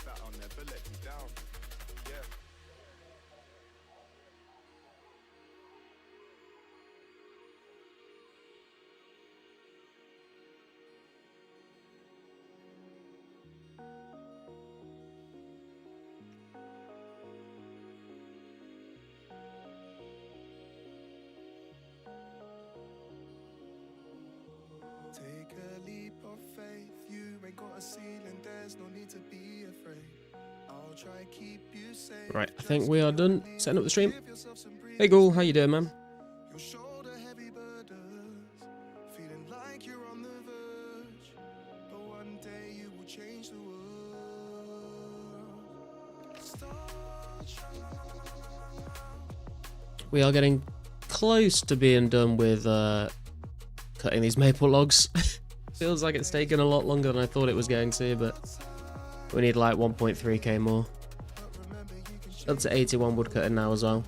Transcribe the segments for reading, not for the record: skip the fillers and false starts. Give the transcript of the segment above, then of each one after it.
that I'll never let you down. Yeah. Take a leap of faith. You ain't got a ceiling, there's no need to be afraid. I'll try keep you safe. Right, I think we are done setting up the stream. Hey Ghoul, how you doing, man? You'll shoulder heavy burdens, feeling like you're on the verge. But one day you will change the world. Start strong. We are getting close to being done with cutting these maple logs. Feels like it's taken a lot longer than I thought it was going to, but we need like 1.3k more. Up to 81 woodcutting now as well.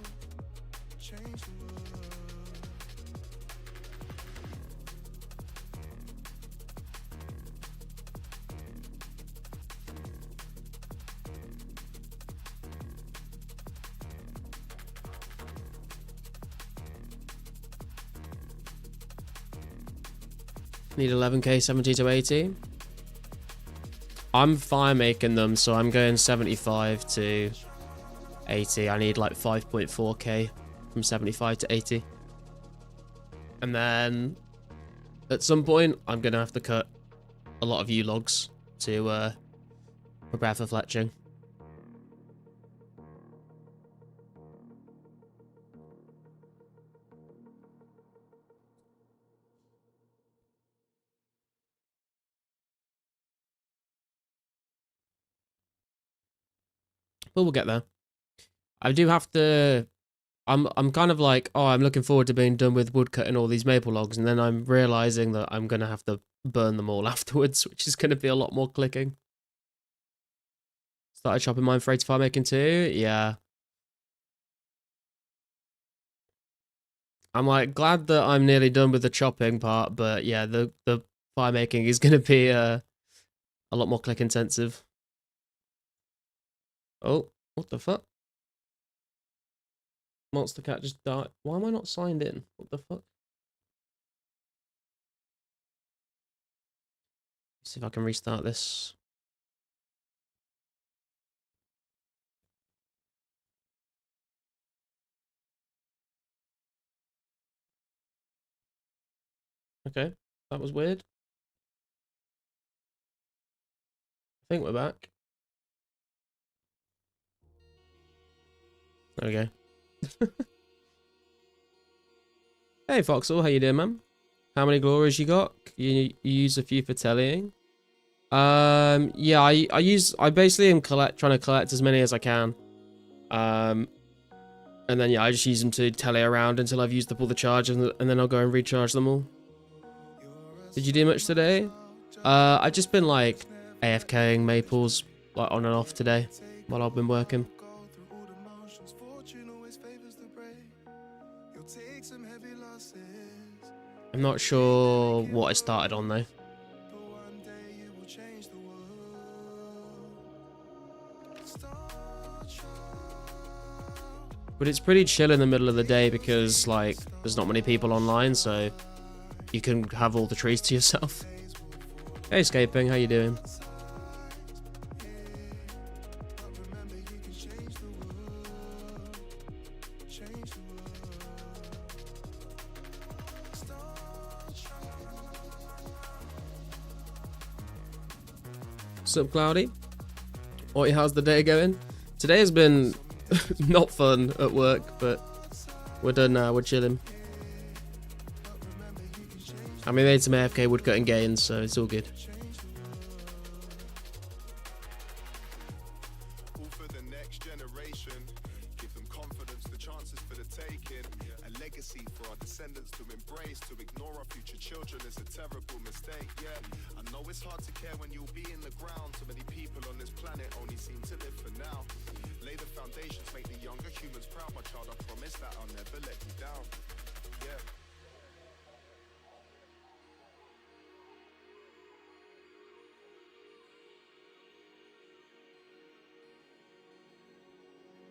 Need 11k 70 to 80. I'm fire making them, so I'm going 75 to 80. I need like 5.4k from 75 to 80. And then at some point, I'm going to have to cut a lot of logs to prepare for fletching. But we'll get there. I do have to... I'm kind of like, oh, I'm looking forward to being done with woodcutting all these maple logs, and then I'm realizing that I'm going to have to burn them all afterwards, which is going to be a lot more clicking. Started chopping mine for 85 making too? Yeah. I'm like glad that I'm nearly done with the chopping part, but yeah, the fire making is going to be a lot more click intensive. Oh, what the fuck? Monster cat just died. Why am I not signed in? What the fuck? See if I can restart this. Okay, that was weird. I think we're back. There we go. Hey Foxel, how you doing, man? How many glories you got? You use a few for tellying? Yeah, I basically am trying to collect as many as I can. And then yeah, I just use them to tally around until I've used up all the charge, and then I'll go and recharge them all. Did you do much today? I've just been like AFKing maples like on and off today while I've been working. I'm not sure what I started on though. But it's pretty chill in the middle of the day because like there's not many people online, so you can have all the trees to yourself. Hey Escaping, how you doing? Sup Cloudy? Oi, how's the day going? Today has been not fun at work, but we're done now, we're chilling. I mean, we made some AFK woodcutting gains, so it's all good. All for the next generation. Give them confidence, the chances for the taking. A legacy for our descendants to embrace. To ignore our future children is a terrible mistake, yeah. I know it's hard to care when you'll be in the ground. Too many people on this planet only seem to live for now. Lay the foundations, make the younger humans proud. My child, I promise that I'll never let you down. Yeah.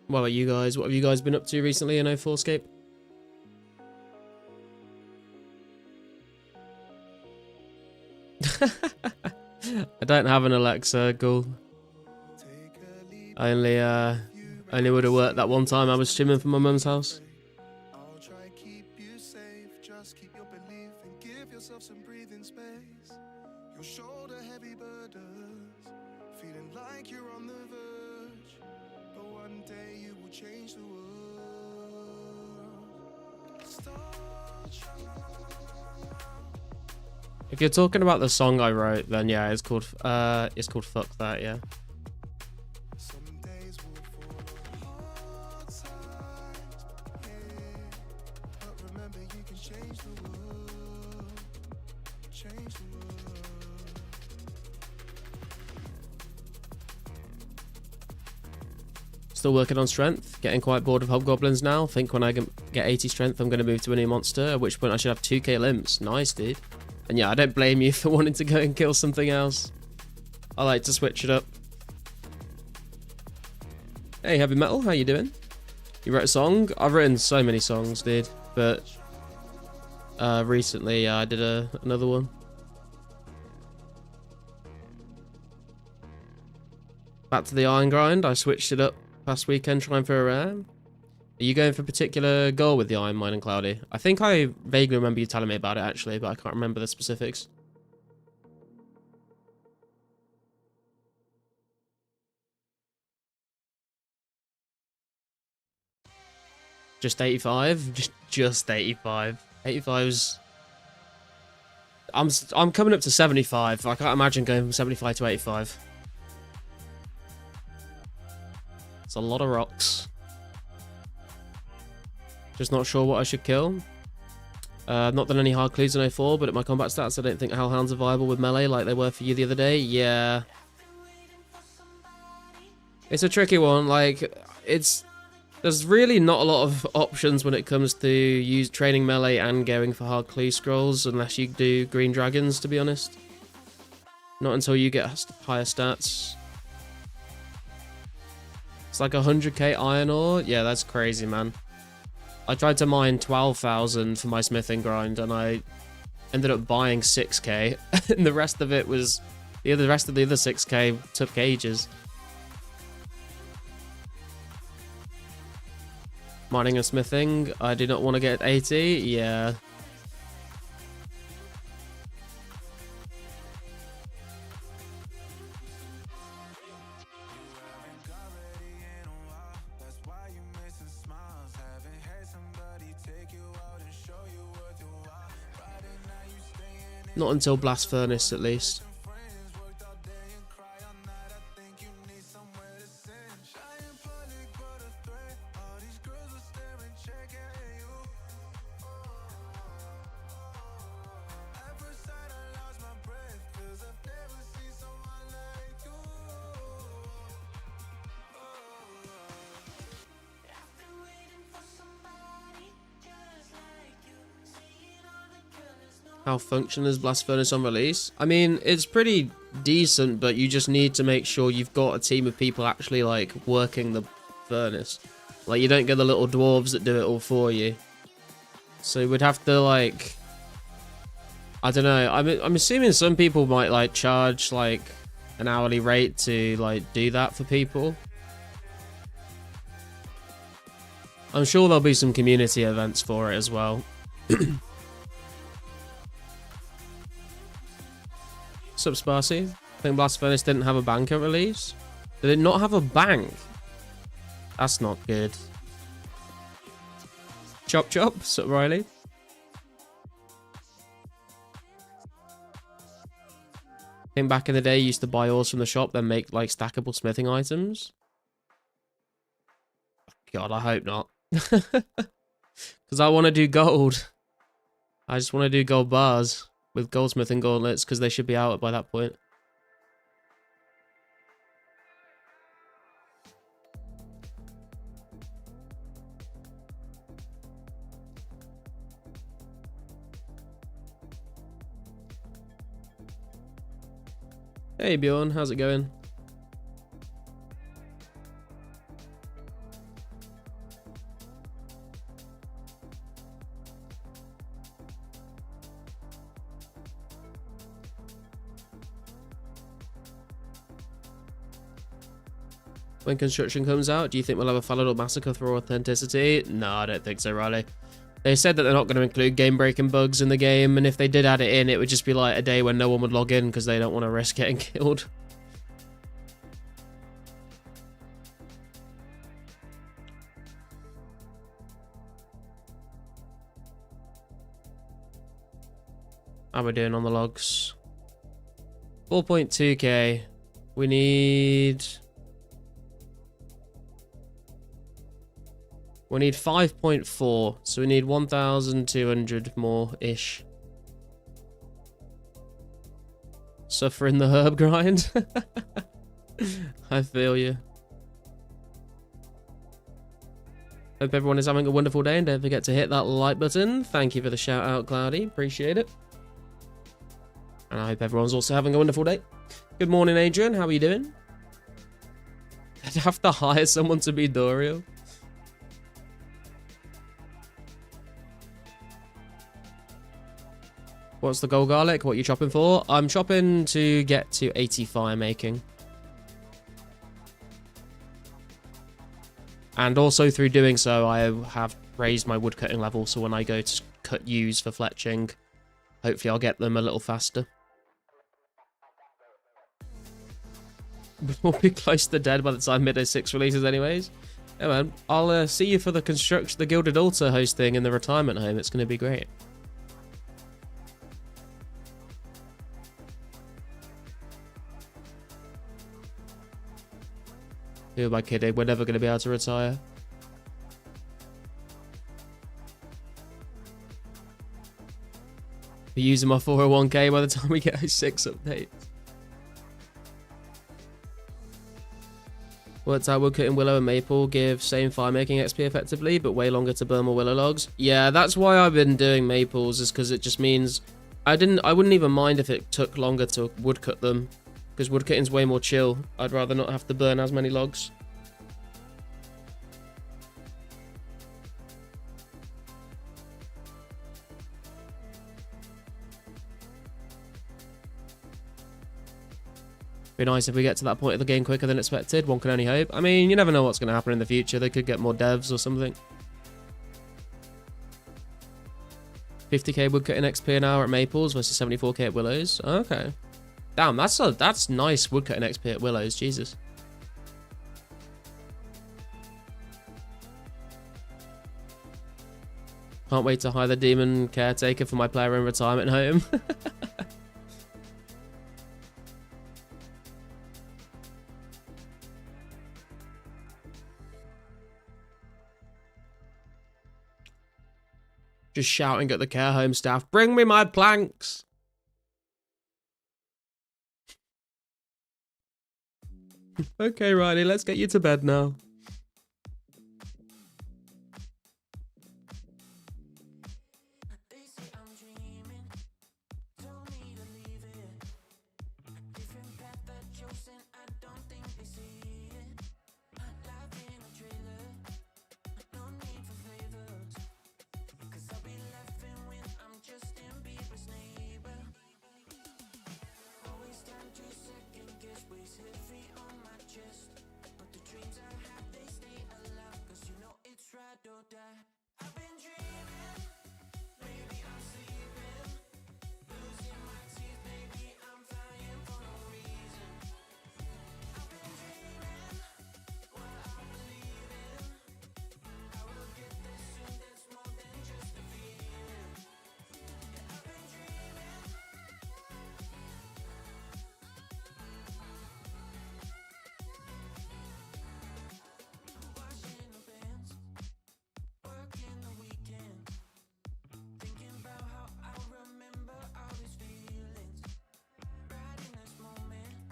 What about you guys? What have you guys been up to recently in 2004scape? I don't have an Alexa, Ghoul. I only would have worked that one time I was streaming from my mum's house. I'll try keep you safe, just keep your belief and give yourself some breathing space. You'll shoulder heavy burdens, feeling like you're on the verge. But one day you will change the world. If you're talking about the song I wrote, then yeah, it's called Fuck That, yeah. Some days will fall on hard times, yeah. But remember you can change the world. Change the world. Still working on strength, getting quite bored of hobgoblins now. Think when I get 80 strength, I'm going to move to a new monster, at which point I should have 2k limbs. Nice, dude. And yeah, I don't blame you for wanting to go and kill something else. I like to switch it up. Hey, Heavy Metal, how you doing? You wrote a song? I've written so many songs, dude. But recently, I did another one. Back to the iron grind. I switched it up past weekend trying for a rare. Are you going for a particular goal with the iron mine and Cloudy? I think I vaguely remember you telling me about it actually, but I can't remember the specifics. Just 85? Just 85. 85's... I'm coming up to 75. I can't imagine going from 75 to 85. It's a lot of rocks. Just not sure what I should kill. I've not done any hard clues in 04, but at my combat stats, I don't think hellhounds are viable with melee like they were for you the other day. Yeah. It's a tricky one. Like, there's really not a lot of options when it comes to training melee and going for hard clue scrolls, unless you do green dragons, to be honest. Not until you get higher stats. It's like 100k iron ore. Yeah, that's crazy, man. I tried to mine 12,000 for my smithing grind, and I ended up buying 6k, and the rest of it was... the rest of the other 6k took ages. Mining and smithing, I do not want to get 80, yeah. Not until Blast Furnace, at least. How function is Blast Furnace on release? I mean, it's pretty decent, but you just need to make sure you've got a team of people actually, like, working the furnace. Like, you don't get the little dwarves that do it all for you. So we'd have to, like... I don't know. I'm assuming some people might, like, charge, like, an hourly rate to, like, do that for people. I'm sure there'll be some community events for it as well. What's up, Sparsy? I think Blast Furnace didn't have a banker release. Did it not have a bank? That's not good. Chop chop, what's up, Riley? I think back in the day, you used to buy ores from the shop, then make, like, stackable smithing items. God, I hope not. Because I want to do gold. I just want to do gold bars with goldsmithing gauntlets, because they should be out by that point. Hey Bjorn, how's it going? when construction comes out? Do you think we'll have a Falador Massacre for authenticity? No, I don't think so, Riley. They said that they're not going to include game-breaking bugs in the game, and if they did add it in, it would just be like a day when no one would log in because they don't want to risk getting killed. How are we doing on the logs? 4.2k. We need 5.4, so we need 1,200 more-ish. Suffering the herb grind. I feel you. Hope everyone is having a wonderful day, and don't forget to hit that like button. Thank you for the shout out, Cloudy. Appreciate it. And I hope everyone's also having a wonderful day. Good morning, Adrian. How are you doing? I'd have to hire someone to be Doriel. What's the goal, Garlic? What are you chopping for? I'm chopping to get to 80 fire making. And also through doing so, I have raised my woodcutting level, so when I go to cut yews for fletching, hopefully I'll get them a little faster. We'll be close to dead by the time Midday 6 releases anyways. Yeah, man. I'll see you for the Gilded Altar hosting in the retirement home. It's going to be great. Who am I kidding? We're never going to be able to retire. We're using my 401k by the time we get a 6 update. Worked out woodcutting willow and maple give same firemaking XP effectively, but way longer to burn more willow logs. Yeah, that's why I've been doing maples, is because it just means I wouldn't even mind if it took longer to woodcut them, because woodcutting's way more chill. I'd rather not have to burn as many logs. Be nice if we get to that point of the game quicker than expected. One can only hope. I mean, you never know what's going to happen in the future. They could get more devs or something. 50k woodcutting XP an hour at Maples versus 74k at Willows. Okay. Damn, that's nice woodcutting XP at Willows. Jesus. Can't wait to hire the demon caretaker for my player in retirement home. Just shouting at the care home staff, bring me my planks. Okay, Riley, let's get you to bed now.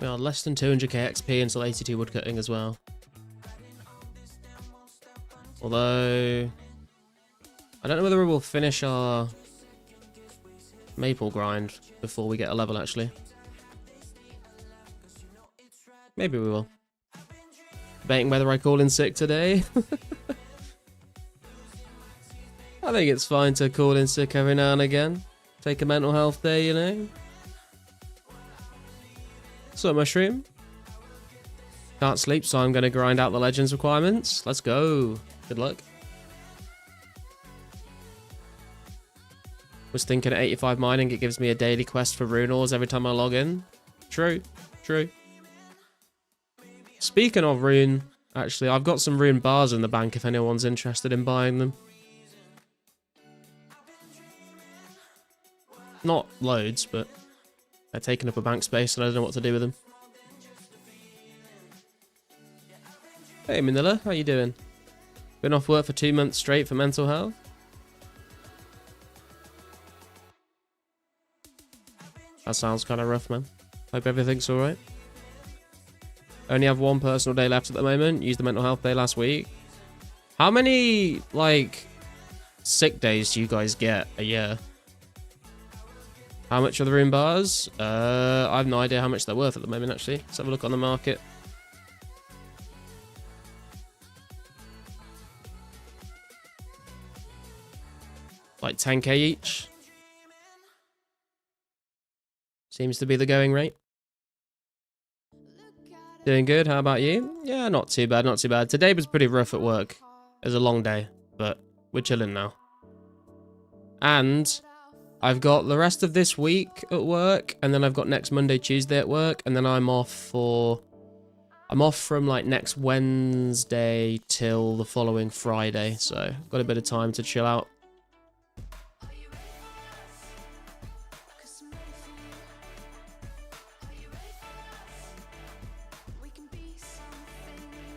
We are less than 200k XP until 82 woodcutting as well. Although, I don't know whether we will finish our maple grind before we get a level, actually. Maybe we will. Debating whether I call in sick today. I think it's fine to call in sick every now and again. Take a mental health day, you know? So, Mushroom. Can't sleep, so I'm going to grind out the Legends requirements. Let's go. Good luck. Was thinking at 85 mining, it gives me a daily quest for Rune ores every time I log in. True. True. Speaking of Rune, actually, I've got some Rune bars in the bank if anyone's interested in buying them. Not loads, but they're taking up a bank space and I don't know what to do with them. Hey Manila, how you doing? Been off work for 2 months straight for mental health? That sounds kind of rough, man. Hope everything's alright. Only have one personal day left at the moment. Used the mental health day last week. How many, like, sick days do you guys get a year? How much are the Rune bars? I have no idea how much they're worth at the moment, actually. Let's have a look on the market. Like 10k each. Seems to be the going rate. Doing good, how about you? Yeah, not too bad, not too bad. Today was pretty rough at work. It was a long day, but we're chilling now. And I've got the rest of this week at work, and then I've got next Monday, Tuesday at work, and then I'm off from like next Wednesday till the following Friday, so I've got a bit of time to chill out.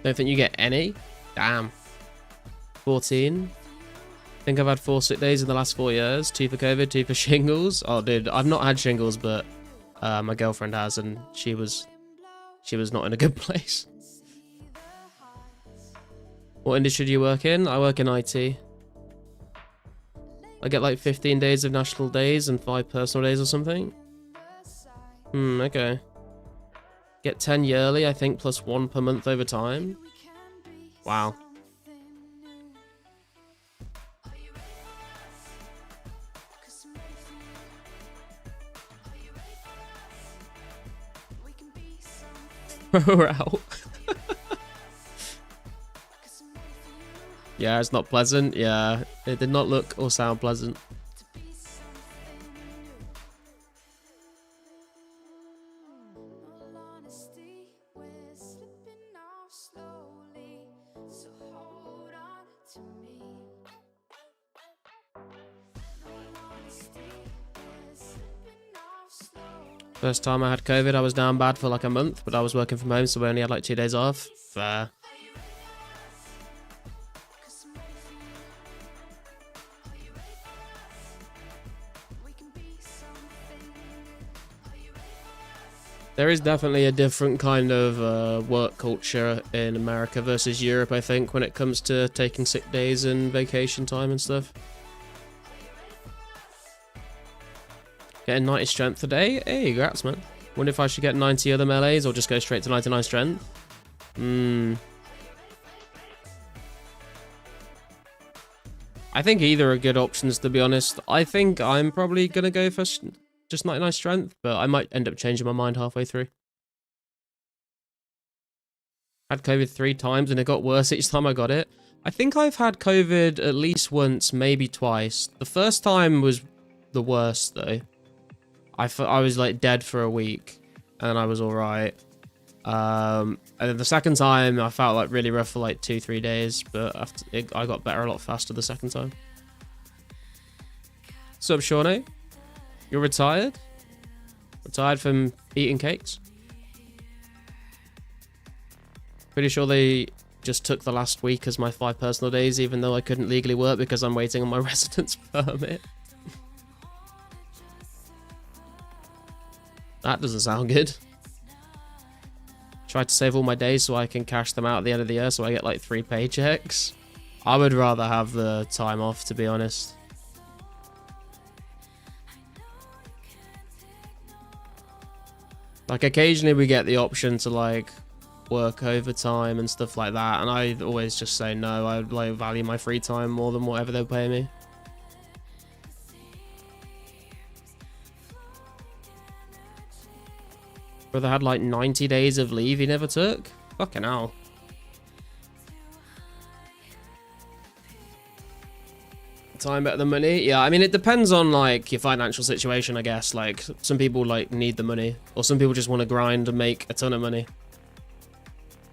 Don't think you get any? Damn. 14. Think I've had 4 sick days in the last 4 years. 2 for COVID, 2 for shingles. Oh, dude, I've not had shingles, but my girlfriend has, and she was not in a good place. What industry do you work in? I work in IT. I get like 15 days of national days and 5 personal days or something. Okay. Get 10 yearly, I think, plus 1 per month over time. Wow. We're out. Yeah, it's not pleasant. Yeah, it did not look or sound pleasant. First time I had COVID, I was down bad for like a month, but I was working from home, so we only had like 2 days off. Fair. There is definitely a different kind of work culture in America versus Europe, I think, when it comes to taking sick days and vacation time and stuff. Getting 90 strength today? Hey, congrats, man. Wonder if I should get 90 other melees or just go straight to 99 strength. I think either are good options, to be honest. I think I'm probably going to go for just 99 strength, but I might end up changing my mind halfway through. Had COVID 3 times and it got worse each time I got it. I think I've had COVID at least once, maybe twice. The first time was the worst, though. I was like dead for a week and I was alright. And then the second time I felt like really rough for like 2-3 days, but I got better a lot faster the second time. What's up, Shawnee? You're retired? Retired from eating cakes? Pretty sure they just took the last week as my 5 personal days, even though I couldn't legally work because I'm waiting on my residence permit. That doesn't sound good. Tried to save all my days so I can cash them out at the end of the year so I get like 3 paychecks. I would rather have the time off, to be honest. Like, occasionally we get the option to like work overtime and stuff like that, and I always just say no. I like value my free time more than whatever they'll pay me. Brother had like 90 days of leave he never took. Fucking hell. Time better than money? Yeah, I mean, it depends on, like, your financial situation, I guess. Like, some people, like, need the money. Or some people just want to grind and make a ton of money.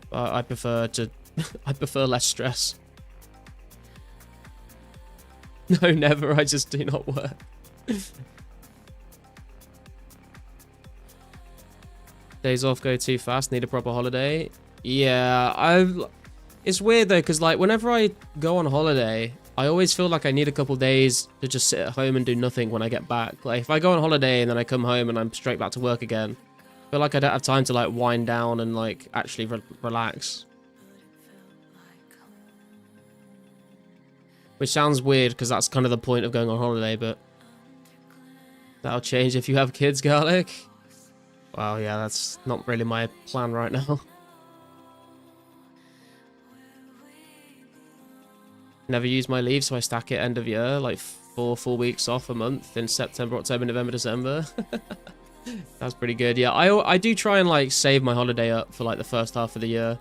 But I prefer to... I prefer less stress. No, never. I just do not work. Days off go too fast. Need a proper holiday. Yeah, it's weird, though, because, like, whenever I go on holiday... I always feel like I need a couple days to just sit at home and do nothing when I get back. Like, if I go on holiday and then I come home and I'm straight back to work again, I feel like I don't have time to, like, wind down and, like, actually relax. Which sounds weird, because that's kind of the point of going on holiday, but... That'll change if you have kids, Garlic. Well, yeah, that's not really my plan right now. Never use my leave, so I stack it end of year, like 4 full weeks off a month in September, October, November, December. That's pretty good. Yeah, I do try and like save my holiday up for like the first half of the year.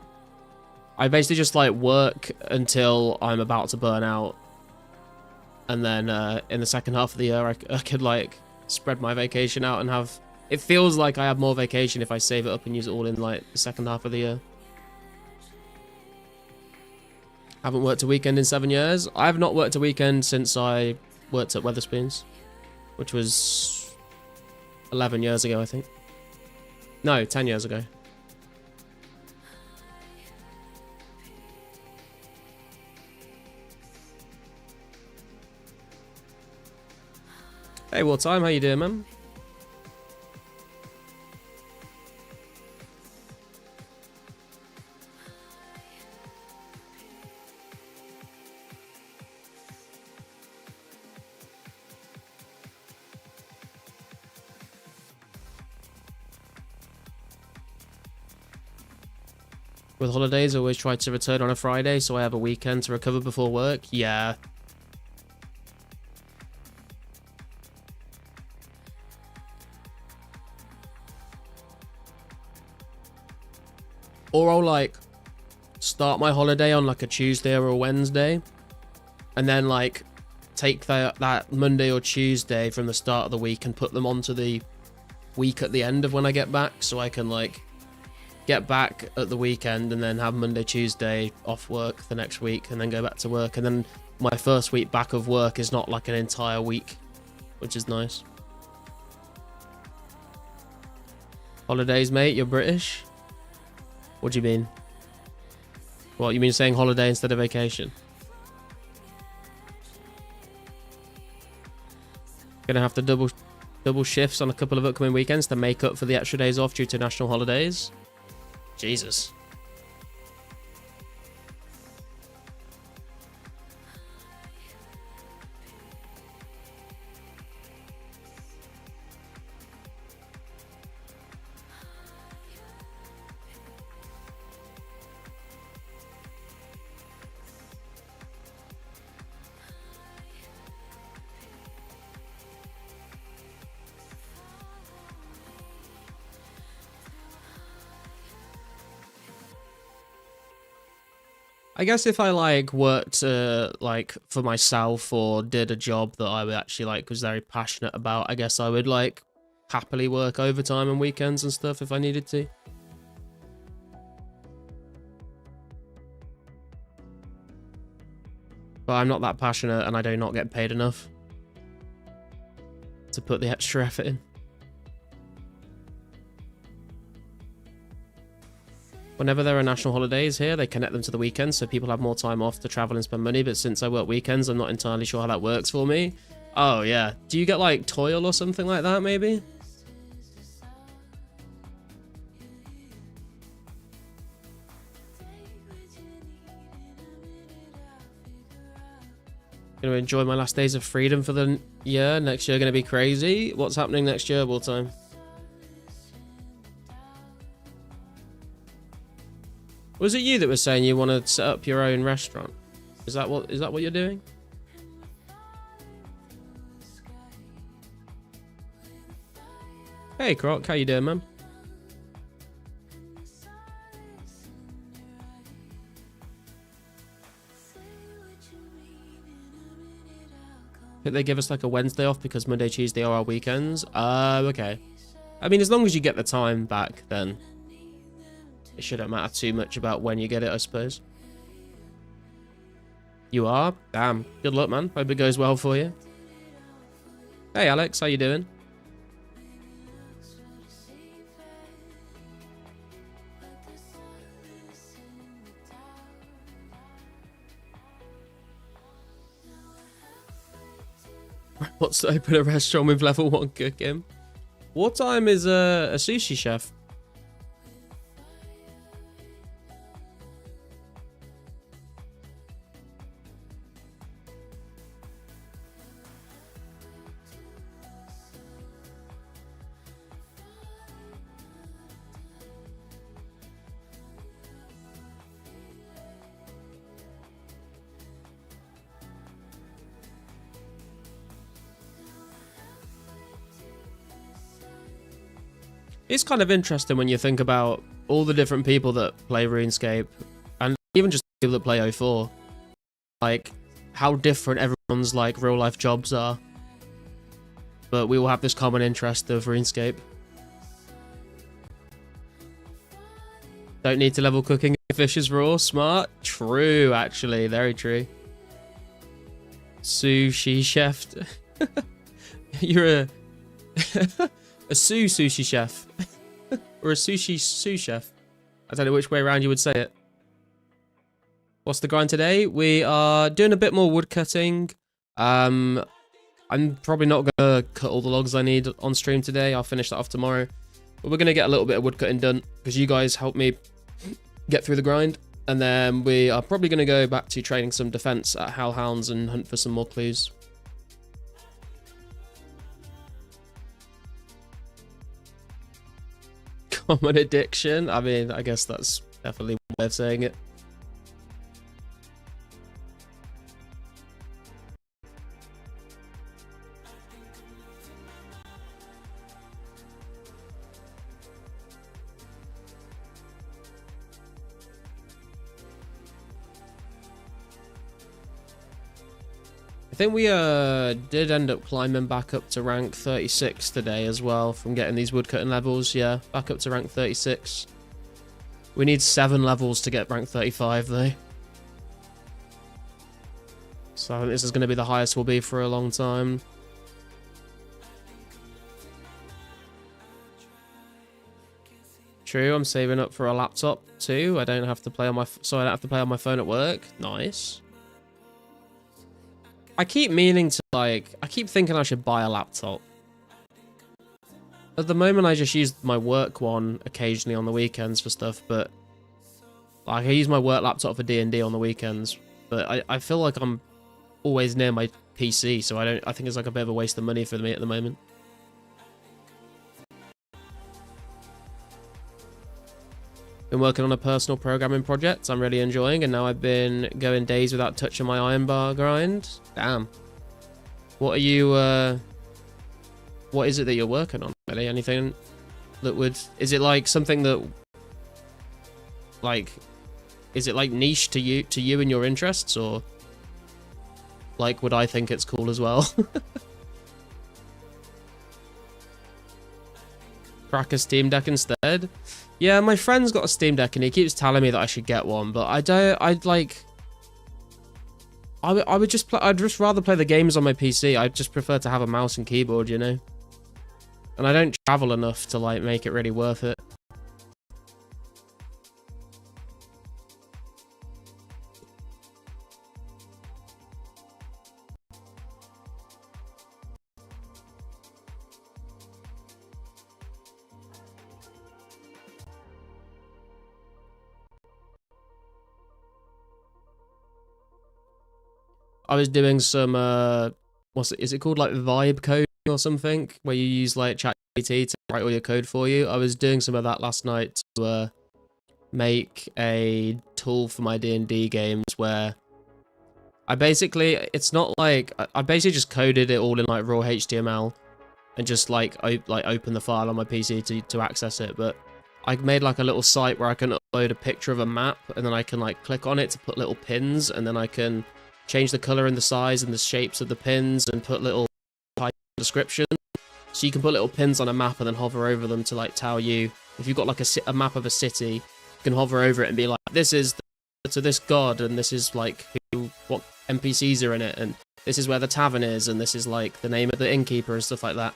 I basically just like work until I'm about to burn out, and then in the second half of the year I could like spread my vacation out and have. It feels like I have more vacation if I save it up and use it all in like the second half of the year. Haven't worked a weekend in 7 years. I have not worked a weekend since I worked at Wetherspoons, which was 11 years ago, I think. No, 10 years ago. Hey, Wartime, how you doing, man? With holidays, I always try to return on a Friday, so I have a weekend to recover before work. Yeah. Or I'll, like, start my holiday on, like, a Tuesday or a Wednesday, and then, like, take that Monday or Tuesday from the start of the week and put them onto the week at the end of when I get back, so I can, like, get back at the weekend and then have Monday, Tuesday off work the next week and then go back to work. And then my first week back of work is not like an entire week, which is nice. Holidays, mate? You're British? What do you mean? What, you mean saying holiday instead of vacation? Gonna have to double shifts on a couple of upcoming weekends to make up for the extra days off due to national holidays. Jesus. I guess if I like worked like for myself or did a job that I would actually like was very passionate about, I guess I would like happily work overtime and weekends and stuff if I needed to. But I'm not that passionate and I do not get paid enough to put the extra effort in. Whenever there are national holidays here, they connect them to the weekends, so people have more time off to travel and spend money, but since I work weekends, I'm not entirely sure how that works for me. Oh, yeah. Do you get, like, toil or something like that, maybe? Gonna enjoy my last days of freedom for the year. Next year gonna be crazy. What's happening next year, Wartime? Was it you that was saying you want to set up your own restaurant? Is that what you're doing? Hey Croc, how you doing, man? think they give us like a Wednesday off because Monday, Tuesday are our weekends. Okay. I mean, as long as you get the time back, then it shouldn't matter too much about when you get it, I suppose. You are? Damn. Good luck, man. Hope it goes well for you. Hey, Alex. How you doing? What's to open a restaurant with level 1 cooking? What time is a sushi chef? It's kind of interesting when you think about all the different people that play RuneScape, and even just people that play 04. Like, how different everyone's, like, real-life jobs are. But we all have this common interest of RuneScape. Don't need to level cooking if fish is raw. Smart. True, actually. Very true. Sushi chef. You're a... a sushi chef. Or a sushi sous chef. I don't know which way around you would say it. What's the grind today? We are doing a bit more woodcutting. I'm probably not going to cut all the logs I need on stream today. I'll finish that off tomorrow. But we're going to get a little bit of woodcutting done because you guys helped me get through the grind. And then we are probably going to go back to training some defense at Hellhounds and hunt for some more clues. Common addiction. I mean, I guess that's definitely one way of saying it. I think we did end up climbing back up to rank 36 today as well from getting these woodcutting levels. Yeah, back up to rank 36. We need 7 levels to get rank 35 though. So I think this is going to be the highest we'll be for a long time. True, I'm saving up for a laptop too. I don't have to play on my phone at work. Nice. I keep meaning to, like, I keep thinking I should buy a laptop. At the moment, I just use my work one occasionally on the weekends for stuff, but like, I use my work laptop for D&D on the weekends, but I feel like I'm always near my PC, so I think it's like a bit of a waste of money for me at the moment. Been working on a personal programming project I'm really enjoying, and now I've been going days without touching my iron bar grind. Damn. What are you, what is it that you're working on, really? Anything that would, is it like something that, like, is it like niche to you and your interests, or like, would I think it's cool as well? Crack a Steam Deck instead? Yeah, my friend's got a Steam Deck and he keeps telling me that I should get one, but I'd just rather play the games on my PC. I'd just prefer to have a mouse and keyboard, you know? And I don't travel enough to, like, make it really worth it. I was doing some, is it called, like, vibe code or something? Where you use, like, ChatGPT to write all your code for you. I was doing some of that last night to make a tool for my D&D games where I basically, it's not like, I basically just coded it all in, like, raw HTML and just, like, open the file on my PC to access it, but I made, like, a little site where I can upload a picture of a map, and then I can, like, click on it to put little pins, and then I can change the color and the size and the shapes of the pins and put little description. So you can put little pins on a map and then hover over them to like tell you, if you've got like a map of a city, you can hover over it and be like, this is to this god, and this is like what NPCs are in it, and this is where the tavern is, and this is like the name of the innkeeper and stuff like that.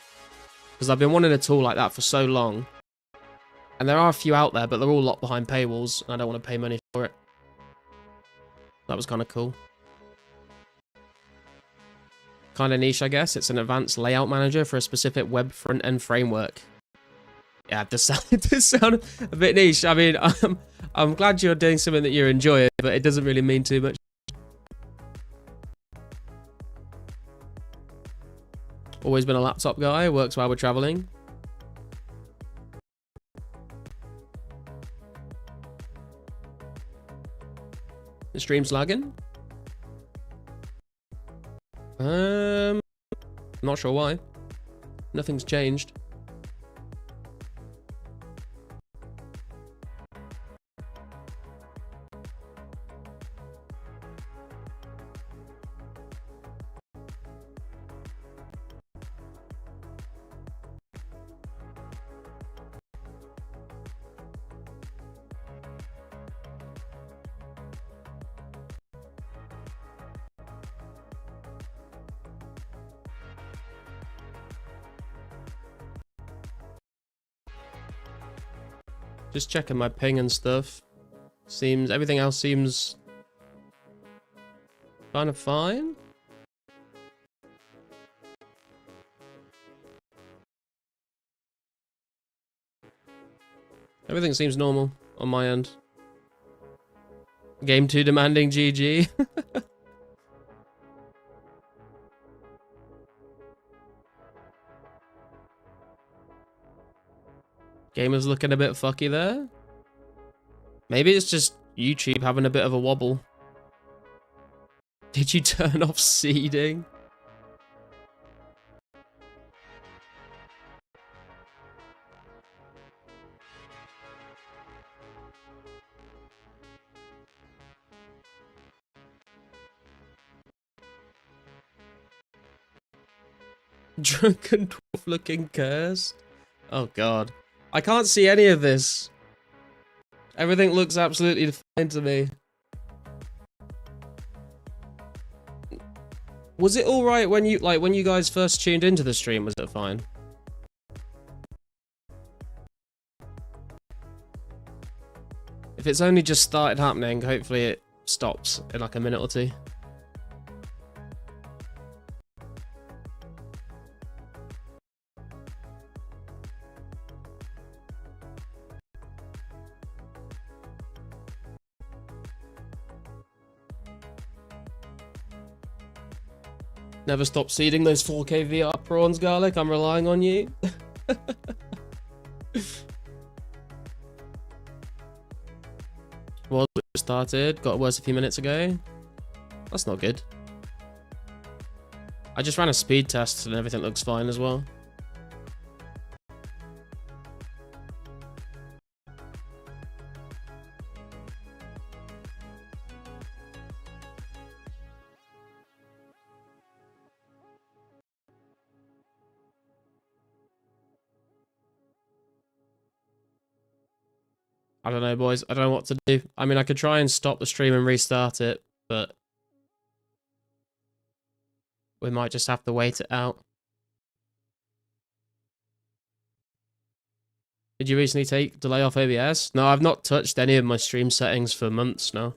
Because I've been wanting a tool like that for so long. And there are a few out there, but they're all locked behind paywalls, and I don't want to pay money for it. That was kind of cool. Kind of niche, I guess. It's an advanced layout manager for a specific web front-end framework. Yeah, it does sound a bit niche. I mean, I'm glad you're doing something that you're enjoying, but it doesn't really mean too much. Always been a laptop guy, works while we're traveling. The stream's lagging. Not sure why. Nothing's changed. Just checking my ping and stuff. Everything else seems kind of fine. Everything seems normal on my end. Game 2 demanding GG. Gamer's looking a bit fucky there. Maybe it's just YouTube having a bit of a wobble. Did you turn off seeding? Drunken dwarf looking cursed. Oh god. I can't see any of this. Everything looks absolutely fine to me. Was it alright when you guys first tuned into the stream? Was it fine? If it's only just started happening, hopefully it stops in like a minute or two. Never stop seeding those 4K VR prawns, Garlic. I'm relying on you. Well, it started. Got worse a few minutes ago. That's not good. I just ran a speed test and everything looks fine as well. I don't know, boys. I don't know what to do. I mean, I could try and stop the stream and restart it, but we might just have to wait it out. Did you recently take delay off OBS? No, I've not touched any of my stream settings for months now.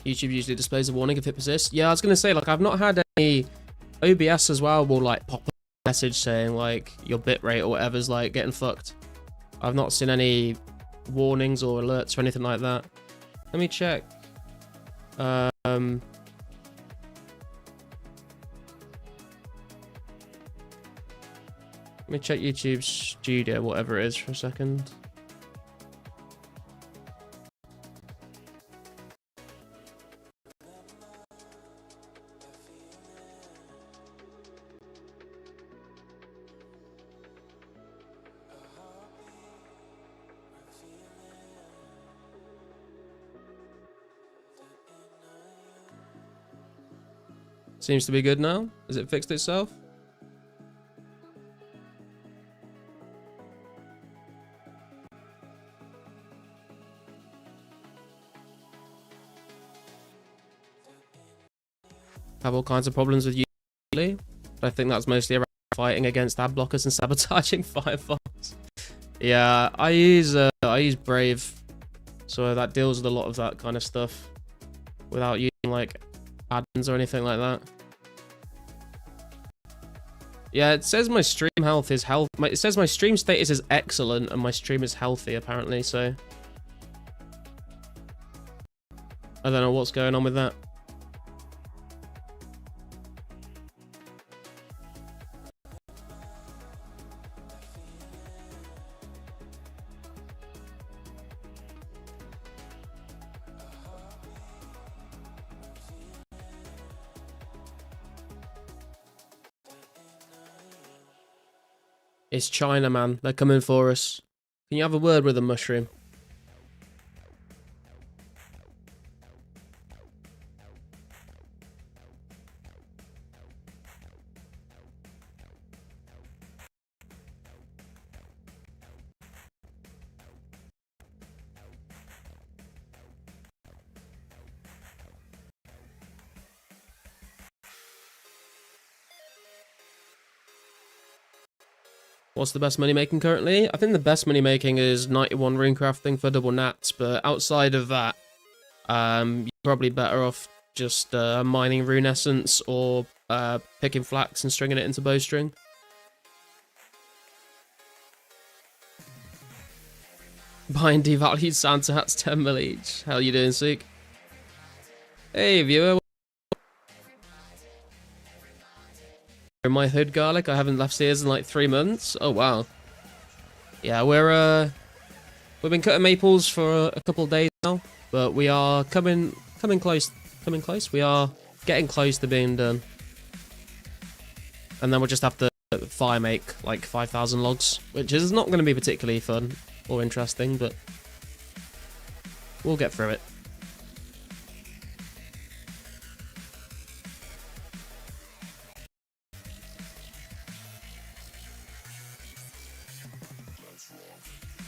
YouTube usually displays a warning if it persists. Yeah, I was gonna say, like, I've not had any. OBS as well will like pop a message saying like your bitrate or whatever's like getting fucked. I've not seen any warnings or alerts or anything like that. Let me check. Let me check YouTube Studio, whatever it is, for a second. Seems to be good now. Has it fixed itself? Have all kinds of problems with YouTube. I think that's mostly around fighting against ad blockers and sabotaging Firefox. Yeah, I use Brave, so that deals with a lot of that kind of stuff without using like add-ins or anything like that. Yeah, it says my stream health is it says my stream status is excellent and my stream is healthy apparently, so I don't know what's going on with that. It's China, man. They're coming for us. Can you have a word with them, Mushroom? What's the best money making currently? I think the best money making is 91 rune crafting for double nats, but outside of that, you're probably better off just mining rune essence or picking flax and stringing it into bowstring. Buying devalued Santa hats 10 mil each. How you doing, Seek? Hey, viewer. My hood garlic. I haven't left Sears in like 3 months. Oh wow. Yeah, we've been cutting maples for a couple of days now, but we are coming close. We are getting close to being done, and then we'll just have to fire make like 5,000 logs, which is not going to be particularly fun or interesting, but we'll get through it.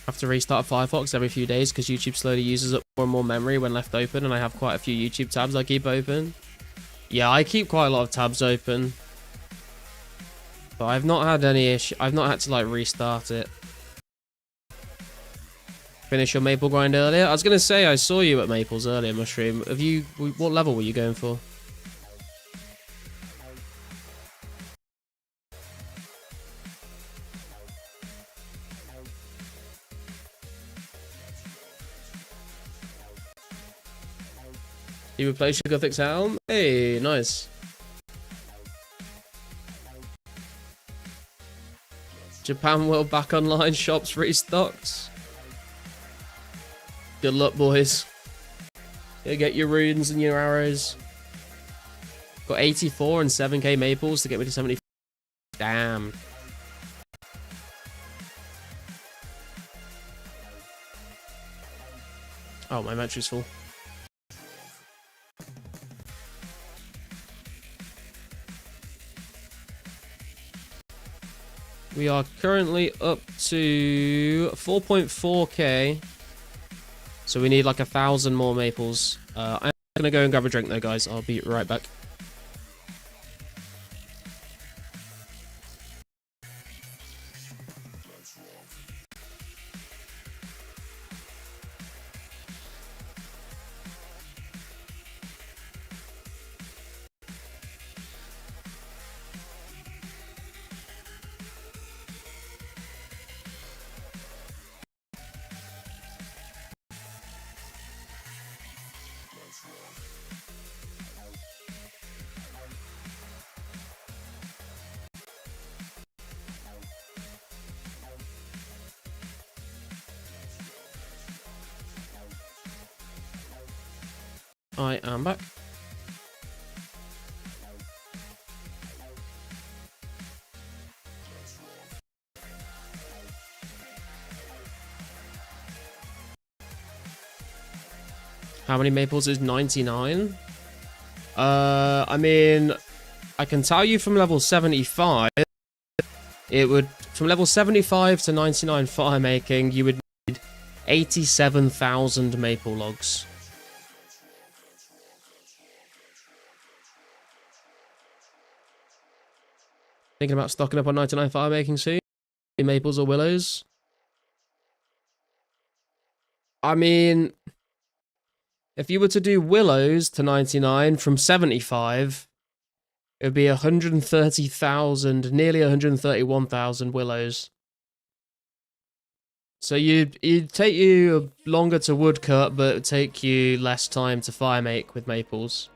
Have to restart Firefox every few days because YouTube slowly uses up more and more memory when left open, and I have quite a few YouTube tabs I keep open. Yeah, I keep quite a lot of tabs open, but I've not had any issue. I've not had to like restart it. Finish your maple grind earlier. I was gonna say I saw you at Maples earlier, Mushroom. Have you? What level were you going for? You replaced your Gothic helm? Hey, nice. Japan World back online, shops restocked. Good luck, boys. You get your runes and your arrows. Got 84 and 7k maples to get me to 70. Damn. Oh, my inventory's full. We are currently up to 4.4k. So we need like 1,000 more maples. I'm gonna go and grab a drink though, guys. I'll be right back. I am back. How many maples is 99? I mean, I can tell you from level 75, from level 75 to 99 firemaking, you would need 87,000 maple logs. Thinking about stocking up on 99 firemaking soon? Maples or willows? I mean, if you were to do willows to 99 from 75, it would be 130,000, nearly 131,000 willows. So it'd take you longer to woodcut, but it would take you less time to firemake with maples.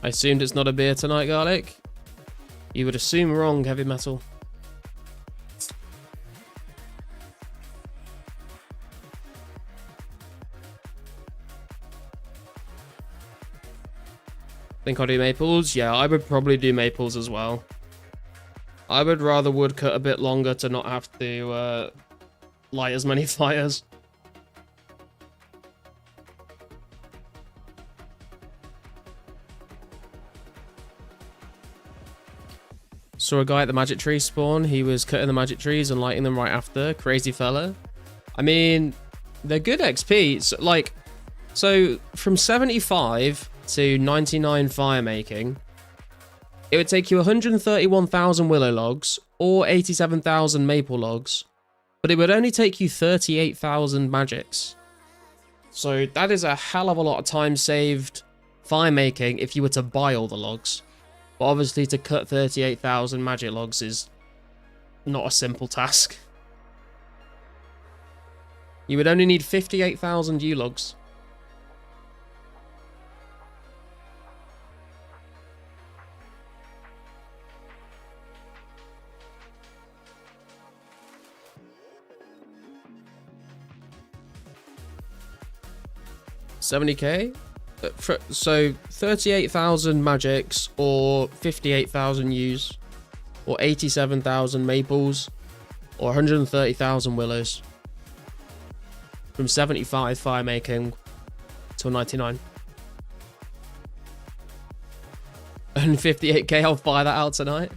I assumed it's not a beer tonight, Garlic. You would assume wrong, Heavy Metal. Think I'll do maples? Yeah, I would probably do maples as well. I would rather woodcut a bit longer to not have to light as many fires. Saw a guy at the magic tree spawn. He was cutting the magic trees and lighting them right after. Crazy fella. I mean, they're good XP. So from 75 to 99 firemaking, it would take you 131,000 willow logs or 87,000 maple logs, but it would only take you 38,000 magics. So that is a hell of a lot of time saved firemaking if you were to buy all the logs. But obviously to cut 38,000 magic logs is not a simple task. You would only need 58,000 U logs. $70k? So 38,000 magics or 58,000 U's or 87,000 maples or 130,000 willows from 75 firemaking till 99. Only 58k, I'll buy that out tonight.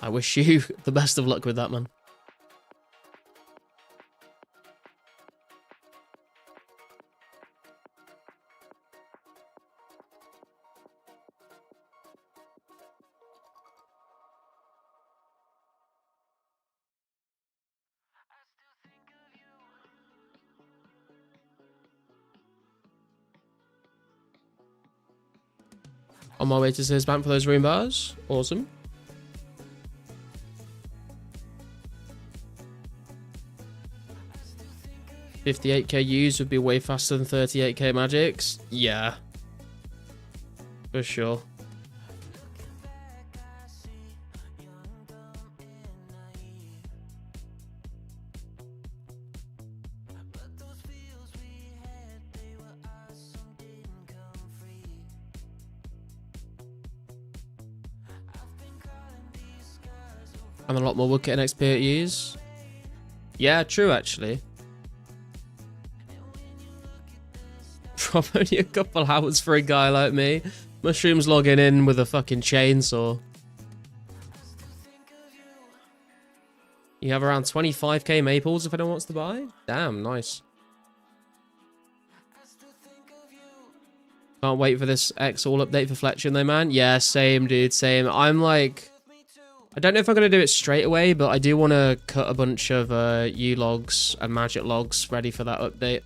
I wish you the best of luck with that, man. On my way to his bank for those Rune bars. Awesome. $58k U's would be way faster than 38k magics. Yeah. For sure. And a lot more Woodcutting XP at use. Yeah, true actually. Only a couple hours for a guy like me. Mushroom's logging in with a fucking chainsaw. You have around 25k maples if anyone wants to buy. Damn, nice. Can't wait for this X all update for Fletcher though, man. Yeah, same, dude, same. I'm like, I don't know if I'm going to do it straight away, but I do want to cut a bunch of U logs and magic logs ready for that update.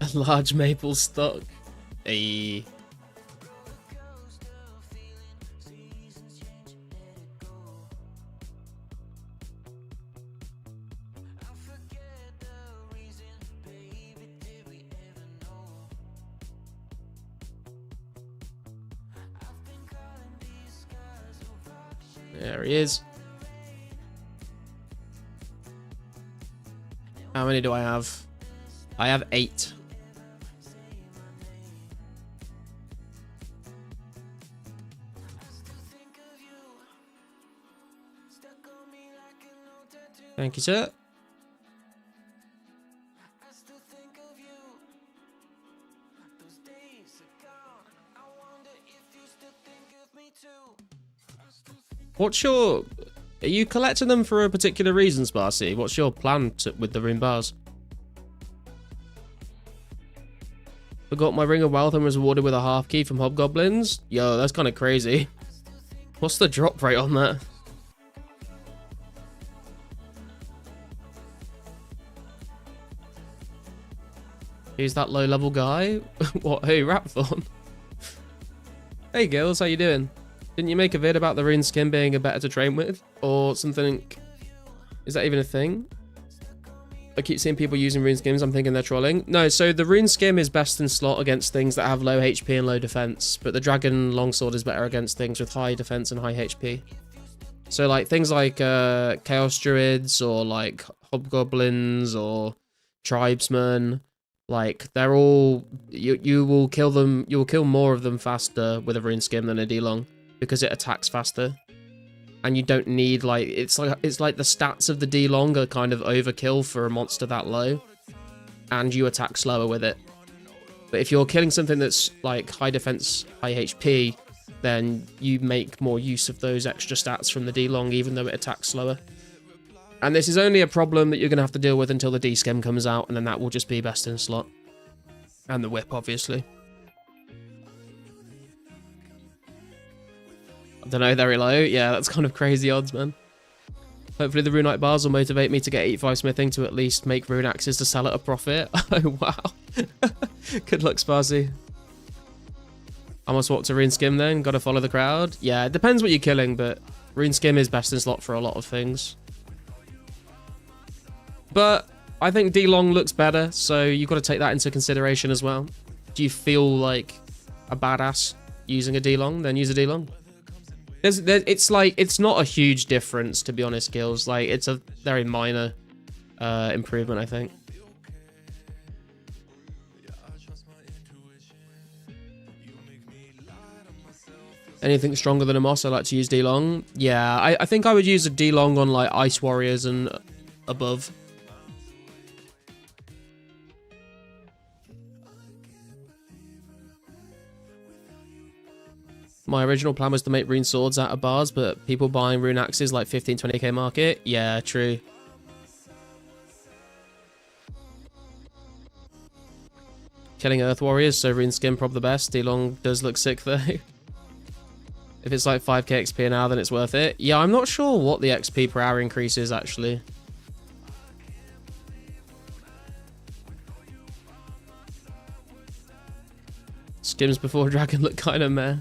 A large maple stock. A. There he is. How many do I have? I have 8. Thank you, sir. What's your... Are you collecting them for a particular reason, Sparcy? What's your plan with the rune bars? Forgot my ring of wealth and was rewarded with a half key from hobgoblins? Yo, that's kind of crazy. What's the drop rate on that? Who's that low level guy? What, who? Rapthorn? Hey girls, how you doing? Didn't you make a vid about the rune skin being a better to train with? Or something? Is that even a thing? I keep seeing people using rune skims, I'm thinking they're trolling. No, so the rune skim is best in slot against things that have low HP and low defense, but the dragon longsword is better against things with high defense and high HP. So like things like chaos druids or like hobgoblins or tribesmen, like they're all you will kill them, you will kill more of them faster with a rune skim than a D-long because it attacks faster. And you don't need like it's like the stats of the D-long are kind of overkill for a monster that low, and you attack slower with it. But if you're killing something that's like high defense, high HP, then you make more use of those extra stats from the D-long, even though it attacks slower. And this is only a problem that you're gonna have to deal with until the D-skim comes out, and then that will just be best in slot. And the whip, obviously. I don't know, very low. Yeah, that's kind of crazy odds, man. Hopefully the runite bars will motivate me to get 85 smithing to at least make rune axes to sell at a profit. Oh, wow. Good luck, Sparsy. I must walk to rune skim then. Gotta follow the crowd. Yeah, it depends what you're killing, but rune skim is best in slot for a lot of things. But I think D-long looks better, so you've got to take that into consideration as well. Do you feel like a badass using a D-long? Then use a D-long. It's like, it's not a huge difference, to be honest, Gills. Like, it's a very minor improvement, I think. Anything stronger than a Moss, I like to use D-long. Yeah, I think I would use a D-long on, like, Ice Warriors and above. My original plan was to make rune swords out of bars, but people buying rune axes like 15-20k market. Yeah, true. Killing earth warriors, so rune skin prob the best. D-long does look sick though. If it's like 5k XP an hour, then it's worth it. Yeah, I'm not sure what the XP per hour increase is actually. Skims before dragon look kind of meh.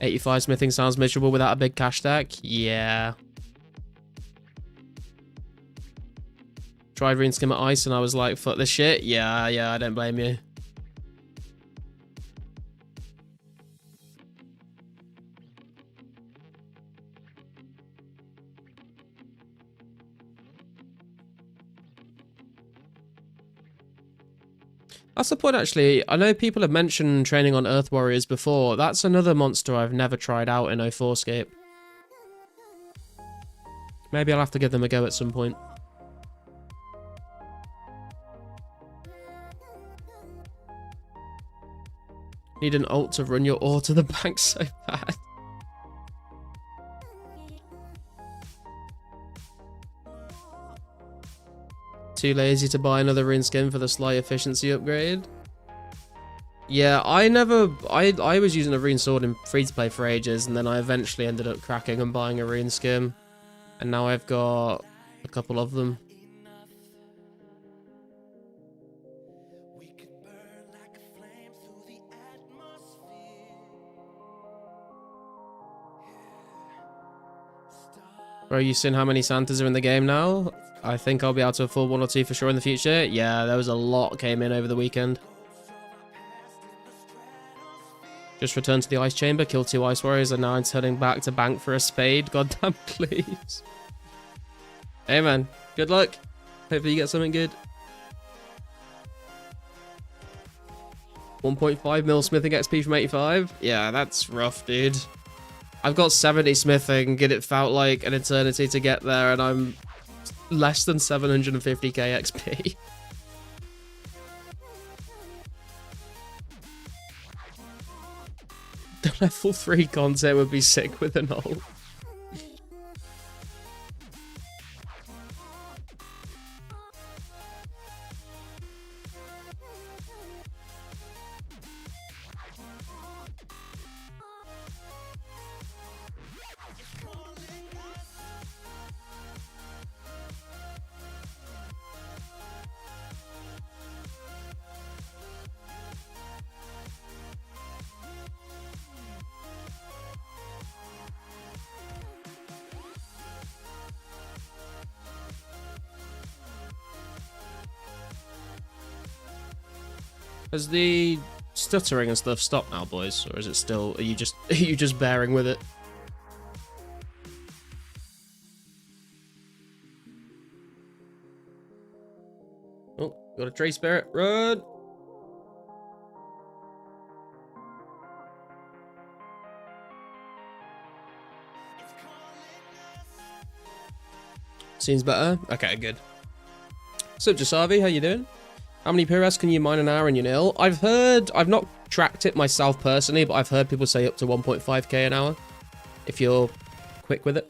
85 smithing sounds miserable without a big cash stack. Yeah. Tried rune skim at ice and I was like, fuck this shit. Yeah, I don't blame you. That's the point, actually. I know people have mentioned training on Earth Warriors before. That's another monster I've never tried out in 2004scape. Maybe I'll have to give them a go at some point. Need an ult to run your ore to the bank so bad. Too lazy to buy another rune skin for the slight efficiency upgrade. Yeah, I was using a rune sword in free-to-play for ages, and then I eventually ended up cracking and buying a rune skin. And now I've got a couple of them. Bro, you seen how many Santas are in the game now? I think I'll be able to afford 1 or 2 for sure in the future. Yeah, there was a lot came in over the weekend. Just returned to the ice chamber, killed 2 ice warriors, and now I'm turning back to bank for a spade. Goddamn, please. Hey, man. Good luck. Hopefully you get something good. 1.5 mil smithing XP from 85. Yeah, that's rough, dude. I've got 70 smithing, and it felt like an eternity to get there, and I'm less than 750k XP. The level 3 content would be sick with an ult. Has the stuttering and stuff stopped now, boys, or is it still? Are you just bearing with it? Oh, got a tree spirit. Run! Seems better. Okay, good. Sup, Jasavi? How you doing? How many PRS can you mine an hour in your nil? I've not tracked it myself personally, but I've heard people say up to 1.5k an hour, if you're quick with it.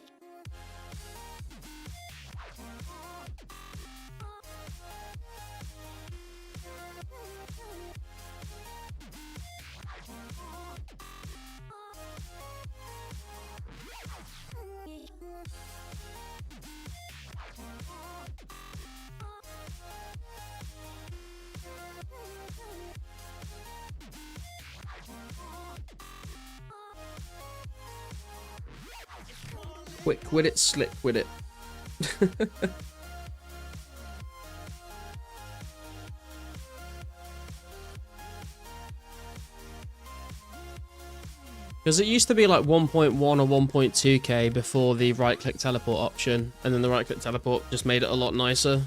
Quick with it, slick with it. Because it used to be like 1.1 or 1.2k before the right-click teleport option, and then the right-click teleport just made it a lot nicer.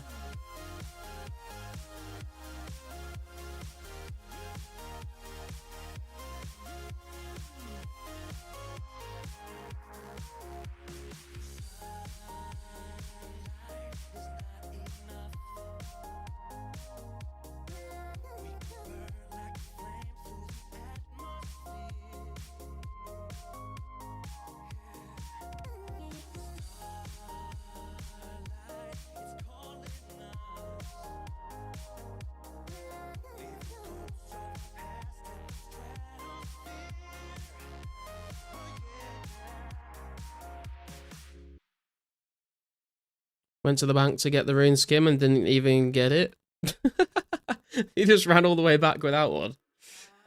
Went to the bank to get the rune skim and didn't even get it. He just ran all the way back without one.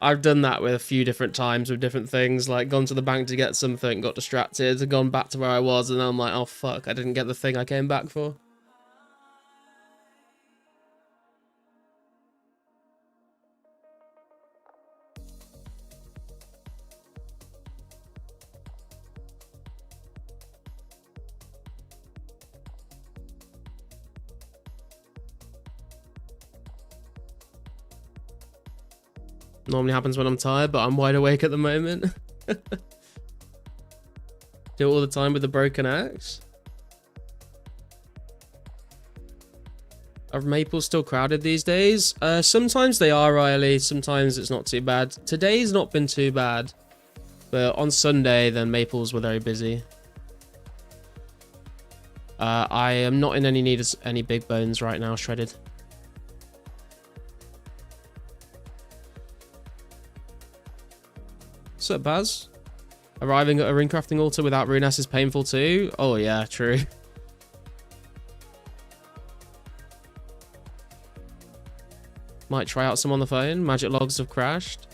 I've done that with a few different times with different things, like gone to the bank to get something, got distracted, and gone back to where I was, and I'm like, oh fuck, I didn't get the thing I came back for. Normally happens when I'm tired, but I'm wide awake at the moment. Do it all the time with the broken axe. Are maples still crowded these days? Sometimes they are, Riley. Sometimes it's not too bad. Today's not been too bad. But on Sunday, then maples were very busy. I am not in any need of any big bones right now, shredded. What's up, Baz? Arriving at a ring crafting altar without rune is painful too? Oh yeah, true. Might try out some on the phone. Magic logs have crashed.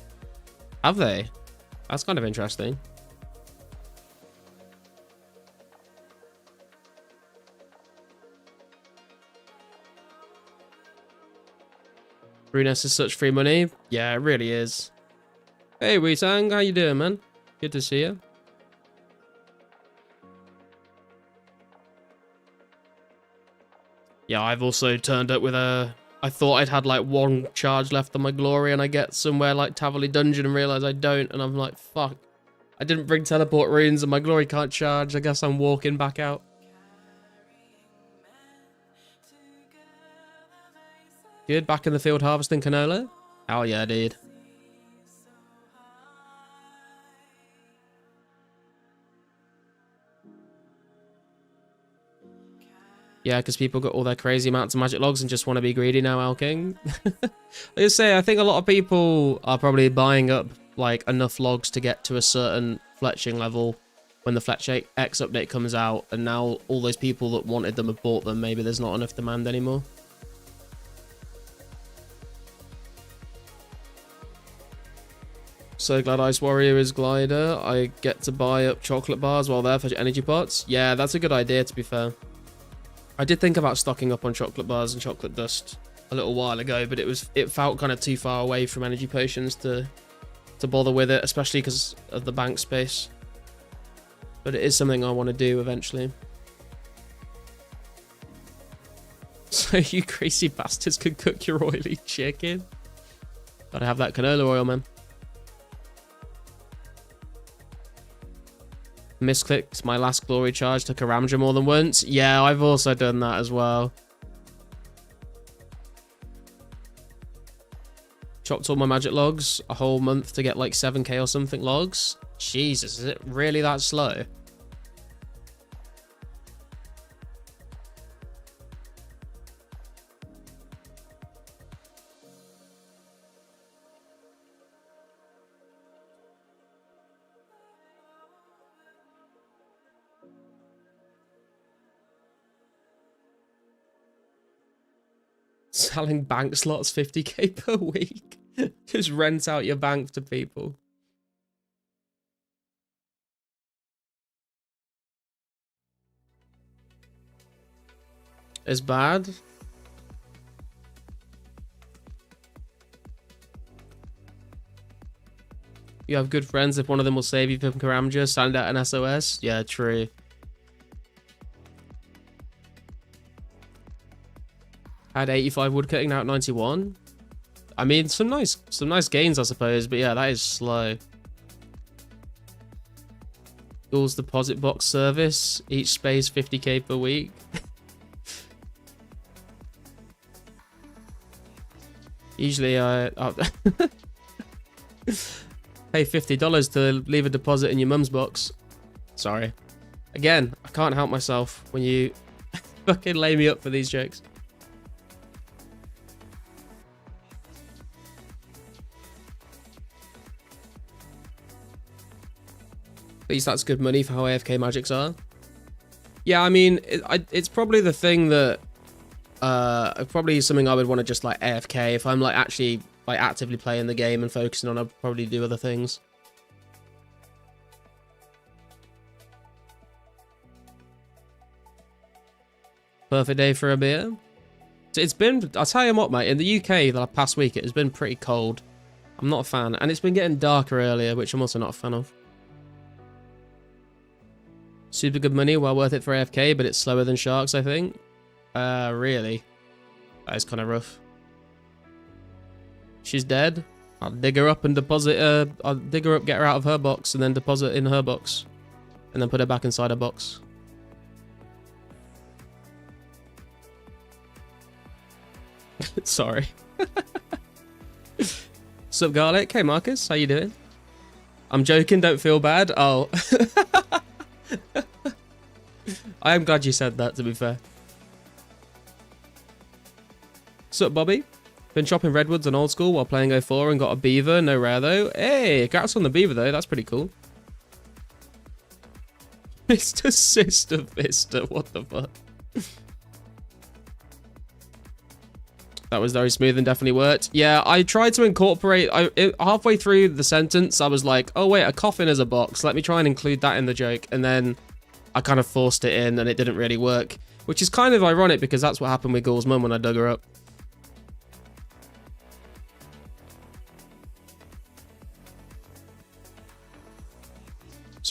Have they? That's kind of interesting. Rune is such free money. Yeah, it really is. Hey, Wu-Tang, how you doing, man? Good to see you. Yeah, I've also turned up with a... I thought I'd had like one charge left on my glory, and I get somewhere like Taverley Dungeon and realize I don't, and I'm like, fuck. I didn't bring teleport runes and my glory can't charge. I guess I'm walking back out. Good, back in the field harvesting canola? Oh yeah, dude. Yeah, because people got all their crazy amounts of magic logs and just want to be greedy now, Al King. I just say, I think a lot of people are probably buying up like enough logs to get to a certain fletching level when the Fletch X update comes out, and now all those people that wanted them have bought them. Maybe there's not enough demand anymore. So glad Ice Warrior is glider. I get to buy up chocolate bars while there for energy pots. Yeah, that's a good idea, to be fair. I did think about stocking up on chocolate bars and chocolate dust a little while ago, but it felt kind of too far away from energy potions to bother with it, especially because of the bank space. But it is something I want to do eventually. So you crazy bastards can cook your oily chicken. Gotta have that canola oil, man. Misclicked my last glory charge to Karamja more than once. Yeah, I've also done that as well. Chopped all my magic logs a whole month to get like 7k or something logs. Jesus, is it really that slow? Selling bank slots 50k per week. Just rent out your bank to people. It's bad. You have good friends if one of them will save you from Karamja. Send out an SOS. Yeah, true. Had 85 woodcutting, now at 91. I mean, some nice gains, I suppose, but yeah, that is slow. Ghouls deposit box service, each space 50k per week. Usually I pay $50 to leave a deposit in your mum's box. Sorry. Again, I can't help myself when you fucking lay me up for these jokes. At least that's good money for how AFK magics are. Yeah, I mean, it's probably the thing that probably something I would want to just like AFK if I'm like actually like actively playing the game and focusing on. I'd probably do other things. Perfect day for a beer. It's been, I'll tell you what, mate, in the UK the past week it has been pretty cold. I'm not a fan, and it's been getting darker earlier, which I'm also not a fan of. Super good money, well worth it for AFK, but it's slower than sharks, I think. Really? That is kind of rough. She's dead. I'll dig her up and deposit her. I'll dig her up, get her out of her box, and then deposit in her box. And then put her back inside her box. Sorry. Sup, Garlic? Hey, Marcus. How you doing? I'm joking. Don't feel bad. Oh. I am glad you said that, to be fair. Sup, Bobby? Been chopping redwoods on old school while playing 04 and got a beaver. No rare, though. Hey, congrats on the beaver, though. That's pretty cool. Mr. Sister Vista. What the fuck? That was very smooth and definitely worked. Yeah, I tried to incorporate... halfway through the sentence, I was like, oh, wait, a coffin is a box. Let me try and include that in the joke. And then I kind of forced it in and it didn't really work. Which is kind of ironic because that's what happened with Ghoul's mum when I dug her up.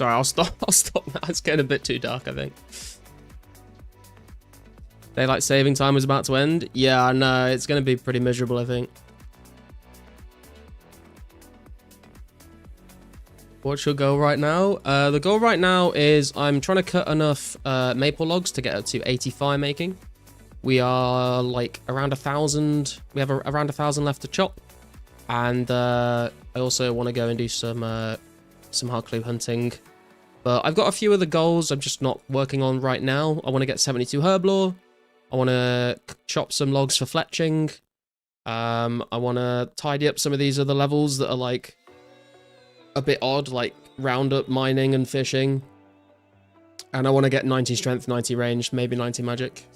Sorry, I'll stop. I'll stop now. It's getting a bit too dark, I think. Daylight saving time was about to end. Yeah, I know. It's going to be pretty miserable, I think. What's your goal right now? The goal right now is I'm trying to cut enough maple logs to get up to 80 firemaking. We are like around 1,000. We have around 1,000 left to chop. And I also want to go and do some hard clue hunting. But I've got a few other goals I'm just not working on right now. I want to get 72 herblore. I want to chop some logs for fletching. I want to tidy up some of these other levels that are like a bit odd, like roundup, mining, and fishing. And I want to get 90 strength, 90 range, maybe 90 magic.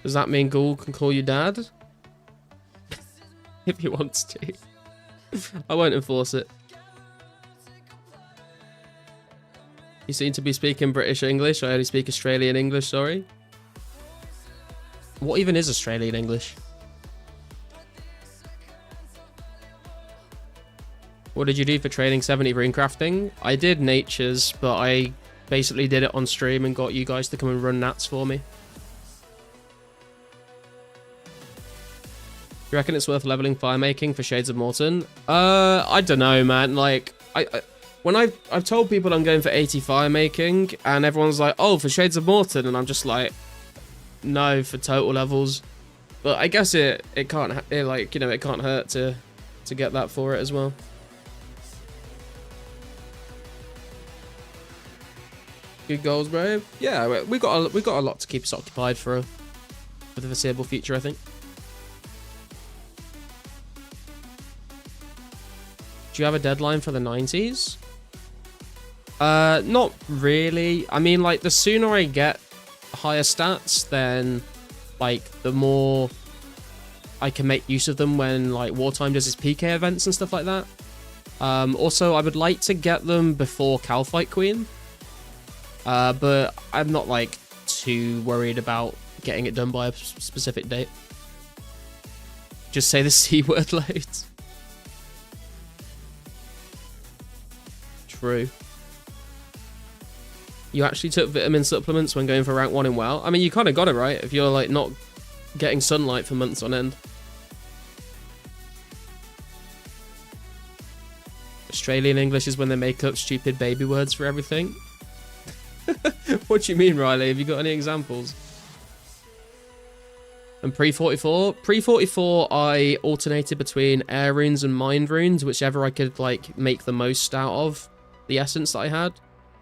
Does that mean Ghoul can call you dad? If he wants to. I won't enforce it. You seem to be speaking British English. I only speak Australian English, sorry. What even is Australian English? What did you do for training 70 rune crafting? I did natures, but I basically did it on stream and got you guys to come and run nats for me. You reckon it's worth leveling firemaking for Shades of Morton? I don't know, man. Like, when I've told people I'm going for 80 firemaking, and everyone's like, oh, for Shades of Morton, and I'm just like, no, for total levels. But I guess it can't, like, you know, it can't hurt to get that for it as well. Good goals, bro. Yeah, we got a lot to keep us occupied for the foreseeable future, I think. Do you have a deadline for the 90s? Not really. I mean, like, the sooner I get higher stats, then, like, the more I can make use of them when, like, Wartime does its PK events and stuff like that. Also, I would like to get them before Calfight Queen. But I'm not, like, too worried about getting it done by a specific date. Just say the C word loads. True. You actually took vitamin supplements when going for rank 1 in WoW? I mean, you kind of got it right if you're, like, not getting sunlight for months on end. Australian English is when they make up stupid baby words for everything. What do you mean, Riley? Have you got any examples? And pre-44? Pre-44, I alternated between air runes and mind runes, whichever I could, like, make the most out of the essence that I had.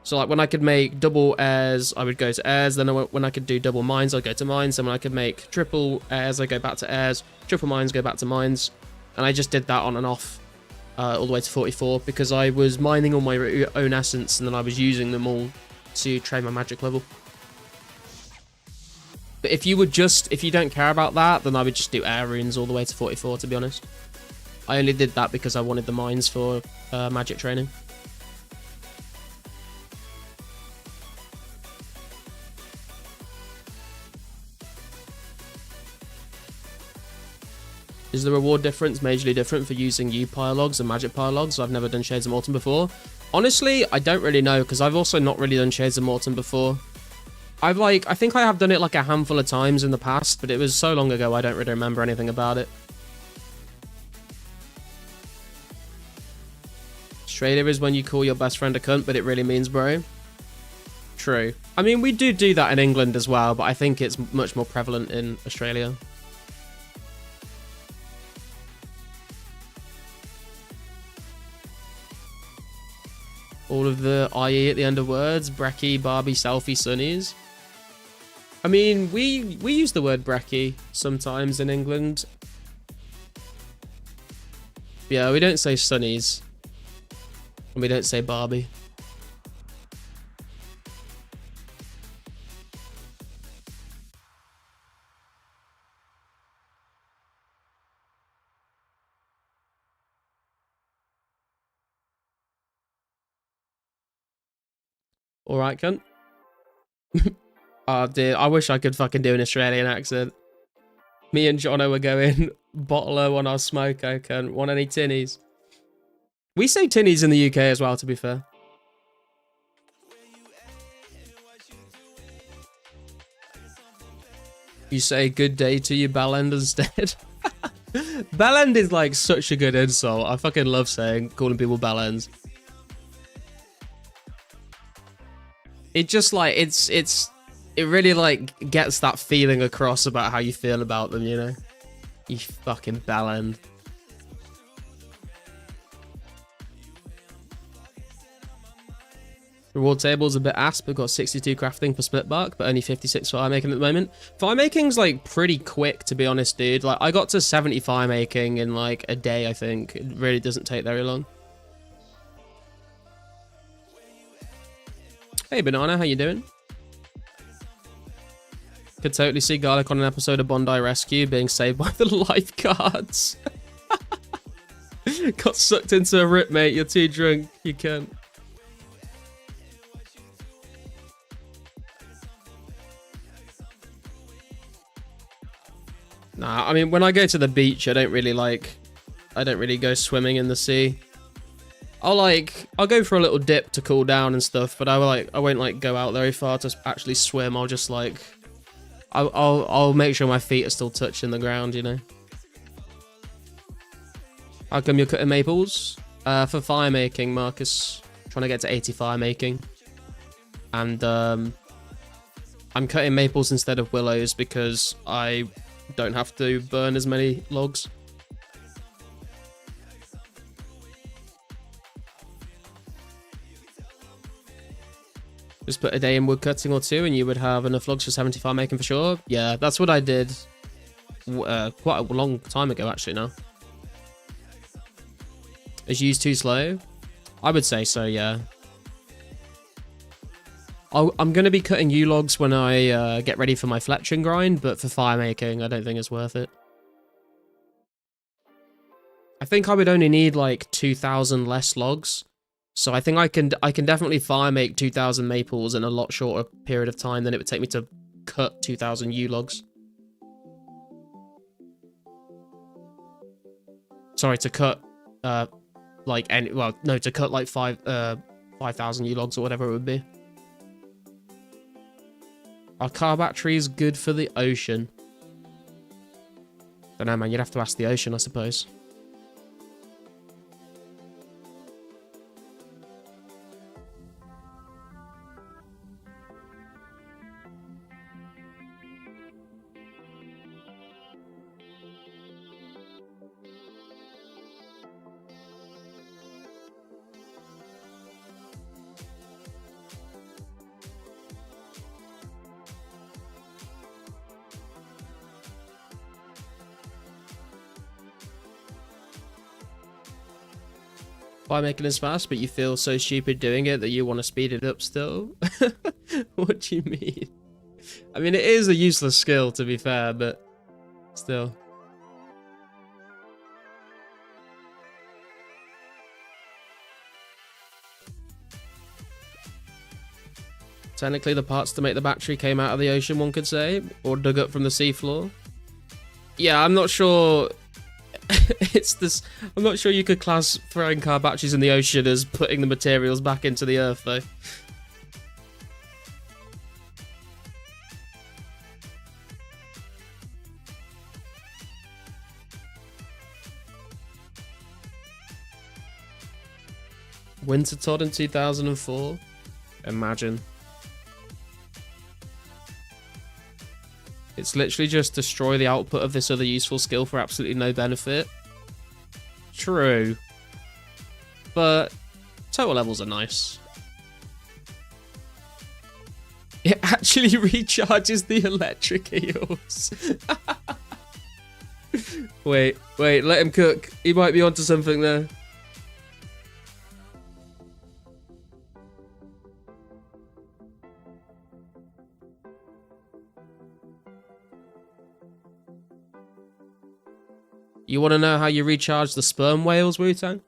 So, like, when I could make double airs, I would go to airs. Then when I could do double mines, I'd go to mines. And when I could make triple airs, I go back to airs. Triple mines, go back to mines. And I just did that on and off all the way to 44 because I was mining all my own essence and then I was using them all to train my magic level. But if you don't care about that, then I would just do air runes all the way to 44, to be honest. I only did that because I wanted the mines for magic training. Is the reward difference majorly different for using U logs and magic logs? I've never done Shades of Morton before. Honestly, I don't really know, because I've also not really done Shades of Morton before. I think I have done it like a handful of times in the past, but it was so long ago I don't really remember anything about it. Australia is when you call your best friend a cunt, but it really means bro. True. I mean, we do that in England as well, but I think it's much more prevalent in Australia. All of the IE at the end of words. Brekkie, Barbie, selfie, sunnies. I mean, we use the word brekkie sometimes in England. Yeah, we don't say sunnies. And we don't say Barbie. Alright, cunt. Oh, dude, I wish I could fucking do an Australian accent. Me and Jono were going bottle-o on our smoke. I can't want any tinnies. We say tinnies in the UK as well, to be fair. You say good day to your bellend instead. Bellend is like such a good insult. I fucking love calling people bellends. It just like it really like gets that feeling across about how you feel about them, you know? You fucking bellend. Reward table's a bit ass, but got 62 crafting for split bark, but only 56 fire making at the moment. Fire making's like pretty quick, to be honest, dude. Like I got to 70 fire making in like a day, I think. It really doesn't take very long. Hey Banana, how you doing? Could totally see Garlic on an episode of Bondi Rescue being saved by the lifeguards. Got sucked into a rip, mate. You're too drunk. You can't. Nah, I mean, when I go to the beach, I don't really go swimming in the sea. I'll go for a little dip to cool down and stuff, but I won't like go out very far to actually swim. I'll just like, I'll make sure my feet are still touching the ground, you know. How come you're cutting maples? For fire making, Marcus. Trying to get to 80 fire making. And I'm cutting maples instead of willows because I don't have to burn as many logs. Just put a day in woodcutting or two and you would have enough logs for 75 making for sure. Yeah, that's what I did quite a long time ago actually now. Is used too slow? I would say so, yeah. I'm going to be cutting yew logs when I get ready for my fletching grind, but for fire making, I don't think it's worth it. I think I would only need like 2,000 less logs. So I think I can definitely fire make 2,000 maples in a lot shorter period of time than it would take me to cut 2,000 yew logs. Sorry, to cut to cut like 5,000 yew logs or whatever it would be. Are car batteries good for the ocean? Don't know, man. You'd have to ask the ocean, I suppose. Fire making is fast, but you feel so stupid doing it that you want to speed it up still? What do you mean? I mean, it is a useless skill, to be fair, but still. Technically, the parts to make the battery came out of the ocean, one could say, or dug up from the seafloor. Yeah, I'm not sure... I'm not sure you could class throwing car batteries in the ocean as putting the materials back into the earth, though. Winter Todd in 2004? Imagine. It's literally just destroy the output of this other useful skill for absolutely no benefit. True. But total levels are nice. It actually recharges the electric eels. Wait, let him cook. He might be onto something there. You want to know how you recharge the sperm whales, Wu-Tang?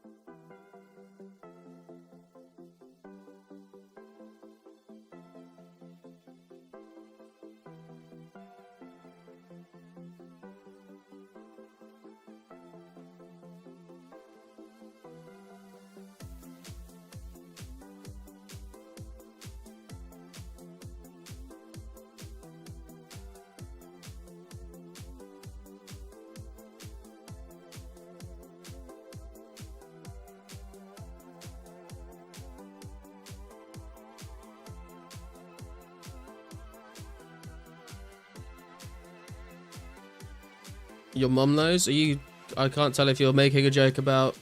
Your mum knows? Are you... I can't tell if you're making a joke about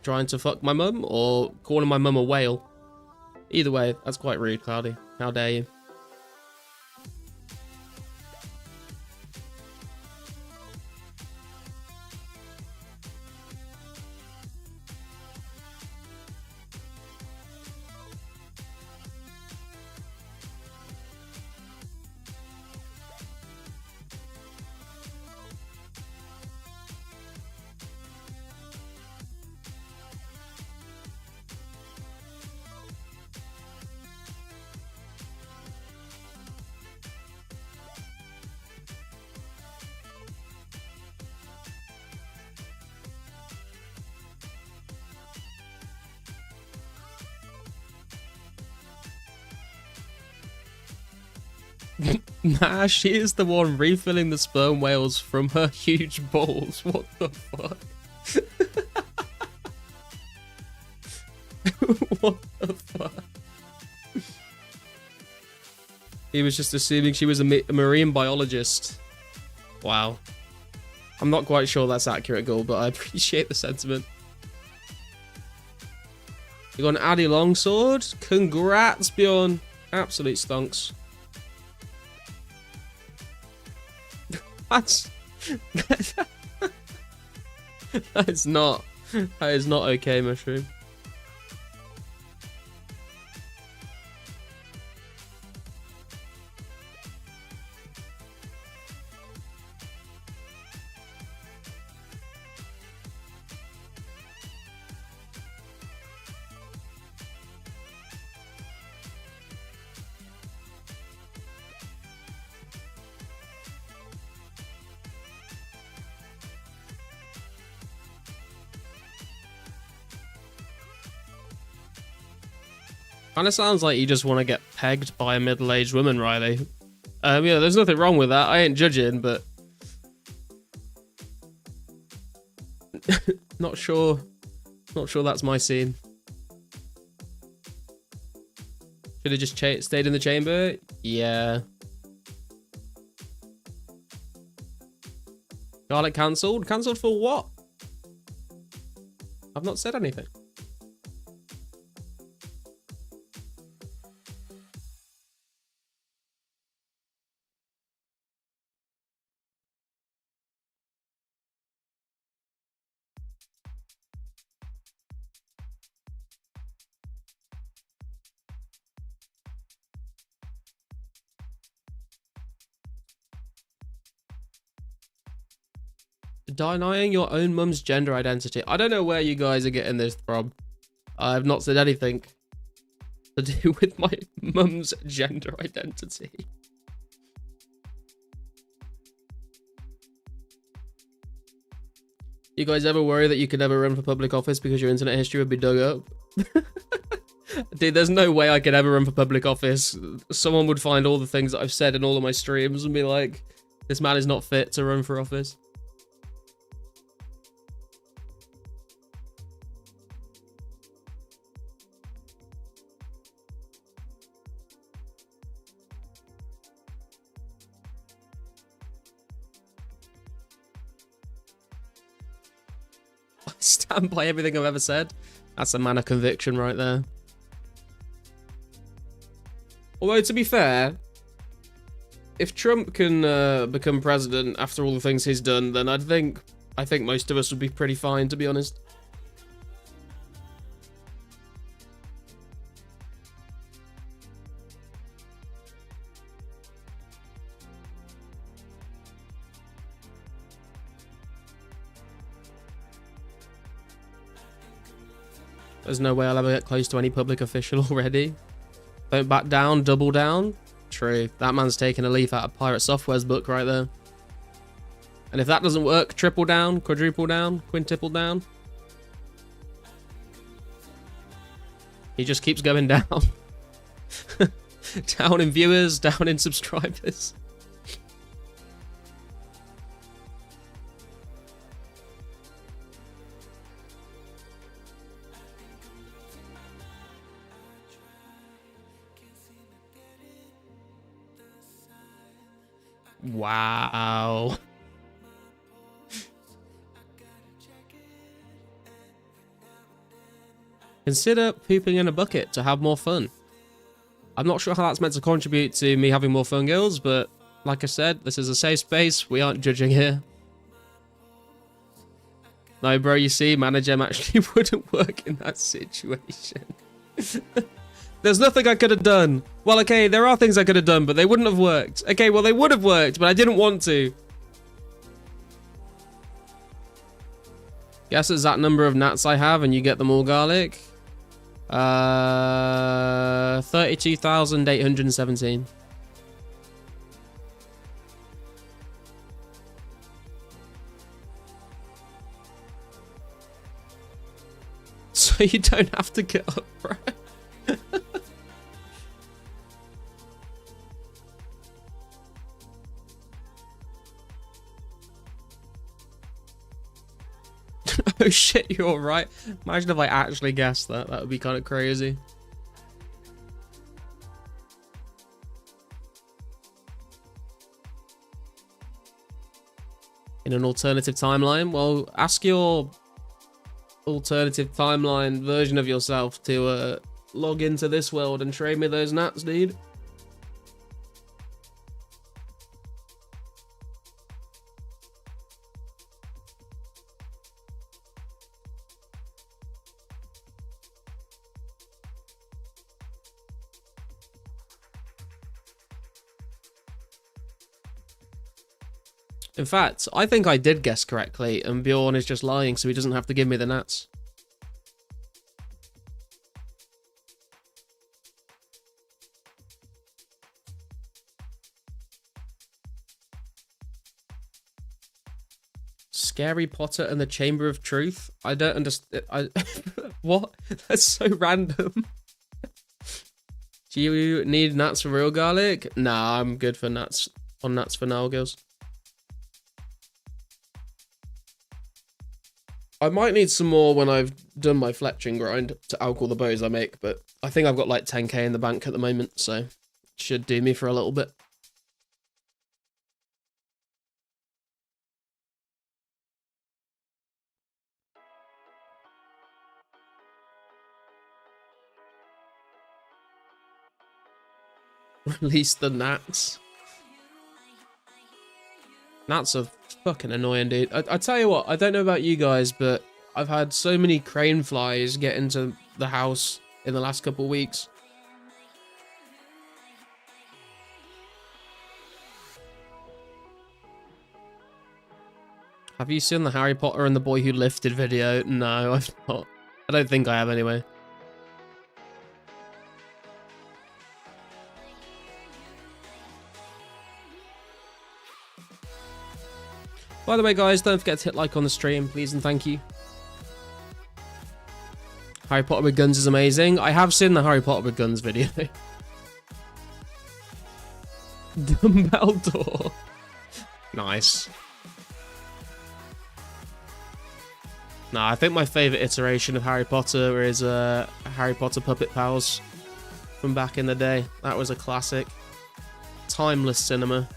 trying to fuck my mum or calling my mum a whale. Either way, that's quite rude, Cloudy. How dare you? Nah, she is the one refilling the sperm whales from her huge balls. What the fuck? What the fuck? He was just assuming she was a marine biologist. Wow. I'm not quite sure that's accurate, Gold, but I appreciate the sentiment. You got an Addy longsword? Congrats, Bjorn. Absolute stunks. That is not okay, Mushroom. Kind of sounds like you just want to get pegged by a middle-aged woman, Riley. Yeah, there's nothing wrong with that. I ain't judging, but not sure that's my scene. Should have just stayed in the chamber. Yeah. Garlic cancelled. Cancelled for what? I've not said anything. Denying your own mum's gender identity. I don't know where you guys are getting this from. I've not said anything to do with my mum's gender identity. You guys ever worry that you could never run for public office because your internet history would be dug up? Dude, there's no way I could ever run for public office. Someone would find all the things that I've said in all of my streams and be like, this man is not fit to run for office. Stand by everything I've ever said. That's a man of conviction right there. Although, to be fair, if Trump can become president after all the things he's done, then I think most of us would be pretty fine, to be honest. There's no way I'll ever get close to any public official already. Don't back down, double down. True. That man's taking a leaf out of Pirate Software's book right there. And if that doesn't work, triple down, quadruple down, quintuple down. He just keeps going down. Down in viewers, down in subscribers. Wow. Consider pooping in a bucket to have more fun. I'm not sure how that's meant to contribute to me having more fun, girls, but like I said, this is a safe space. We aren't judging here. No, bro, you see, Mana Gem actually wouldn't work in that situation. There's nothing I could have done. Well, okay, there are things I could have done, but they wouldn't have worked. Okay, well, they would have worked, but I didn't want to. Guess it's that number of gnats I have, and you get them all garlic. 32,817. So you don't have to get up, bro. Oh shit, you're alright. Imagine if I actually guessed that. That would be kind of crazy. In an alternative timeline? Well, ask your alternative timeline version of yourself to log into this world and trade me those gnats, dude. In fact, I think I did guess correctly, and Bjorn is just lying so he doesn't have to give me the gnats. Scary Potter and the Chamber of Truth? I don't understand. What? That's so random. Do you need gnats for real, garlic? Nah, I'm good for gnats. On gnats for now, girls. I might need some more when I've done my fletching grind to alch all the bows I make, but I think I've got like 10k in the bank at the moment, so it should do me for a little bit. Release the gnats. Gnats are fucking annoying, dude. I tell you what, I don't know about you guys, but I've had so many crane flies get into the house in the last couple of weeks. Have you seen the Harry Potter and the Boy Who Lifted video? No, I've not. I don't think I have anyway. By the way, guys, don't forget to hit like on the stream, please and thank you. Harry Potter with guns is amazing. I have seen the Harry Potter with guns video. Dumbledore. Nice. Nah, I think my favourite iteration of Harry Potter is Harry Potter Puppet Pals from back in the day. That was a classic. Timeless cinema.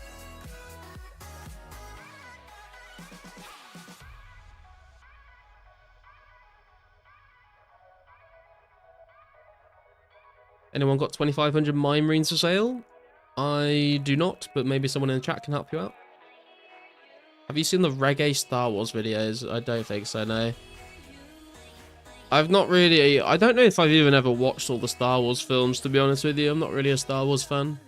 Anyone got 2,500 mine runes for sale? I do not, but maybe someone in the chat can help you out. Have you seen the reggae Star Wars videos? I don't think so, no. I've not really... I don't know if I've even ever watched all the Star Wars films, to be honest with you. I'm not really a Star Wars fan.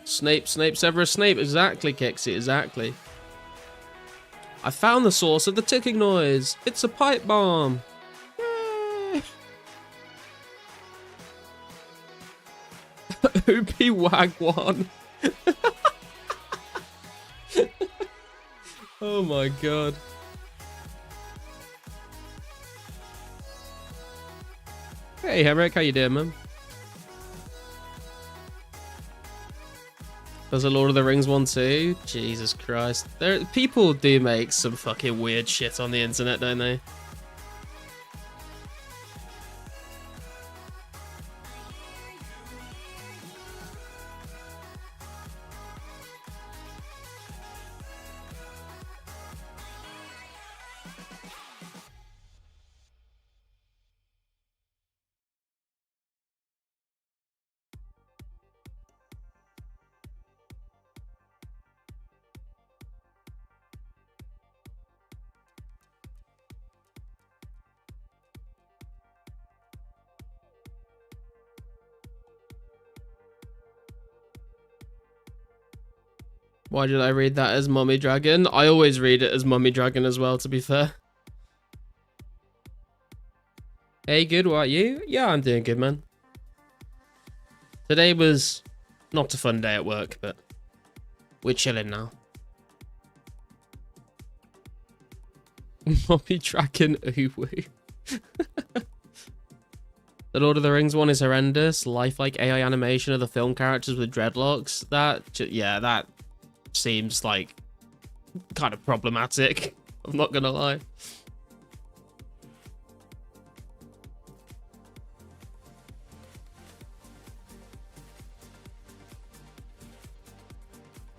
Snape, Severus Snape. Exactly, Kixie, exactly. I found the source of the ticking noise. It's a pipe bomb. Yay. OP Wagwan. Oh my god. Hey Hemrick, how you doing, man? There's a Lord of the Rings one too? Jesus Christ. People do make some fucking weird shit on the internet, don't they? Why did I read that as Mummy Dragon? I always read it as Mummy Dragon as well, to be fair. Hey, good, what are you? Yeah, I'm doing good, man. Today was not a fun day at work, but we're chilling now. Mummy Dragon Uwu. The Lord of the Rings one is horrendous. Lifelike AI animation of the film characters with dreadlocks. Yeah, that seems like kind of problematic. I'm not gonna lie.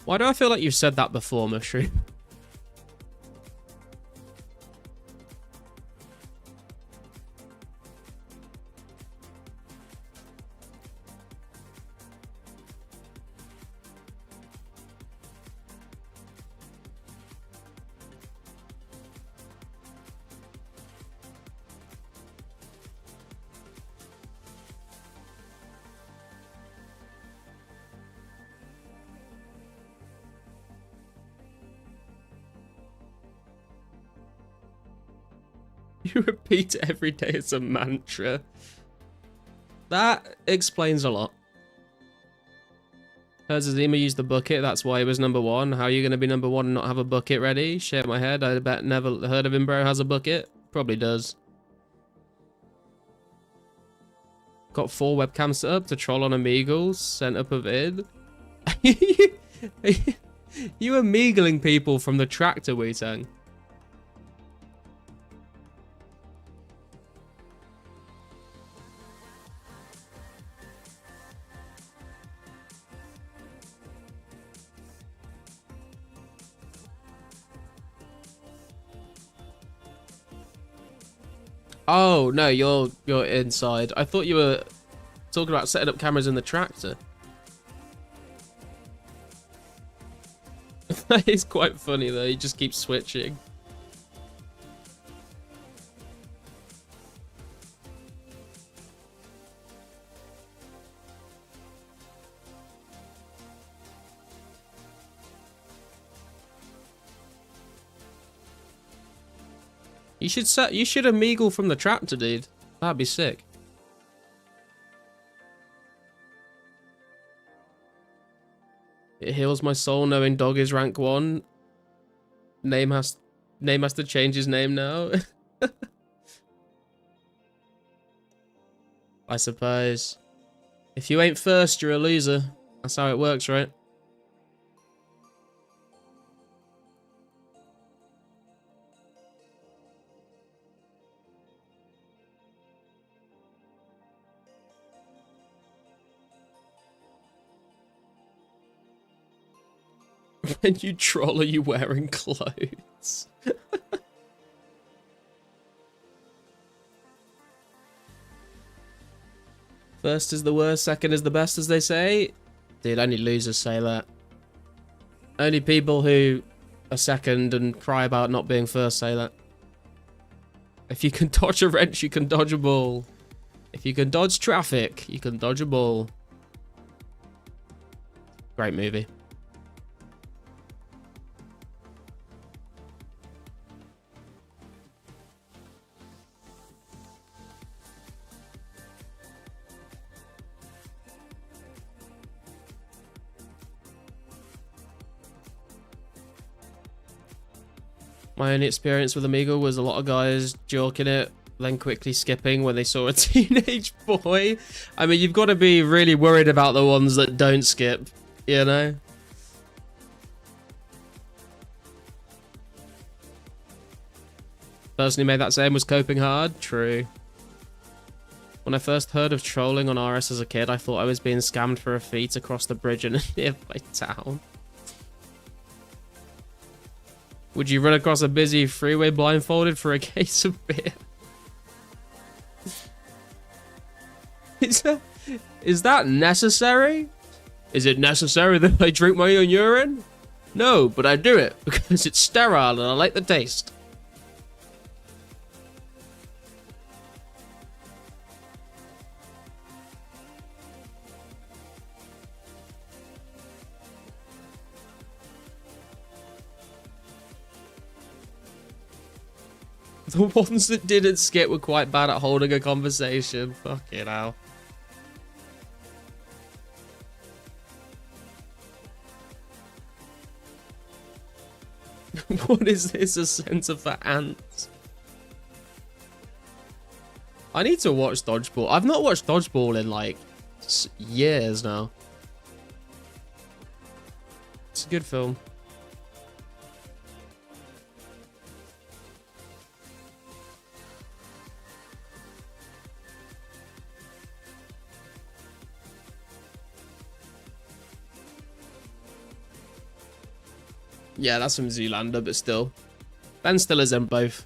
Why do I feel like you've said that before, Mushroom? You repeat it every day as a mantra. That explains a lot. Heard Zima used the bucket, that's why he was number one. How are you going to be number one and not have a bucket ready? Shake my head, I bet never heard of him, bro. Has a bucket? Probably does. Got 4 webcams set up to troll on Omegle, sent up a vid. You were meagling people from the tractor, Wu-Tang. Oh, no, you're inside. I thought you were talking about setting up cameras in the tractor. That is quite funny, though. You just keep switching. You should Omegle from the tractor, dude. That'd be sick. It heals my soul knowing dog is rank 1. Name has to change his name now. I suppose. If you ain't first, you're a loser. That's how it works, right? When you troll, are you wearing clothes? First is the worst, second is the best, as they say. Dude, only losers say that. Only people who are second and cry about not being first say that. If you can dodge a wrench, you can dodge a ball. If you can dodge traffic, you can dodge a ball. Great movie. My only experience with Omegle was a lot of guys joking it, then quickly skipping when they saw a teenage boy. I mean, you've got to be really worried about the ones that don't skip, you know? Person who made that saying was coping hard. True. When I first heard of trolling on RS as a kid, I thought I was being scammed for a fee to cross the bridge in a nearby town. Would you run across a busy freeway blindfolded for a case of beer? Is that necessary? Is it necessary that I drink my own urine? No, but I do it because it's sterile and I like the taste. The ones that didn't skip were quite bad at holding a conversation. Fucking hell. What is this? A center for ants? I need to watch Dodgeball. I've not watched Dodgeball in like years now. It's a good film. Yeah, that's from Zoolander, but still. Ben Stiller's in both.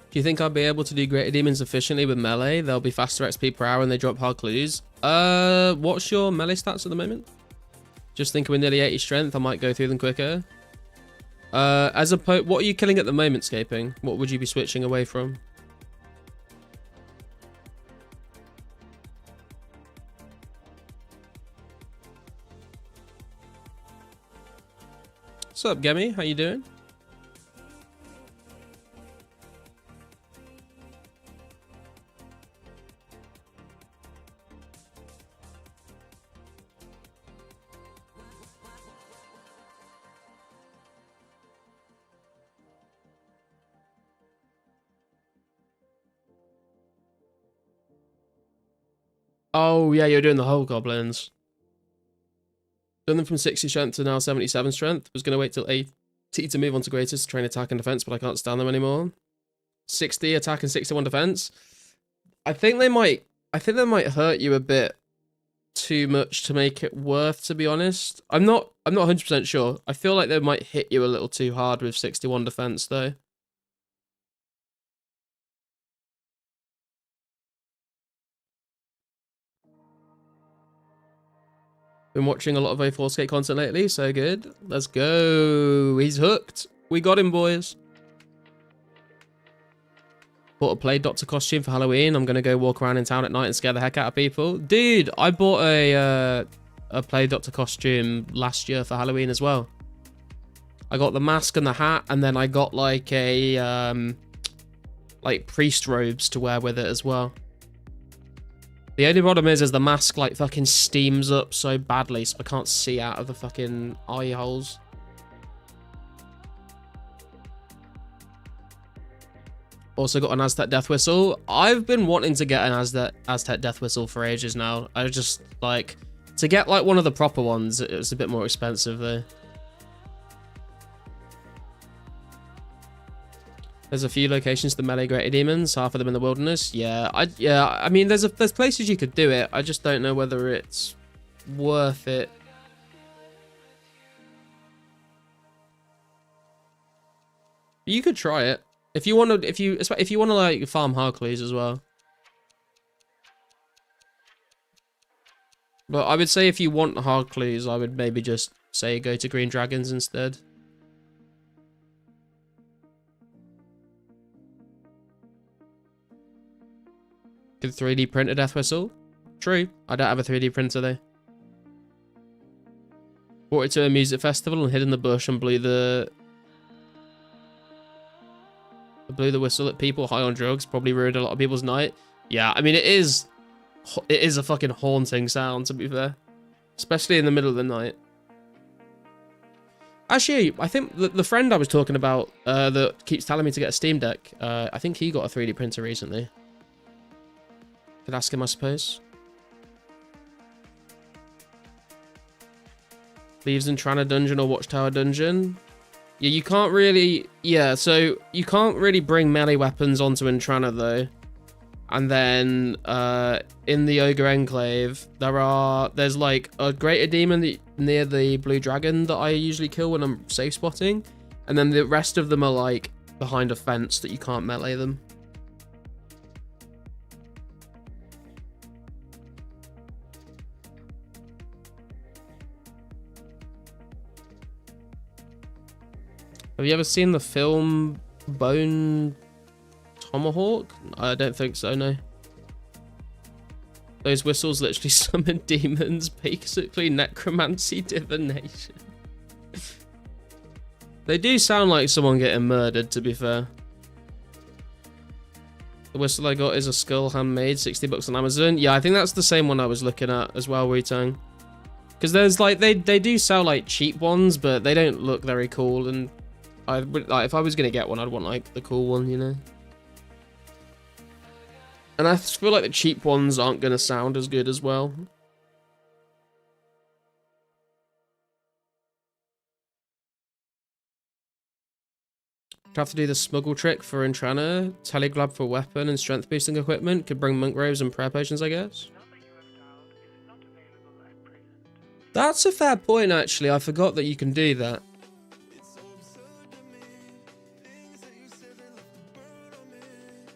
Do you think I'll be able to do Greater Demons efficiently with melee? They'll be faster XP per hour and they drop hard clues. What's your melee stats at the moment? Just thinking with nearly 80 strength, I might go through them quicker. What are you killing at the moment, Scaping? What would you be switching away from? What's up, Gemmy? How you doing? Oh, yeah, you're doing the whole goblins. Done them from 60 strength to now 77 strength. Was going to wait till 80 to move on to greatest to train attack and defense, but I can't stand them anymore. 60 attack and 61 defense. I think they might hurt you a bit too much to make it worth, to be honest. I'm not 100% sure. I feel like they might hit you a little too hard with 61 defense though. Been watching a lot of 2004scape content lately, so good. Let's go. He's hooked. We got him, boys. Bought a Play Doctor costume for Halloween. I'm gonna go walk around in town at night and scare the heck out of people. Dude, I bought a Play Doctor costume last year for Halloween as well. I got the mask and the hat, and then I got like a like priest robes to wear with it as well. The only problem is the mask like fucking steams up so badly, so I can't see out of the fucking eye holes. Also got an Aztec death whistle. I've been wanting to get an Aztec death whistle for ages now. I just like to get like one of the proper ones. It's a bit more expensive though. There's a few locations to melee greater demons, half of them in the wilderness. Yeah, I mean, there's places you could do it. I just don't know whether it's worth it. You could try it if you want to. If you want to like farm hard clues as well. But I would say if you want hard clues, I would maybe just say go to green dragons instead. Could 3D print a death whistle? True. I don't have a 3D printer though. Brought it to a music festival and hid in the bush and blew the whistle at people high on drugs. Probably ruined a lot of people's night. Yeah, I mean it is a fucking haunting sound, to be fair, especially in the middle of the night. Actually, I think the friend I was talking about that keeps telling me to get a Steam Deck, I think he got a 3D printer recently. Could ask him, I suppose. Leaves in Trana Dungeon or Watchtower Dungeon. Yeah, you can't really... Yeah, so you can't really bring melee weapons onto Entrana, though. And then in the Ogre Enclave, there's like a Greater Demon near the Blue Dragon that I usually kill when I'm safe spotting. And then the rest of them are like behind a fence that you can't melee them. Have you ever seen the film Bone Tomahawk? I don't think so, no. Those whistles literally summon demons, basically necromancy divination. They do sound like someone getting murdered, to be fair. The whistle I got is a skull handmade, 60 bucks on Amazon. Yeah, I think that's the same one I was looking at as well, Wu-Tang. Because there's like, they do sell like cheap ones, but they don't look very cool. And like, if I was going to get one, I'd want like the cool one, you know? And I feel like the cheap ones aren't going to sound as good as well. Have to do the smuggle trick for Entrana, telegrab for weapon and strength boosting equipment. Could bring monk robes and prayer potions, I guess. That's a fair point, actually. I forgot that you can do that.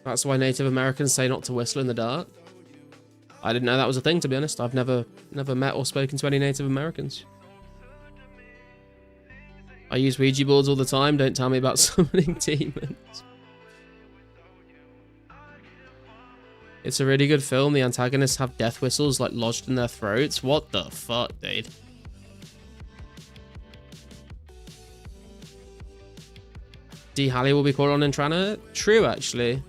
That's why Native Americans say not to whistle in the dark. I didn't know that was a thing, to be honest. I've never met or spoken to any Native Americans. I use Ouija boards all the time. Don't tell me about summoning demons. It's a really good film. The antagonists have death whistles like lodged in their throats. What the fuck, dude? D. Halley will be called on Entrana. True, actually.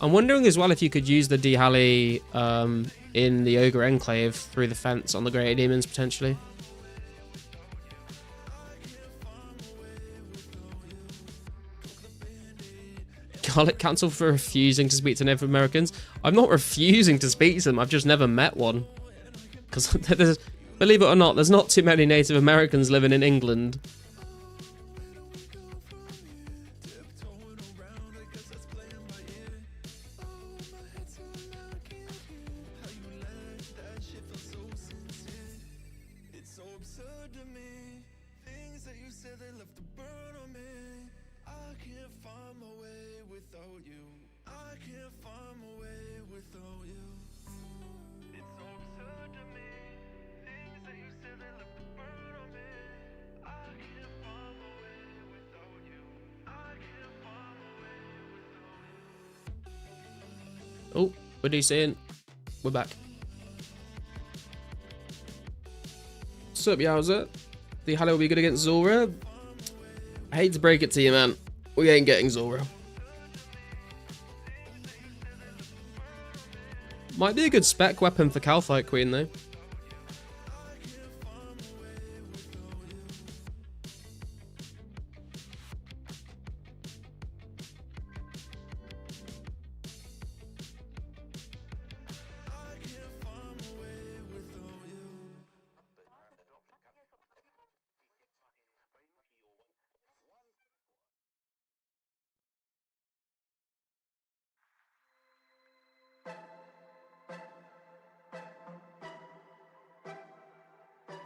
I'm wondering as well if you could use the D. Halley in the Ogre Enclave through the fence on the Greater Demons, potentially. Garlic Council for refusing to speak to Native Americans. I'm not refusing to speak to them. I've just never met one. Because, believe it or not, there's not too many Native Americans living in England. Oh, what are you saying? We're back. What's up, Yowza? The Halley will be good against Zora. I hate to break it to you, man. We ain't getting Zora. Might be a good spec weapon for Calcite Queen, though.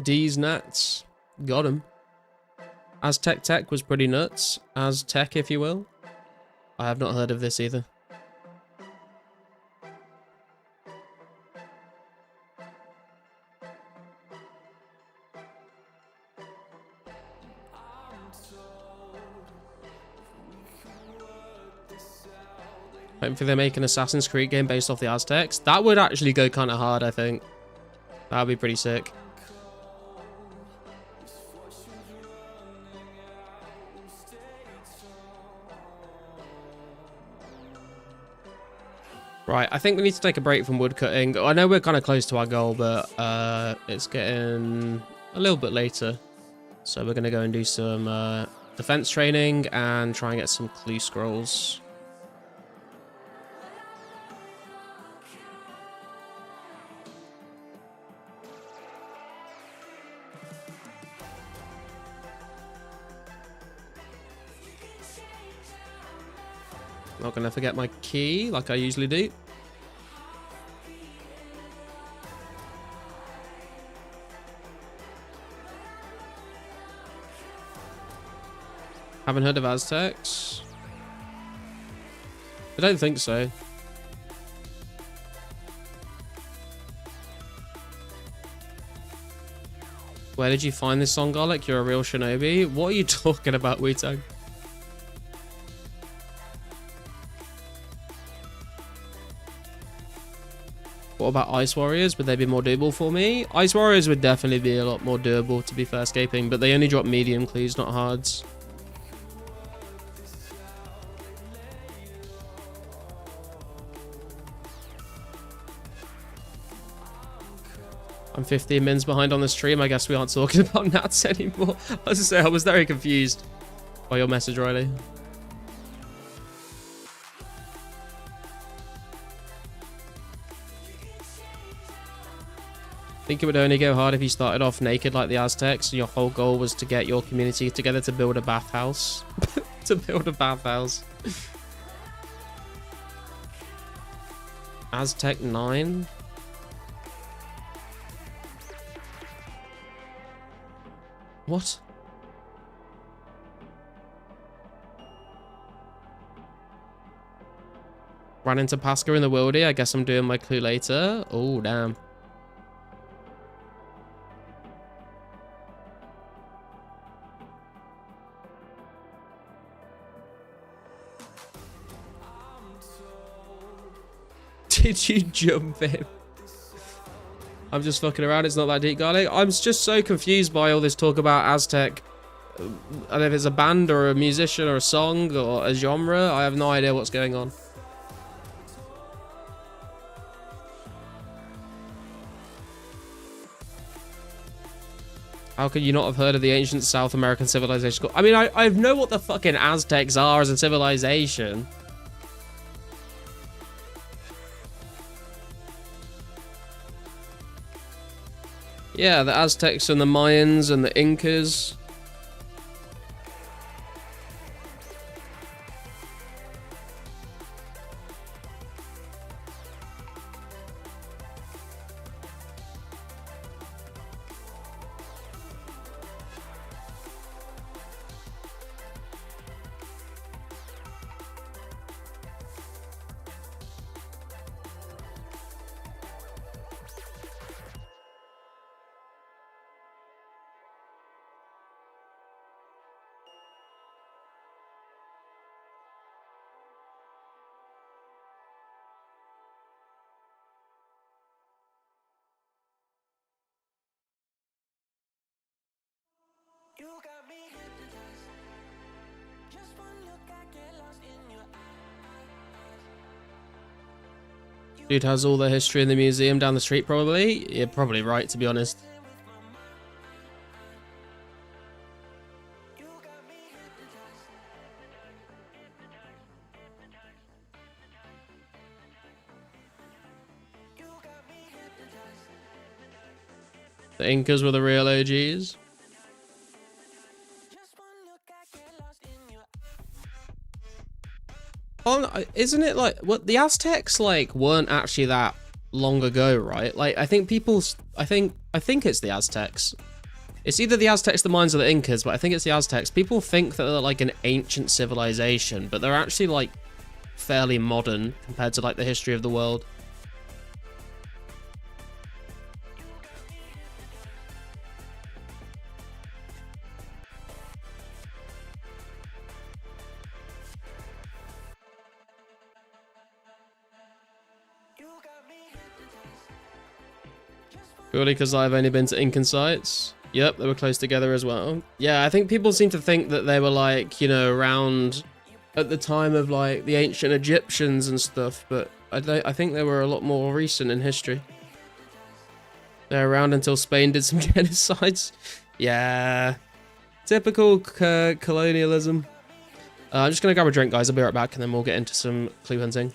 D's nuts. Got him. Aztec Tech was pretty nuts. Aztec, if you will. I have not heard of this either. Hopefully they make an Assassin's Creed game based off the Aztecs. That would actually go kind of hard, I think. That would be pretty sick. Right, I think we need to take a break from woodcutting. I know we're kind of close to our goal, but it's getting a little bit later. So we're going to go and do some defense training and try and get some clue scrolls. Not gonna forget my key like I usually do. Haven't heard of Aztecs? I don't think so. Where did you find this song, Garlic? You're a real shinobi. What are you talking about, Wu-Tang? What about Ice Warriors? Would they be more doable for me? Ice Warriors would definitely be a lot more doable, to be fair, scaping, but they only drop medium clues, not hards. I'm 15 mins behind on the stream. I guess we aren't talking about Nats anymore. I was to say, I was very confused by your message, Riley. I think it would only go hard if you started off naked like the Aztecs and your whole goal was to get your community together to build a bathhouse. To build a bathhouse. Aztec 9? What? Ran into Pasca in the wildy. I guess I'm doing my clue later. Oh, damn. Did you jump in? I'm just fucking around. It's not that deep, Garlic. I'm just so confused by all this talk about Aztec. And if it's a band or a musician or a song or a genre, I have no idea what's going on. How could you not have heard of the ancient South American civilization? I mean, I know what the fucking Aztecs are as a civilization. Yeah, the Aztecs and the Mayans and the Incas. Dude has all the history in the museum down the street, probably. You're probably right, to be honest. The Incas were the real OGs. Isn't it like what the Aztecs like weren't actually that long ago, right? Like I think I think it's the Aztecs. It's either the Aztecs, the Mayans, or the Incas, but I think it's the Aztecs. People think that they're like an ancient civilization, but they're actually like fairly modern compared to like the history of the world. Purely because I've only been to Incan sites. Yep, they were close together as well. Yeah, I think people seem to think that they were like, you know, around at the time of like the ancient Egyptians and stuff, but I think they were a lot more recent in history. They're around until Spain did some genocides. Yeah, typical colonialism. I'm just gonna grab a drink, guys. I'll be right back, and then we'll get into some clue hunting.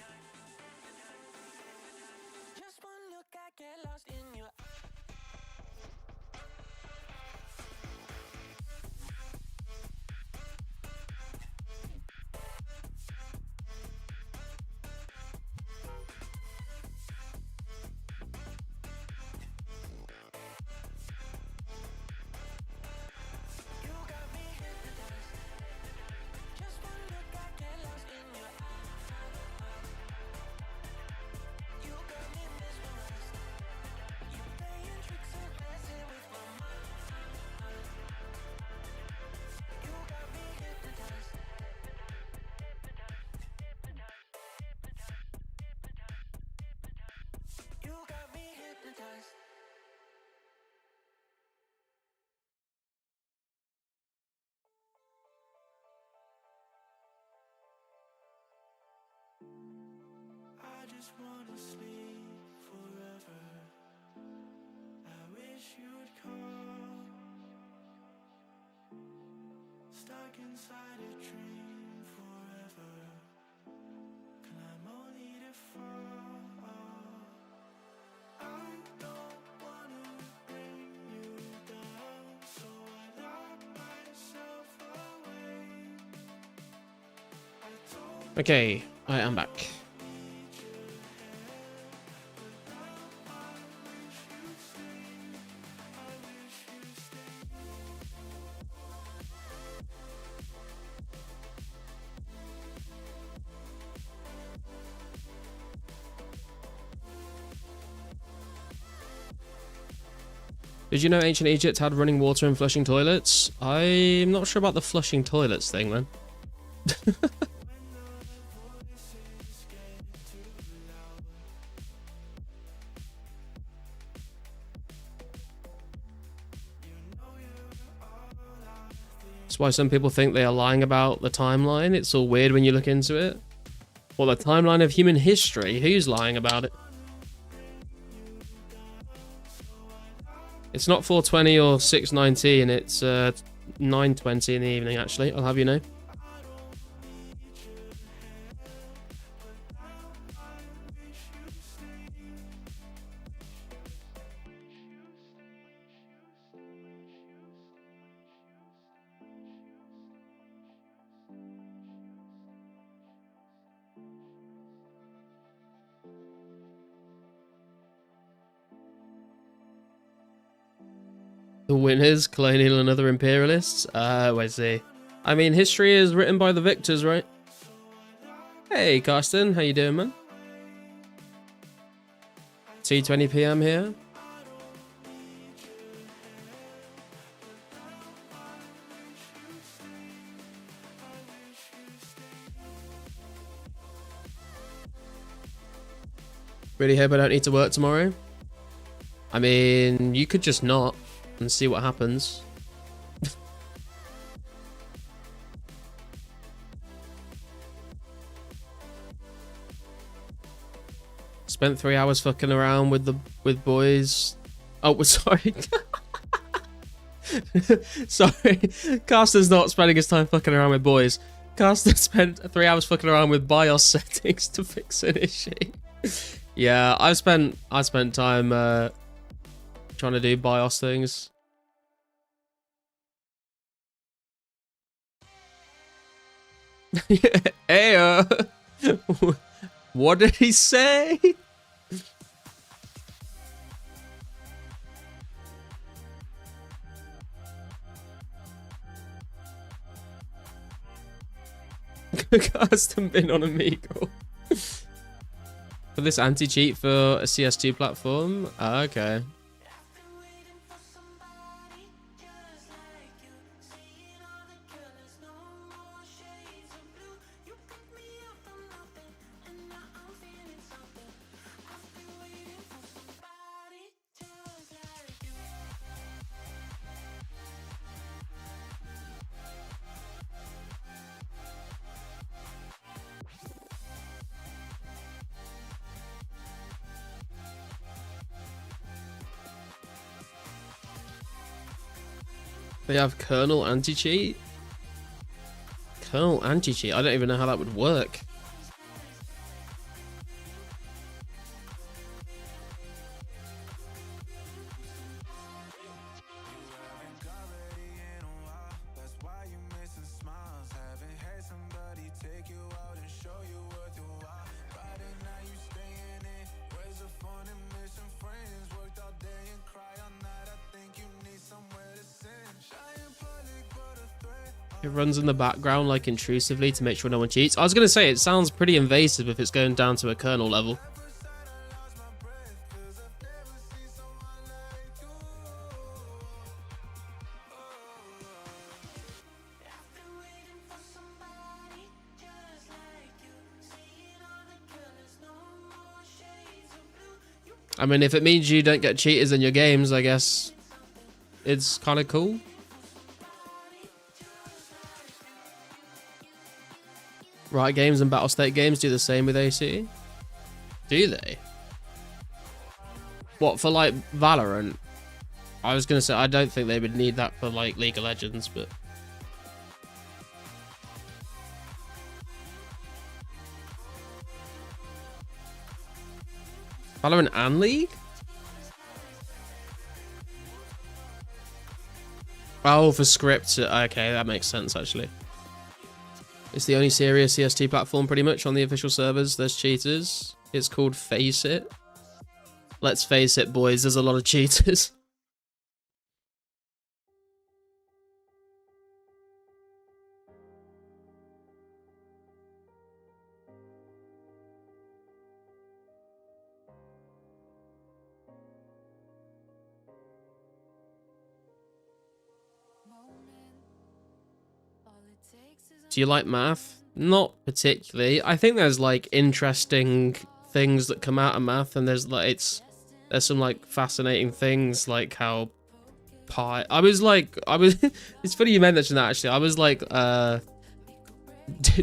Okay, I am back. Did you know ancient Egypt had running water and flushing toilets? I'm not sure about the flushing toilets thing, man. That's why some people think they are lying about the timeline. It's all weird when you look into it. Well, the timeline of human history? Who's lying about it? It's not 4:20 or 6:19, it's 9:20 in the evening, actually, I'll have you know. The winners, colonial and other imperialists. I see. I mean, history is written by the victors, right? Hey, Carsten, how you doing, man? 2:20 PM here. Really hope I don't need to work tomorrow. I mean, you could just not and see what happens. Spent 3 hours fucking around with boys. Oh, sorry. Sorry. Carsten's not spending his time fucking around with boys. Carsten spent 3 hours fucking around with BIOS settings to fix an issue. Yeah, I spent time trying to do BIOS things. Hey, what did he say? Custom bin on Amigo. For this anti-cheat for a CS2 platform? Okay. They have kernel anti-cheat? Kernel anti-cheat? I don't even know how that would work. It runs in the background like intrusively to make sure no one cheats. I was going to say, it sounds pretty invasive if it's going down to a kernel level. I mean, if it means you don't get cheaters in your games, I guess it's kind of cool. Riot Games and Battlestate Games do the same with AC. Do they? What, for like Valorant? I was gonna say I don't think they would need that for like League of Legends, but Valorant and League? Oh, for scripts. Okay, that makes sense actually. It's the only serious CST platform pretty much on the official servers. There's cheaters. It's called Face It. Let's face it, boys, there's a lot of cheaters. Do you like math? Not particularly. I think there's like interesting things that come out of math, and there's like there's some like fascinating things like how pi. It's funny you mentioned that actually. I was like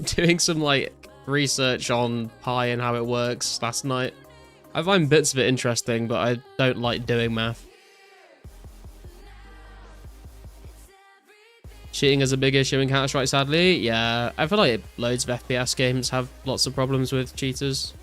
doing some like research on pi and how it works last night. I find bits of it interesting, but I don't like doing math. Cheating is a big issue in Counter-Strike, sadly. Yeah, I feel like loads of FPS games have lots of problems with cheaters.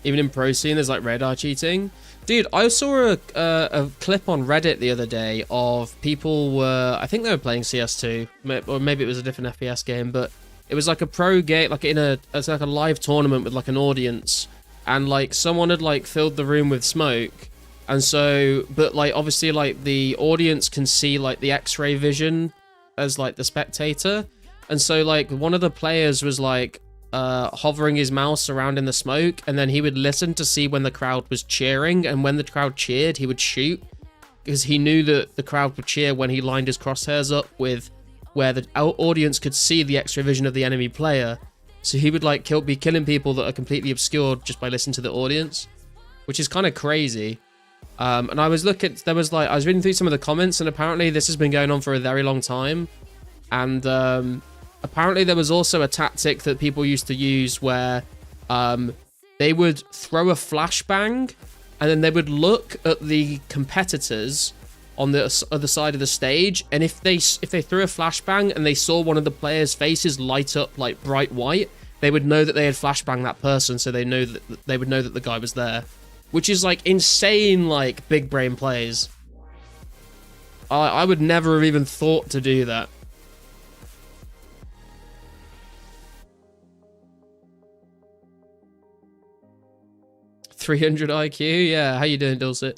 Even in pro scene, there's like radar cheating. Dude, I saw a clip on Reddit the other day of people I think they were playing CS2, or maybe it was a different FPS game, but it was like a pro game, like it's like a live tournament with like an audience, and like someone had like filled the room with smoke. And so, but like obviously like the audience can see like the X-ray vision as like the spectator. And so like one of the players was like hovering his mouse around in the smoke, and then he would listen to see when the crowd was cheering, and when the crowd cheered, he would shoot, because he knew that the crowd would cheer when he lined his crosshairs up with where the audience could see the X-ray vision of the enemy player. So he would like be killing people that are completely obscured just by listening to the audience, which is kind of crazy. And I was I was reading through some of the comments, and apparently this has been going on for a very long time. And apparently there was also a tactic that people used to use where they would throw a flashbang, and then they would look at the competitors on the other side of the stage, and if they threw a flashbang and they saw one of the players' faces light up like bright white, they would know that they had flashbanged that person, so they would know that the guy was there. Which is like insane, like big brain plays. I would never have even thought to do that. $300 IQ, yeah. How you doing, Dulcet?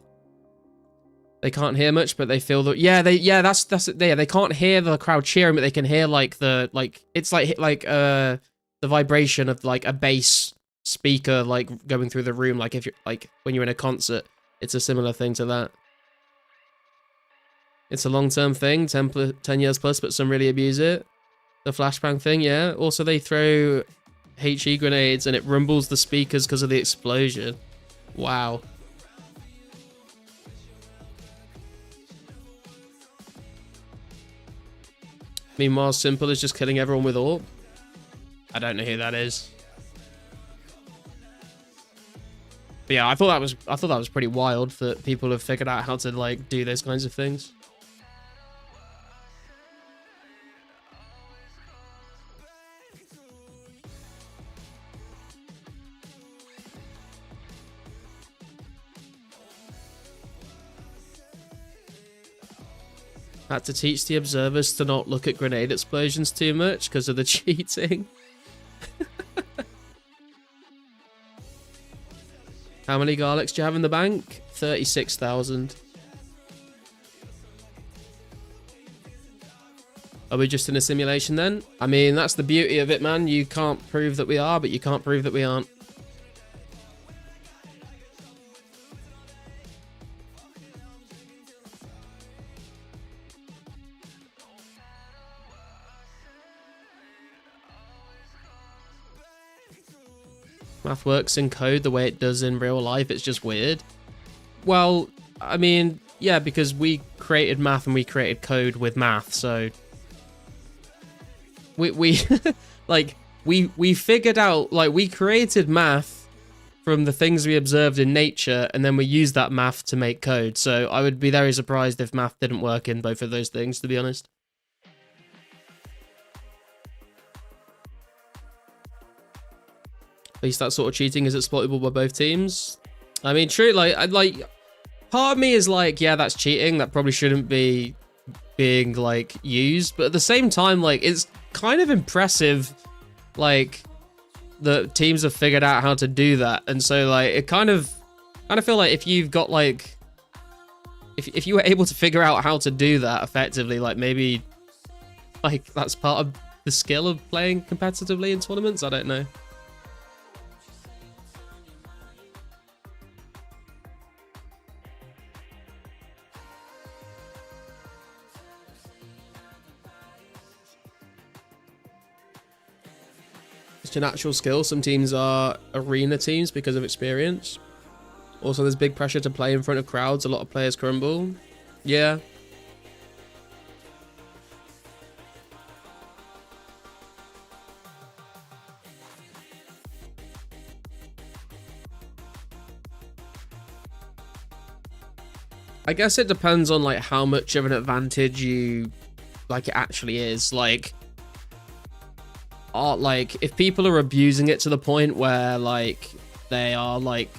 They can't hear much, but they feel that. Yeah, that's they can't hear the crowd cheering, but they can hear like it's like the vibration of like a bass speaker like going through the room, like if you're like when you're in a concert. It's a similar thing to that. It's a long-term thing, 10 years plus, but some really abuse it. The flashbang thing, yeah. Also, they throw HE grenades and it rumbles the speakers because of the explosion. Wow. Meanwhile, Simple is just killing everyone with AWP. I don't know who that is. But yeah, I thought that was pretty wild that people have figured out how to like do those kinds of things. Had to teach the observers to not look at grenade explosions too much because of the cheating. How many garlics do you have in the bank? 36,000. Are we just in a simulation then? I mean, that's the beauty of it, man. You can't prove that we are, but you can't prove that we aren't. Math works in code the way it does in real life. It's just weird. Well, I mean, yeah, because we created math and we created code with math, so we like, we figured out, like, we created math from the things we observed in nature, and then we used that math to make code. So I would be very surprised if math didn't work in both of those things, to be honest. At least that sort of cheating is exploitable by both teams. I mean, true, like, part of me is like, yeah, that's cheating. That probably shouldn't be being, like, used. But at the same time, like, it's kind of impressive, like, the teams have figured out how to do that. And so, like, it kind of feel like if you've got, like, if you were able to figure out how to do that effectively, like, maybe, like, that's part of the skill of playing competitively in tournaments. I don't know. It's a natural skill. Some teams are arena teams because of experience. Also, there's big pressure to play in front of crowds. A lot of players crumble. Yeah. I guess it depends on, like, how much of an advantage you, like, it actually is. Like, if people are abusing it to the point where, like, they are, like,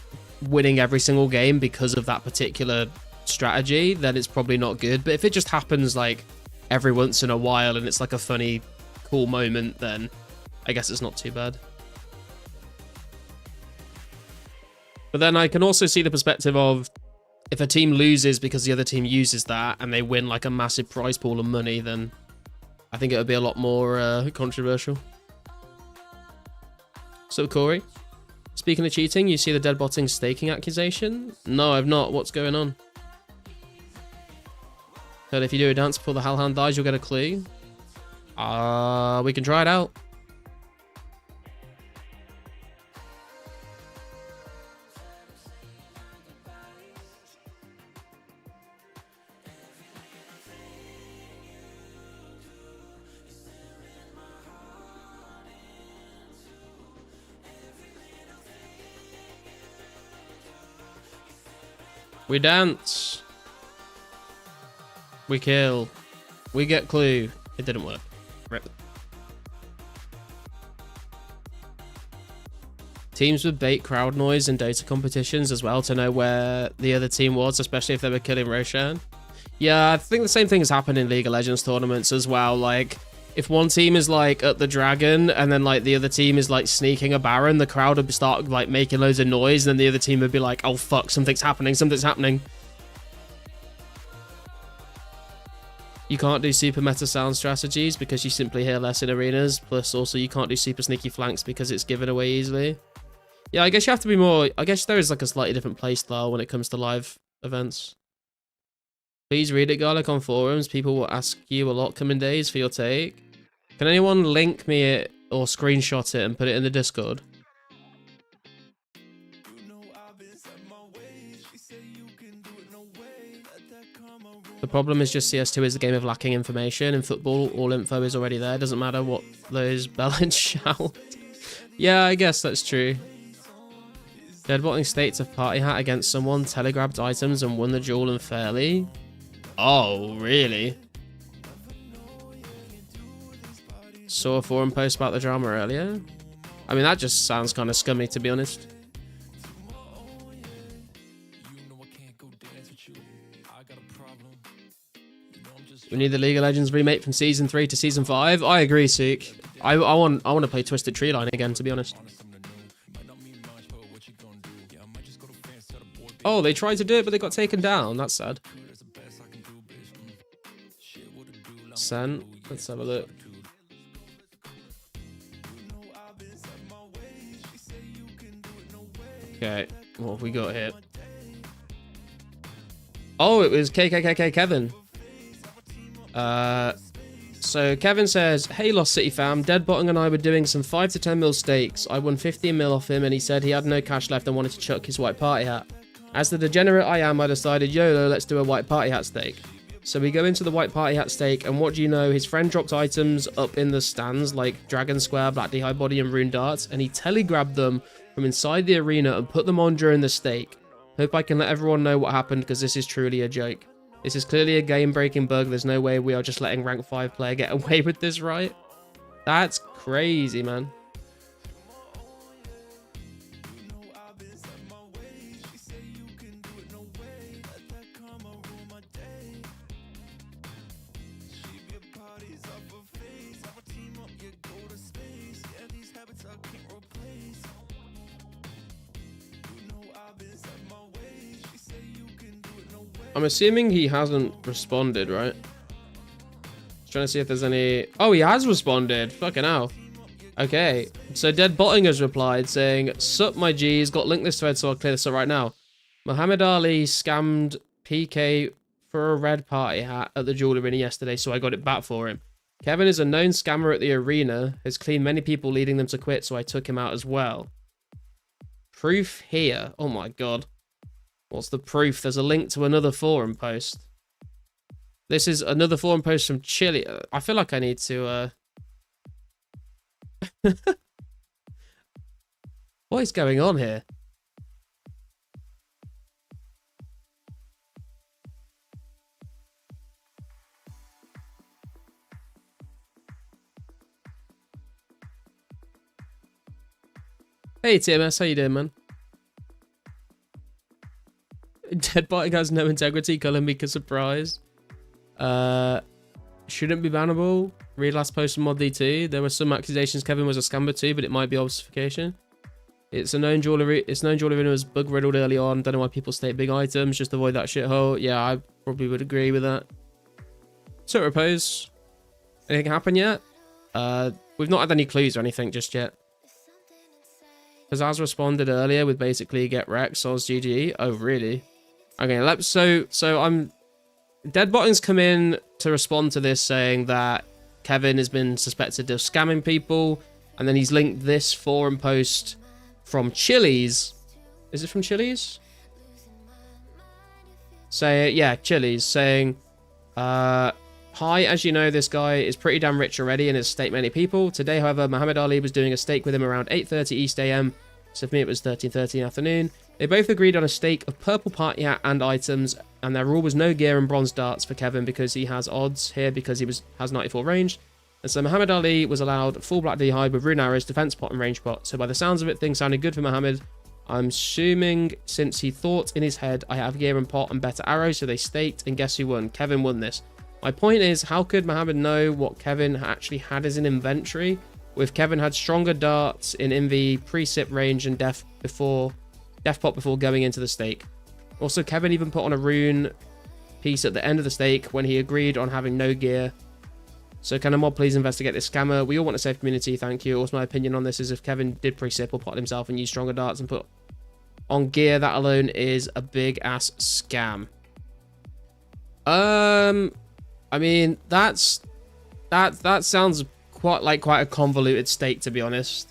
winning every single game because of that particular strategy, then it's probably not good. But if it just happens, like, every once in a while and it's like a funny, cool moment, then I guess it's not too bad. But then I can also see the perspective of, if a team loses because the other team uses that and they win, like, a massive prize pool of money, then I think it would be a lot more controversial. So, Corey, speaking of cheating, you see the deadbotting staking accusation? No, I've not. What's going on? Heard if you do a dance before the hellhound dies, you'll get a clue. We can try it out. We dance. We kill. We get clue. It didn't work. Rip. Teams would bait crowd noise in Dota competitions as well to know where the other team was, especially if they were killing Roshan. Yeah, I think the same thing has happened in League of Legends tournaments as well. Like, if one team is, like, at the dragon and then, like, the other team is, like, sneaking a baron, the crowd would start, like, making loads of noise, and then the other team would be like, oh fuck, something's happening, something's happening. You can't do super meta sound strategies because you simply hear less in arenas, plus also you can't do super sneaky flanks because it's given away easily. Yeah, I guess you have to be more, I guess there is, like, a slightly different playstyle when it comes to live events. Please read it, Garlic, on forums. People will ask you a lot coming days for your take. Can anyone link me it or screenshot it and put it in the Discord? The problem is just CS2 is a game of lacking information. In football, all info is already there. Doesn't matter what those bellends shout. Yeah, I guess that's true. Deadbotting states a party hat against someone, telegrabbed items, and won the duel unfairly. Oh, really? Saw a forum post about the drama earlier. I mean, that just sounds kind of scummy, to be honest. We need the League of Legends remake from Season 3 to Season 5. I agree, Seek. I want to play Twisted Tree Line again, to be honest. Oh, they tried to do it, but they got taken down. That's sad. Sent. Let's have a look. Okay, what have we got here? Oh, it was KKKK Kevin. So Kevin says, hey Lost City fam, Deadbotting and I were doing some 5 to 10 mil stakes. I won 15 mil off him and he said he had no cash left and wanted to chuck his white party hat. As the degenerate I am, I decided, YOLO, let's do a white party hat stake. So we go into the white party hat stake, and what do you know? His friend dropped items up in the stands like Dragon Square, Black D High Body, and Rune Darts, and he telegrabbed them from inside the arena and put them on during the stake. Hope I can let everyone know what happened, because this is truly a joke. This is clearly a game-breaking bug. There's no way we are just letting rank 5 player get away with this, right? That's crazy, man. I'm assuming he hasn't responded, right? Just trying to see if there's any... Oh, he has responded. Fucking hell. Okay. So Dead Botting has replied saying, "Sup, my G's. Got linked this thread, so I'll clear this up right now. Muhammad Ali scammed PK for a red party hat at the Jewel Arena yesterday, so I got it back for him. Kevin is a known scammer at the arena. Has cleaned many people, leading them to quit, so I took him out as well. Proof here. Oh my god. What's the proof? There's a link to another forum post. This is another forum post from Chile. I feel like I need to... What is going on here? Hey TMS, how you doing, man? Dead Botting has no integrity, calling me a surprise. Shouldn't be bannable. Read last post from Mod D2. There were some accusations Kevin was a scammer too, but it might be obfuscation. It's known Jewel Arena was bug riddled early on. Don't know why people state big items. Just avoid that shithole. Yeah, I probably would agree with that. So repose. Anything happen yet? We've not had any clues or anything just yet. Pizzazz responded earlier with basically get wrecked, Soz GG. Oh really? Okay, so I'm... Dead Botting's come in to respond to this saying that Kevin has been suspected of scamming people, and then he's linked this forum post from Chili's. Is it from Chili's? Yeah, Chili's, saying, hi, as you know, this guy is pretty damn rich already and has staked many people. Today, however, Muhammad Ali was doing a stake with him around 8:30 East AM. So for me, it was 13:30 in the afternoon. They both agreed on a stake of purple party hat and items, and their rule was no gear and bronze darts for Kevin because he has odds here because he has 94 range. And so Muhammad Ali was allowed full black D hide with rune arrows, defense pot, and range pot. So by the sounds of it, things sounded good for Muhammad. I'm assuming since he thought in his head, I have gear and pot and better arrows, so they staked, and guess who won? Kevin won this. My point is, how could Muhammad know what Kevin actually had as an inventory? With Kevin had stronger darts in MV, pre-sip range, and def pot before going into the stake. Also, Kevin even put on a rune piece at the end of the stake when he agreed on having no gear. So can a mod please investigate this scammer? We all want a safe community, thank you. Also, my opinion on this is if Kevin did pre-sip or pot himself and use stronger darts and put on gear, that alone is a big ass scam. I mean, that sounds quite a convoluted stake, to be honest.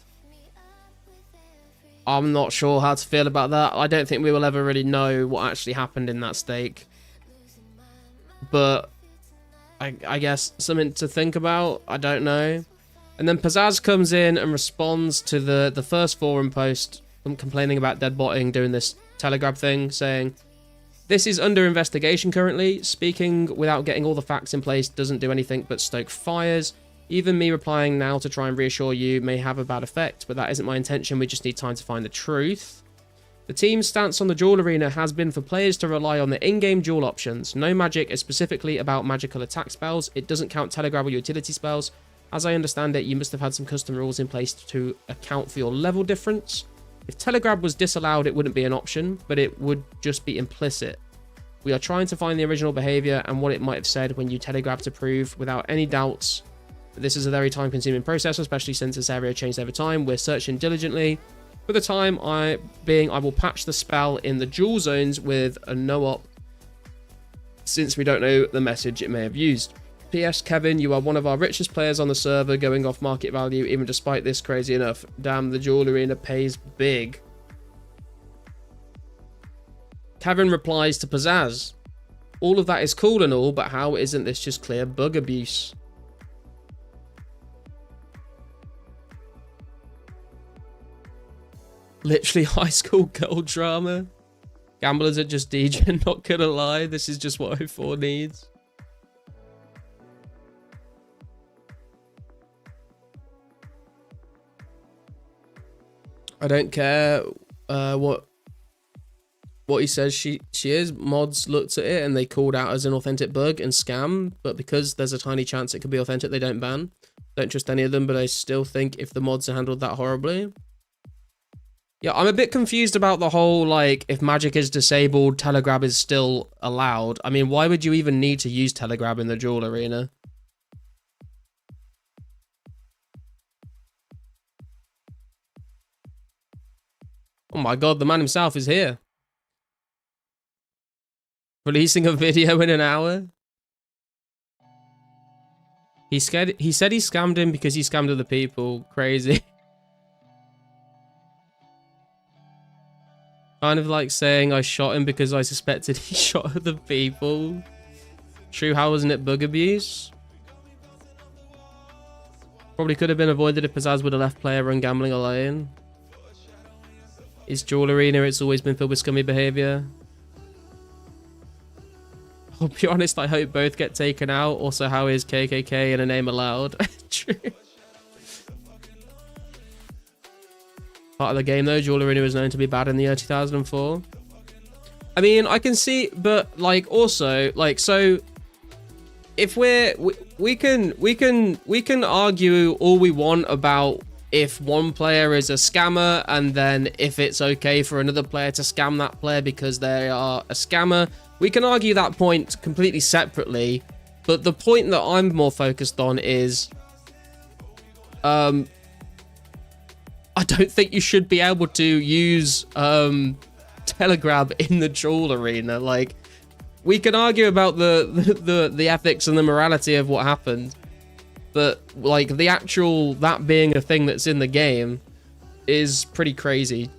I'm not sure how to feel about that. I don't think we will ever really know what actually happened in that stake. But I guess something to think about. I don't know. And then Pizzazz comes in and responds to the first forum post complaining about Dead Botting doing this telegrab thing, saying, "This is under investigation currently. Speaking without getting all the facts in place doesn't do anything but stoke fires. Even me replying now to try and reassure you may have a bad effect, but that isn't my intention. We just need time to find the truth. The team's stance on the Jewel Arena has been for players to rely on the in-game Jewel options. No magic is specifically about magical attack spells. It doesn't count telegrab or utility spells. As I understand it, you must have had some custom rules in place to account for your level difference. If telegrab was disallowed, it wouldn't be an option, but it would just be implicit. We are trying to find the original behavior and what it might have said when you telegrab to prove without any doubts. This is a very time-consuming process, especially since this area changed over time. We're searching diligently. For the time I will patch the spell in the Jewel zones with a no-op, since we don't know the message it may have used. P.S. Kevin, you are one of our richest players on the server, going off market value, even despite this. Crazy enough. Damn, the Jewel Arena pays big." Kevin replies to Pizzazz. all of that is cool and all, but how isn't this just clear bug abuse? Literally high school girl drama. Gamblers are just DJ, not gonna lie. This is just what 04 needs. I don't care what he says she is. Mods looked at it and they called out as an authentic bug and scam, but because there's a tiny chance it could be authentic, they don't ban. Don't trust any of them, but I still think if the mods are handled that horribly. Yeah, I'm a bit confused about the whole, like, if magic is disabled, telegrab is still allowed. I mean, why would you even need to use telegrab in the duel arena? Oh my god, the man himself is here. Releasing a video in an hour? He said he scammed him because he scammed other people. Crazy. Kind of like saying I shot him because I suspected he shot other people. True, how wasn't it bug abuse? Probably could have been avoided if Pizzazz would have left player run gambling alone. Is duel arena, it's always been filled with scummy behavior. I'll be honest, I hope both get taken out. Also, how is KKK and a name allowed? True. Part of the game though, duel arena was known to be bad in the year 2004. I mean, I can see, but like also, like, so if we can argue all we want about if one player is a scammer, and then if it's okay for another player to scam that player because they are a scammer. We can argue that point completely separately, but the point that I'm more focused on is I don't think you should be able to use telegrab in the duel arena. Like, we can argue about the ethics and the morality of what happened, but like the actual that being a thing that's in the game is pretty crazy.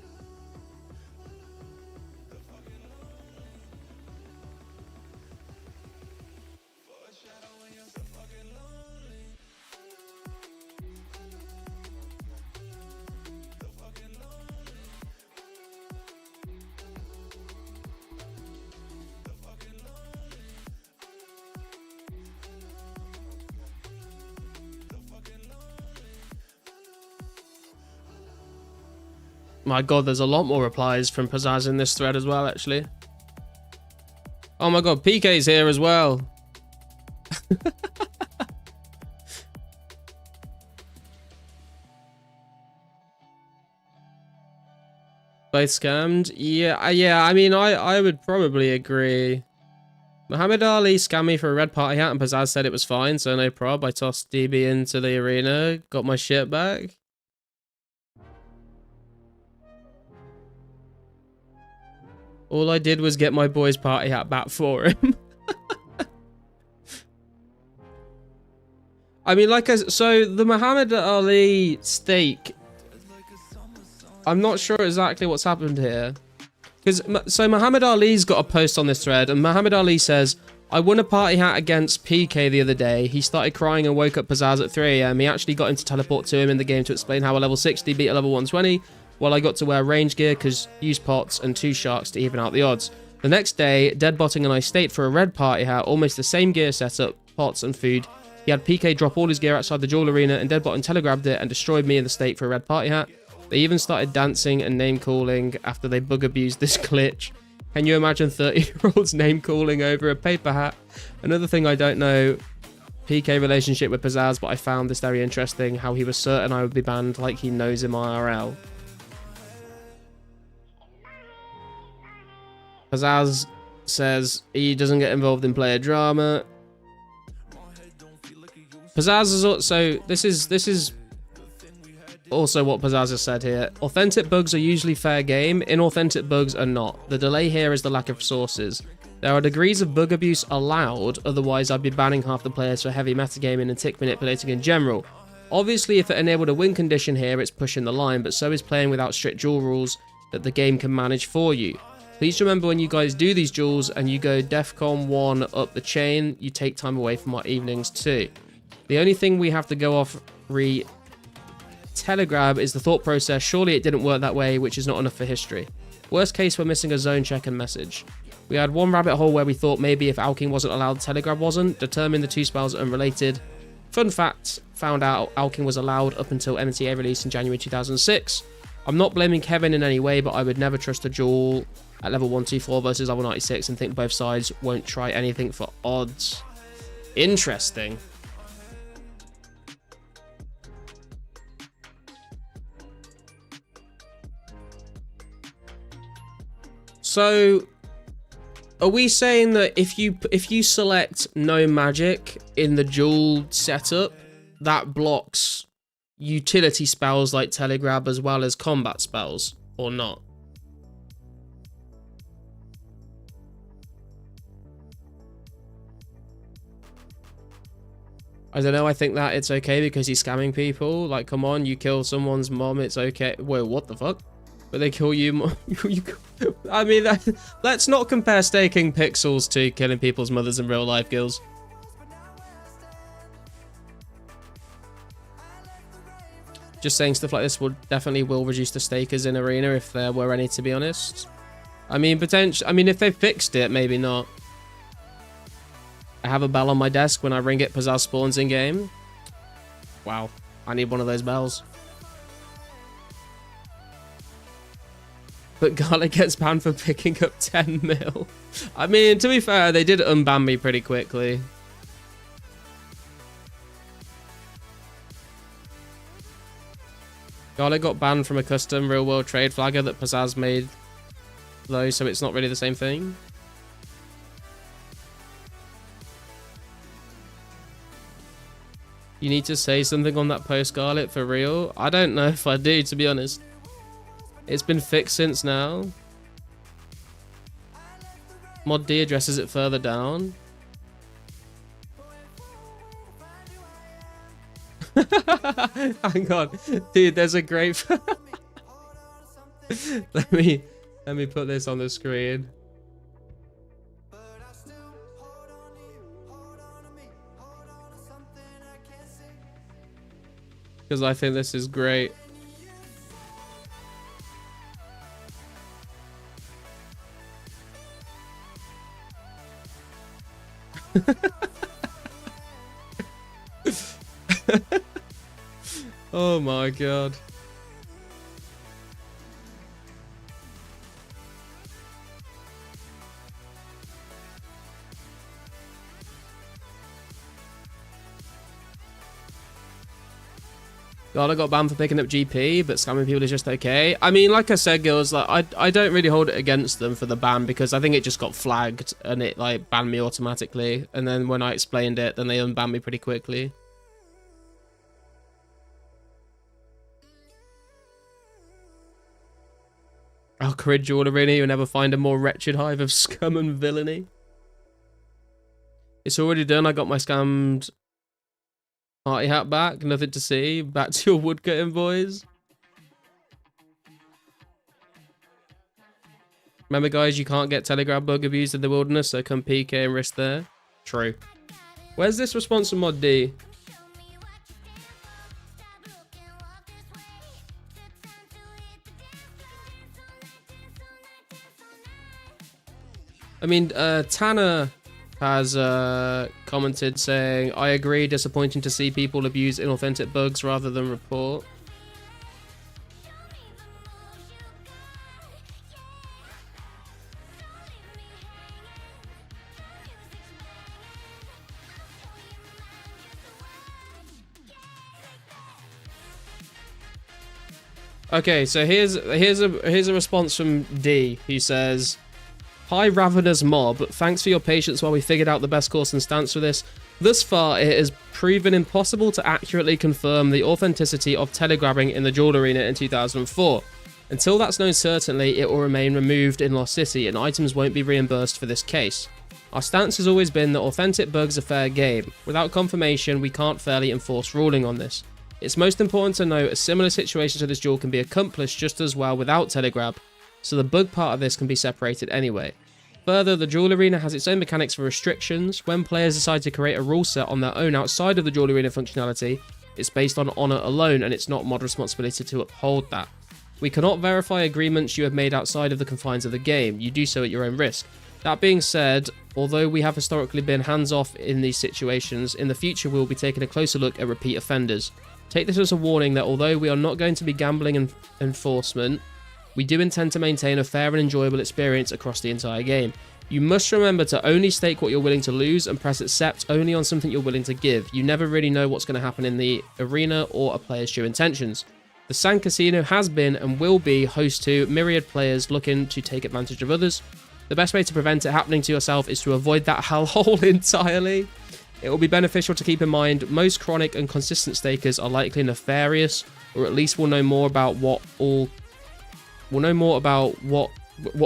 My god, there's a lot more replies from Pizzazz in this thread as well, actually. Oh my god, PK's here as well. Both scammed? Yeah, I mean, I would probably agree. Muhammad Ali scammed me for a red party hat and Pizzazz said it was fine, so no prob. I tossed DB into the arena, got my shit back. All I did was get my boy's party hat back for him. I mean, so the Muhammad Ali stake, I'm not sure exactly what's happened here. So Muhammad Ali's got a post on this thread, and Muhammad Ali says, I won a party hat against PK the other day. He started crying and woke up Pizzazz at 3 AM. He actually got him to teleport to him in the game to explain how a level 60 beat a level 120. Well, I got to wear range gear because used pots and 2 sharks to even out the odds. The next day, Deadbotting and I stayed for a red party hat, almost the same gear setup, pots and food. He had PK drop all his gear outside the duel arena, and Deadbotting telegrabbed it and destroyed me in the stake for a red party hat. They even started dancing and name calling after they bug abused this glitch. Can you imagine 30-year-olds name calling over a paper hat? Another thing I don't know, PK relationship with Pizzazz, but I found this very interesting, how he was certain I would be banned like he knows him IRL. Pizzazz says he doesn't get involved in player drama. Pizzazz is also, this is also what Pizzazz has said here. Authentic bugs are usually fair game, inauthentic bugs are not. The delay here is the lack of sources. There are degrees of bug abuse allowed, otherwise I'd be banning half the players for heavy metagaming and tick manipulating in general. Obviously, if it enabled a win condition here, it's pushing the line, but so is playing without strict duel rules that the game can manage for you. Please remember when you guys do these duels and you go DEFCON 1 up the chain, you take time away from our evenings too. The only thing we have to go off telegrab is the thought process. Surely it didn't work that way, which is not enough for history. Worst case, we're missing a zone check and message. We had one rabbit hole where we thought maybe if Alking wasn't allowed, telegrab wasn't. Determined the two spells are unrelated. Fun fact, found out Alking was allowed up until MTA release in January 2006. I'm not blaming Kevin in any way, but I would never trust a duel at level 124 versus level 96 and think both sides won't try anything for odds. Interesting. So, are we saying that if you select no magic in the duel setup, that blocks utility spells like telegrab as well as combat spells, or not? I don't know, I think that it's okay because he's scamming people. Like, come on, you kill someone's mom, it's okay. Whoa, what the fuck? But they kill you. I mean, let's not compare staking pixels to killing people's mothers in real life, girls. Just saying stuff like this will definitely reduce the stakers in arena if there were any, to be honest. I mean, if they fixed it, maybe not. I have a bell on my desk. When I ring it, Pizzazz spawns in game. Wow, I need one of those bells. But Garlic gets banned for picking up 10 mil. I mean, to be fair, they did unban me pretty quickly. Garlic got banned from a custom real-world trade flagger that Pizzazz made, though, so it's not really the same thing. You need to say something on that post, Garlic, for real? I don't know if I do, to be honest. It's been fixed since now. Mod D addresses it further down. Hang on. Dude, there's a great... let me put this on the screen. Because I think this is great. Oh my god. God, I got banned for picking up GP, but scamming people is just okay. I mean, like I said, girls, like I don't really hold it against them for the ban because I think it just got flagged and it like banned me automatically. And then when I explained it, then they unbanned me pretty quickly. I'll courage you all arena, you'll never find a more wretched hive of scum and villainy. It's already done. I got my scammed party hat back. Nothing to see. Back to your woodcutting, boys. Remember, guys, you can't get telegraph bug abused in the wilderness, so come PK and risk there. True. Where's this response from Mod D? I mean, Tanner has commented saying, I agree, disappointing to see people abuse inauthentic bugs rather than report. Okay, so here's a response from D. He says, "Hi Ravenous Mob, thanks for your patience while we figured out the best course and stance for this. Thus far, it has proven impossible to accurately confirm the authenticity of telegrabbing in the Duel Arena in 2004. Until that's known certainly, it will remain removed in Lost City and items won't be reimbursed for this case. Our stance has always been that authentic bugs are fair game. Without confirmation, we can't fairly enforce ruling on this. It's most important to note a similar situation to this duel can be accomplished just as well without telegrab. so the bug part of this can be separated anyway. Further, the Duel Arena has its own mechanics for restrictions. When players decide to create a rule set on their own outside of the Duel Arena functionality, it's based on honor alone, and it's not mod responsibility to uphold that. We cannot verify agreements you have made outside of the confines of the game. You do so at your own risk. That being said, although we have historically been hands-off in these situations, in the future we will be taking a closer look at repeat offenders. Take this as a warning that although we are not going to be gambling enforcement, we do intend to maintain a fair and enjoyable experience across the entire game. You must remember to only stake what you're willing to lose and press accept only on something you're willing to give. You never really know what's going to happen in the arena or a player's true intentions. The Sand Casino has been and will be host to myriad players looking to take advantage of others. The best way to prevent it happening to yourself is to avoid that hellhole entirely. It will be beneficial to keep in mind most chronic and consistent stakers are likely nefarious, or at least will know more about what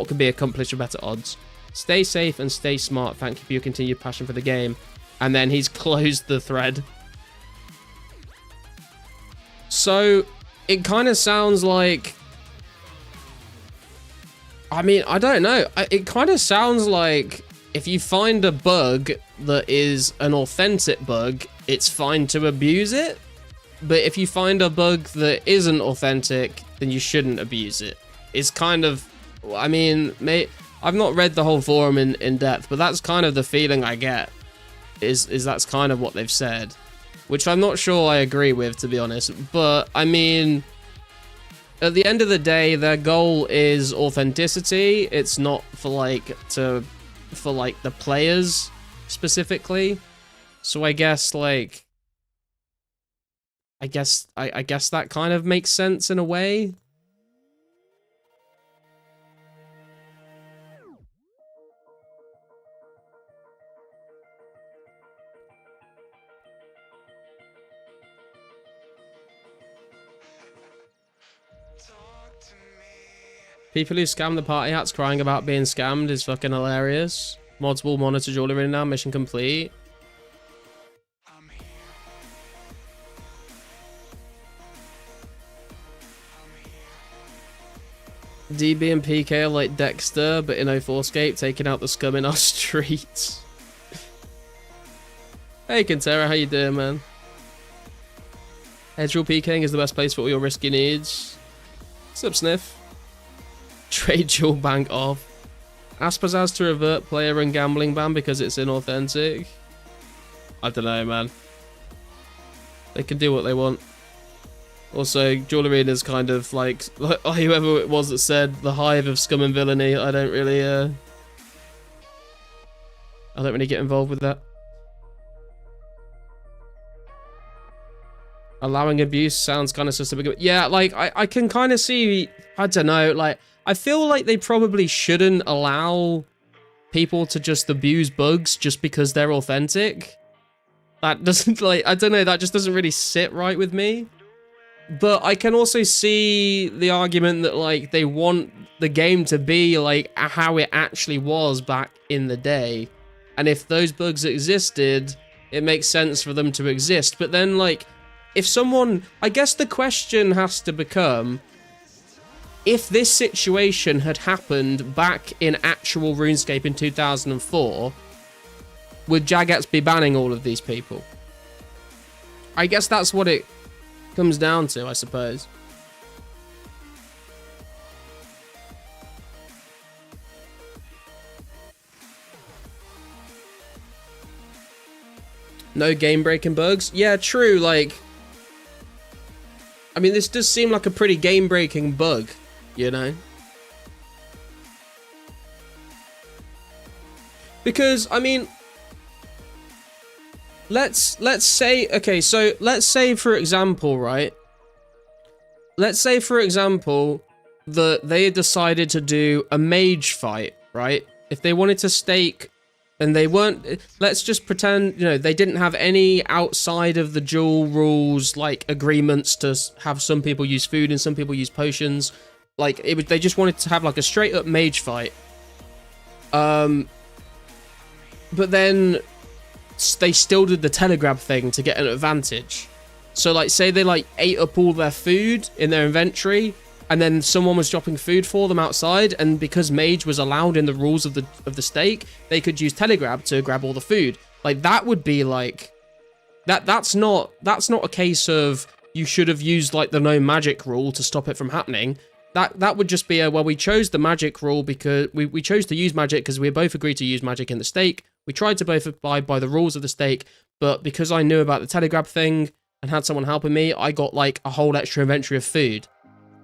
can be accomplished with better odds. Stay safe and stay smart. Thank you for your continued passion for the game. And then he's closed the thread. So it kind of sounds like, I mean, I don't know. It kind of sounds like if you find a bug that is an authentic bug, it's fine to abuse it. But if you find a bug that isn't authentic, then you shouldn't abuse it. It's kind of, I mean, I've not read the whole forum in depth, but that's kind of the feeling I get, is that's kind of what they've said, which I'm not sure I agree with, to be honest. But I mean, at the end of the day, their goal is authenticity. It's not for like the players specifically. So I guess like, I guess that kind of makes sense in a way. People who scam the party hats crying about being scammed is fucking hilarious. Mods will monitor Duel Arena now, mission complete. DB and PK are like Dexter, but in 2004scape, taking out the scum in our streets. Hey Kintera, how you doing, man? Hedgehog PKing is the best place for all your risky needs. What's up, Sniff? Trade dual bank off. Aspazaz to revert player and gambling ban because it's inauthentic. I don't know, man. They can do what they want. Also, Duel Arena is kind of like whoever it was that said the hive of scum and villainy. I don't really get involved with that. Allowing abuse sounds kind of suspicious. Yeah, like I can kind of see. I don't know, like. I feel like they probably shouldn't allow people to just abuse bugs just because they're authentic. That doesn't, like, I don't know, that just doesn't really sit right with me. But I can also see the argument that, like, they want the game to be, like, how it actually was back in the day. And if those bugs existed, it makes sense for them to exist. But then, like, if someone, I guess the question has to become, if this situation had happened back in actual RuneScape in 2004, would Jagex be banning all of these people? I guess that's what it comes down to, I suppose. No game-breaking bugs? Yeah, true, like, I mean, this does seem like a pretty game-breaking bug. You know, because I mean, let's say, okay, so let's say for example, right? Let's say for example that they decided to do a mage fight, right? If they wanted to stake and they weren't, let's just pretend, you know, they didn't have any outside of the duel rules like agreements to have some people use food and some people use potions. Like, they just wanted to have, like, a straight-up mage fight. But then they still did the telegrab thing to get an advantage. So, like, say they, like, ate up all their food in their inventory, and then someone was dropping food for them outside, and because mage was allowed in the rules of the stake, they could use telegrab to grab all the food. Like, that would be like that's not a case of you should have used like the no magic rule to stop it from happening. That would just be a, well, we chose the magic rule because we chose to use magic because we both agreed to use magic in the stake. We tried to both abide by the rules of the stake, but because I knew about the telegrab thing and had someone helping me, I got like a whole extra inventory of food.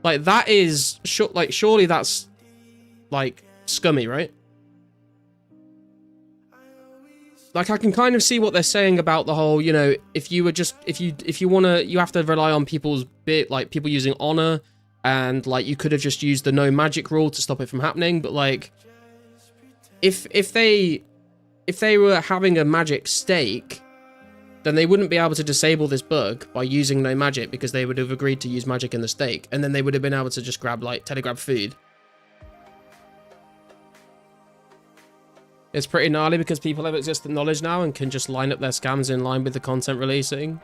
Like, that is, like, surely that's, like, scummy, right? Like, I can kind of see what they're saying about the whole, you know, if you were just, if you want to, you have to rely on people's like, people using honor, and, like, you could have just used the no magic rule to stop it from happening, but, like, if they were having a magic stake, then they wouldn't be able to disable this bug by using no magic because they would have agreed to use magic in the stake, and then they would have been able to just grab, like, telegrab food. It's pretty gnarly because people have existent knowledge now and can just line up their scams in line with the content releasing.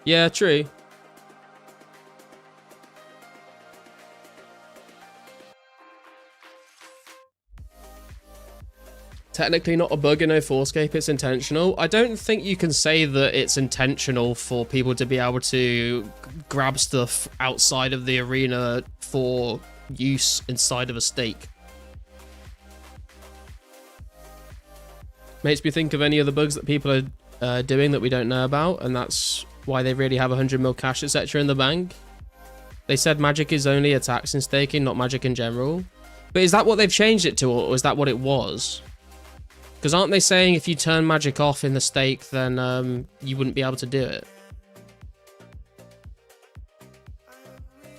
Yeah, true. Technically not a bug in 2004scape, it's intentional. I don't think you can say that it's intentional for people to be able to grab stuff outside of the arena for use inside of a stake. Makes me think of any other bugs that people are doing that we don't know about, and that's why they really have 100 mil cash, etc. in the bank. They said magic is only attacks in staking, not magic in general. But is that what they've changed it to, or is that what it was? Because aren't they saying if you turn magic off in the stake, then you wouldn't be able to do it?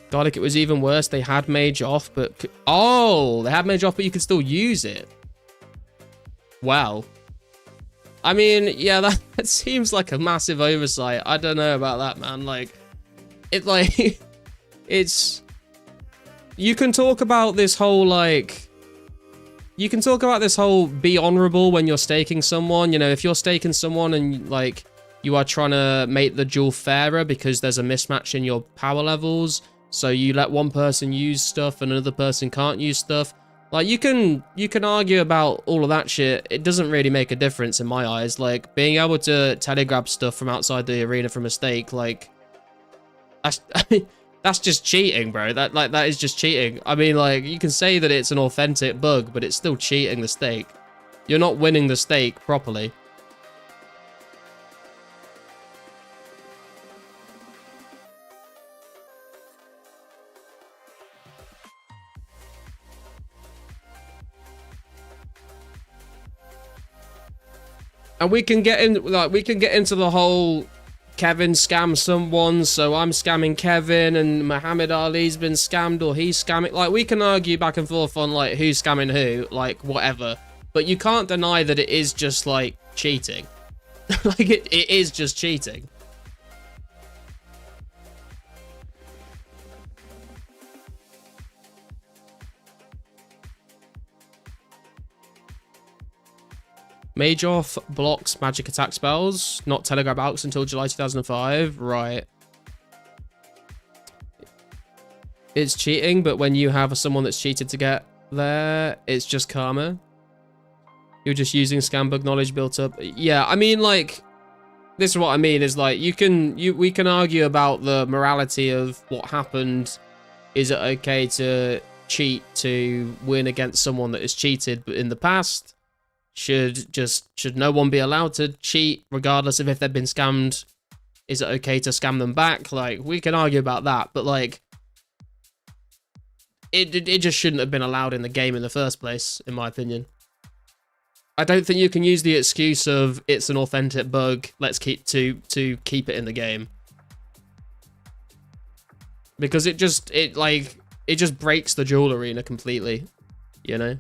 God, like, it was even worse. They had mage off, but... Oh! They had mage off, but you could still use it. Wow. I mean, yeah, that seems like a massive oversight. I don't know about that, man. Like, it's... You can talk about this whole, like... You can talk about this whole be honorable when you're staking someone. You know, if you're staking someone and, like, you are trying to make the duel fairer because there's a mismatch in your power levels, so you let one person use stuff and another person can't use stuff. Like, you can argue about all of that shit. It doesn't really make a difference in my eyes. Like, being able to telegrab stuff from outside the arena from a stake, like, that's just cheating, bro. That is just cheating. I mean, like, you can say that it's an authentic bug, but it's still cheating the stake. You're not winning the stake properly. And we can get into the whole Kevin scammed someone, so I'm scamming Kevin, and Muhammad Ali's been scammed, or he's scamming. Like, we can argue back and forth on, like, who's scamming who, like, whatever. But you can't deny that it is just, like, cheating. Like, it is just cheating. Mage off blocks magic attack spells, not telegrab alks until July 2005. Right. It's cheating, but when you have someone that's cheated to get there, it's just karma. You're just using scam bug knowledge built up. Yeah, I mean, like, this is what I mean, is like, we can argue about the morality of what happened. Is it okay to cheat to win against someone that is cheated in the past? Should no one be allowed to cheat regardless of if they've been scammed? Is it okay to scam them back? Like, we can argue about that, but, like, it just shouldn't have been allowed in the game in the first place, in my opinion. I don't think you can use the excuse of it's an authentic bug, let's keep to keep it in the game. Because it just breaks the duel arena completely, you know?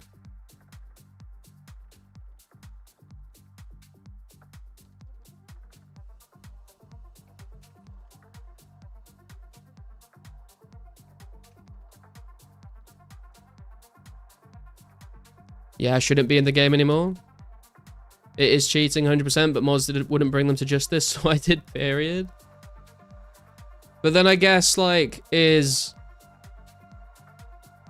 Yeah, shouldn't be in the game anymore. It is cheating 100%, but mods wouldn't bring them to justice, so I did, period. But then I guess, like,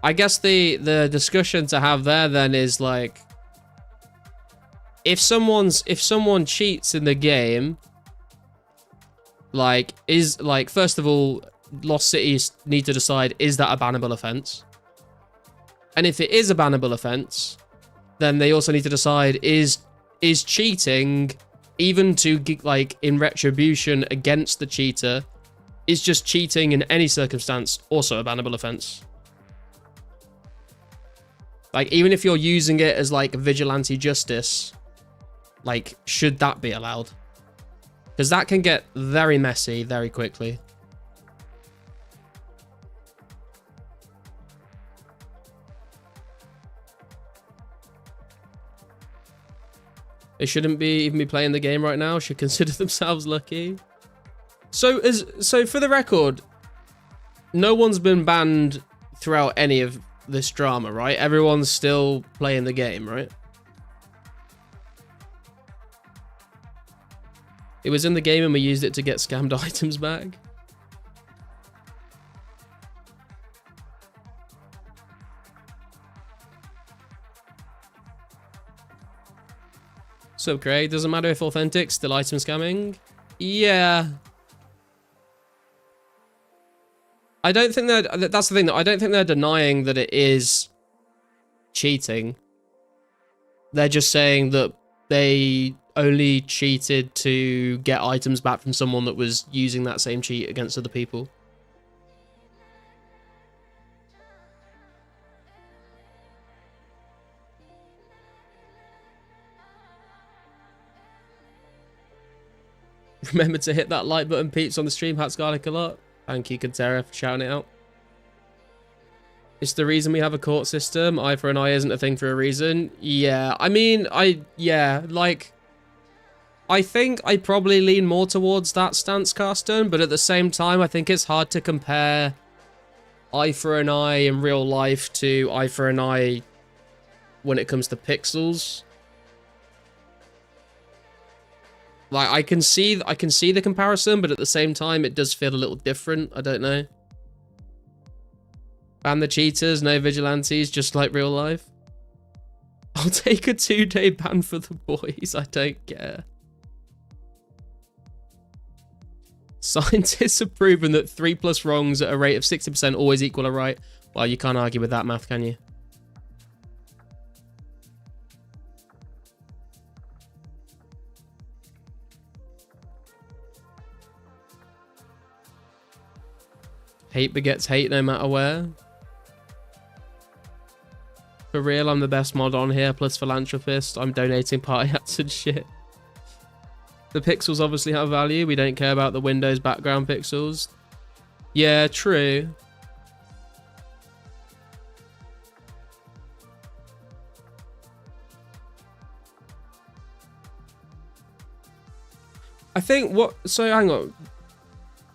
I guess the discussion to have there then is like, if someone cheats in the game, like, is like, first of all, Lost Cities need to decide, is that a bannable offense? And if it is a bannable offense, then they also need to decide, is cheating, even to like in retribution against the cheater, is just cheating in any circumstance also a bannable offense? Like, even if you're using it as like vigilante justice, like, should that be allowed? Because that can get very messy very quickly. They shouldn't even be playing the game right now. Should consider themselves lucky. So for the record, no one's been banned throughout any of this drama, right? Everyone's still playing the game, right? It was in the game and we used it to get scammed items back. So, Craig, doesn't matter if authentic, still item scamming? Yeah. I don't think that's the thing, that I don't think they're denying that it is cheating. They're just saying that they only cheated to get items back from someone that was using that same cheat against other people. Remember to hit that like button, peeps, on the stream. Hats garlic a lot. Thank you, Kantera, for shouting it out. It's the reason we have a court system. Eye for an eye isn't a thing for a reason. Yeah, I mean, like, I think I probably lean more towards that stance, Carsten, but at the same time, I think it's hard to compare eye for an eye in real life to eye for an eye when it comes to pixels. Like, I can see the comparison, but at the same time, it does feel a little different. I don't know. Ban the cheaters, no vigilantes, just like real life. I'll take a 2-day ban for the boys. I don't care. Scientists have proven that 3+ wrongs at a rate of 60% always equal a right. Well, you can't argue with that math, can you? Hate begets hate no matter where. For real, I'm the best mod on here, plus philanthropist. I'm donating party hats and shit. The pixels obviously have value. We don't care about the Windows background pixels. Yeah, true. I think so hang on.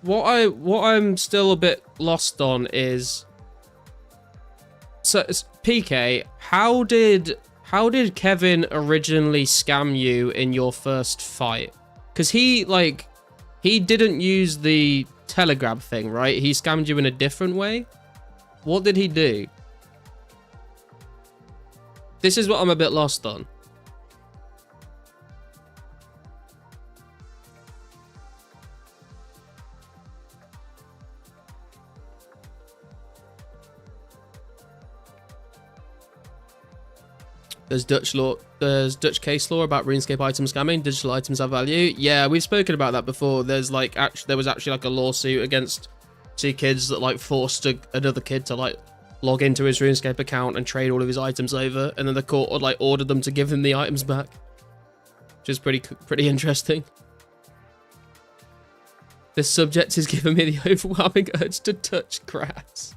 What I'm still a bit lost on is, so PK, how did Kevin originally scam you in your first fight? Because he didn't use the telegrab thing, right? He scammed you in a different way. What did he do? This is what I'm a bit lost on. There's Dutch case law about RuneScape item scamming. Digital items have value. Yeah, we've spoken about that before. There was actually like a lawsuit against 2 kids that like forced another kid to like log into his RuneScape account and trade all of his items over, and then the court like ordered them to give him the items back, which is pretty interesting. This subject is giving me the overwhelming urge to touch grass.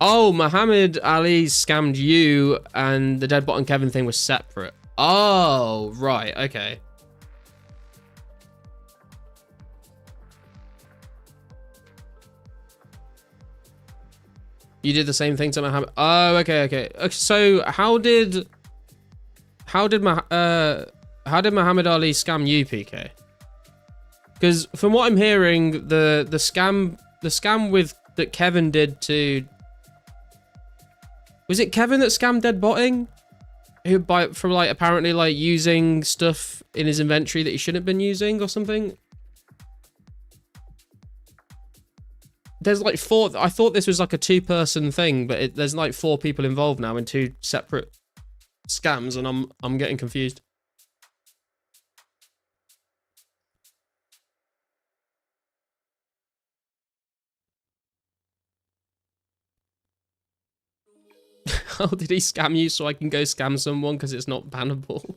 Oh, Muhammad Ali scammed you, and the Deadbot and Kevin thing was separate. Oh, right, okay. You did the same thing to Muhammad. Oh, okay. So how did Muhammad Ali scam you, PK? Because from what I'm hearing, the scam that Kevin did to Was it Kevin that scammed dead botting? Who from like apparently like using stuff in his inventory that he shouldn't have been using or something? There's like 4. I thought this was like a 2-person thing, but there's like 4 people involved now in 2 separate scams, and I'm getting confused. How did he scam you so I can go scam someone because it's not bannable?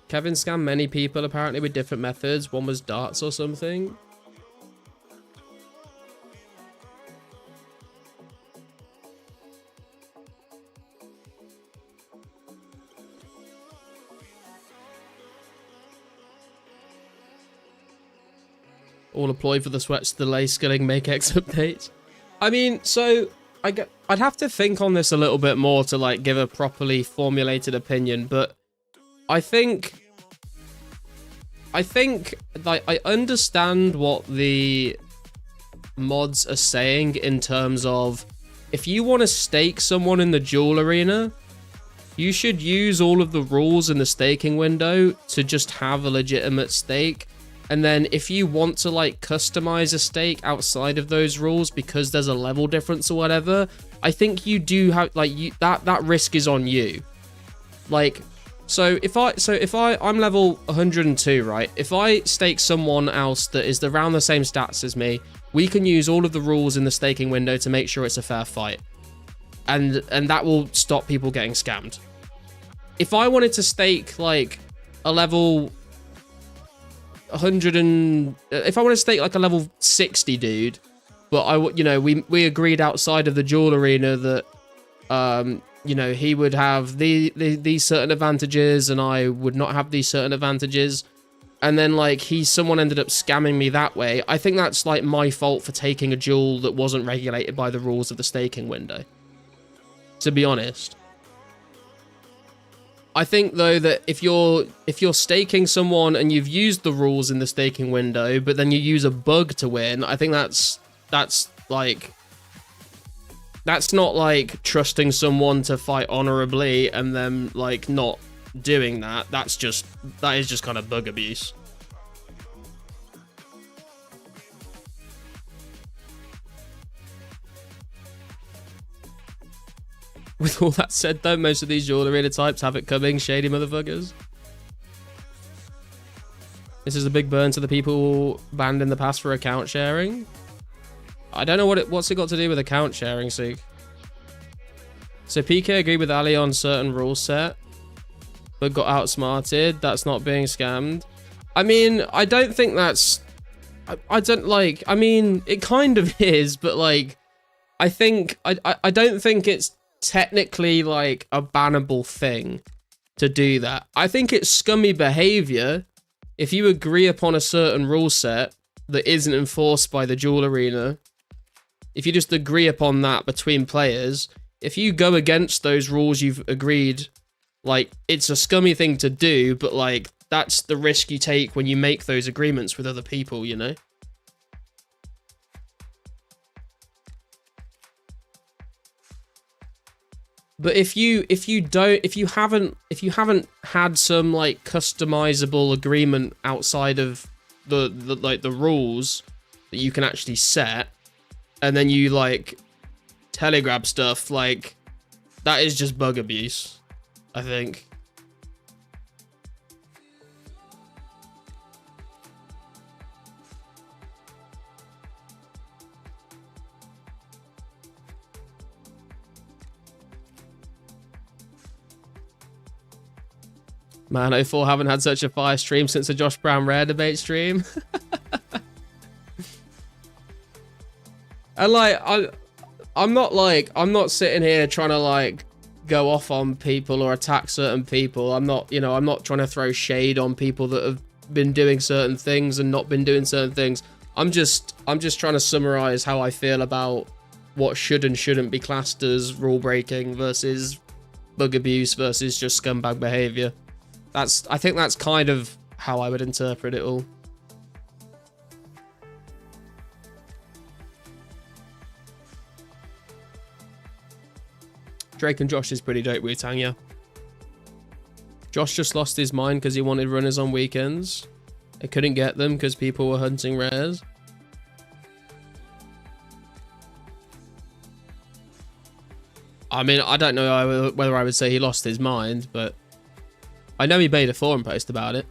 Kevin scammed many people apparently with different methods. One was darts or something. All employed for the sweats delay skilling make X update. I mean, so I'd have to think on this a little bit more to like give a properly formulated opinion, but I think like I understand what the mods are saying in terms of if you want to stake someone in the duel arena, you should use all of the rules in the staking window to just have a legitimate stake. And then if you want to like customize a stake outside of those rules because there's a level difference or whatever, I think you do have like that risk is on you. Like, so if I'm level 102, right? If I stake someone else that is around the same stats as me, we can use all of the rules in the staking window to make sure it's a fair fight. And that will stop people getting scammed. If I wanted to stake like a level 100 and if I want to stake like a level 60 dude, but we agreed outside of the duel arena that he would have these certain advantages and I would not have these certain advantages, and then like someone ended up scamming me that way, I think that's like my fault for taking a duel that wasn't regulated by the rules of the staking window, to be honest. I think though that if you're staking someone and you've used the rules in the staking window, but then you use a bug to win, I think that's not like trusting someone to fight honorably and then like not doing that. That is just kind of bug abuse. With all that said, though, most of these duel arena types have it coming, shady motherfuckers. This is a big burn to the people banned in the past for account sharing. I don't know what's it got to do with account sharing, Seek. So PK agreed with Ali on certain rule set, but got outsmarted. That's not being scammed. I mean, I don't think that's... I mean, it kind of is, but like, I don't think it's technically like a bannable thing to do that. I think it's scummy behavior if you agree upon a certain rule set that isn't enforced by the duel arena. If you just agree upon that between players, if you go against those rules you've agreed, like, it's a scummy thing to do, but like, that's the risk you take when you make those agreements with other people, you know? But if you haven't had some like customizable agreement outside of the rules that you can actually set, and then you like telegrab stuff, like, that is just bug abuse, I think. Man, 04 haven't had such a fire stream since the Josh Brown Rare debate stream. And like, I'm not sitting here trying to like go off on people or attack certain people. I'm not trying to throw shade on people that have been doing certain things and not been doing certain things. I'm just trying to summarize how I feel about what should and shouldn't be classed as rule breaking versus bug abuse versus just scumbag behavior. I think that's kind of how I would interpret it all. Drake and Josh is pretty dope, Wu-Tang, yeah. Josh just lost his mind because he wanted runners on weekends. He couldn't get them because people were hunting rares. I mean, I don't know whether I would say he lost his mind, but I know he made a forum post about it.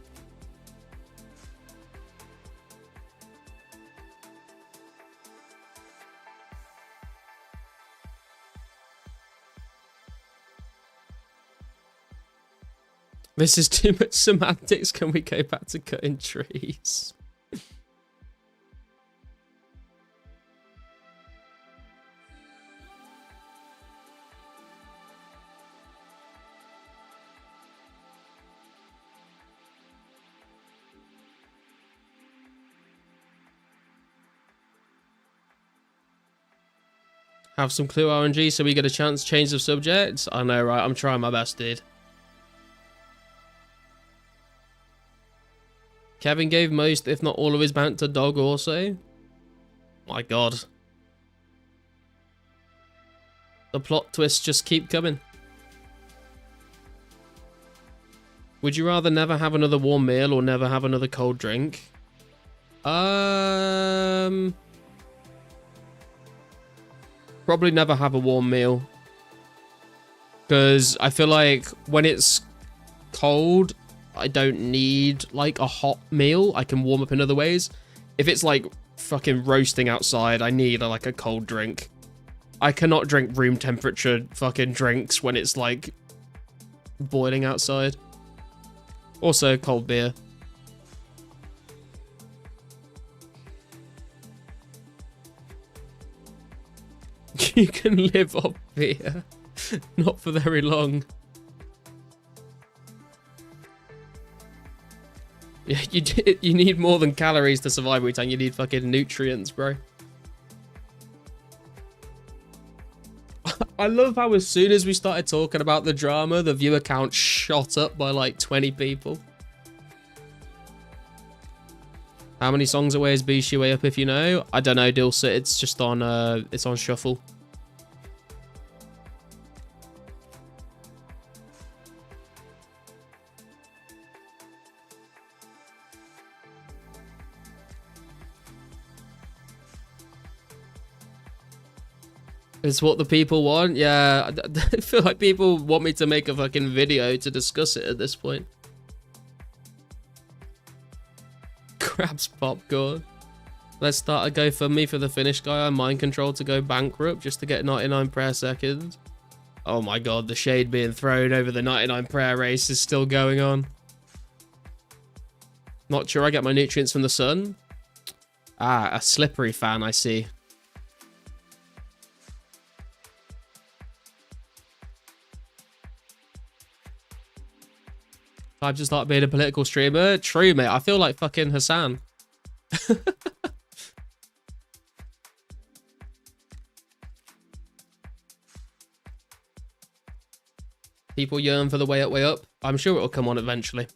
This is too much semantics. Can we go back to cutting trees? Have some clue RNG so we get a chance to change the subject. I know, right? I'm trying my best, dude. Kevin gave most, if not all of his banter to Dog also. My god. The plot twists just keep coming. Would you rather never have another warm meal or never have another cold drink? Probably never have a warm meal. Because I feel like when it's cold, I don't need like a hot meal. I can warm up in other ways. If it's like fucking roasting outside, I need like a cold drink. I cannot drink room temperature fucking drinks when it's like boiling outside. Also cold beer. You can live off beer. Not for very long. Yeah, you need more than calories to survive, Wu-Tang. You need fucking nutrients, bro. I love how as soon as we started talking about the drama, the viewer count shot up by like 20 people. How many songs away is Bishi way up if you know? I don't know, Dilsa. It's just on it's on shuffle. It's what the people want. Yeah, I feel like people want me to make a fucking video to discuss it at this point. Crabs popcorn. Let's start a GoFundMe for the Finnish guy I mind controlled to go bankrupt just to get 99 prayer seconds. Oh my god, the shade being thrown over the 99 prayer race is still going on. Not sure I get my nutrients from the sun. Ah, a slippery fan, I see. Time to start being a political streamer. True, mate. I feel like fucking Hassan. People yearn for the way up. I'm sure it'll come on eventually.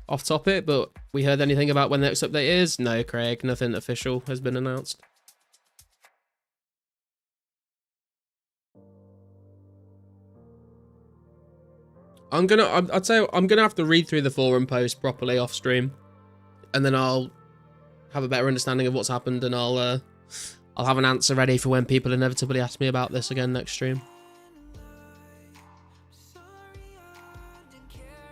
Off topic, but we heard anything about when the next update is? No, Craig. Nothing official has been announced. I'd say I'm gonna have to read through the forum post properly off stream, and then I'll have a better understanding of what's happened, and I'll have an answer ready for when people inevitably ask me about this again next stream.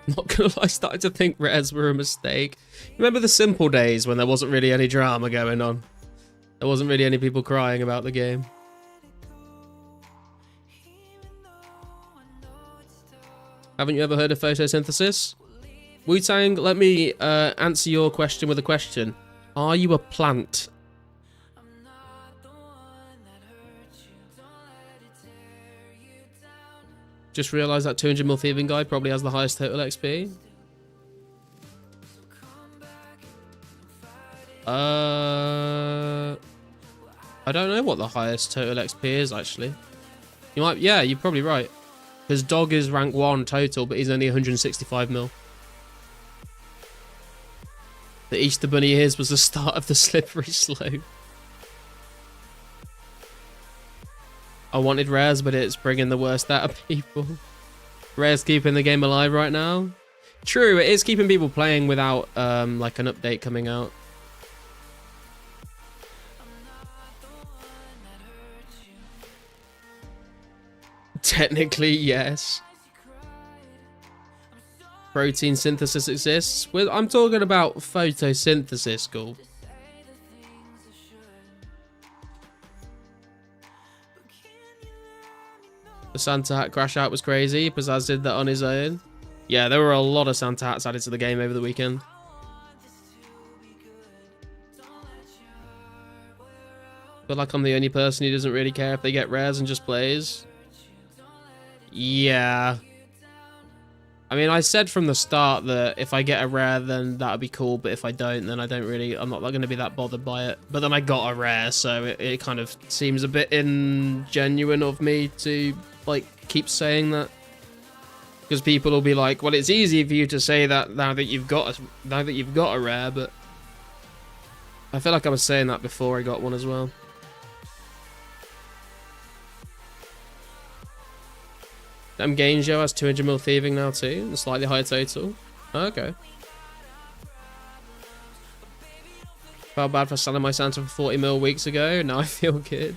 Not gonna lie, I started to think rares were a mistake. Remember the simple days when there wasn't really any drama going on? There wasn't really any people crying about the game. Haven't you ever heard of photosynthesis? Wu-Tang, let me answer your question with a question. Are you a plant? Just realised that 200 mil thieving guy probably has the highest total XP. I don't know what the highest total XP is actually. You might, yeah, you're probably right. Because Dog is rank 1 total, but he's only 165 mil. The Easter Bunny ears was the start of the slippery slope. I wanted rares, but it's bringing the worst out of people. Rares keeping the game alive right now. True, it is keeping people playing without like an update coming out. Technically, yes. Protein synthesis exists. I'm talking about photosynthesis, cool. The Santa hat crash out was crazy. Pizzazz did that on his own. Yeah, there were a lot of Santa hats added to the game over the weekend. I feel like I'm the only person who doesn't really care if they get rares and just plays. Yeah. I mean, I said from the start that if I get a rare, then that would be cool. But if I don't, then I'm not going to be that bothered by it. But then I got a rare, so it kind of seems a bit ingenuine of me to like keep saying that. Because people will be like, well, it's easy for you to say that now that you've got a rare, but I feel like I was saying that before I got one as well. Gamegeo has 200 mil thieving now too, a slightly higher total. Okay. Felt bad for selling my Santa for 40 mil weeks ago. Now I feel good.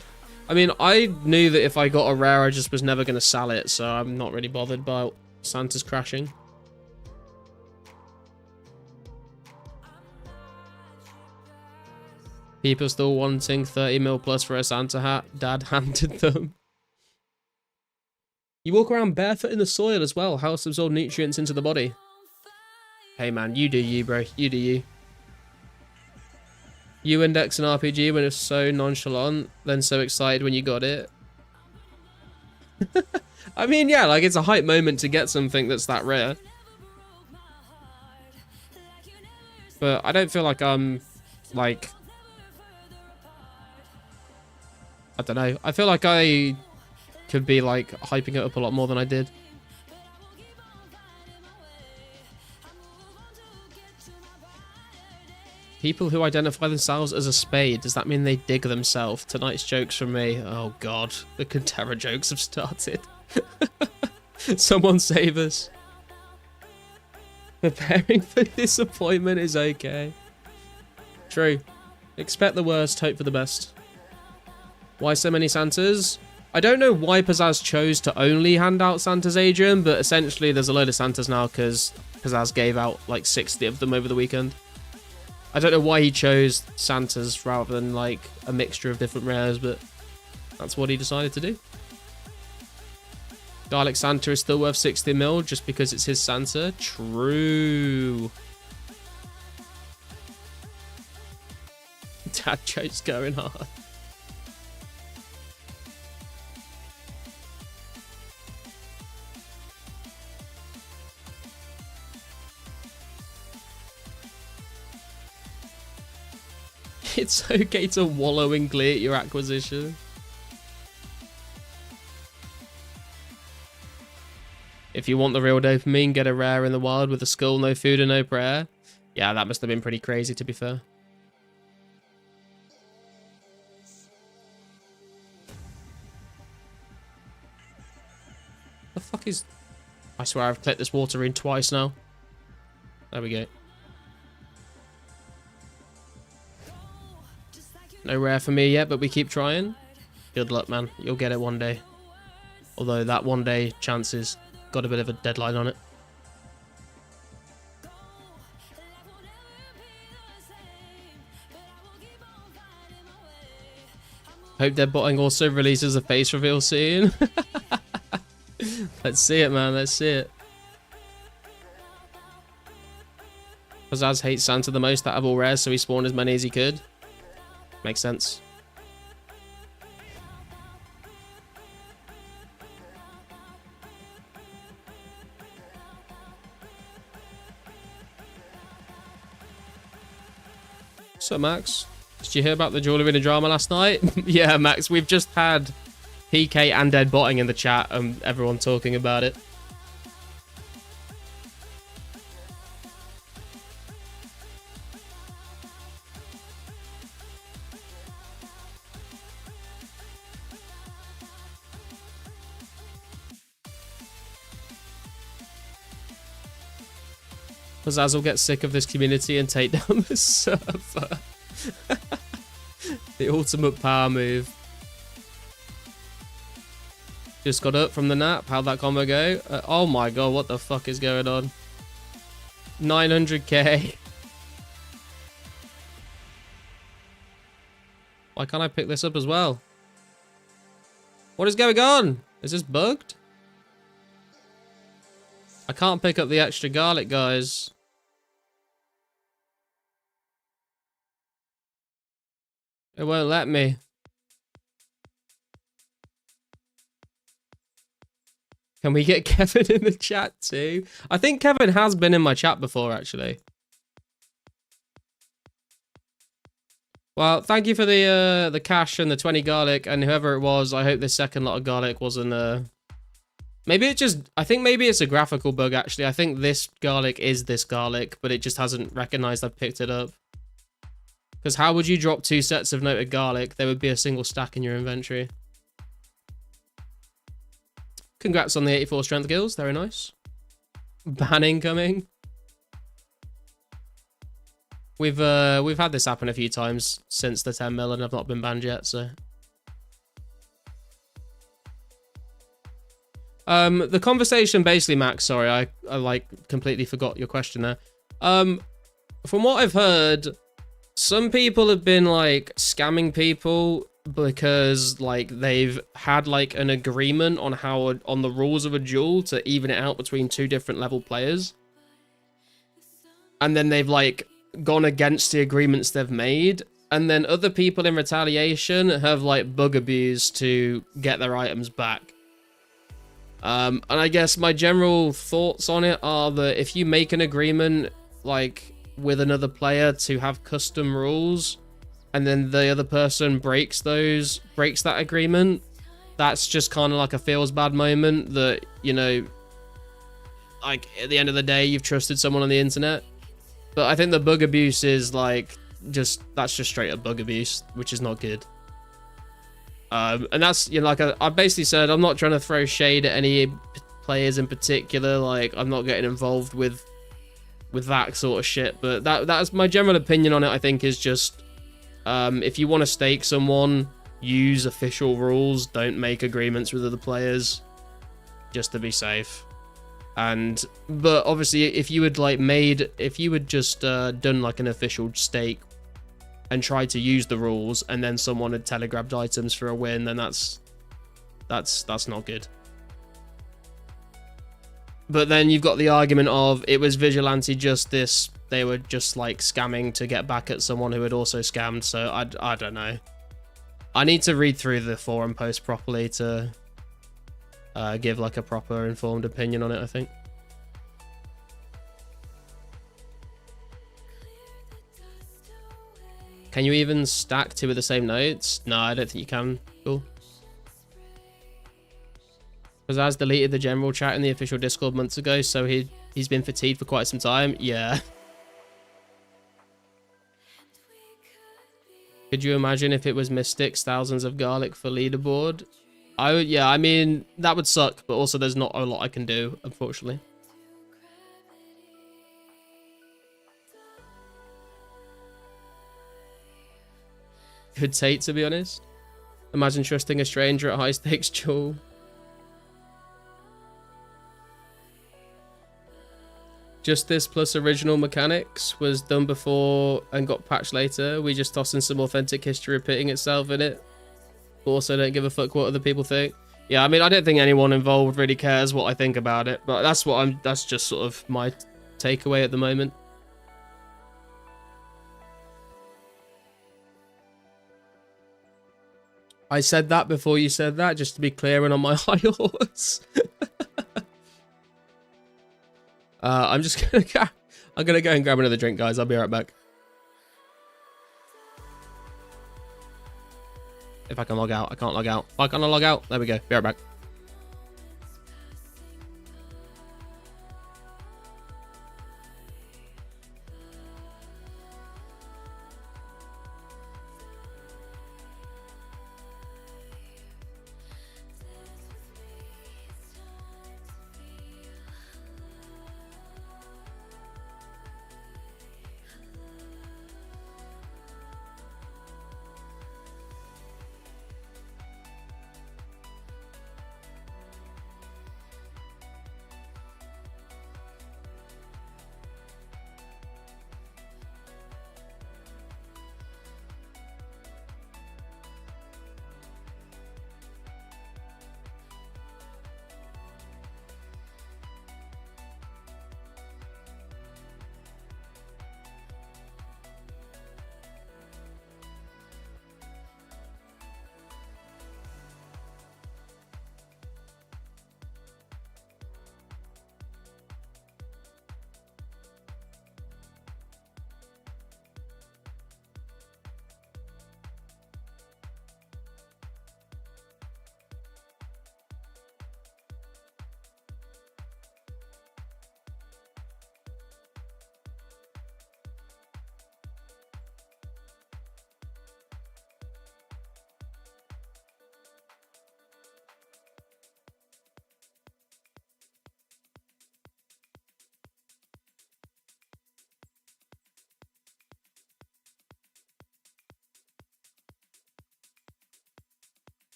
I mean, I knew that if I got a rare, I just was never going to sell it, so I'm not really bothered about Santa's crashing. People still wanting 30 mil plus for a Santa hat. Dad handed them. You walk around barefoot in the soil as well. Helps absorb nutrients into the body. Hey man, you do you, bro. You do you. You index an RPG when it's so nonchalant, then so excited when you got it. I mean, yeah, like it's a hype moment to get something that's that rare. But I don't feel like I'm, like... I don't know. I feel like I could be, like, hyping it up a lot more than I did. People who identify themselves as a spade, does that mean they dig themselves? Tonight's jokes from me. Oh, God. The Contera jokes have started. Someone save us. Preparing for disappointment is okay. True. Expect the worst, hope for the best. Why so many Santas? I don't know why Pizzazz chose to only hand out Santa's Adrian, but essentially there's a load of Santas now because Pizzazz gave out like 60 of them over the weekend. I don't know why he chose Santas rather than like a mixture of different rares, but that's what he decided to do. Garlic Santa is still worth 60 mil just because it's his Santa. True. Dad joke's going hard. It's okay to wallow in glee at your acquisition. If you want the real dopamine, get a rare in the wild with a skull, no food and no prayer. Yeah, that must have been pretty crazy, to be fair. The fuck is... I swear I've clicked this water in twice now. There we go. No rare for me yet, but we keep trying. Good luck, man. You'll get it one day. Although that one day chances got a bit of a deadline on it. Hope Dead Botting also releases a face reveal soon. Let's see it, man. Let's see it. Pizzazz hates Santa the most out of all rares, so he spawned as many as he could. Makes sense. So, Max, did you hear about the jewellery in the drama last night? Yeah, Max, we've just had PK and dead botting in the chat and everyone talking about it. Azaz will get sick of this community and take down the server. The ultimate power move. Just got up from the nap. How'd that combo go? Oh my god, what the fuck is going on? 900k. Why can't I pick this up as well? What is going on? Is this bugged? I can't pick up the extra garlic, guys. It won't let me. Can we get Kevin in the chat too? I think Kevin has been in my chat before, actually. Well, thank you for the cash and the 20 garlic, and whoever it was, I hope this second lot of garlic wasn't maybe it just, I think maybe it's a graphical bug, actually. I think this garlic is this garlic, but it just hasn't recognized I've picked it up. Because how would you drop 2 sets of noted garlic? There would be a single stack in your inventory. Congrats on the 84 strength kills. Very nice. Ban incoming. We've had this happen a few times since the 10 mil and I've not been banned yet, so. The conversation basically, Max, sorry, I like completely forgot your question there. From what I've heard, some people have been like scamming people because like they've had like an agreement on how on the rules of a duel to even it out between 2 different level players. And then they've like gone against the agreements they've made. And then other people in retaliation have like bug abused to get their items back. And I guess my general thoughts on it are that if you make an agreement like with another player to have custom rules and then the other person breaks that agreement, that's just kind of like a feels bad moment that, you know, like at the end of the day you've trusted someone on the internet. But I think the bug abuse is like that's just straight up bug abuse, which is not good. And that's, you know, like I basically said, I'm not trying to throw shade at any players in particular. Like I'm not getting involved with that sort of shit, but that's my general opinion on it. I think is just if you want to stake someone, use official rules. Don't make agreements with other players, just to be safe. But obviously, if you had just done like an official stake and tried to use the rules, and then someone had telegrabbed items for a win, then that's not good. But then you've got the argument of it was Vigilante justice. They were just like scamming to get back at someone who had also scammed. So I don't know. I need to read through the forum post properly to give like a proper informed opinion on it, I think. Can you even stack 2 of the same notes? No, I don't think you can. Cool. BecauseAz deleted the general chat in the official Discord months ago, so he's been fatigued for quite some time. Yeah. Could you imagine if it was Mystics, thousands of garlic for leaderboard? Yeah, I mean, that would suck, but also there's not a lot I can do, unfortunately. Good take, to be honest. Imagine trusting a stranger at high stakes duel. Justice plus original mechanics was done before and got patched later. We just toss in some authentic history repeating itself in it. Also don't give a fuck what other people think. Yeah, I mean, I don't think anyone involved really cares what I think about it, but that's just sort of my takeaway at the moment. I said that before you said that, just to be clear and on my high horse. I'm gonna go and grab another drink, guys. I'll be right back. if I can log out. I can't log out. Why can't I log out? There we go. Be right back.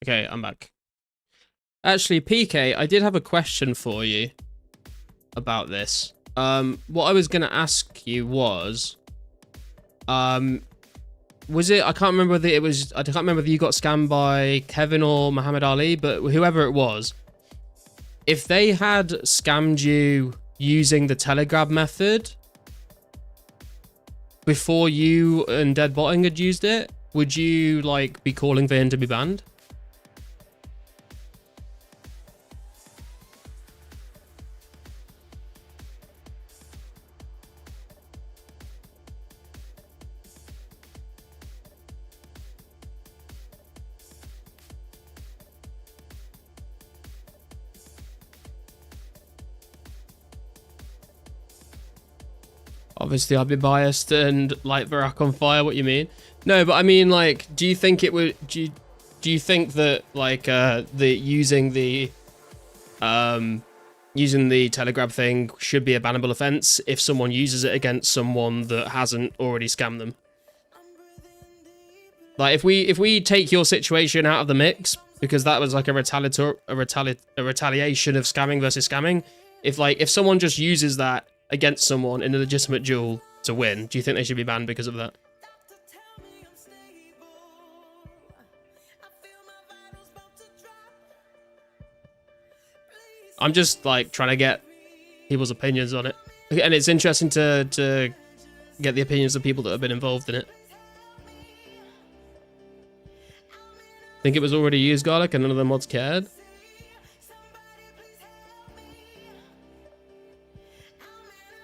Okay, I'm back. Actually, PK, I did have a question for you about this. What I was gonna ask you was it? I can't remember whether it was. I can't remember whether you got scammed by Kevin or Muhammad Ali, but whoever it was, if they had scammed you using the Telegrab method before you and Deadbotting had used it, would you like be calling for him to be banned? Obviously, I'd be biased and light Barack on fire. What you mean? No, but I mean, like, do you think it would? Do you think that like using the Telegrab thing should be a bannable offense if someone uses it against someone that hasn't already scammed them? Like, if we take your situation out of the mix because that was like a retaliation of scamming versus scamming. If someone just uses that against someone in a legitimate duel to win, do you think they should be banned because of that? I'm just like trying to get people's opinions on it, and it's interesting to get the opinions of people that have been involved in it. Think it was already used, Garlic, and none of the mods cared?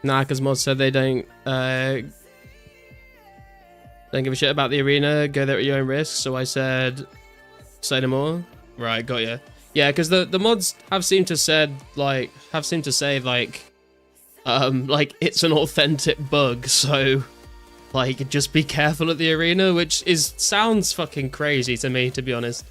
Nah, because mods said they don't give a shit about the arena, go there at your own risk, so I said, say no more. Right, got you. Yeah, because the mods have seemed to say like it's an authentic bug, so like just be careful at the arena, which sounds fucking crazy to me, to be honest.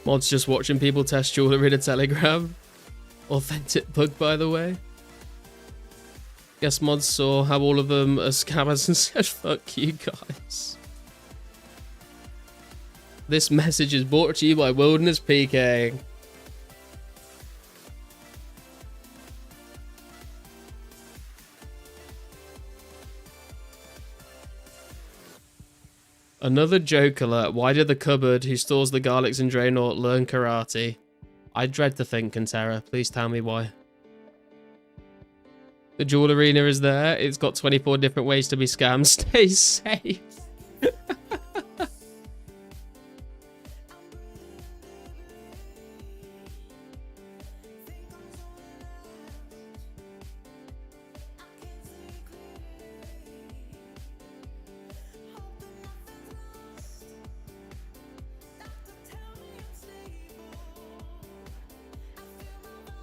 Mods just watching people test jewelry in a Telegram. Authentic bug, by the way. Guess mods saw how all of them are scammers and said, fuck you guys. This message is brought to you by Wilderness PK. Another joke alert. Why did the cupboard who stores the garlics in Draenor learn karate? I dread to think, Kantera. Please tell me why. The jewel arena is there. It's got 24 different ways to be scammed. Stay safe.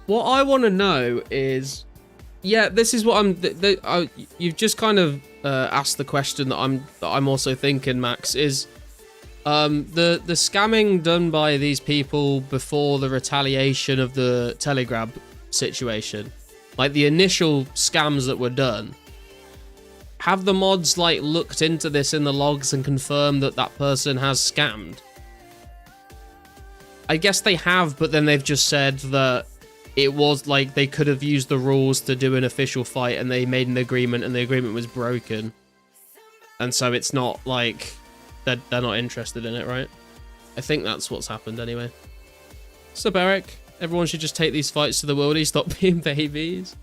What I want to know is, yeah, this is what you've just kind of asked the question that I'm also thinking, Max, is the scamming done by these people before the retaliation of the Telegrab situation, like the initial scams that were done. Have the mods like looked into this in the logs and confirmed that that person has scammed? I guess they have, but then they've just said that it was like they could have used the rules to do an official fight and they made an agreement and the agreement was broken. And so it's not like they're not interested in it, right? I think that's what's happened anyway. So Beric, everyone should just take these fights to the worldie, stop being babies.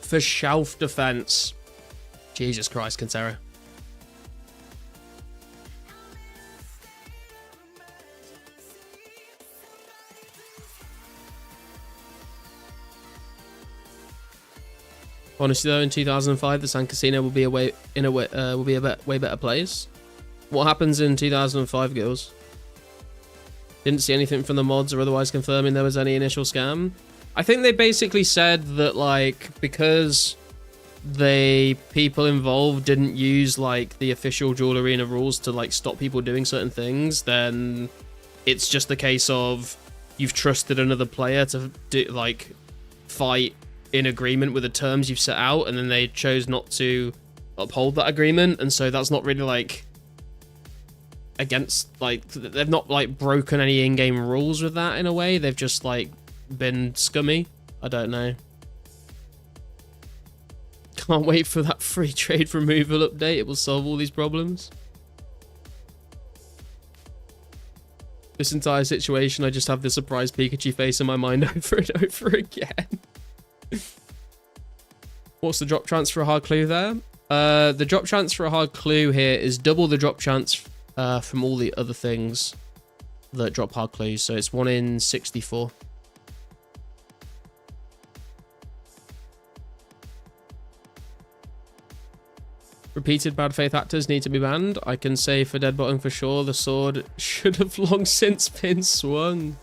For shelf defense. Jesus Christ, Kantera. Honestly, though, in 2005, the Sand Casino will be a way better place. What happens in 2005, girls? Didn't see anything from the mods or otherwise confirming there was any initial scam. I think they basically said that, like, because the people involved didn't use like the official Jewel Arena rules to like stop people doing certain things, then it's just a case of you've trusted another player to do, like, fight in agreement with the terms you've set out, and then they chose not to uphold that agreement, and so that's not really like against, like, they've not like broken any in-game rules with that in a way. They've just like been scummy. I don't know. Can't wait for that free trade removal update. It will solve all these problems. This entire situation, I just have the surprise Pikachu face in my mind over and over again. What's the drop chance for a hard clue there? The drop chance for a hard clue here is double the drop chance from all the other things that drop hard clues. So it's 1 in 64. Repeated bad faith actors need to be banned. I can say for Deadbottom for sure, the sword should have long since been swung.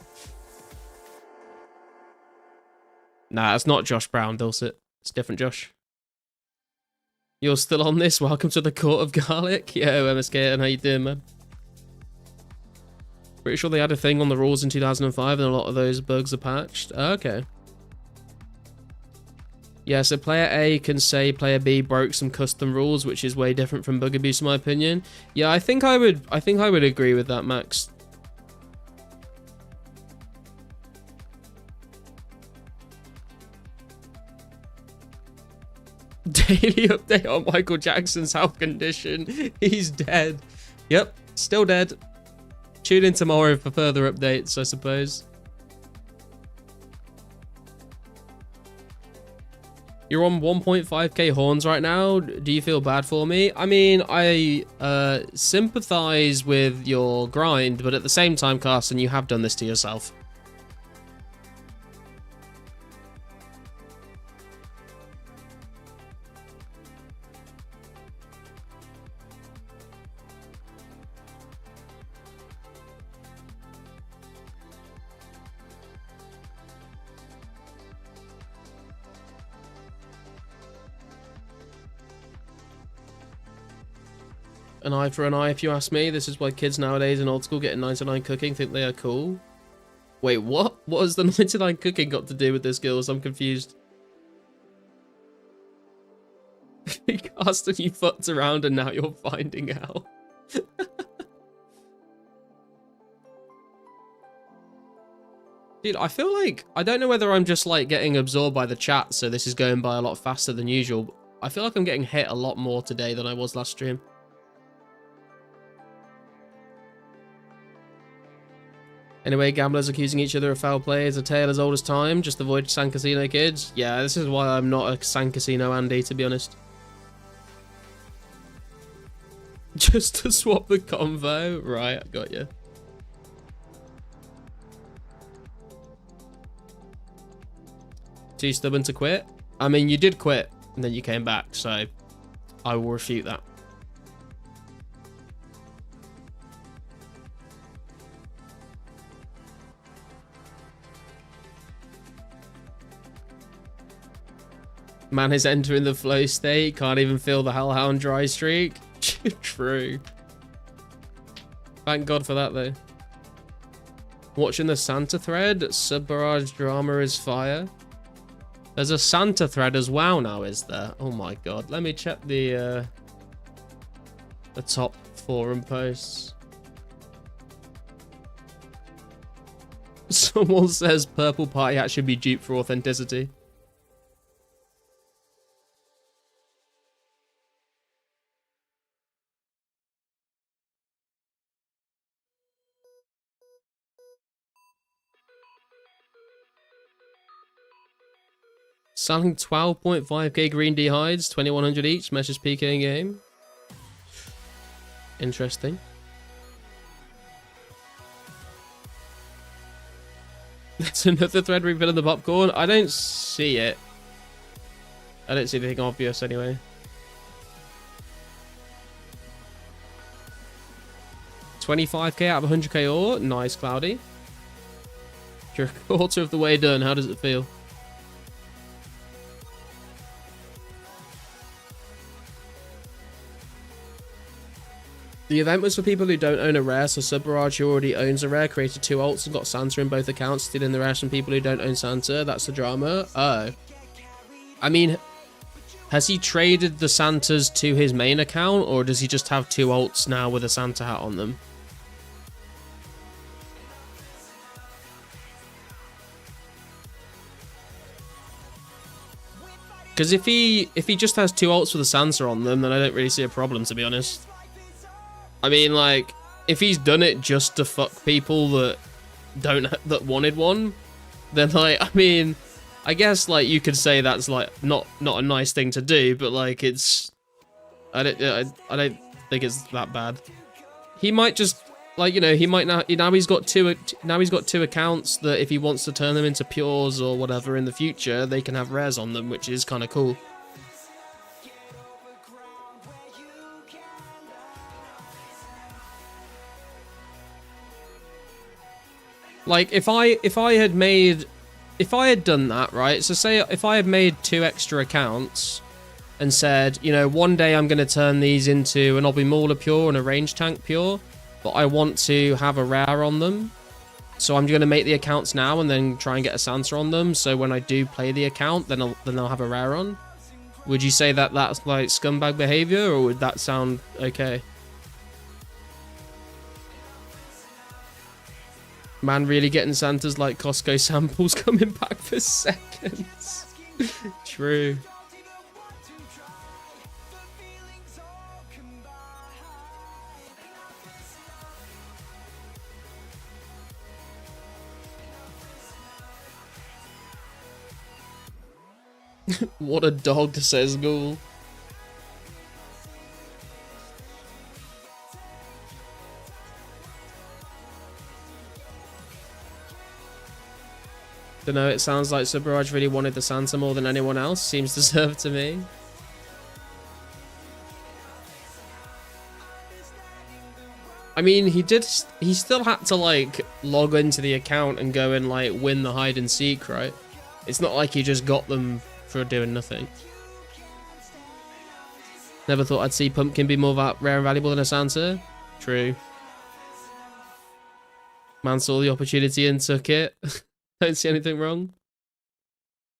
Nah, it's not Josh Brown, Dulcet. It's different Josh. You're still on this? Welcome to the Court of Garlic. Yo, MSK, and how you doing, man? Pretty sure they had a thing on the rules in 2005 and a lot of those bugs are patched. Okay. Yeah, so player A can say player B broke some custom rules, which is way different from bug abuse in my opinion. Yeah, I think I would agree with that, Max. Daily update on Michael Jackson's health condition. He's dead. Yep, still dead. Tune in tomorrow for further updates, I suppose. You're on 1.5k horns right now. Do you feel bad for me? I mean, I sympathize with your grind, but at the same time, Carson, you have done this to yourself. An eye for an eye, if you ask me. This is why kids nowadays in old school getting 99 cooking think they are cool. Wait, what? What has the 99 cooking got to do with this, girls? I'm confused. Carsten, you fucked around and now you're finding out. Dude, I feel like, I don't know whether I'm just like getting absorbed by the chat, so this is going by a lot faster than usual. But I feel like I'm getting hit a lot more today than I was last stream. Anyway, gamblers accusing each other of foul play is a tale as old as time. Just avoid San Casino, kids. Yeah, this is why I'm not a San Casino Andy, to be honest. Just to swap the convo. Right, I got you. Too stubborn to quit? I mean, you did quit, and then you came back, so I will refute that. Man is entering the flow state, can't even feel the Hellhound dry streak. True. Thank God for that, though. Watching the Santa thread, sub-barrage drama is fire. There's a Santa thread as well now, is there? Oh my God. Let me check the top forum posts. Someone says Purple Party hat should be duped for authenticity. Selling 12.5k green D hides, 2100 each, meshes PK in game. Interesting. There's another thread refilling the popcorn. I don't see it. I don't see anything obvious anyway. $25k out of 100k ore. Nice, Cloudy. You're a quarter of the way done. How does it feel? The event was for people who don't own a rare, so Sub-Barrage, who already owns a rare, created 2 alts and got Santa in both accounts, stealing the rares from people who don't own Santa. That's the drama. Oh. I mean, has he traded the Santas to his main account, or does he just have 2 alts now with a Santa hat on them? Because if he just has 2 alts with a Santa on them, then I don't really see a problem, to be honest. I mean, like, if he's done it just to fuck people that wanted one, then, like, I mean, I guess, like, you could say that's, like, not a nice thing to do, but, like, it's, I don't think it's that bad. He might just, like, you know, he might now he's got two accounts that if he wants to turn them into pures or whatever in the future, they can have rares on them, which is kind of cool. Like, if I had done that, right? So say if I had made 2 extra accounts and said, you know, one day I'm going to turn these into an Obby Mauler pure and a range tank pure, but I want to have a rare on them. So I'm going to make the accounts now and then try and get a Santa on them. So when I do play the account, then I'll have a rare on. Would you say that that's like scumbag behavior, or would that sound okay? Man really getting Santas like Costco samples coming back for seconds. True. What a dog, says Ghoul. Dunno, it sounds like Sub-Barrage really wanted the Santa more than anyone else. Seems deserved to me. I mean, he still had to, like, log into the account and go and, like, win the hide and seek, right? It's not like he just got them for doing nothing. Never thought I'd see Pumpkin be more rare and valuable than a Santa. True. Man saw the opportunity and took it. Don't see anything wrong.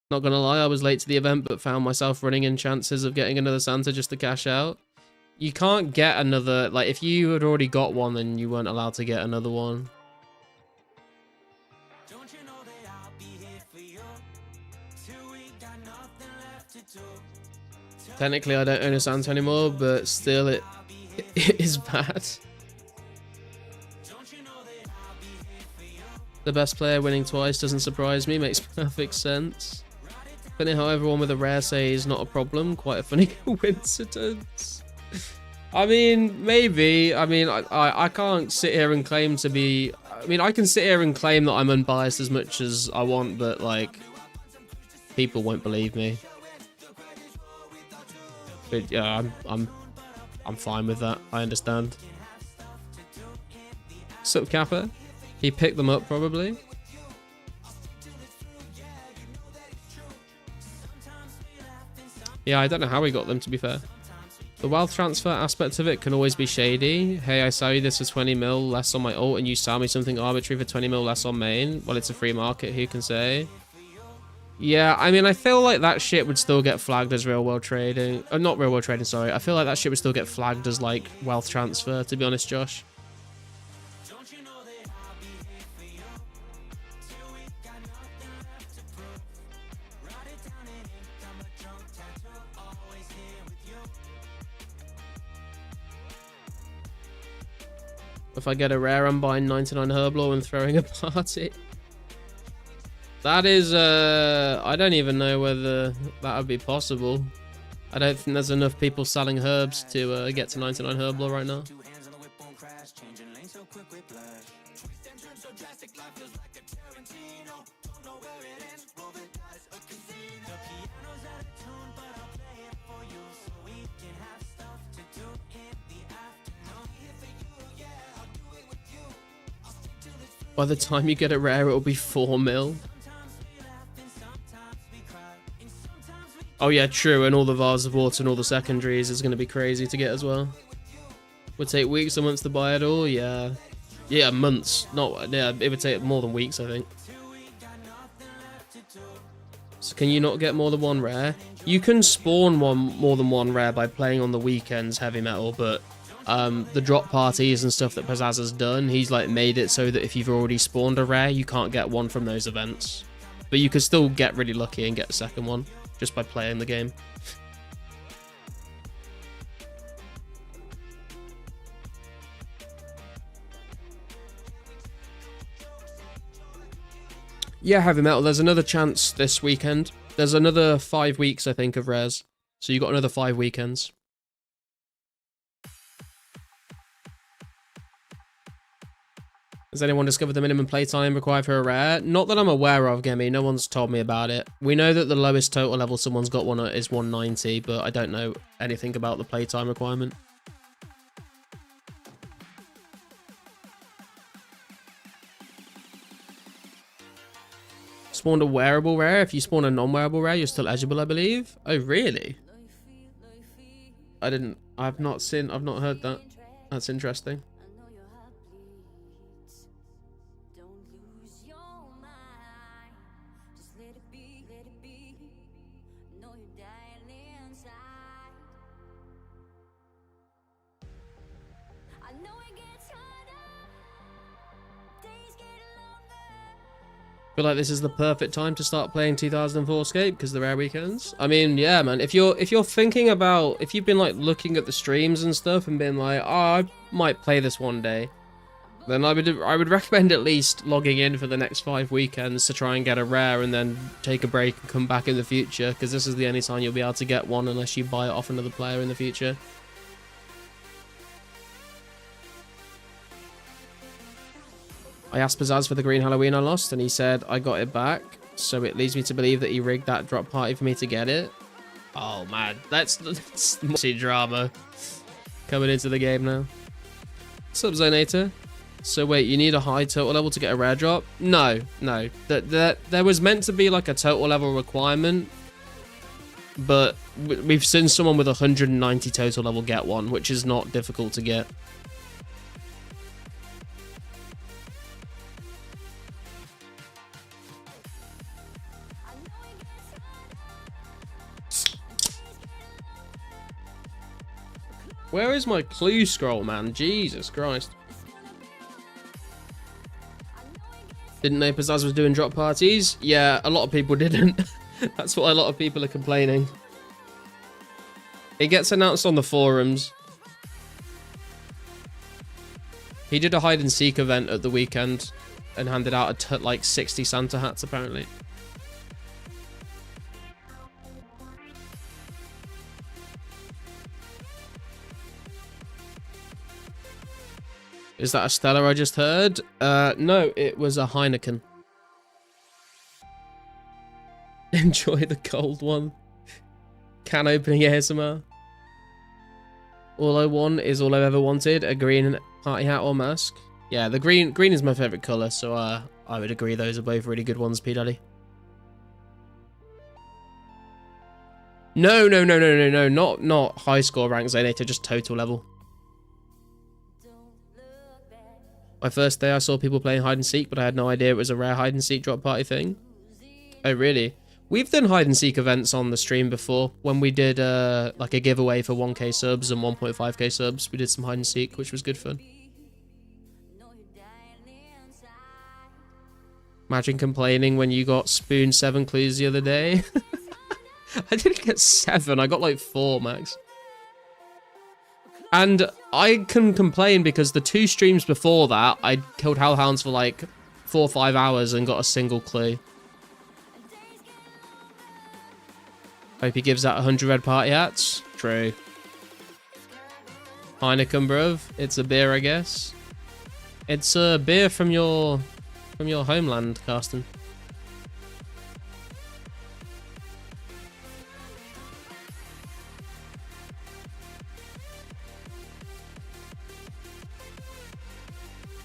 Not gonna lie, I was late to the event, but found myself running in chances of getting another Santa just to cash out. You can't get another, like, if you had already got one, then you weren't allowed to get another one. Technically, I don't own a Santa anymore, but still, it is bad. The best player winning twice doesn't surprise me, makes perfect sense. Funny how everyone with a rare say is not a problem, quite a funny coincidence. I mean, maybe. I mean, I can't sit here and claim to be... I mean, I can sit here and claim that I'm unbiased as much as I want, but, like, people won't believe me. But, yeah, I'm fine with that. I understand. Sup, Kappa? He picked them up, probably. Yeah, I don't know how he got them, to be fair. The wealth transfer aspect of it can always be shady. Hey, I sell you this for 20 mil less on my ult, and you sell me something arbitrary for 20 mil less on main. Well, it's a free market, who can say? Yeah, I mean, I feel like that shit would still get flagged as real world trading. Not real world trading, sorry. I feel like that shit would still get flagged as, like, wealth transfer, to be honest, Josh. If I get a rare, I'm buying 99 Herblore and throwing a party. That is, I don't even know whether that would be possible. I don't think there's enough people selling herbs to get to 99 Herblore right now. By the time you get a rare, it'll be 4 mil. Oh yeah, true, and all the Vase of Water and all the secondaries is going to be crazy to get as well. Would take weeks or months to buy it all, yeah. Yeah, months. Yeah, it would take more than weeks, I think. So can you not get more than one rare? You can spawn more than one rare by playing on the weekends heavy metal, but the drop parties and stuff that Pizzazz has done, he's like made it so that if you've already spawned a rare, you can't get one from those events. But you could still get really lucky and get a second one just by playing the game. Yeah, heavy metal, there's another chance this weekend. There's another 5 weeks, I think, of rares. So you got another 5 weekends. Has anyone discovered the minimum playtime required for a rare? Not that I'm aware of, Gemi. No one's told me about it. We know that the lowest total level someone's got one at is 190, but I don't know anything about the playtime requirement. Spawned a wearable rare. If you spawn a non-wearable rare, you're still eligible, I believe. Oh, really? I've not heard that. That's interesting. I feel like this is the perfect time to start playing 2004scape because the rare weekends. I mean, yeah, man. If you're thinking about, if you've been like looking at the streams and stuff and been like, oh, I might play this one day, then I would recommend at least logging in for the next 5 weekends to try and get a rare and then take a break and come back in the future, because this is the only time you'll be able to get one unless you buy it off another player in the future. I asked Pizzazz for the green Halloween I lost, and he said I got it back, so it leads me to believe that he rigged that drop party for me to get it. Oh man, that's messy drama coming into the game now. What's up, Zonator? So wait, you need a high total level to get a rare drop? No. There was meant to be like a total level requirement, but we've seen someone with 190 total level get one, which is not difficult to get. Where is my clue scroll, man? Jesus Christ. Didn't know Pizzazz was doing drop parties? Yeah, a lot of people didn't. That's what a lot of people are complaining. It gets announced on the forums. He did a hide and seek event at the weekend and handed out like 60 Santa hats apparently. Is that a Stella I just heard? No, it was a Heineken. Enjoy the cold one. Can opening ASMR. All I want is all I've ever wanted, a green party hat or mask. Yeah, the green is my favourite colour, so I would agree those are both really good ones, P Daddy. No, not high score rank Zonator, just total level. My first day I saw people playing hide and seek, but I had no idea it was a rare hide and seek drop party thing. Oh really? We've done hide and seek events on the stream before. When we did like a giveaway for 1k subs and 1.5k subs, we did some hide and seek, which was good fun. Imagine complaining when you got spoon 7 clues the other day. I didn't get 7, I got like 4 max. And I can complain because the 2 streams before that, I killed hellhounds for like 4 or 5 hours and got a single clue. Hope he gives out 100 red party hats. True. Heineken, bruv. It's a beer, I guess. It's a beer from your homeland, Carsten.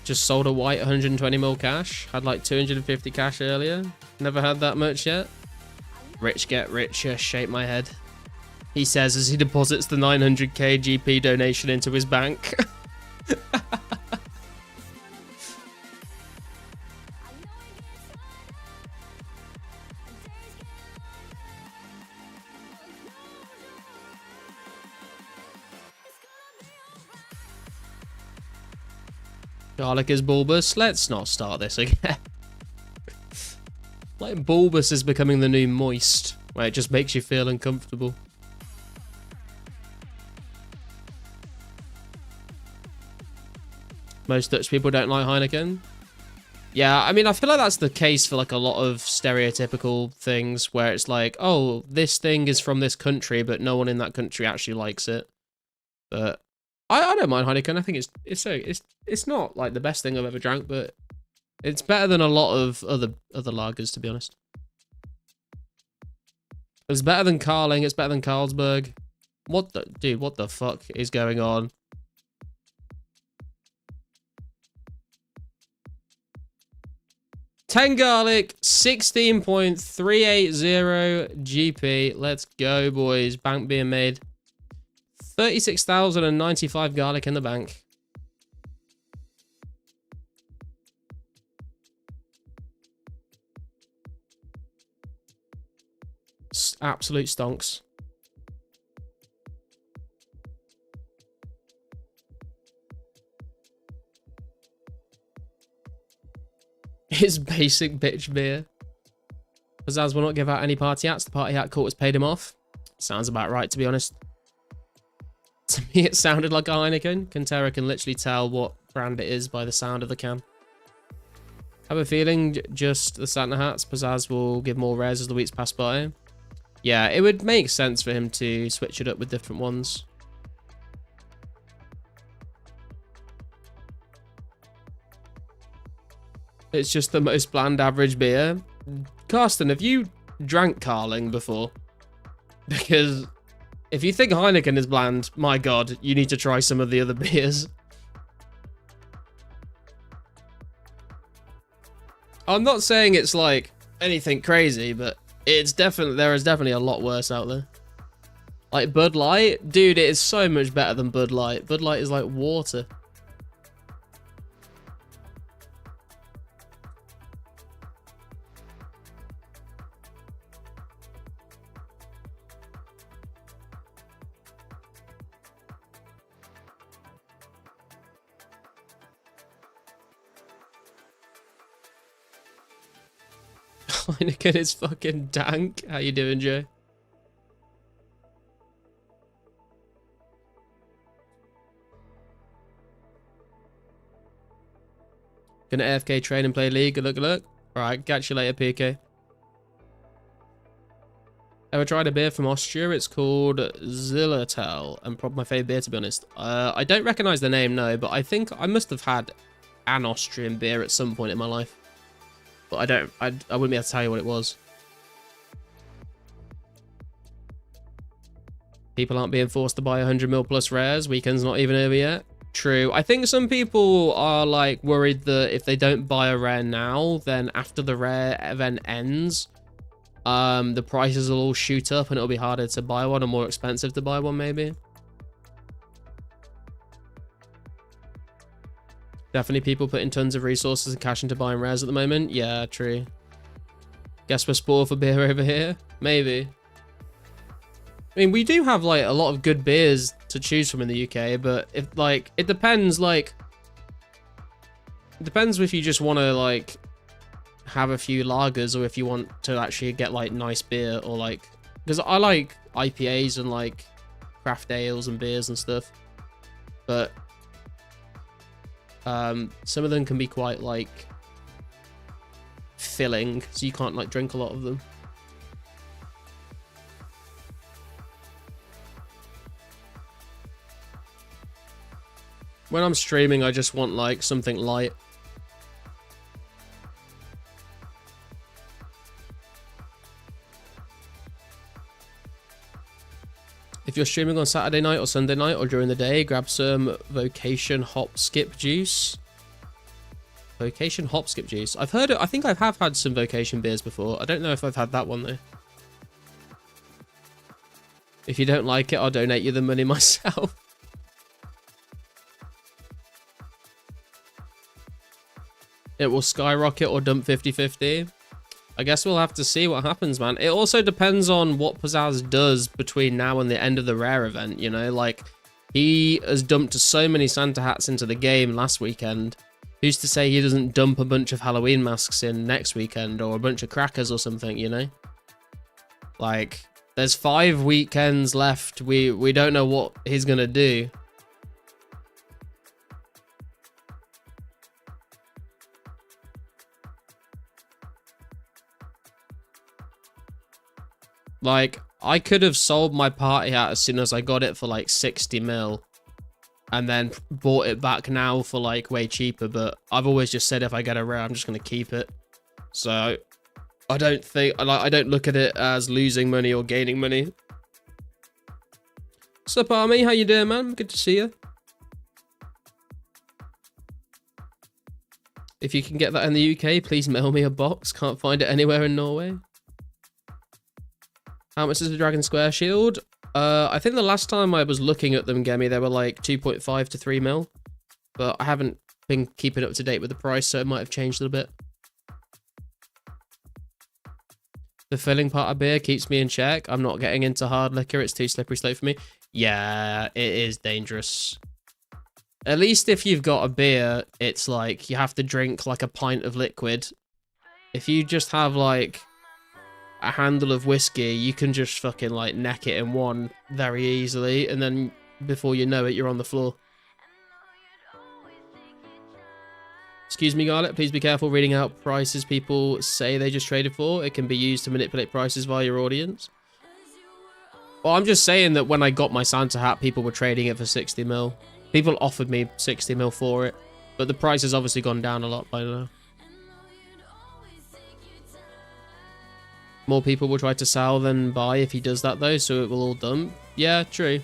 Just sold a white 120ml cash. Had like 250 cash earlier. Never had that much yet. Rich get richer, shake my head. He says as he deposits the 900k GP donation into his bank. Garlic is bulbous. Let's not start this again. Like bulbous is becoming the new moist, where it just makes you feel uncomfortable. Most Dutch people don't like Heineken. Yeah, I mean, I feel like that's the case for like a lot of stereotypical things where it's like, oh, this thing is from this country, but no one in that country actually likes it. But I don't mind Heineken. I think it's not like the best thing I've ever drank, but it's better than a lot of other lagers, to be honest. It's better than Carling. It's better than Carlsberg. What the fuck is going on? Ten garlic, 16.380 GP. Let's go, boys. Bank being made. 36,095 garlic in the bank. Absolute stonks. It's basic bitch beer. Pizzazz will not give out any party hats. The party hat court has paid him off. Sounds about right, to be honest. To me, it sounded like a Heineken. Cantera can literally tell what brand it is by the sound of the can. Have a feeling just the Santa hats. Pizzazz will give more rares as the weeks pass by. Yeah, it would make sense for him to switch it up with different ones. It's just the most bland average beer. Carsten, have you drank Carling before? Because if you think Heineken is bland, my god, you need to try some of the other beers. I'm not saying it's like anything crazy, but there is definitely a lot worse out there. Like Bud Light, dude, it is so much better than Bud Light. Bud Light is like water. Heineken is fucking dank. How you doing, Joe? Gonna AFK train and play League. Good luck, good luck. Alright, catch you later, PK. Ever tried a beer from Austria? It's called Zillertal, and probably my favourite beer, to be honest. I don't recognise the name, no, but I think I must have had an Austrian beer at some point in my life. But I wouldn't be able to tell you what it was. People aren't being forced to buy 100ml plus rares. Weekend's not even over yet. True. I think some people are like worried that if they don't buy a rare now, then after the rare event ends, the prices will all shoot up and it'll be harder to buy one or more expensive to buy one, maybe. Definitely people putting tons of resources and cash into buying rares at the moment. Yeah, true. Guess we're spoiled for beer over here? Maybe. I mean, we do have like a lot of good beers to choose from in the UK, but if like, it depends, like, it depends if you just want to like have a few lagers or if you want to actually get like nice beer, or like, because I like IPAs and like craft ales and beers and stuff, but some of them can be quite like filling, so you can't like drink a lot of them. When I'm streaming, I just want like something light. If you're streaming on Saturday night or Sunday night or during the day, grab some Vocation Hop Skip Juice. Vocation Hop Skip Juice. I've heard it. I think I have had some Vocation beers before. I don't know if I've had that one though. If you don't like it, I'll donate you the money myself. It will skyrocket or dump 50-50. I guess we'll have to see what happens, man. It also depends on what Pizzazz does between now and the end of the rare event, you know? Like, he has dumped so many Santa hats into the game last weekend. Who's to say he doesn't dump a bunch of Halloween masks in next weekend, or a bunch of crackers or something, you know? Like, there's 5 weekends left. We don't know what he's gonna do. Like, I could have sold my party hat as soon as I got it for like 60 mil and then bought it back now for like way cheaper, but I've always just said if I get a rare, I'm just going to keep it. So I don't think, like, I don't look at it as losing money or gaining money. What's up, Army? How you doing, man? Good to see you. If you can get that in the UK, please mail me a box. Can't find it anywhere in Norway. How much is the Dragon Square shield? I think the last time I was looking at them, Gemi, they were like 2.5 to 3 mil. But I haven't been keeping up to date with the price, so it might have changed a little bit. The filling part of beer keeps me in check. I'm not getting into hard liquor. It's too slippery slope for me. Yeah, it is dangerous. At least if you've got a beer, it's like you have to drink like a pint of liquid. If you just have like a handle of whiskey, you can just fucking like neck it in one very easily, and then before you know it, you're on the floor. Excuse me, Garlic, please be careful reading out prices people say they just traded for. It can be used to manipulate prices via your audience. Well, I'm just saying that when I got my Santa hat, people were trading it for 60 mil. People offered me 60 mil for it, but the price has obviously gone down a lot by now. More people will try to sell than buy if he does that though, so it will all dump. Yeah, true.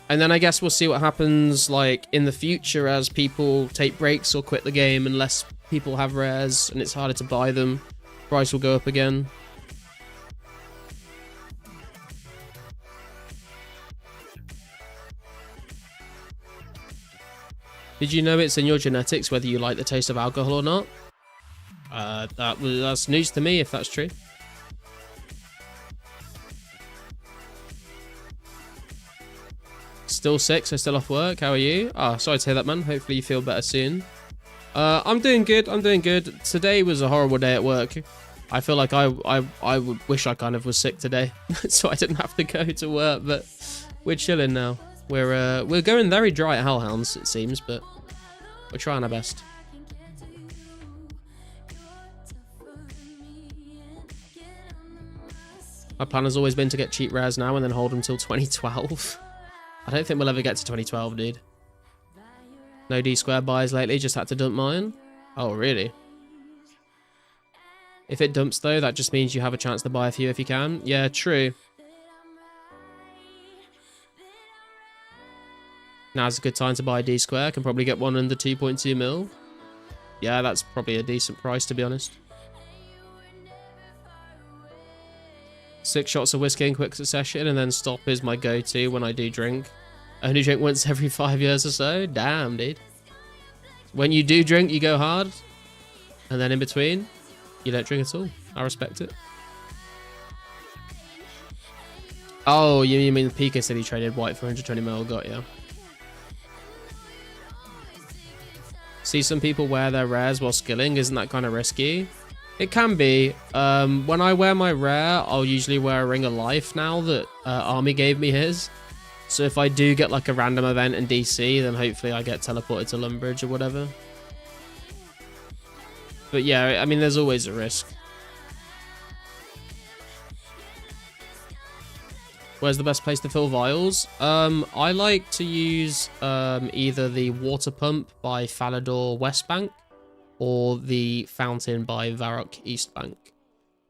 And then I guess we'll see what happens like in the future as people take breaks or quit the game, and less people have rares and it's harder to buy them. Price will go up again. Did you know it's in your genetics whether you like the taste of alcohol or not? That's news to me if that's true. Still sick, so still off work. How are you? Oh, sorry to hear that, man. Hopefully you feel better soon. I'm doing good. I'm doing good. Today was a horrible day at work. I feel like I would wish I kind of was sick today, so I didn't have to go to work. But we're chilling now. We're going very dry at Hellhounds, it seems, but we're trying our best. My plan has always been to get cheap rares now and then hold them till 2012. I don't think we'll ever get to 2012, dude. No D-square buys lately, just had to dump mine. Oh, really? If it dumps, though, that just means you have a chance to buy a few if you can. Yeah, true. Now's a good time to buy a D-square. Can probably get one under 2.2 mil. Yeah, that's probably a decent price, to be honest. 6 shots of whiskey in quick succession, and then stop is my go-to when I do drink. I only drink once every 5 years or so. Damn, dude. When you do drink, you go hard. And then in between, you don't drink at all. I respect it. Oh, you mean Pika said he traded white for 120 mil? Got ya. See some people wear their rares while skilling. Isn't that kind of risky? It can be. When I wear my rare, I'll usually wear a Ring of Life now that Army gave me his. So if I do get like a random event in DC, then hopefully I get teleported to Lumbridge or whatever. But yeah, I mean, there's always a risk. Where's the best place to fill vials? I like to use either the water pump by Falador West Bank or the fountain by Varrock East Bank.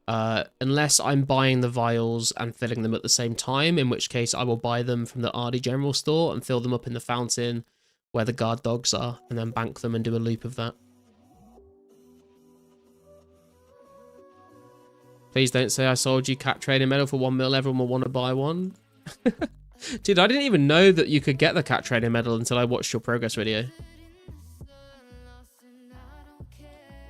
Unless I'm buying the vials and filling them at the same time, in which case I will buy them from the Ardy General Store and fill them up in the fountain where the guard dogs are, and then bank them and do a loop of that. Please don't say I sold you cat training medal for 1 mil. Everyone will want to buy one. Dude, I didn't even know that you could get the cat training medal until I watched your progress video.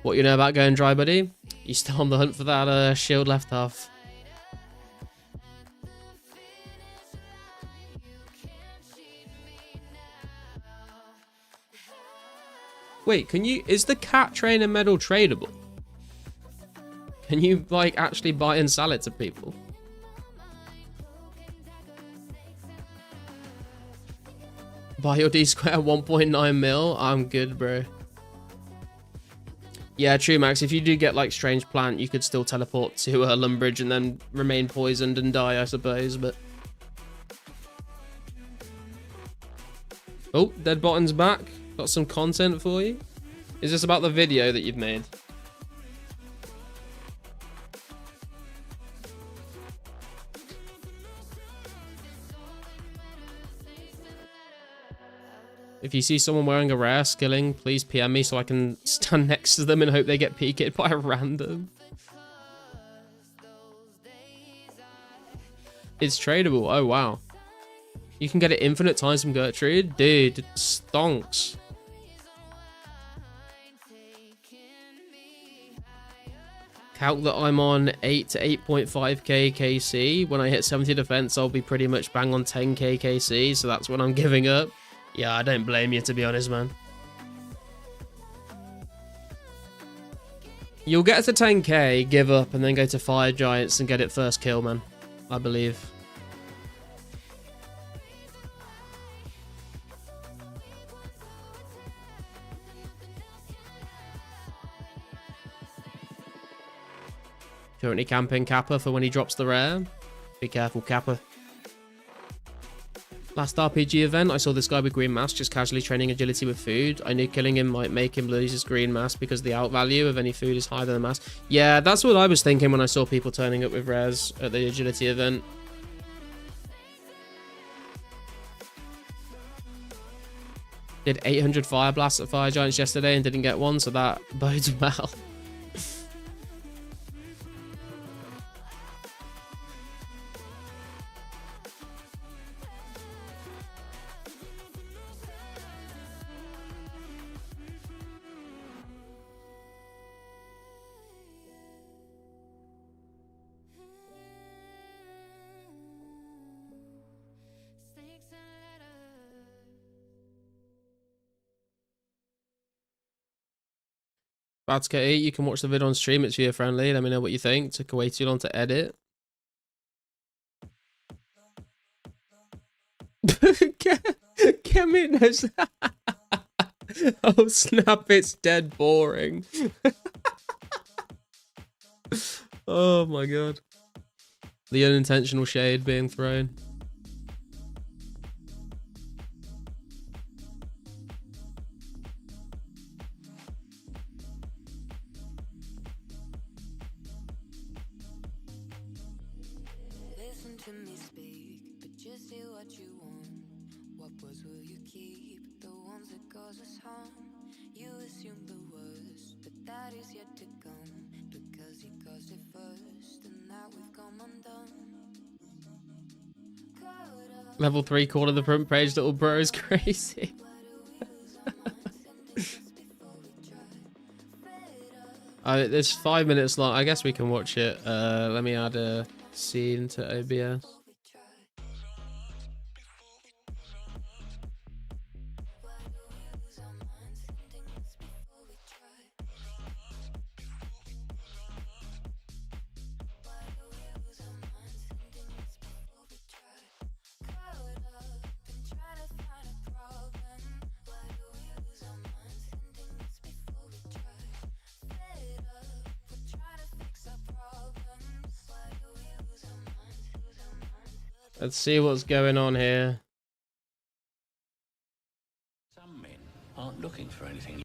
What you know about going dry, buddy? You still on the hunt for that shield left half? Wait, can you... Is the cat trainer medal tradable? Can you, like, actually buy and sell it to people? Buy your D-square 1.9 mil? I'm good, bro. Yeah, true, Max. If you do get, like, strange plant, you could still teleport to Lumbridge and then remain poisoned and die, I suppose, but... Oh, Dead Botton's back. Got some content for you. Is this about the video that you've made? If you see someone wearing a rare skilling, please PM me so I can stand next to them and hope they get PK'd by a random. It's tradable. Oh, wow. You can get it infinite times from Gertrude? Dude, it stonks. Calc that I'm on 8 to 8.5k KC. When I hit 70 defense, I'll be pretty much bang on 10k KC, so that's what I'm giving up. Yeah, I don't blame you, to be honest, man. You'll get to 10k, give up, and then go to Fire Giants and get it first kill, man. I believe. Currently camping Kappa for when he drops the rare. Be careful, Kappa. Last RPG event, I saw this guy with green mask just casually training agility with food. I knew killing him might make him lose his green mask because the out value of any food is higher than the mask. Yeah, that's what I was thinking when I saw people turning up with rares at the agility event. Did 800 fire blasts at Fire Giants yesterday and didn't get one, so that bodes well. About to get eat. You can watch the video on stream. It's viewer friendly. Let me know what you think. Took way too long to edit. Get me knows. Oh snap! It's dead boring. Oh my god. The unintentional shade being thrown. Listen to me speak, but just say what you want. What words will you keep? The ones that cause us harm. You assume the worst, but that is yet to come. Because you caused it first, and now we've come undone. Level 3 corner of the front page, little bro is crazy. It's 5 minutes long. I guess we can watch it. Let me add a scene to OBS. Let's see what's going on here. Some men aren't looking for anything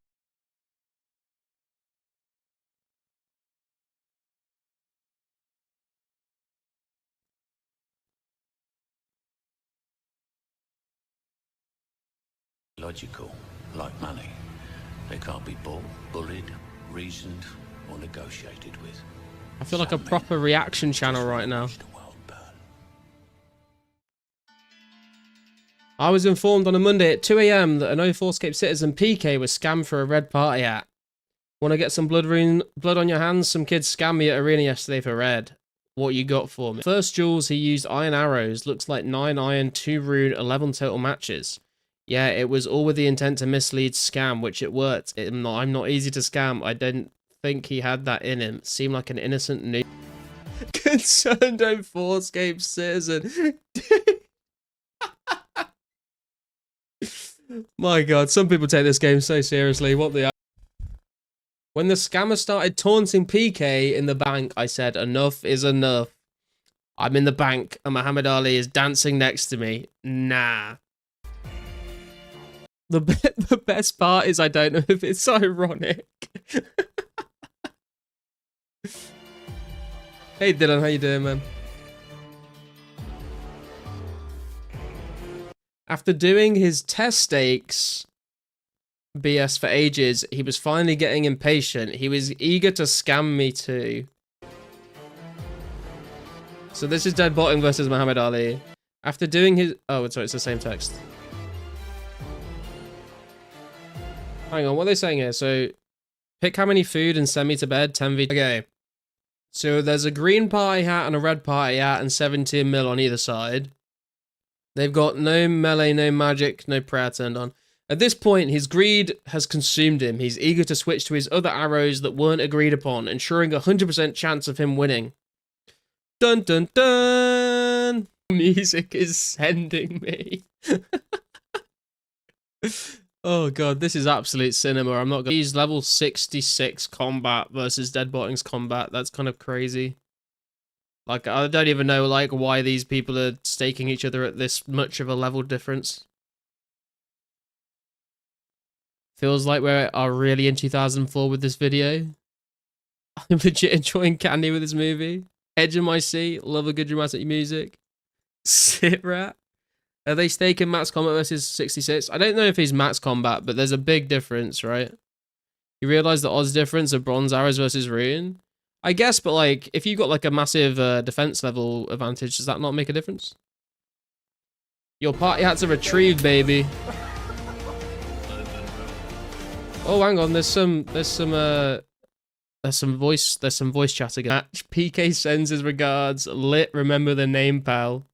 logical, like money. They can't be bought, bullied, reasoned, or negotiated with. I feel like a proper reaction channel right now. I was informed on a Monday at 2 AM that an 2004scape citizen PK was scammed for a red party hat. Want to get some blood on your hands? Some kids scammed me at arena yesterday for red. What you got for me? First duels, he used iron arrows. Looks like 9 iron, 2 rune, 11 total matches. Yeah, it was all with the intent to mislead scam, which it worked. I'm not easy to scam. I didn't think he had that in him. Seemed like an innocent noob. Concerned 2004scape citizen. My god, some people take this game so seriously. What the... When the scammer started taunting PK in the bank, I said, enough is enough. I'm in the bank and Muhammad Ali is dancing next to me. Nah. The best part is I don't know if it's ironic. Hey Dylan, how you doing, man? After doing his test stakes BS for ages, he was finally getting impatient. He was eager to scam me too. So this is Dead Botting versus Muhammad Ali. After doing his... Oh, sorry, it's the same text. Hang on, what are they saying here? So, pick how many food and send me to bed, 10v... Okay. So there's a green party hat and a red party hat and 17 mil on either side. They've got no melee, no magic, no prayer turned on. At this point, his greed has consumed him. He's eager to switch to his other arrows that weren't agreed upon, ensuring a 100% chance of him winning. Dun dun dun! Music is sending me. Oh god, this is absolute cinema. I'm not gonna use level 66 combat versus Dead Botting's combat. That's kind of crazy. Like, I don't even know, like, why these people are staking each other at this much of a level difference. Feels like we are really in 2004 with this video. I'm legit enjoying Candy with this movie. Edge of my seat. Love a good dramatic music. Sit rat. Are they staking max combat versus 66? I don't know if he's max combat, but there's a big difference, right? You realize the odds difference of bronze arrows versus rune? I guess, but like, if you got like a massive defense level advantage, does that not make a difference? Your party hats are retrieved, baby. Oh, hang on. There's some voice chat again. PK sends his regards. Lit, remember the name, pal.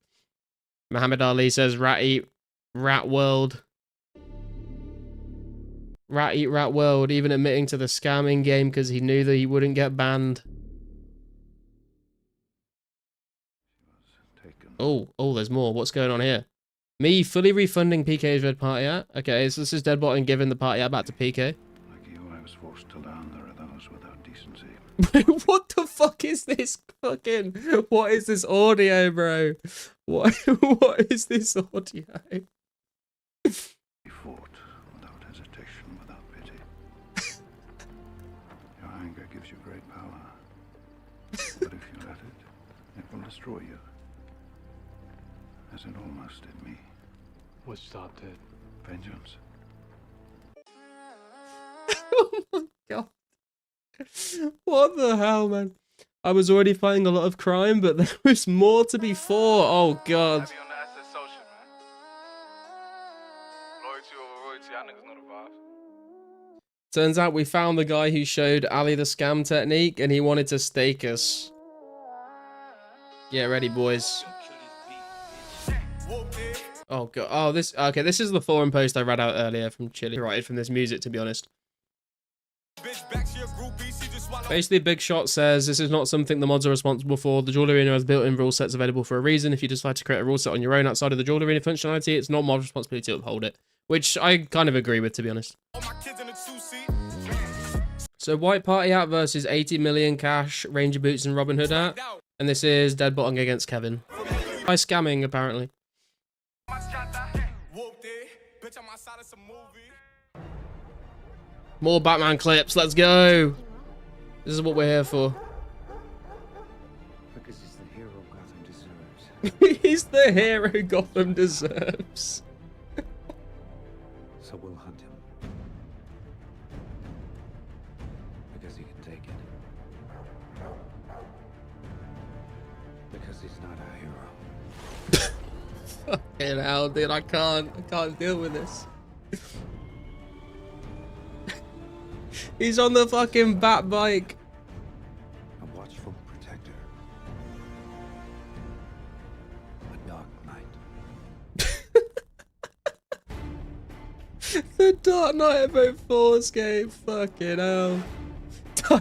Muhammad Ali says, Ratty, Rat World. Rat Eat Rat World, even admitting to the scamming game because he knew that he wouldn't get banned. Oh, there's more. What's going on here? Me fully refunding PK's red party hat. Okay, so this is Deadbot and giving the party hat back to PK. Like you, I was forced to learn there are those without decency. What the fuck is this fucking... What is this audio, bro? What is this audio? He fought without hesitation, without pity. Your anger gives you great power. But if you let it will destroy you. As it almost did me. What stopped it? Vengeance. Oh my god. What the hell, man? I was already fighting a lot of crime, but there was more to be for. Oh god. Heavy on the Aztec social, man. Loyalty over royalty, y'all niggas know the vibes. Turns out we found the guy who showed Ali the scam technique, and he wanted to stake us. Get ready, boys. Oh god. Oh, this. Okay, this is the forum post I read out earlier from Chili. Right from this music, to be honest. Basically, Big Shot says this is not something the mods are responsible for. The Duel Arena has built-in rule sets available for a reason. If you decide to create a rule set on your own outside of the Duel Arena functionality, it's not mod responsibility to uphold it. Which I kind of agree with, to be honest. So White Party hat versus 80 million cash, Ranger Boots and Robin Hood hat. And this is Deadbotting against Kevin. By scamming, apparently. More Batman clips, let's go! This is what we're here for. Because he's the hero Gotham deserves. He's the hero Gotham deserves. So we'll hunt him. Because he can take it. Because he's not a hero. Fucking hell, dude, I can't deal with this. He's on the fucking bat bike. A watchful protector. A dark knight. The Dark Knight of 2004scape. Fucking hell.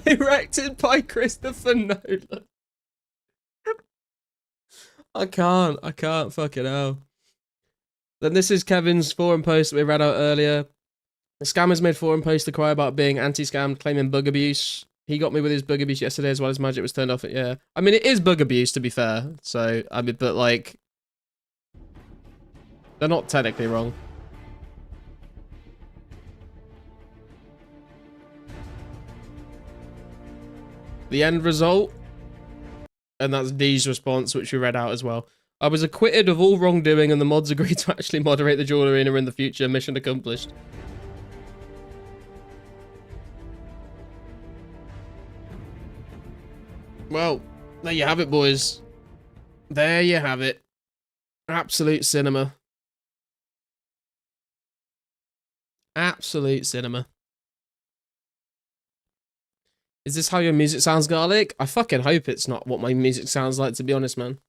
Directed by Christopher Nolan. I can't fucking hell. Then this is Kevin's forum post that we read out earlier. The scammers made forum post to cry about being anti-scammed, claiming bug abuse. He got me with his bug abuse yesterday as well as magic was turned off. Yeah, I mean, it is bug abuse, to be fair. So, I mean, but like, they're not technically wrong. The end result, and that's D's response, which we read out as well. I was acquitted of all wrongdoing and the mods agreed to actually moderate the Duel Arena in the future. Mission accomplished. Well, there you have it, boys. There you have it. Absolute cinema. Absolute cinema. Is this how your music sounds, Garlic? I fucking hope it's not what my music sounds like, to be honest, man.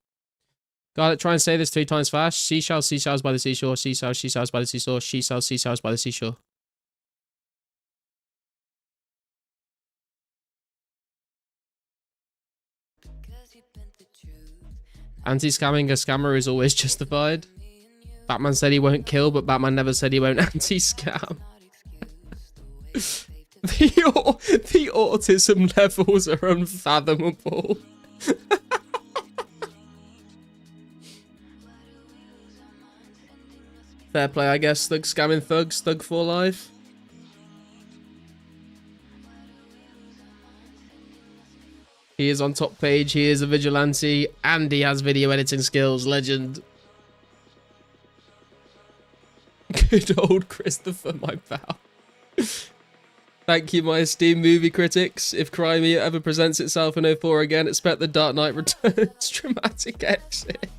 Garlic, try and say this 3 times fast. Seashells, seashells by the seashore. Seashells, seashells by the seashore. Seashells, seashells by the seashore. Anti-scamming a scammer is always justified. Batman said he won't kill, but Batman never said he won't anti-scam. The autism levels are unfathomable. Fair play, I guess. Thug scamming thugs, thug for life. He is on top page, he is a vigilante, and he has video editing skills. Legend. Good old Christopher, my pal. Thank you, my esteemed movie critics. If Crimea ever presents itself in 04 again, expect the Dark Knight Returns dramatic exit.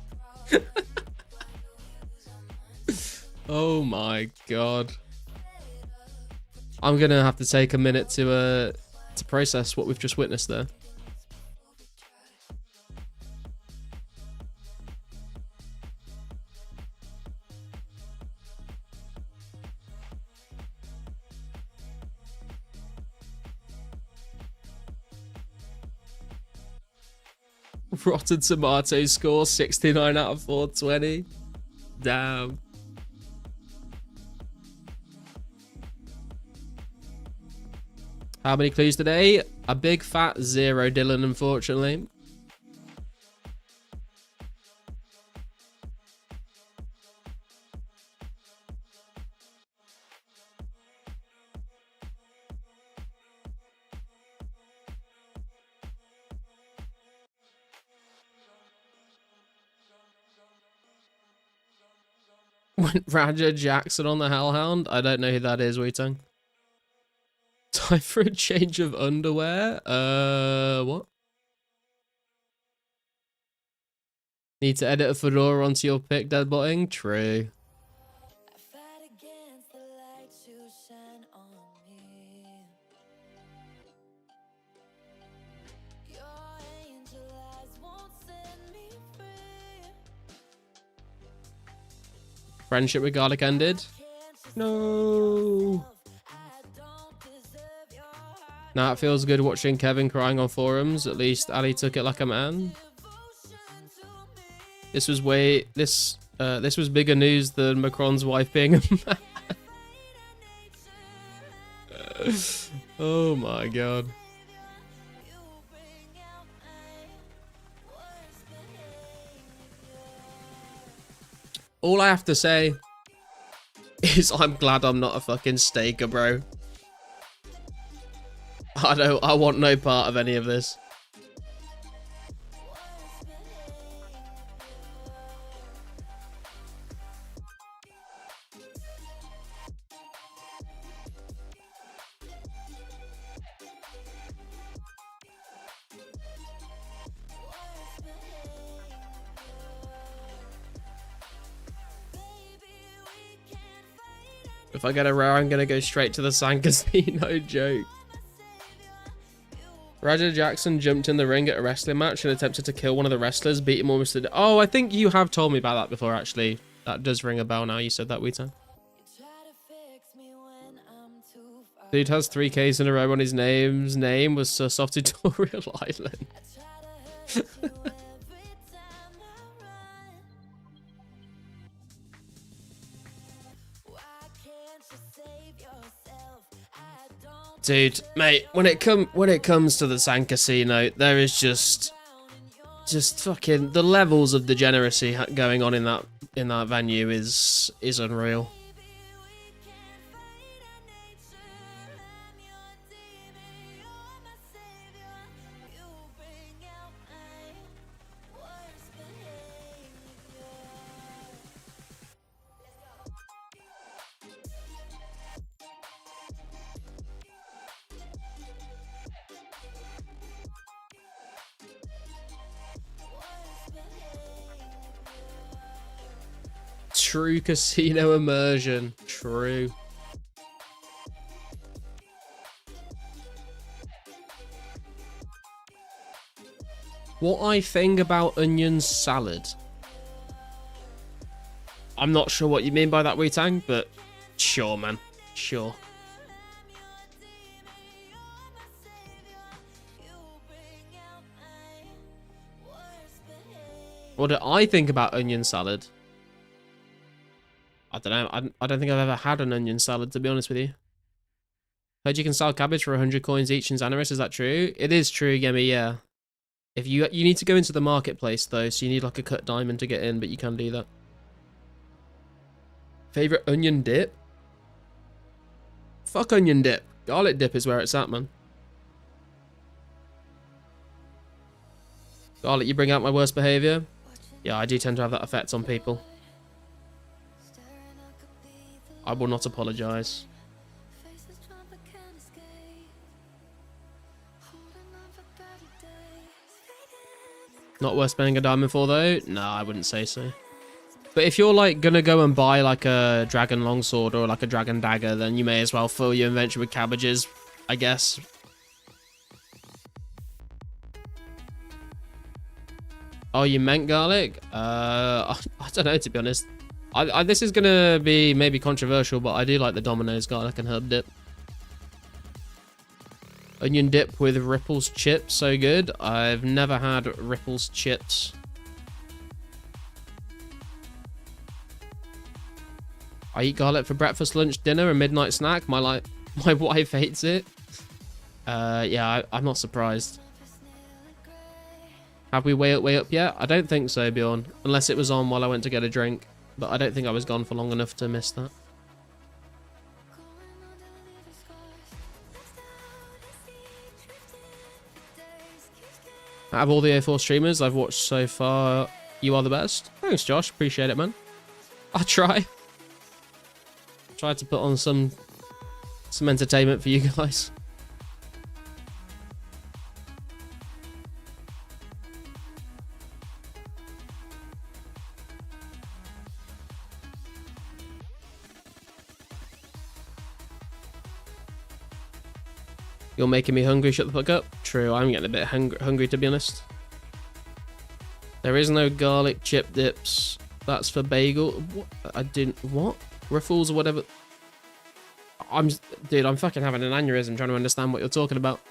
Oh my god. I'm gonna have to take a minute to process what we've just witnessed there. Rotten Tomatoes score 69 out of 420. Damn. How many clues today? A big fat 0, Dylan, unfortunately. Roger Jackson on the Hellhound? I don't know who that is, Wu-Tang. Time for a change of underwear? What? Need to edit a fedora onto your pic, deadbotting? True. Friendship with Garlic ended? No. Nah, it feels good watching Kevin crying on forums. At least Ali took it like a man. This was this was bigger news than Macron's wife being a man. Oh my god. All I have to say is I'm glad I'm not a fucking staker, bro. I want no part of any of this. If I get a rare, I'm gonna go straight to the San Casino joke. Roger Jackson jumped in the ring at a wrestling match and attempted to kill one of the wrestlers, beat him almost to death. Oh, I think you have told me about that before, actually. That does ring a bell now. You said that, Wita. Dude has 3Ks in a row on his name's name was Soft Tutorial Island. Dude, mate, when it comes to the San Casino, there is just fucking the levels of degeneracy going on in that venue is unreal. True casino immersion. True. What I think about onion salad. I'm not sure what you mean by that, Wu-Tang, but sure, man. Sure. What do I think about onion salad? I don't know. I don't think I've ever had an onion salad, to be honest with you. Heard you can sell cabbage for 100 coins each in Xanaris. Is that true? It is true, Yemi, yeah. If you need to go into the marketplace, though, so you need like a cut diamond to get in, but you can do that. Favorite onion dip? Fuck onion dip. Garlic dip is where it's at, man. Garlic, you bring out my worst behavior? Yeah, I do tend to have that effect on people. I will not apologize. Not worth spending a diamond for, though? No, I wouldn't say so. But if you're like gonna go and buy like a dragon longsword or like a dragon dagger, then you may as well fill your inventory with cabbages, I guess. Oh, you meant garlic? I don't know, to be honest. This is gonna be maybe controversial, but I do like the Domino's garlic and herb dip. Onion dip with Ripples chips, so good. I've never had Ripples chips. I eat garlic for breakfast, lunch, dinner, and midnight snack. My wife hates it. Yeah, I'm not surprised. Have we way up yet? I don't think so, Bjorn. Unless it was on while I went to get a drink. But I don't think I was gone for long enough to miss that. Out of all the A4 streamers I've watched so far, you are the best. Thanks, Josh. Appreciate it, man. I'll try. Try to put on some entertainment for you guys. You're making me hungry, shut the fuck up. True, I'm getting a bit hungry to be honest. There is no garlic chip dips. That's for bagel. What? I didn't... What? Riffles or whatever. Dude, I'm fucking having an aneurysm trying to understand what you're talking about.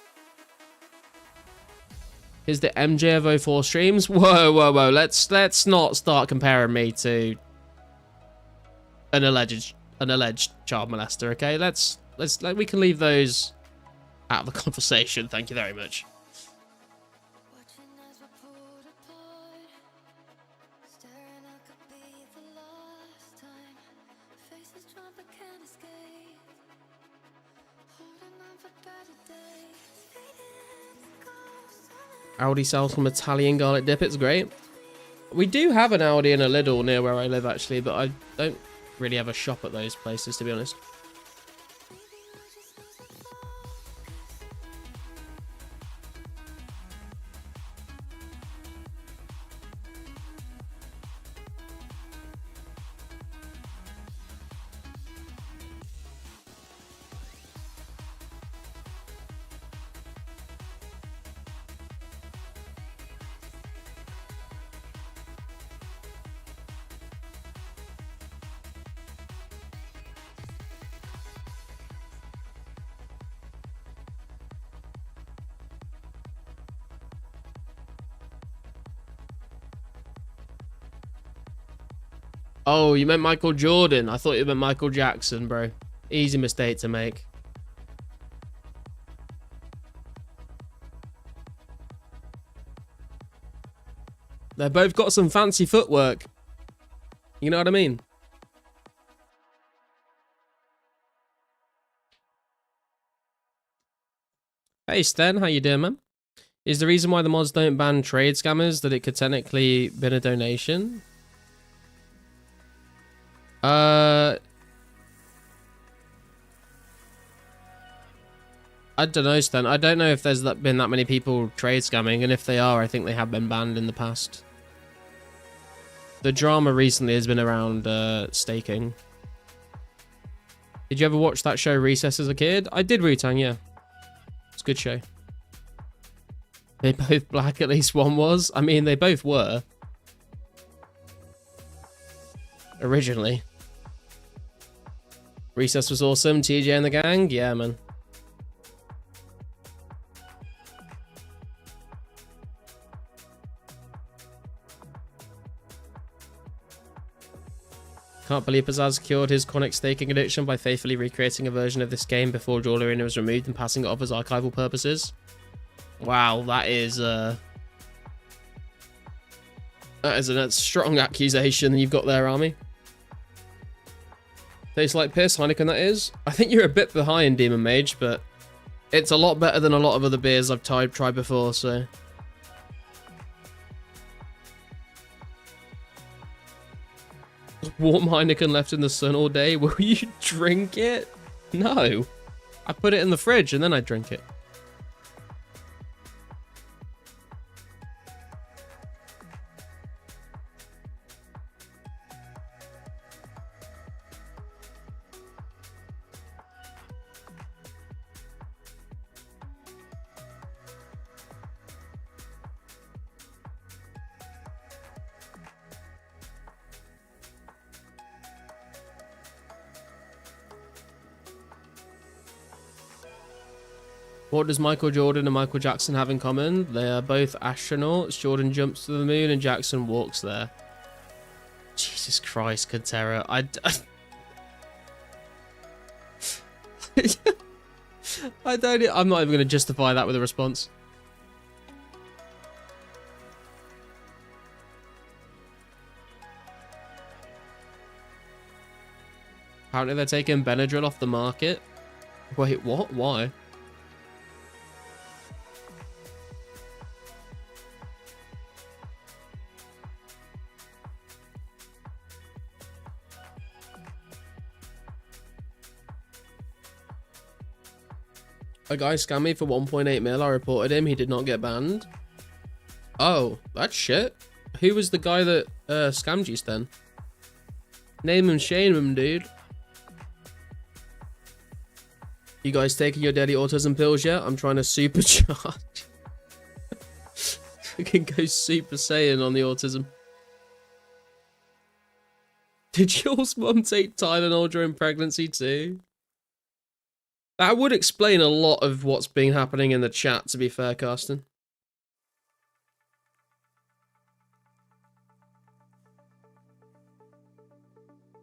Is the MJ of 04 streams? Whoa. Let's not start comparing me to an alleged child molester, okay? We can leave those out of the conversation. Thank you very much. Aldi sells some Italian garlic dip. It's great. We do have an Aldi and a Lidl near where I live, actually, but I don't really ever shop at those places, to be honest. Oh, you meant Michael Jordan. I thought you meant Michael Jackson, bro. Easy mistake to make. They've both got some fancy footwork. You know what I mean? Hey, Sten. How you doing, man? Is the reason why the mods don't ban trade scammers that it could technically been a donation? I don't know, Stan. I don't know if there's been that many people trade scamming, and if they are, I think they have been banned in the past. The drama recently has been around staking. Did you ever watch that show Recess as a kid? I did, Wu-Tang, yeah. It's a good show. They both black, at least one was. I mean, they both were. Originally. Recess was awesome. TJ and the gang? Yeah, man. Can't believe Pizzazz cured his chronic staking addiction by faithfully recreating a version of this game before Duel Arena was removed and passing it off as archival purposes. Wow, that is a strong accusation you've got there, Army. Tastes like piss, Heineken that is. I think you're a bit behind, Demon Mage, but it's a lot better than a lot of other beers I've tried before, so... Warm Heineken left in the sun all day. Will you drink it? No. I put it in the fridge and then I drink it. What does Michael Jordan and Michael Jackson have in common? They are both astronauts. Jordan jumps to the moon and Jackson walks there. Jesus Christ, Kantera. I'm not even going to justify that with a response. Apparently they're taking Benadryl off the market. Wait, what? Why? A guy scammed me for 1.8 mil. I reported him. He did not get banned. Oh, that's shit. Who was the guy that scammed you, Sten? Name him, shame him, dude. You guys taking your daily autism pills yet? I'm trying to supercharge. I can go Super Saiyan on the autism. Did your mum take Tylenol during pregnancy too? That would explain a lot of what's been happening in the chat, to be fair, Carsten.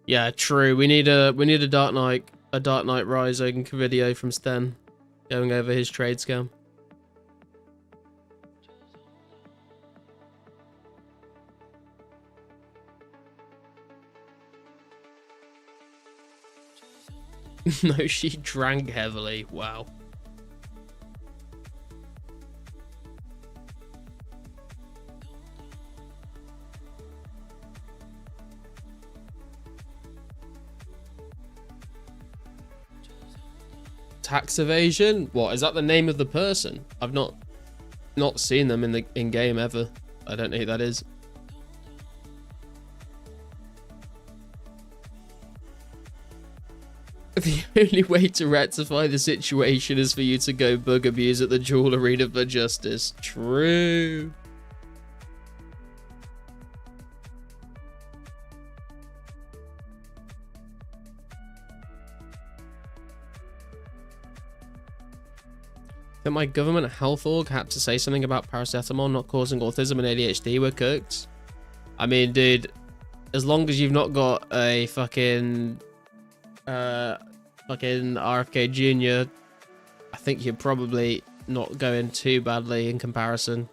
Yeah, true. We need a Dark Knight Rising video from Sten going over his trade scam. No, she drank heavily. Wow. Tax evasion? What, is that the name of the person? I've not seen them in game ever. I don't know who that is. The only way to rectify the situation is for you to go bug abuse at the dual arena for justice. True. That my government health org had to say something about paracetamol not causing autism and ADHD were cooked. I mean, dude, as long as you've not got a fucking RFK Jr., I think you're probably not going too badly in comparison.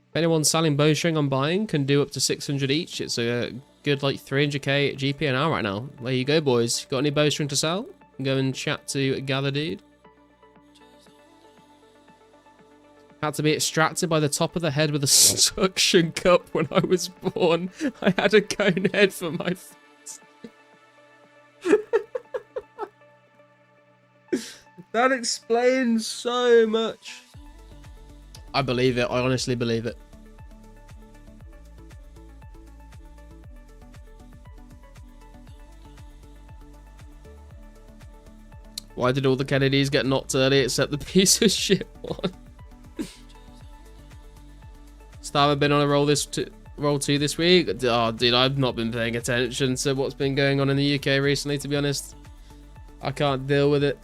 If anyone's selling bowstring I'm buying can do up to 600 each. It's a good like 300k GP an hour right now. There you go, boys. Got any bowstring to sell? Go and chat to Gather Dude. Had to be extracted by the top of the head with a suction cup when I was born. I had a cone head for my face. That explains so much. I believe it. I honestly believe it. Why did all the Kennedys get knocked early except the piece of shit one? Starver been on a roll two this week? Oh, dude, I've not been paying attention to what's been going on in the UK recently, to be honest. I can't deal with it.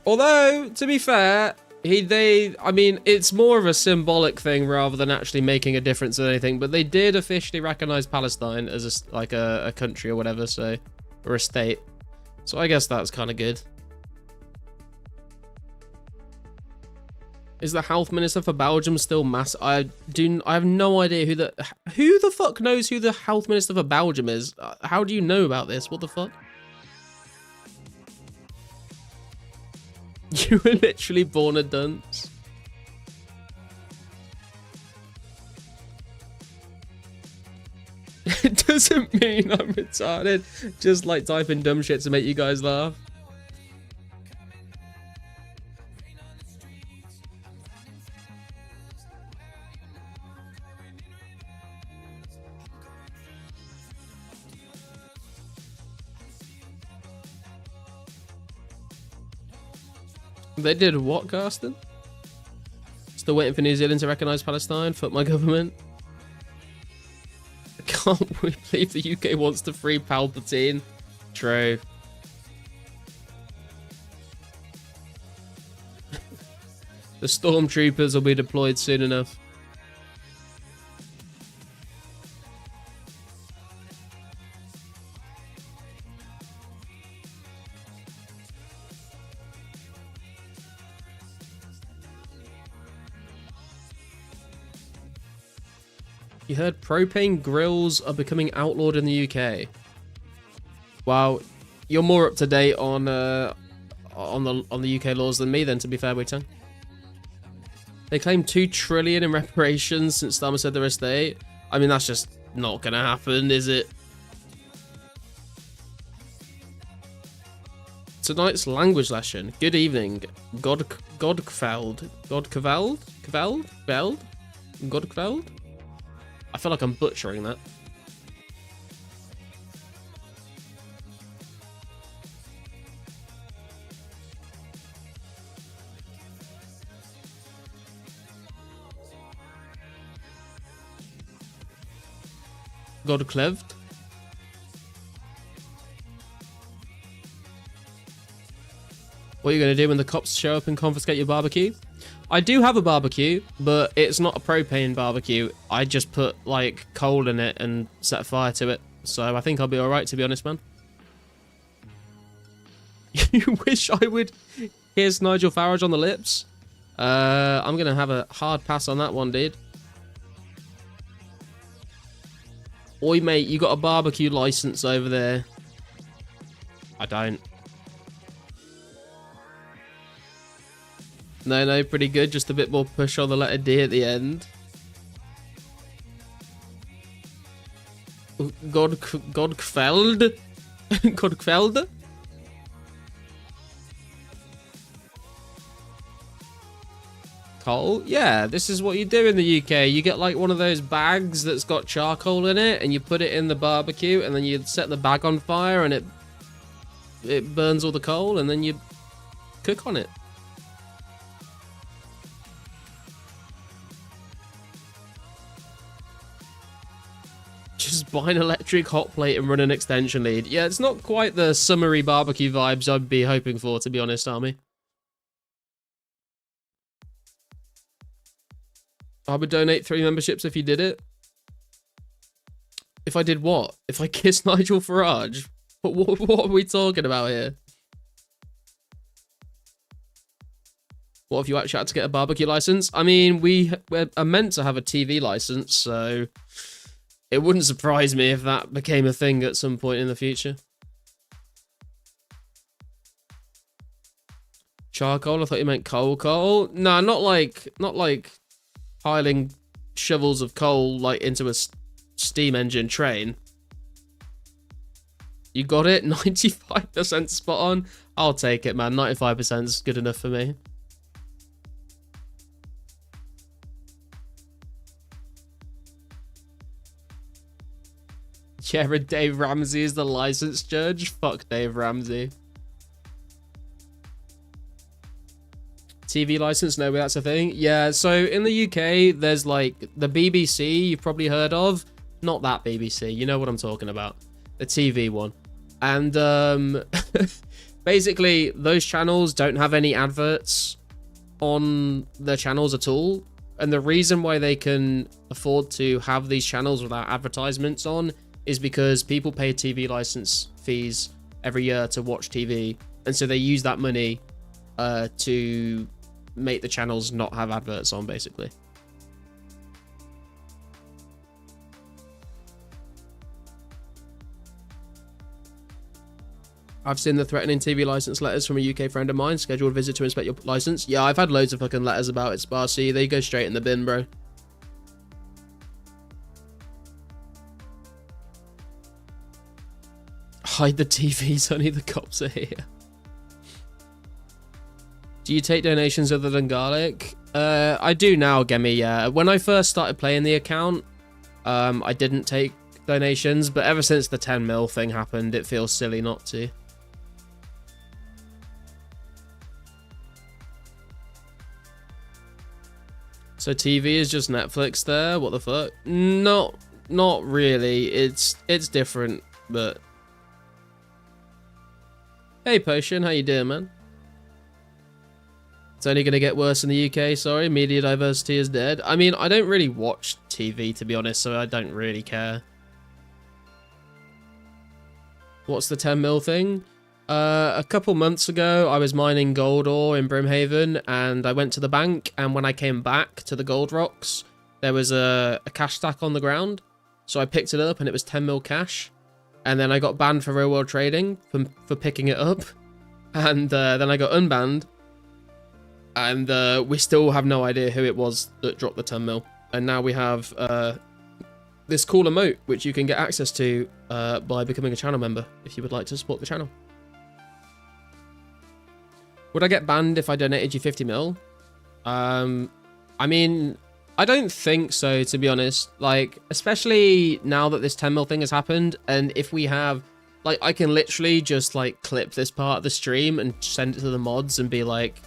Although, to be fair, I mean, it's more of a symbolic thing rather than actually making a difference or anything, but they did officially recognize Palestine as a country or whatever, so, or a state. So I guess that's kind of good. Is the health minister for Belgium still I have no idea who the fuck knows who the health minister for Belgium is. How do you know about this? What the fuck? You were literally born a dunce. It doesn't mean I'm retarded. Just like typing dumb shit to make you guys laugh. They did what, Garston? Still waiting for New Zealand to recognise Palestine? Fuck my government. I can't believe the UK wants to free Palpatine. True. The stormtroopers will be deployed soon enough. You heard propane grills are becoming outlawed in the UK. Wow, you're more up to date on the UK laws than me then, to be fair, Wee-Tang. They claim 2 trillion in reparations since Starmer said their estate. I mean, that's just not gonna happen, is it? Tonight's language lesson. Good evening. Godkveld. I feel like I'm butchering that. Godklevd. What are you going to do when the cops show up and confiscate your barbecue? I do have a barbecue, but it's not a propane barbecue. I just put, like, coal in it and set fire to it. So I think I'll be alright, to be honest, man. You wish I would kiss Nigel Farage on the lips? I'm going to have a hard pass on that one, dude. Oi, mate, you got a barbecue license over there. I don't. No, pretty good. Just a bit more push on the letter D at the end. Godkveld? Godkveld? Coal? Yeah, this is what you do in the UK. You get like one of those bags that's got charcoal in it, and you put it in the barbecue, and then you set the bag on fire, and it burns all the coal, and then you cook on it. Just buy an electric hot plate and run an extension lead. Yeah, it's not quite the summery barbecue vibes I'd be hoping for, to be honest, Army. I would donate 3 memberships if you did it. If I did what? If I kissed Nigel Farage? What are we talking about here? What if you actually had to get a barbecue license? I mean, we're meant to have a TV license, so it wouldn't surprise me if that became a thing at some point in the future. Charcoal? I thought you meant coal. Nah, not like piling shovels of coal like into a steam engine train. You got it? 95% spot on. I'll take it, man. 95% is good enough for me. Jared Dave Ramsey is the license judge. Fuck Dave Ramsey. TV license, no, that's a thing. Yeah, so in the UK, there's like the BBC you've probably heard of. Not that BBC, you know what I'm talking about. The TV one. And basically, those channels don't have any adverts on their channels at all. And the reason why they can afford to have these channels without advertisements on is because people pay TV license fees every year to watch TV. And so they use that money to make the channels not have adverts on, basically. I've seen the threatening TV license letters from a UK friend of mine. Scheduled visit to inspect your license. Yeah, I've had loads of fucking letters about it, Sparsy. They go straight in the bin, bro. Hide the TVs, only the cops are here. Do you take donations other than garlic? I do now, Gemi, yeah. When I first started playing the account, I didn't take donations, but ever since the 10 mil thing happened, it feels silly not to. So TV is just Netflix there? What the fuck? Not really. It's different, but... Hey, Potion, how you doing, man? It's only going to get worse in the UK, sorry. Media diversity is dead. I mean, I don't really watch TV, to be honest, so I don't really care. What's the 10 mil thing? A couple months ago, I was mining gold ore in Brimhaven, and I went to the bank, and when I came back to the gold rocks, there was a cash stack on the ground. So I picked it up, and it was 10 mil cash. And then I got banned for real world trading for picking it up. And then I got unbanned. And we still have no idea who it was that dropped the 10 mil. And now we have this cool emote, which you can get access to by becoming a channel member, if you would like to support the channel. Would I get banned if I donated you 50 mil? I mean, I don't think so, to be honest. Like, especially now that this 10 mil thing has happened, and if we have, like, I can literally just, like, clip this part of the stream and send it to the mods and be like,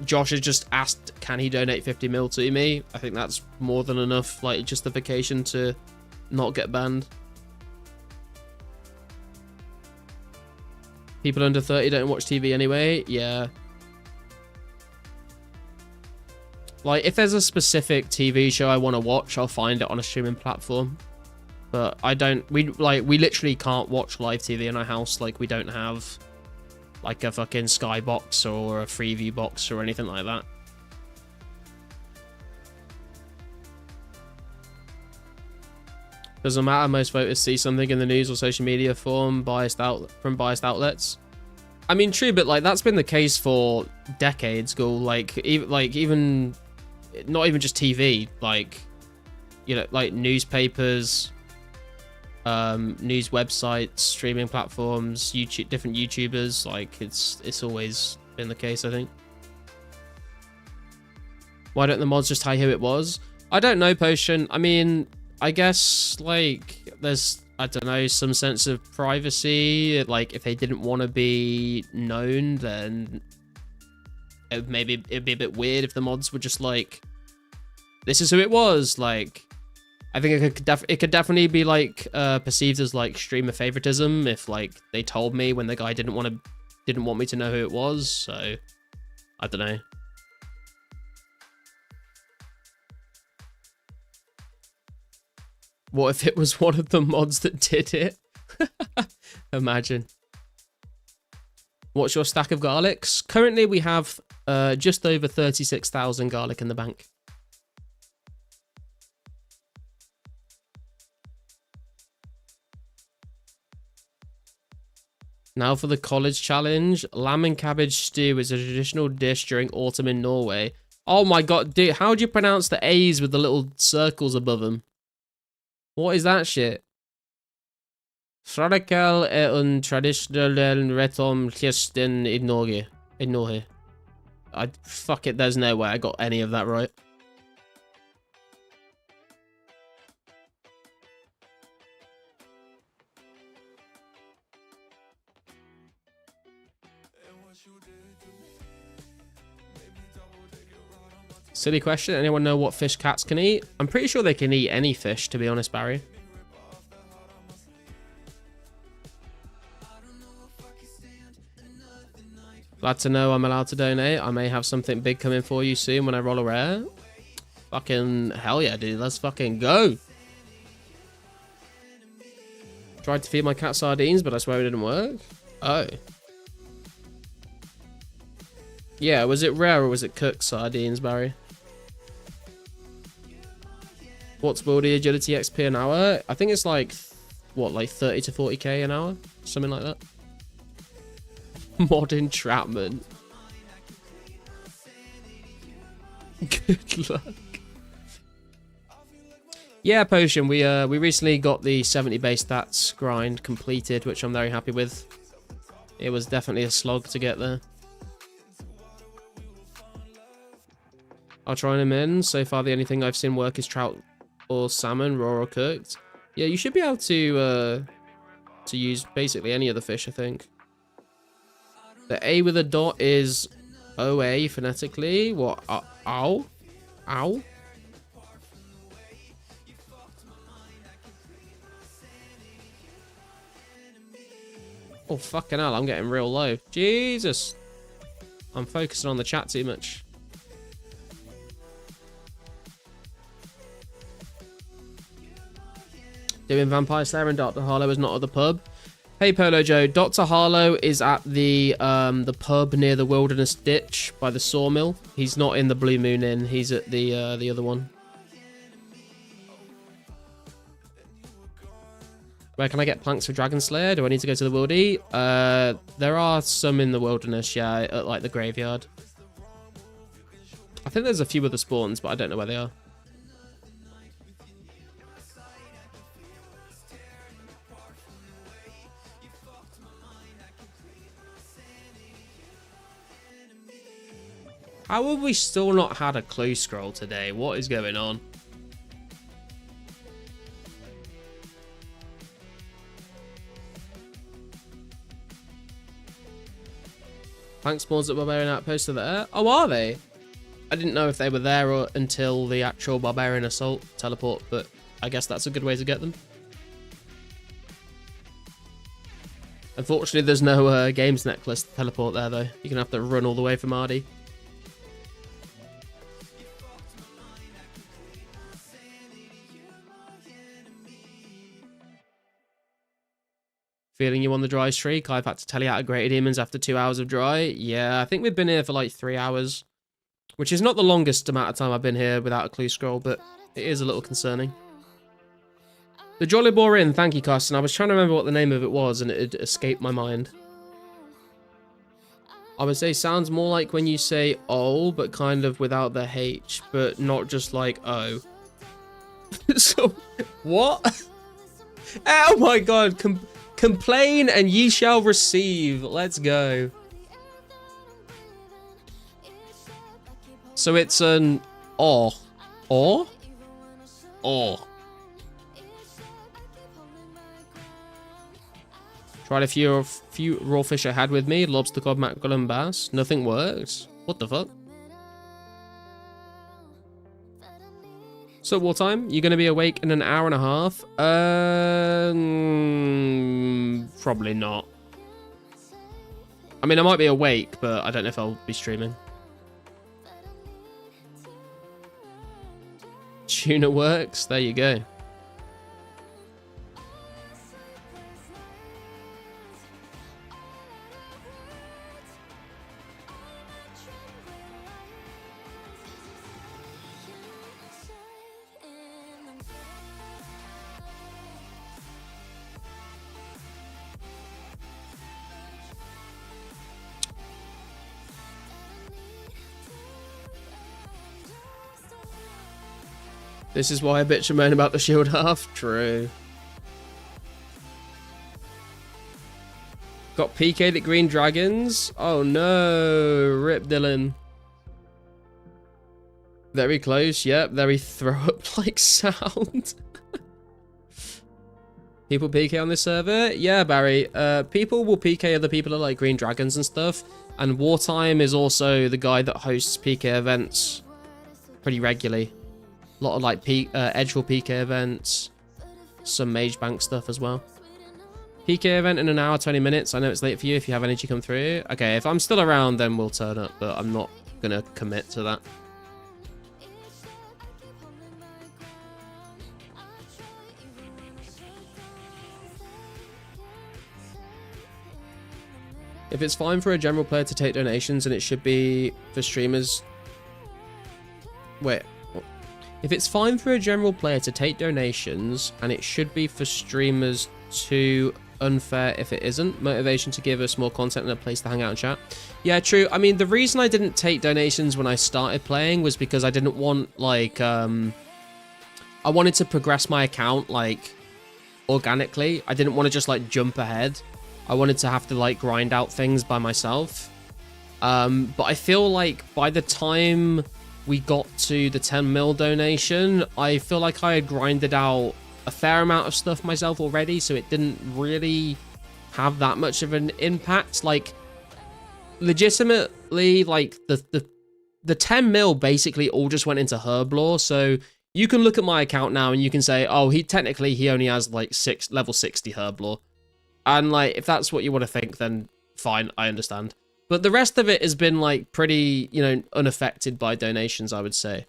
Josh has just asked, can he donate 50 mil to me? I think that's more than enough, like, justification to not get banned. People under 30 don't watch TV anyway. Yeah. Like, if there's a specific TV show I want to watch, I'll find it on a streaming platform. But I don't, we literally can't watch live TV in our house. Like, we don't have, like, a fucking Skybox or a Freeview box or anything like that. Doesn't matter, most voters see something in the news or social media from biased outlets. I mean, true, but, like, that's been the case for decades, Ghoul. Like, even not even just TV, like, you know, like newspapers, news websites, streaming platforms, YouTube, different YouTubers. Like, it's always been the case, I think. Why don't the mods just hide who it was? I don't know, Potion. I mean, I guess, like, there's, I don't know, some sense of privacy. Like, if they didn't want to be known, then maybe it'd be a bit weird if the mods were just like, this is who it was. Like, I think it could definitely be, like, perceived as, like, streamer favoritism if, like, they told me when the guy didn't want me to know who it was. So I don't know. What if it was one of the mods that did it? Imagine. What's your stack of garlics? Currently, we have just over 36,000 garlic in the bank. Now for the college challenge. Lamb and cabbage stew is a traditional dish during autumn in Norway. Oh my god, dude, how do you pronounce the A's with the little circles above them? What is that shit? Frødekel er en tradisjonell rett om kysten I Norge. Fuck it, there's no way I got any of that right. Silly question. Anyone know what fish cats can eat? I'm pretty sure they can eat any fish, to be honest, Barry. Glad to know I'm allowed to donate. I may have something big coming for you soon when I roll a rare. Fucking hell yeah, dude. Let's fucking go. Tried to feed my cat sardines, but I swear it didn't work. Oh. Yeah, was it rare or was it cooked sardines, Barry? What's Wildy Agility XP an hour? I think it's like, what, like 30 to 40k an hour? Something like that. Mod entrapment. Good luck. Yeah, Potion, we recently got the 70 base stats grind completed, which I'm very happy with. It was definitely a slog to get there. I'll try them in. So far, the only thing I've seen work is trout or salmon, raw or cooked. Yeah, you should be able to use basically any of the fish, I think. The A with a dot is OA phonetically. What? Ow? Ow? Oh, fucking hell, I'm getting real low. Jesus. I'm focusing on the chat too much. Doing Vampire Slayer and Dr. Harlow is not at the pub. Hey Polo Joe, Dr. Harlow is at the pub near the Wilderness Ditch by the sawmill. He's not in the Blue Moon Inn. He's at the other one. Where can I get planks for Dragon Slayer? Do I need to go to the Wildy? There are some in the Wilderness, yeah, at like the graveyard. I think there's a few other spawns, but I don't know where they are. How have we still not had a clue scroll today? What is going on? Plank spawns at Barbarian Outpost are there. Oh, are they? I didn't know if they were there or until the actual Barbarian Assault teleport, but I guess that's a good way to get them. Unfortunately, there's no games necklace to teleport there, though. You're going to have to run all the way from Ardy. Feeling you on the dry streak? I've had to tell you out of Greater Demons after 2 hours of dry. Yeah, I think we've been here for like 3 hours. Which is not the longest amount of time I've been here without a clue scroll, but it is a little concerning. The Jolly Boar Inn, thank you, Carson. I was trying to remember what the name of it was and it had escaped my mind. I would say sounds more like when you say oh, but kind of without the H, but not just like oh. So, what? Oh my god, complain and ye shall receive. Let's go. So it's an or. Tried a few raw fish I had with me. Lobster, cod, mackerel, and bass. Nothing works. What the fuck? So what time? You're going to be awake in an hour and a half? Probably not. I mean, I might be awake, but I don't know if I'll be streaming. Tuna works. There you go. This is why I bitch and moan about the shield half. True. Got PK'd at Green Dragons. Oh no. Rip Dylan. Very close. Yep. Very throw up like sound. People PK on this server? Yeah, Barry. People will PK other people at like Green Dragons and stuff. And Wartime is also the guy that hosts PK events pretty regularly. A lot of like Edgewell PK events, some Mage Bank stuff as well. PK event in an hour, 20 minutes. I know it's late for you if you have energy come through. Okay, if I'm still around, then we'll turn up, but I'm not going to commit to that. If it's fine for a general player to take donations and it should be for streamers... Wait... If it's fine for a general player to take donations, and it should be for streamers too unfair if it isn't, motivation to give us more content and a place to hang out and chat. Yeah, true. I mean, the reason I didn't take donations when I started playing was because I didn't want, like, I wanted to progress my account, like, organically. I didn't want to just, like, jump ahead. I wanted to have to, like, grind out things by myself. But I feel like by the time we got to the 10 mil donation, I feel like I had grinded out a fair amount of stuff myself already, so it didn't really have that much of an impact. Like, legitimately, like, the 10 mil basically all just went into Herblore, so you can look at my account now and you can say, oh, he only has, like, level 60 Herblore. And, like, if that's what you want to think, then fine, I understand. But the rest of it has been like pretty, you know, unaffected by donations, I would say.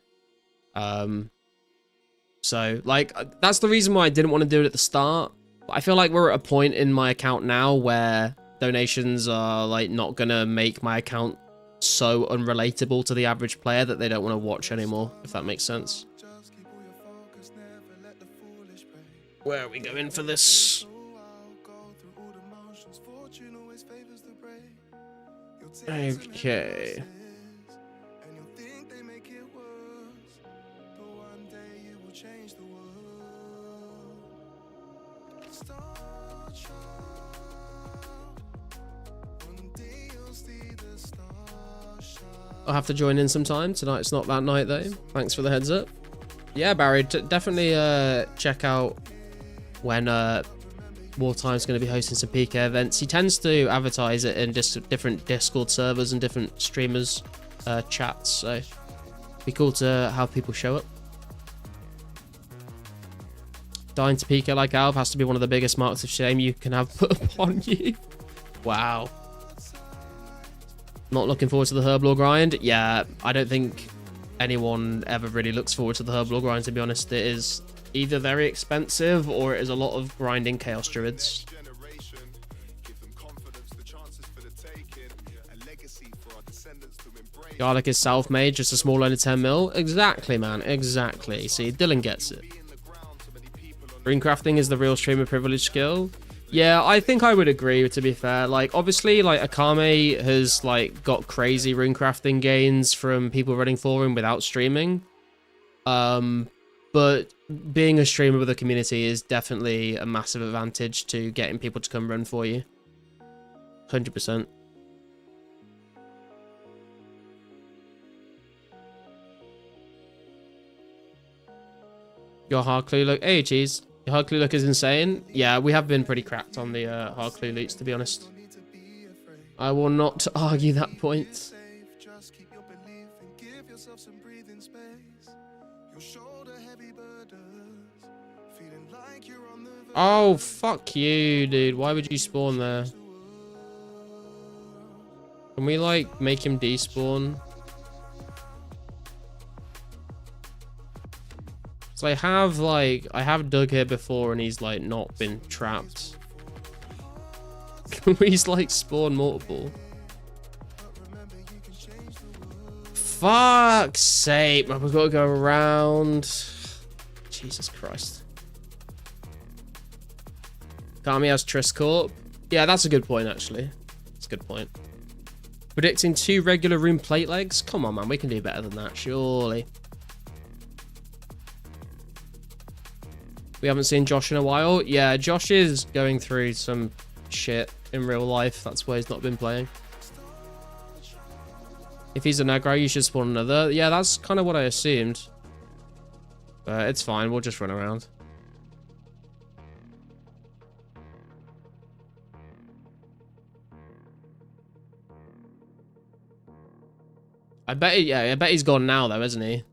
So like that's the reason why I didn't want to do it at the start. But I feel like we're at a point in my account now where donations are like not gonna make my account so unrelatable to the average player that they don't want to watch anymore, if that makes sense. Where are we going for this? Okay. I'll have to join in sometime. Tonight's not that night though. Thanks for the heads up. Yeah, Barry, definitely check out when Wartime's going to be hosting some PK events. He tends to advertise it in just different Discord servers and different streamers chats, so it'd be cool to have people show up. Dying to PK like Alv has to be one of the biggest marks of shame you can have put upon you. Wow. Not looking forward to the Herblore grind? Yeah, I don't think anyone ever really looks forward to the Herblore grind, to be honest. It is either very expensive or it is a lot of grinding Chaos Druids. Garlic is self-made, just a small loan of 10 mil. Exactly, man, exactly. See, Dylan gets it. Rune crafting is the real streamer privilege skill. Yeah, I think I would agree, to be fair. Like, obviously, like, Akame has, like, got crazy rune crafting gains from people running for him without streaming. But being a streamer with a community is definitely a massive advantage to getting people to come run for you. 100%. Your hard clue look. Hey, cheese. Your hard clue look is insane. Yeah, we have been pretty cracked on the hard clue loots, to be honest. I will not argue that point. Oh, fuck you, dude. Why would you spawn there? Can we, like, make him despawn? So I have dug here before and he's, like, not been trapped. Can we, like, spawn multiple? Fuck's sake, man. We've got to go around. Jesus Christ. Kami has Triscorp. Yeah, that's a good point, actually. That's a good point. Predicting 2 regular rune plate legs? Come on, man. We can do better than that, surely. We haven't seen Josh in a while. Yeah, Josh is going through some shit in real life. That's why he's not been playing. If he's an aggro, you should spawn another. Yeah, that's kind of what I assumed. But it's fine. We'll just run around. I bet he's gone now, though, isn't he?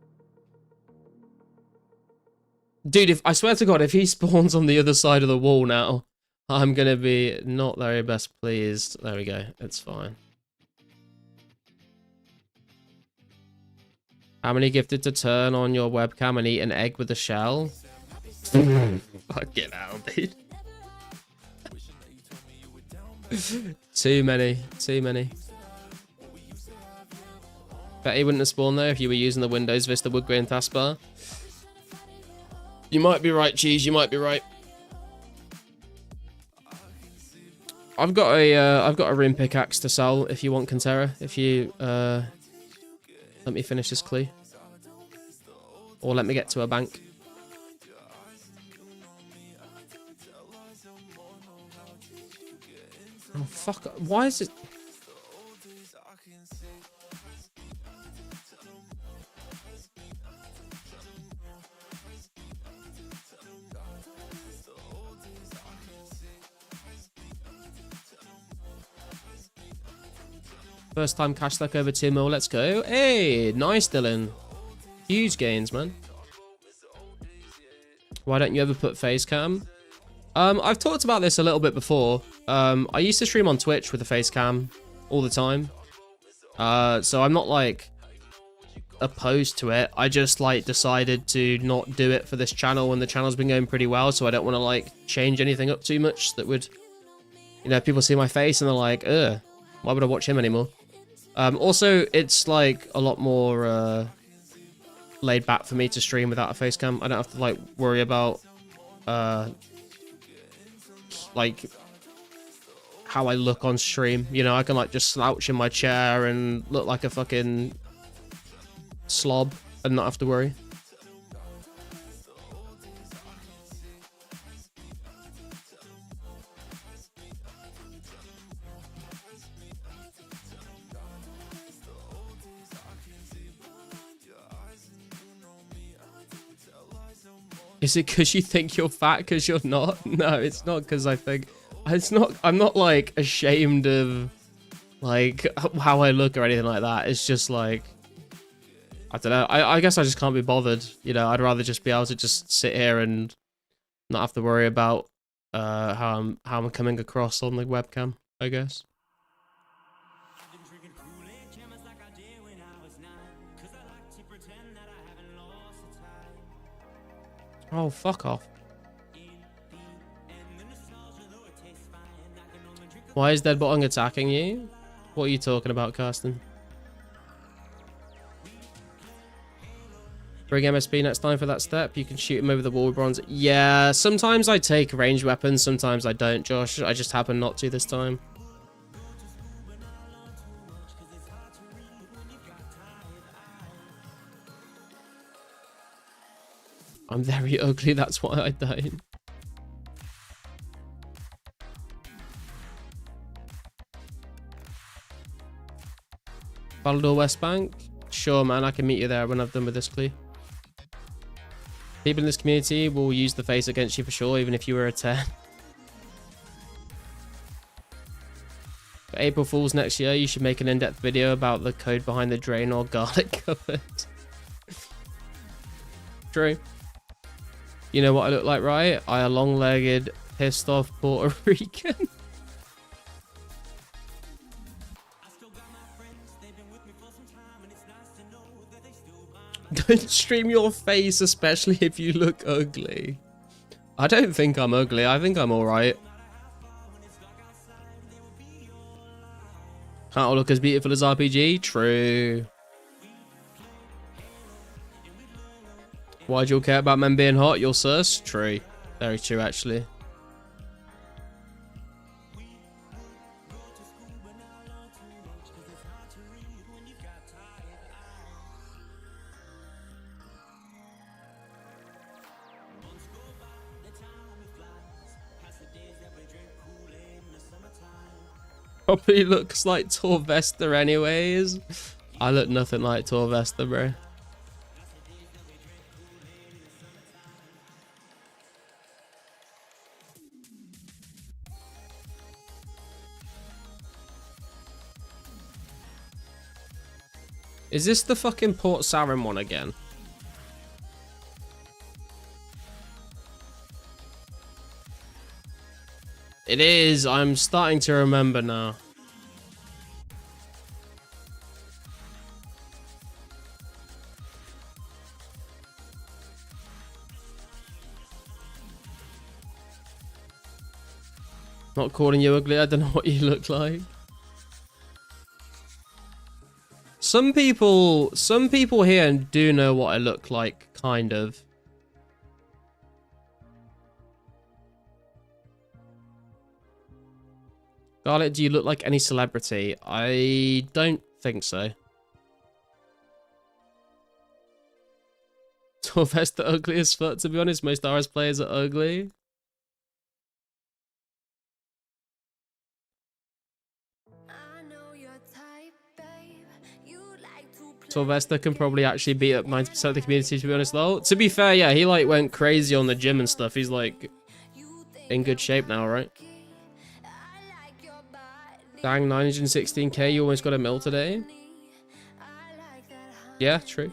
Dude, I swear to God, if he spawns on the other side of the wall now, I'm going to be not very best pleased. There we go. It's fine. How many gifted to turn on your webcam and eat an egg with a shell? Fucking hell, dude. Too many. Too many. Bet he wouldn't have spawned there if you were using the Windows Vista Woodgrain taskbar. You might be right, Cheese. You might be right. I've got a rune pickaxe to sell if you want, Cantera. If you let me finish this clue, or let me get to a bank. Oh fuck! Why is it? First time cash stack over 2 mil, let's go. Hey, nice, Dylan. Huge gains, man. Why don't you ever put face cam? I've talked about this a little bit before. I used to stream on Twitch with a face cam. all the time. So I'm not like opposed to it. I just like decided to not do it for this channel, and the channel's been going pretty well, so I don't want to like change anything up too much that would, you know, people see my face and they're like, ugh, why would I watch him anymore? Also, it's like a lot more laid back for me to stream without a face cam. I don't have to like worry about like how I look on stream. You know, I can like just slouch in my chair and look like a fucking slob and not have to worry. Is it because you think you're fat because you're not? No, it's not because I think... It's not... I'm not, like, ashamed of, like, how I look or anything like that. It's just, like... I don't know. I guess I just can't be bothered. You know, I'd rather just be able to just sit here and not have to worry about how I'm coming across on the webcam, I guess. Oh, fuck off. Why is Dead Bottom attacking you? What are you talking about, Karsten? Bring MSP next time for that step. You can shoot him over the wall with bronze. Yeah, sometimes I take ranged weapons, sometimes I don't, Josh. I just happen not to this time. I'm very ugly, that's why I don't. Battledore West Bank? Sure, man, I can meet you there when I've done with this clue. People in this community will use the face against you for sure, even if you were a 10. For April Fools next year, you should make an in-depth video about the code behind the drain or garlic cupboard. True. You know what I look like, right? I a long-legged, pissed-off Puerto Rican. Don't stream your face, especially if you look ugly. I don't think I'm ugly. I think I'm alright. Can't all look as beautiful as RPG? True. Why do you all care about men being hot? You're sus? True. Very true, actually. Probably looks like Torvesta anyways. I look nothing like Torvesta, bro. Is this the fucking Port Sarim one again? It is. I'm starting to remember now. Not calling you ugly. I don't know what you look like. Some people here do know what I look like, kind of. Garlic, do you look like any celebrity? I don't think so. Torvest the ugliest fuck, to be honest. Most RS players are ugly. Sylvester can probably actually beat up 90% of the community, to be honest, though. To be fair, yeah, he like went crazy on the gym and stuff. He's like in good shape now, right? Dang, 916k, you almost got a mil today. Yeah, true.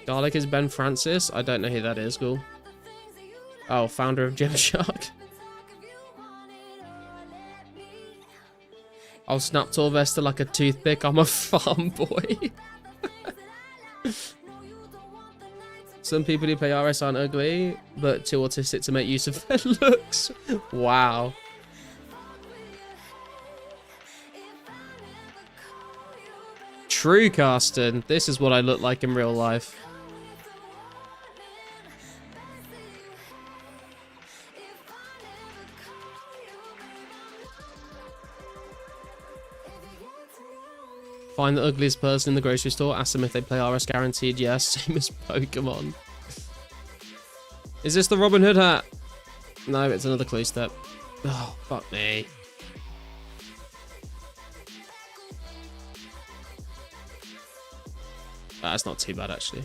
Garlic is Ben Francis. I don't know who that is, cool. Oh, founder of Gymshark. I'll snap to Vesta like a toothpick. I'm a farm boy. Some people who play RS aren't ugly, but too autistic to make use of their looks. Wow. True, Carsten. This is what I look like in real life. Find the ugliest person in the grocery store, ask them if they play RS guaranteed. Yes, same as Pokemon. Is this the Robin Hood hat? No, it's another clue step. Oh, fuck me. That's not too bad, actually.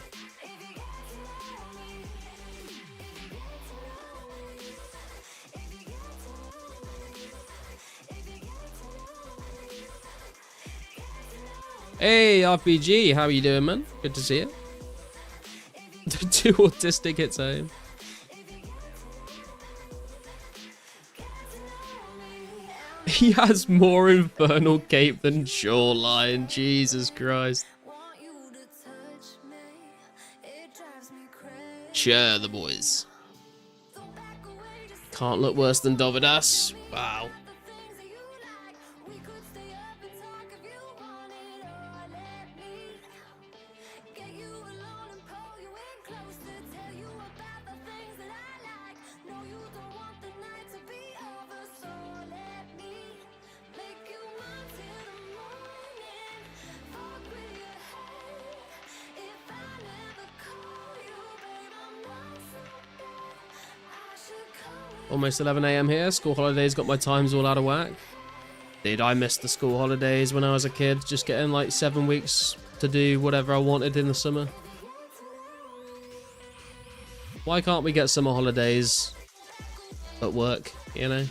Hey, RPG, how are you doing, man? Good to see you. Too autistic hits home. He has more infernal cape than shoreline. Jesus Christ. Share the boys. Can't look worse than Dovidas. Wow. Almost 11 AM here. School holidays got my times all out of whack. Dude, I missed the school holidays when I was a kid. Just getting like 7 weeks to do whatever I wanted in the summer. Why can't we get summer holidays at work, you know?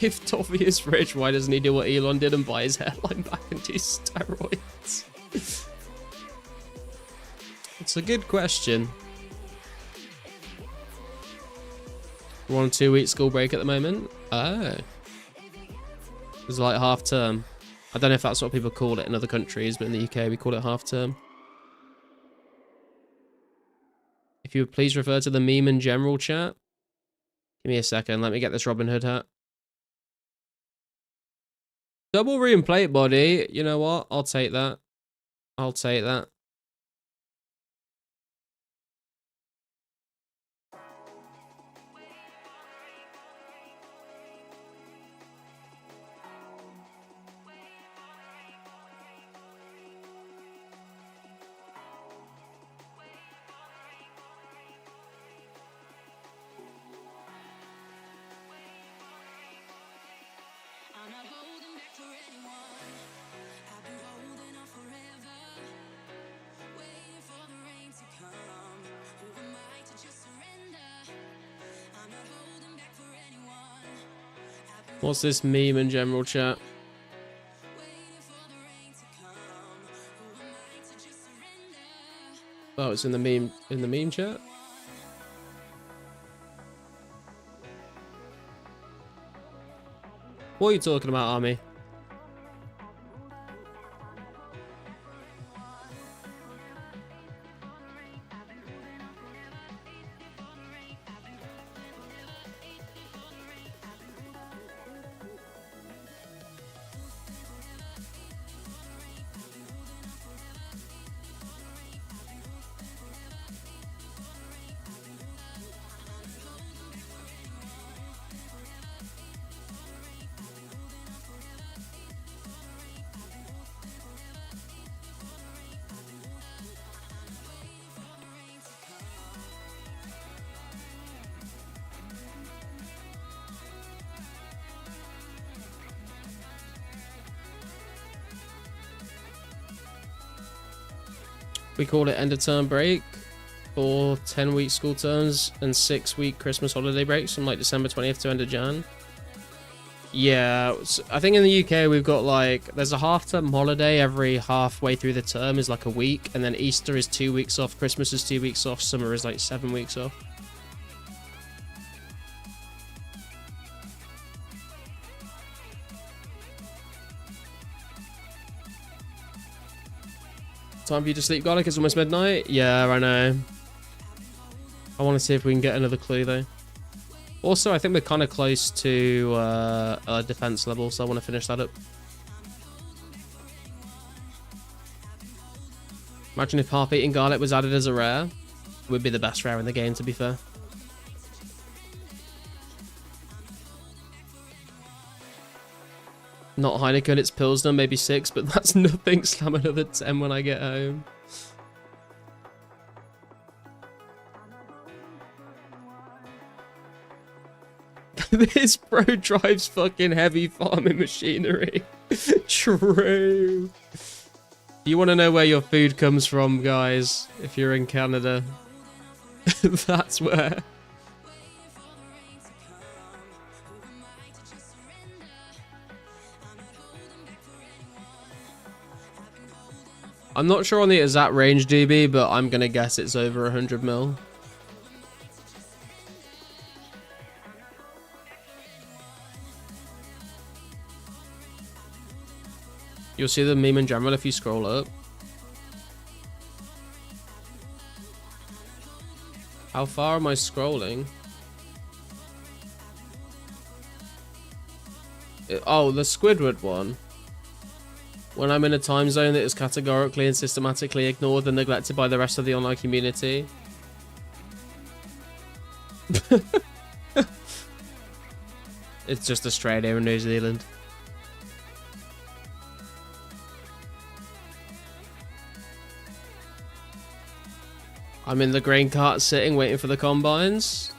If Toffee is rich, why doesn't he do what Elon did and buy his hairline back and do steroids? It's a good question. We're on a 2-week school break at the moment. Oh. It's like half term. I don't know if that's what people call it in other countries, but in the UK we call it half term. If you would please refer to the meme in general chat. Give me a second, let me get this Robin Hood hat. Double Rune plate body. You know what? I'll take that. I'll take that. What's this meme in general chat? Oh, it's in the meme chat. What are you talking about, Army? We call it end of term break for 10-week school terms and 6-week Christmas holiday breaks from like December 20th to end of Jan. Yeah, I think in the UK we've got like, there's a half-term holiday every halfway through the term is like a week, and then Easter is 2 weeks off, Christmas is 2 weeks off, summer is like 7 weeks off. Time for you to sleep, Garlic. It's almost midnight. Yeah, I know. I want to see if we can get another clue though. Also, I think we're kind of close to a defense level, so I want to finish that up. Imagine if half-eaten garlic was added as a rare. It would be the best rare in the game, to be fair. Not Heineken, it's Pilsner, maybe 6, but that's nothing. Slam another 10 when I get home. This bro drives fucking heavy farming machinery. True. You want to know where your food comes from, guys? If you're in Canada, that's where. I'm not sure on the exact range, DB, but I'm gonna guess it's over 100 mil. You'll see the meme in general if you scroll up. How far am I scrolling? Oh, the Squidward one. When I'm in a time zone that is categorically and systematically ignored and neglected by the rest of the online community. It's just Australia and New Zealand. I'm in the grain cart sitting waiting for the combines.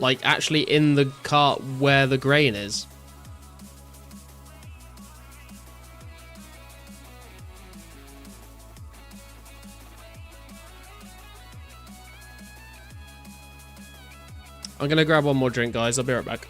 Like actually in the cart where the grain is. I'm gonna grab one more drink, guys. I'll be right back.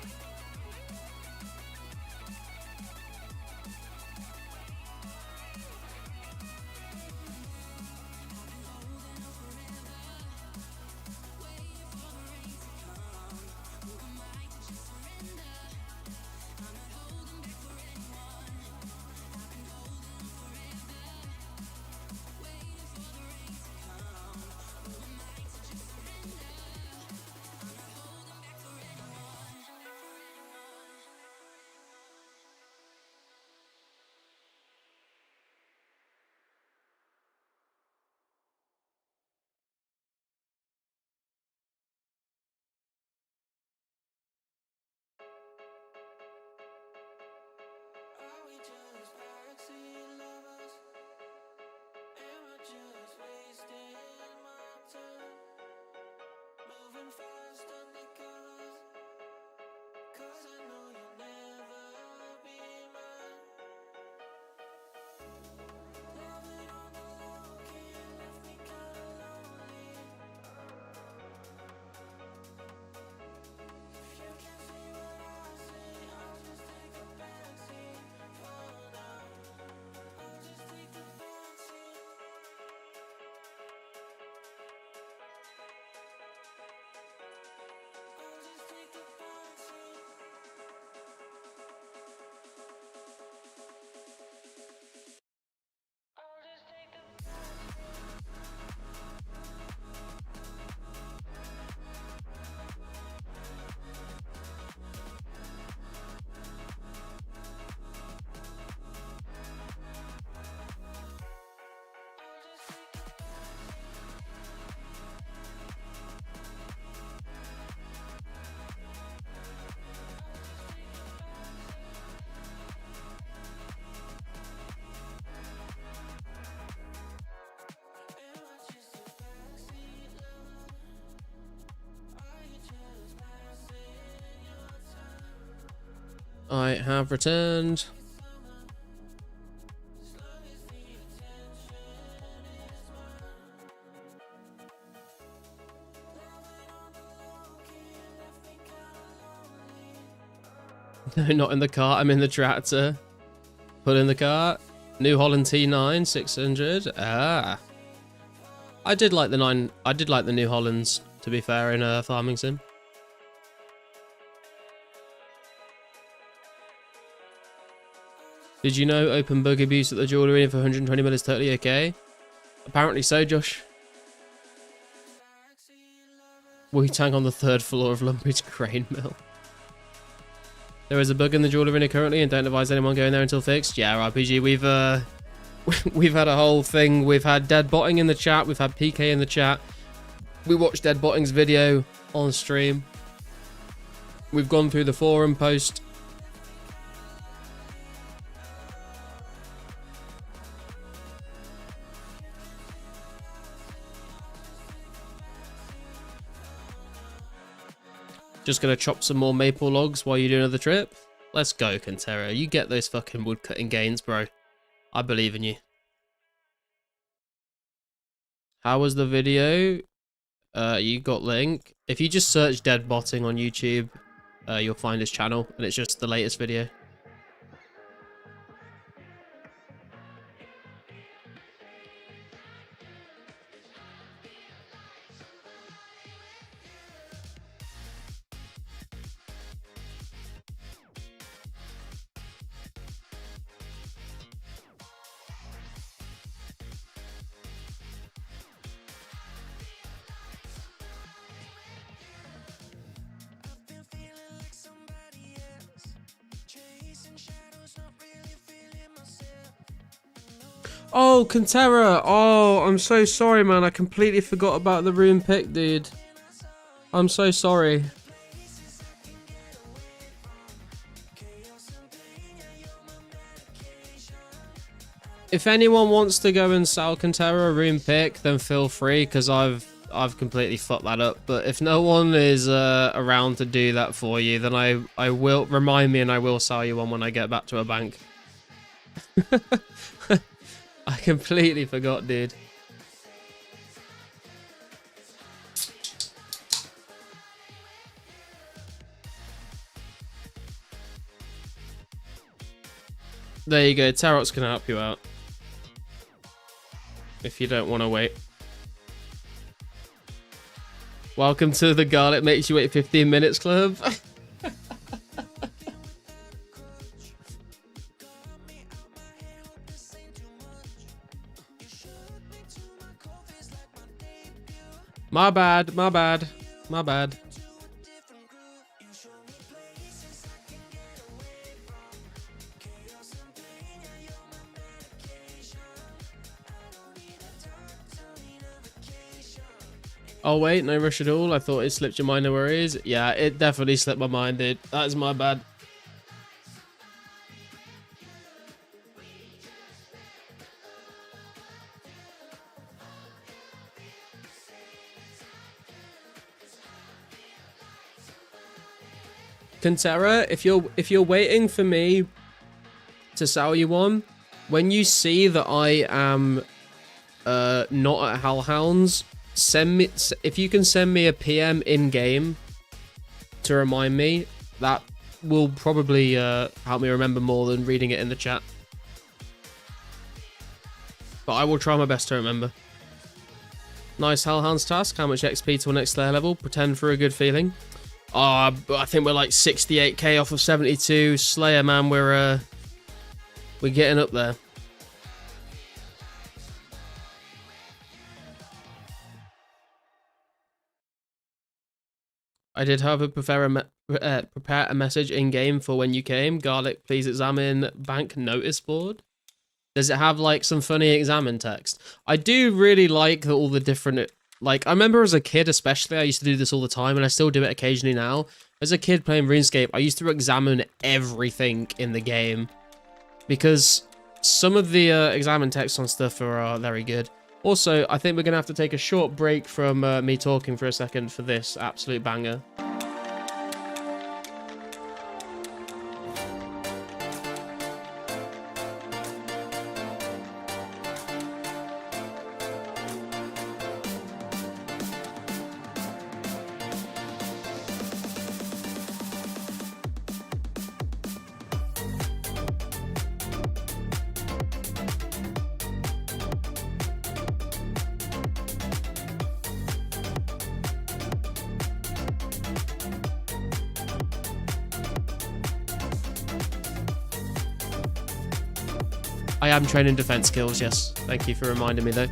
I have returned. No, not in the cart. I'm in the tractor. Put in the cart. New Holland T9 600. Ah, I did like the New Hollands. To be fair, in Farming Sim. Did you know open bug abuse at the jewellery for 120 mil is totally okay? Apparently so, Josh. Wu-Tang on the 3rd floor of Lumbridge Crane Mill. There is a bug in the jewellery arena currently and don't advise anyone going there until fixed. Yeah, RPG, we've had a whole thing. We've had Dead Botting in the chat. We've had PK in the chat. We watched Dead Botting's video on stream. We've gone through the forum post. Just gonna chop some more maple logs while you do another trip. Let's go, Cantera. You get those fucking woodcutting gains, bro. I believe in you. How was the video? You got link. If you just search Dead Botting on YouTube, you'll find his channel, and it's just the latest video. Oh, Cantera. Oh, I'm so sorry, man. I completely forgot about the Rune pick, dude. I'm so sorry. If anyone wants to go and sell Cantera a Rune pick, then feel free, because I've completely fucked that up. But if no one is around to do that for you, then I will remind me and I will sell you one when I get back to a bank. I completely forgot, dude. There you go. Tarot's gonna help you out. If you don't want to wait. Welcome to the Garlic Makes You Wait 15 Minutes Club. My bad, my bad, my bad. Oh wait, no rush at all. I thought it slipped your mind, no worries. Yeah, it definitely slipped my mind, dude. That is my bad. Cantera, if you're waiting for me to sell you one, when you see that I am not at Hellhounds, send me, if you can send me a PM in game to remind me, that will probably help me remember more than reading it in the chat. But I will try my best to remember. Nice Hellhounds task. How much XP to a next Slayer level? Pretend for a good feeling. I think we're like 68k off of 72. Slayer, man, we're getting up there. I did, however, prepare a message in game for when you came. Garlic, please examine bank notice board. Does it have like some funny examine text? I do really like all the different. Like, I remember as a kid especially, I used to do this all the time, and I still do it occasionally now. As a kid playing RuneScape, I used to examine everything in the game, because some of the examine text on stuff are very good. Also, I think we're going to have to take a short break from me talking for a second for this absolute banger. I am training defense skills, yes. Thank you for reminding me though.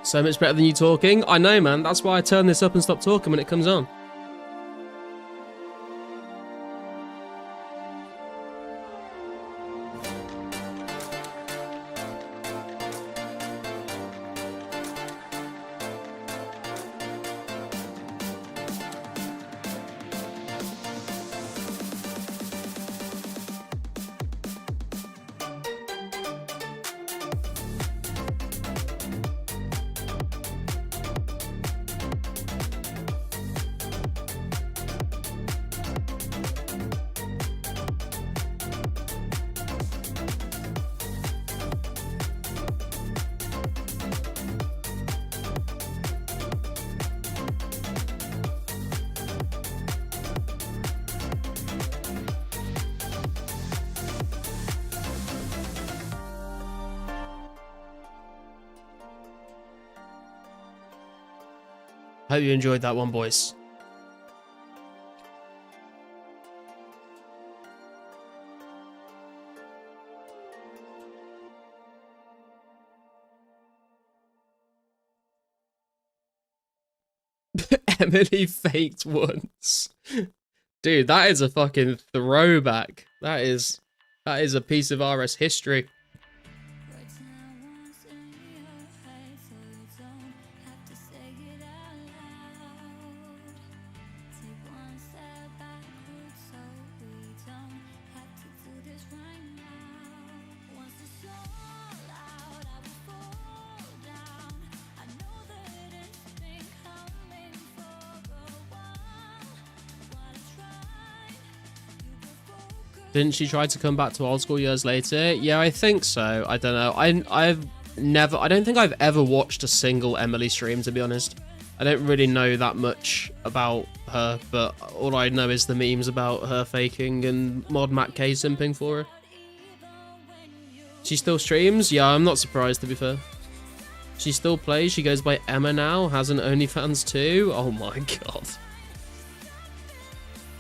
So much better than you talking. I know, man. That's why I turn this up and stop talking when it comes on. Hope you enjoyed that one, boys. Emily faked once. Dude, that is a fucking throwback. That is a piece of RS history. Didn't she try to come back to old school years later? Yeah, I think so. I don't know. I don't think I've ever watched a single Emily stream, to be honest. I don't really know that much about her, but all I know is the memes about her faking and Mod Matt K simping for her. She still streams? Yeah, I'm not surprised, to be fair. She still plays. She goes by Emma now. Has an OnlyFans too. Oh my god.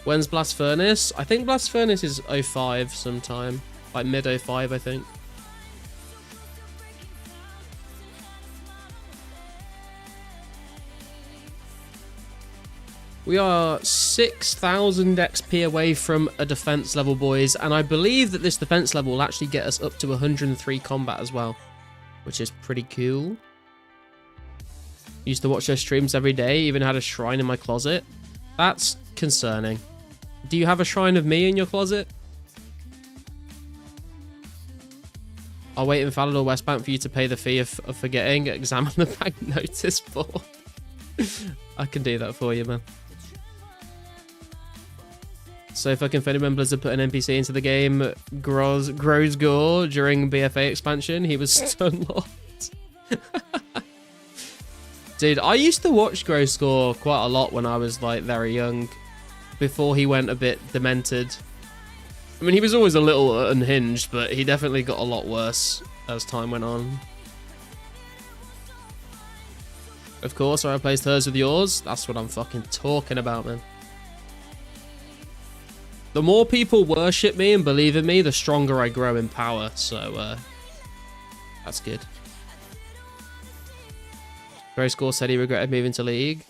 When's Blast Furnace? I think Blast Furnace is 05 sometime. Like mid 05, I think. We are 6,000 XP away from a defense level, boys. And I believe that this defense level will actually get us up to 103 combat as well. Which is pretty cool. Used to watch their streams every day. Even had a shrine in my closet. That's concerning. Do you have a shrine of me in your closet? I'll wait in Falador West Bank for you to pay the fee of forgetting. Examine the bank notice board. I can do that for you, man. So fucking funny when Blizzard put an NPC into the game, grows gore during BFA expansion. He was stun-locked. Dude, I used to watch Gross Gore quite a lot when I was like very young. Before he went a bit demented. I mean, he was always a little unhinged, but he definitely got a lot worse as time went on. Of course, I replaced hers with yours. That's what I'm fucking talking about, man. The more people worship me and believe in me, the stronger I grow in power. So, that's good. Gray Score said he regretted moving to League.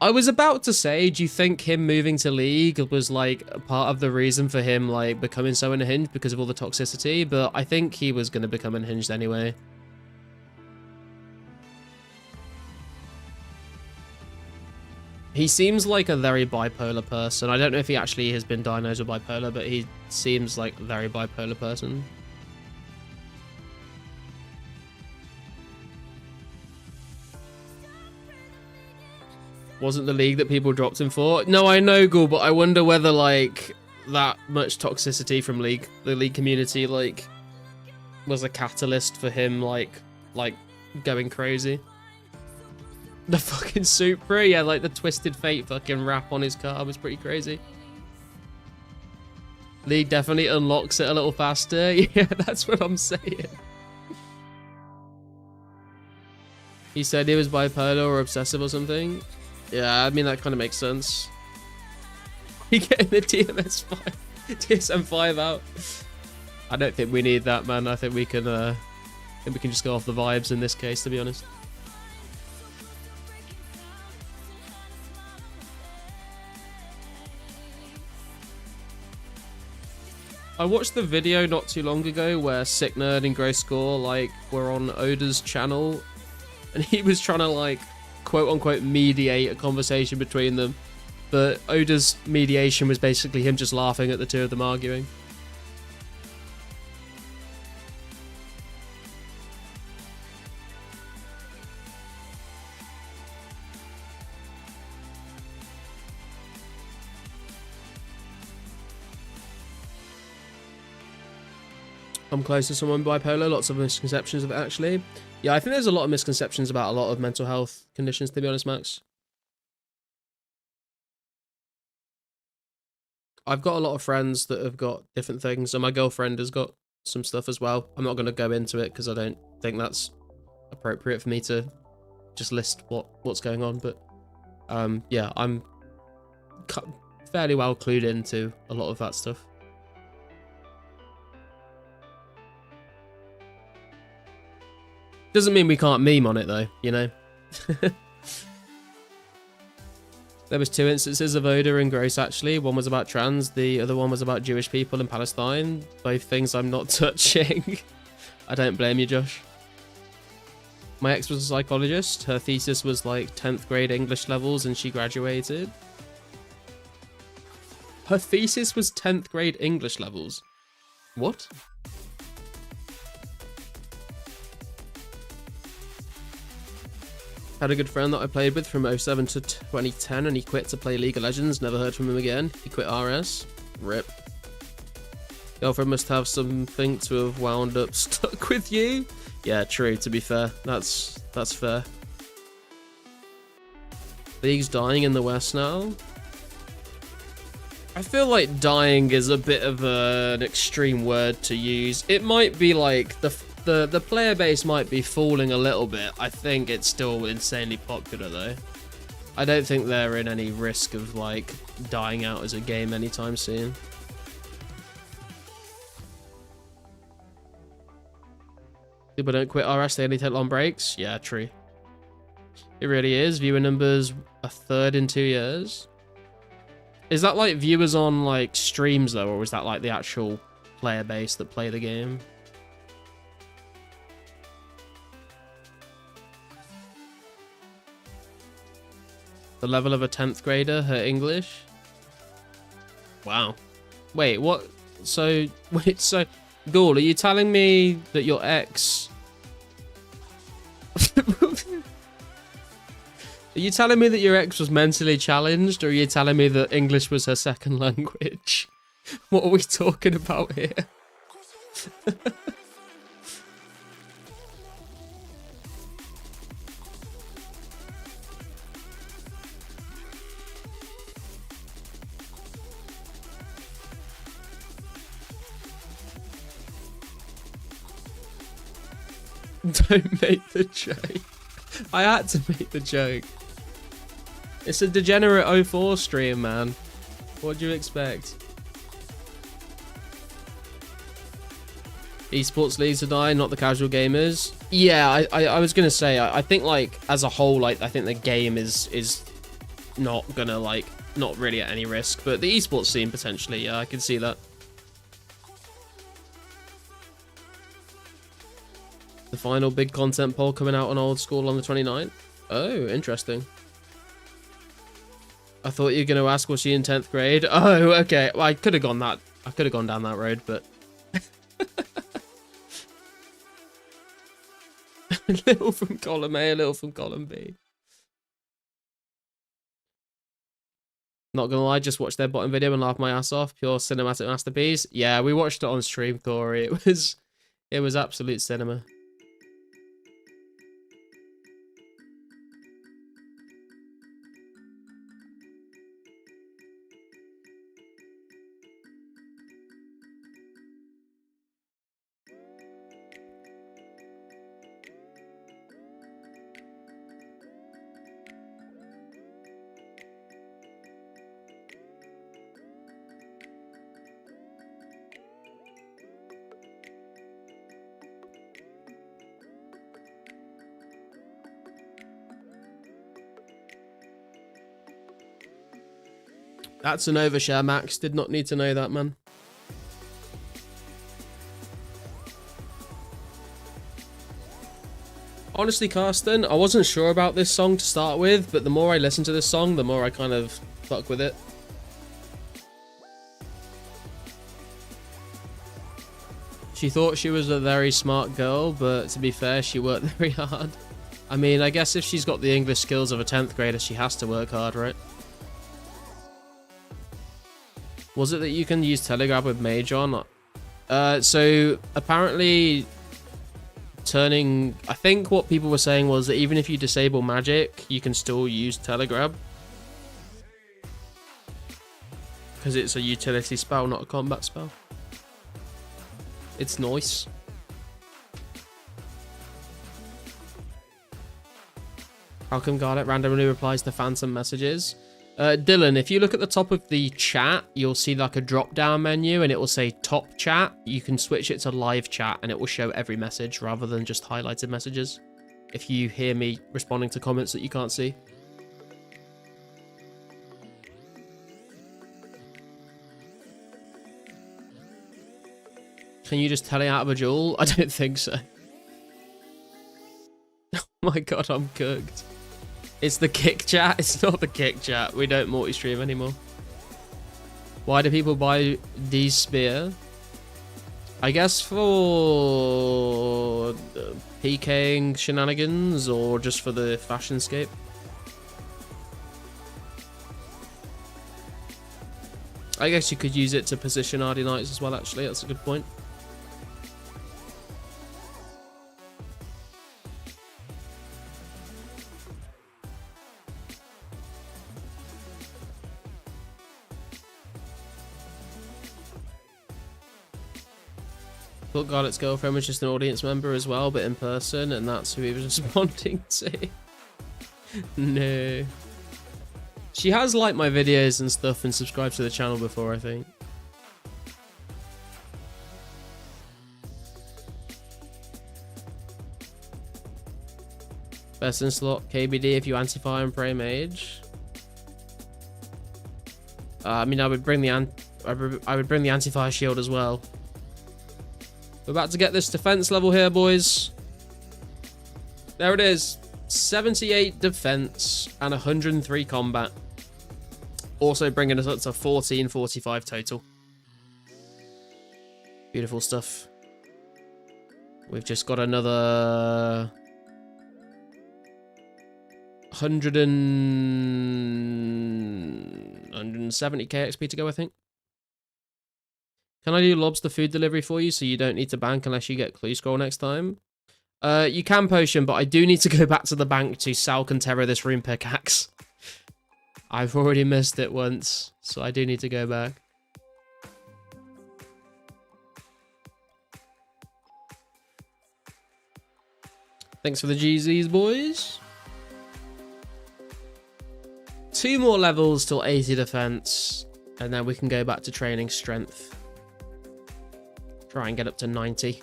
I was about to say, do you think him moving to League was like a part of the reason for him like becoming so unhinged because of all the toxicity? But I think he was going to become unhinged anyway. He seems like a very bipolar person. I don't know if he actually has been diagnosed with bipolar, but he seems like a very bipolar person. Wasn't the League that people dropped him for? No, I know, Ghoul, but I wonder whether, like, that much toxicity from the League community, like, was a catalyst for him, like going crazy. The fucking Supra, yeah, like the Twisted Fate fucking wrap on his car was pretty crazy. League definitely unlocks it a little faster. Yeah, that's what I'm saying. He said he was bipolar or obsessive or something. Yeah, I mean, that kind of makes sense. You getting the DSM-5 out. I don't think we need that, man. I think we can just go off the vibes in this case, to be honest. I watched the video not too long ago where Sick Nerd and Grey Score like were on Oda's channel, and he was trying to like quote unquote mediate a conversation between them, but Oda's mediation was basically him just laughing at the two of them arguing. I'm close to someone bipolar. Lots of misconceptions of it, actually. Yeah, I think there's a lot of misconceptions about a lot of mental health conditions, to be honest, Max. I've got a lot of friends that have got different things, and my girlfriend has got some stuff as well. I'm not going to go into it because I don't think that's appropriate for me to just list what's going on. But yeah, I'm fairly well clued into a lot of that stuff. Doesn't mean we can't meme on it though, you know. There was 2 instances of Oda and Gross actually. One was about trans, the other one was about Jewish people in Palestine. Both things I'm not touching. I don't blame you, Josh. My ex was a psychologist. Her thesis was like 10th grade English levels and she graduated. Her thesis was 10th grade English levels. What? Had a good friend that I played with from 07 to 2010 and he quit to play League of Legends. Never heard from him again. He quit RS. RIP. Girlfriend must have something to have wound up stuck with you. Yeah, true, to be fair. That's fair. League's dying in the West now. I feel like dying is a bit of an extreme word to use. It might be like the player base might be falling a little bit. I think it's still insanely popular though. I don't think they're in any risk of like dying out as a game anytime soon. People don't quit RS, they only take long breaks. Yeah, true. It really is. Viewer numbers a third in 2 years. Is that like viewers on like streams though, or is that like the actual player base that play the game? The level of a 10th grader, her English. Wow. Wait, what? So, wait, so, Ghoul, are you telling me that your ex... Are you telling me that your ex was mentally challenged, or are you telling me that English was her second language? What are we talking about here? Don't make the joke. I had to make the joke. It's a degenerate 04 stream, man. What do you expect? Esports leagues to die, not the casual gamers. Yeah, I was gonna say, I think like as a whole, like I think the game is not gonna like not really at any risk, but the esports scene potentially, yeah, I can see that. The final big content poll coming out on Old School on the 29th. Oh, interesting. I thought you were going to ask, was she in 10th grade? Oh, okay. Well, I could have gone down that road, but... Little from column A, a little from column B. Not gonna lie, just watched their bottom video and laughed my ass off. Pure cinematic masterpiece. Yeah, we watched it on stream, Corey. It was absolute cinema. That's an overshare, Max. Did not need to know that, man. Honestly, Carsten, I wasn't sure about this song to start with, but the more I listen to this song, the more I kind of fuck with it. She thought she was a very smart girl, but to be fair, she worked very hard. I mean, I guess if she's got the English skills of a 10th grader, she has to work hard, right? Was it that you can use Telegrab with Mage on? So apparently turning... I think what people were saying was that even if you disable magic, you can still use Telegrab. Because it's a utility spell, not a combat spell. It's nice. How come Garnet randomly replies to phantom messages? Dylan, if you look at the top of the chat, you'll see like a drop-down menu and it will say top chat. You can switch it to live chat and it will show every message rather than just highlighted messages. If you hear me responding to comments that you can't see. Can you just tele out of a duel? I don't think so. Oh my god, I'm cooked. It's the kick chat. It's not the kick chat. We don't multi-stream anymore. Why do people buy these spear? I guess for PKing shenanigans or just for the fashionscape. I guess you could use it to position RD Knights as well, actually. That's a good point. Thought Garlet's girlfriend was just an audience member as well, but in person, and that's who he was responding to. No. She has liked my videos and stuff and subscribed to the channel before, I think. Best in slot KBD if you anti-fire and pray mage. I mean, I would bring the anti-fire shield as well. We're about to get this defense level here, boys. There it is. 78 defense and 103 combat. Also bringing us up to 1445 total. Beautiful stuff. We've just got another 170k XP to go, I think. Can I do lobster food delivery for you so you don't need to bank unless you get clue scroll next time? You can, Potion, but I do need to go back to the bank to Sal Terra this rune pickaxe. I've already missed it once, so I do need to go back. Thanks for the GZs, boys. 2 more levels till 80 defense, and then we can go back to training strength. Try and get up to 90.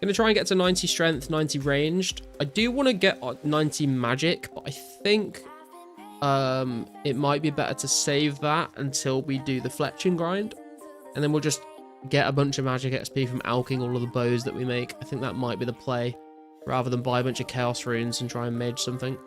Gonna try and get to 90 strength, 90 ranged. I do want to get 90 magic, but I think it might be better to save that until we do the fletching grind. And then we'll just get a bunch of magic XP from alking all of the bows that we make. I think that might be the play, rather than buy a bunch of chaos runes and try and mage something.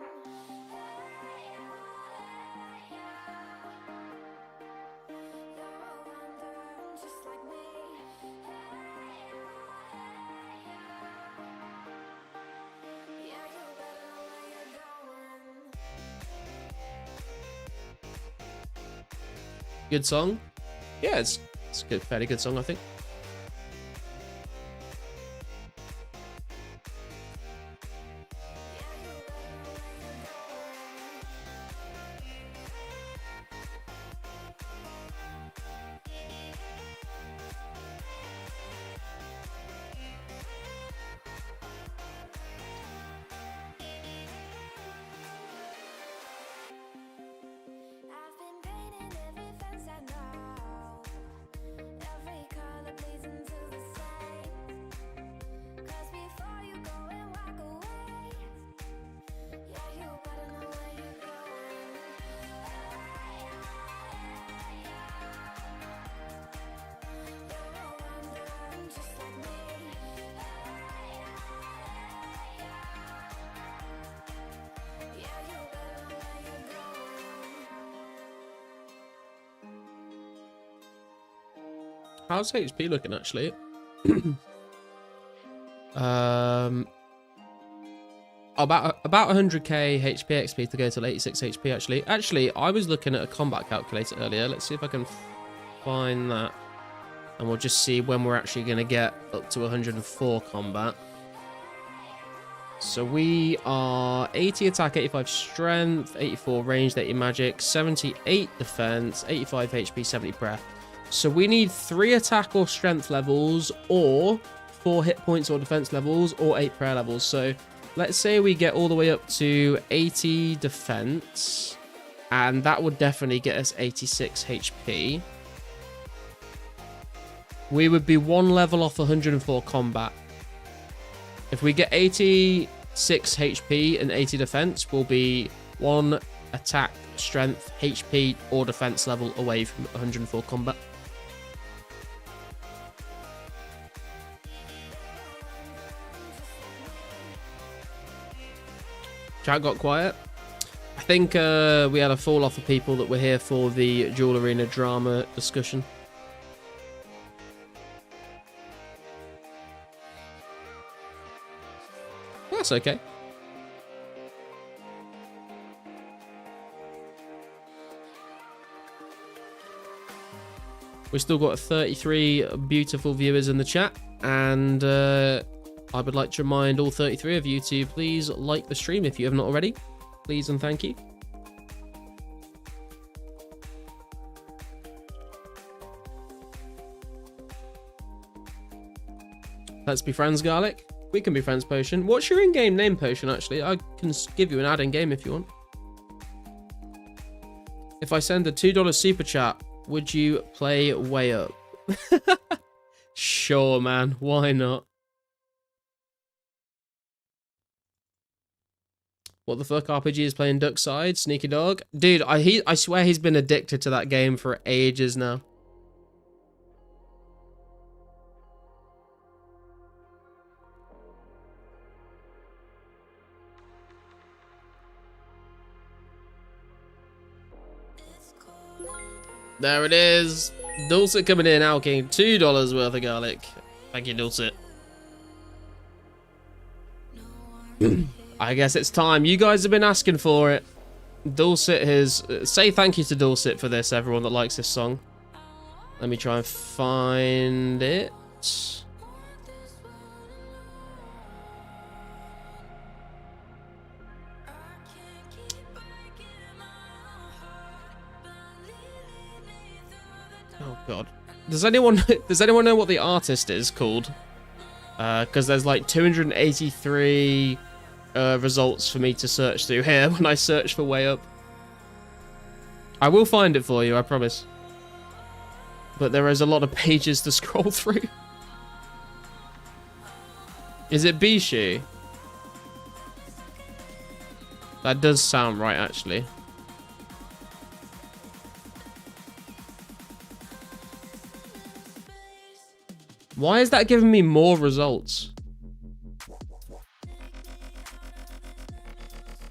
Good song? Yeah, it's a good, fairly good song, I think. How's HP looking actually? About 100k HP XP to go to 86 HP actually. Actually, I was looking at a combat calculator earlier. Let's see if I can find that. And we'll just see when we're actually going to get up to 104 combat. So we are 80 attack, 85 strength, 84 ranged, 80 magic, 78 defense, 85 HP, 70 breath. So we need 3 attack or strength levels, or 4 hit points or defense levels, or 8 prayer levels. So let's say we get all the way up to 80 defense, and that would definitely get us 86 HP. We would be 1 level off 104 combat. If we get 86 HP and 80 defense, we'll be 1 attack, strength, HP, or defense level away from 104 combat. Chat got quiet. I think we had a fall off of people that were here for the Duel Arena drama discussion. That's okay. We've still got 33 beautiful viewers in the chat, and I would like to remind all 33 of you to please like the stream if you have not already. Please and thank you. Let's be friends, Garlic. We can be friends, Potion. What's your in-game name, Potion, actually? I can give you an ad in-game if you want. If I send a $2 super chat, would you play Way Up? Sure, man. Why not? What the fuck RPG is playing Duckside? Sneaky Dog? Dude, I swear he's been addicted to that game for ages now. There it is. Dulcet coming in, alking $2 worth of garlic. Thank you, Dulcet. I guess it's time. You guys have been asking for it. Dulcet has... say thank you to Dulcet for this, everyone that likes this song. Let me try and find it. Oh god. Does anyone know what the artist is called? Because there's like 283 results for me to search through here when I search for Way Up. I will find it for you, I promise. But there is a lot of pages to scroll through. Is it Bishu? That does sound right, actually. Why is that giving me more results?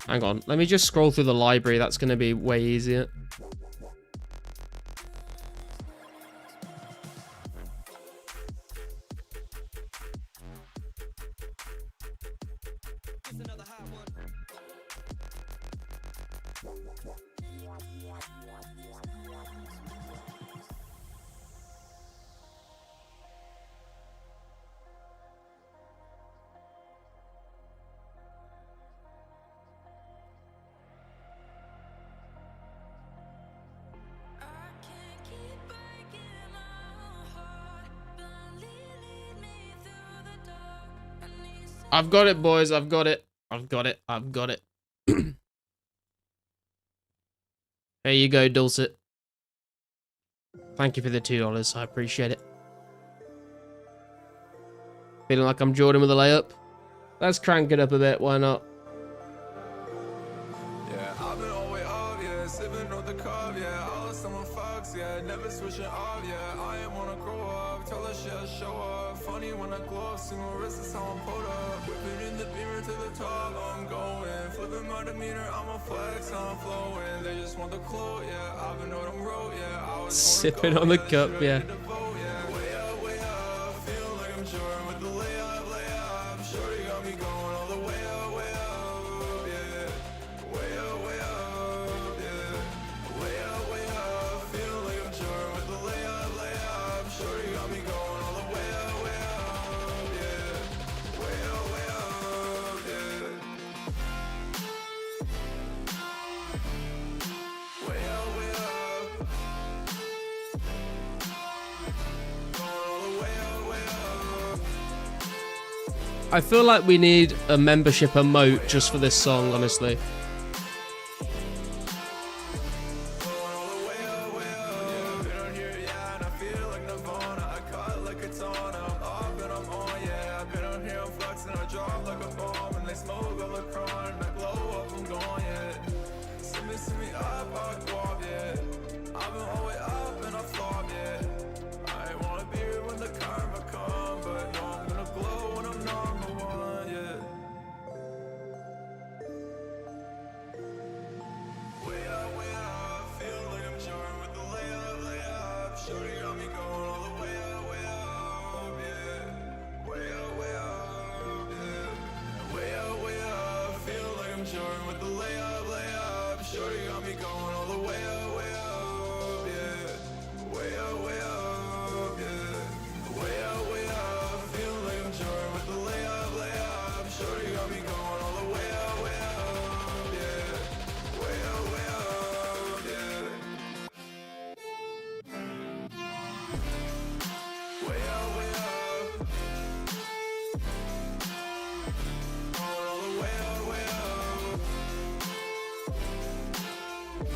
Hang on, let me just scroll through the library. That's going to be way easier. I've got it, boys. I've got it. I've got it. I've got it. There you go, Dulcet. Thank you for the $2. I appreciate it. Feeling like I'm Jordan with a layup. Let's crank it up a bit. Why not? Yeah, I've been all the way up, yeah, sipping on the cup, yeah, all of someone fucks, yeah, never switching up, yeah, I ain't wanna grow up, tell her she'll show up, funny when I glow up, single wrist is how I'm pulled up, whipping in the beamer to the top, I'm going, flipping my demeanor, I'm a flex, I'm flowing, they just want the clue, yeah, I've been on them road, yeah, I was sipping on the cup, yeah. I feel like we need a membership emote just for this song, honestly.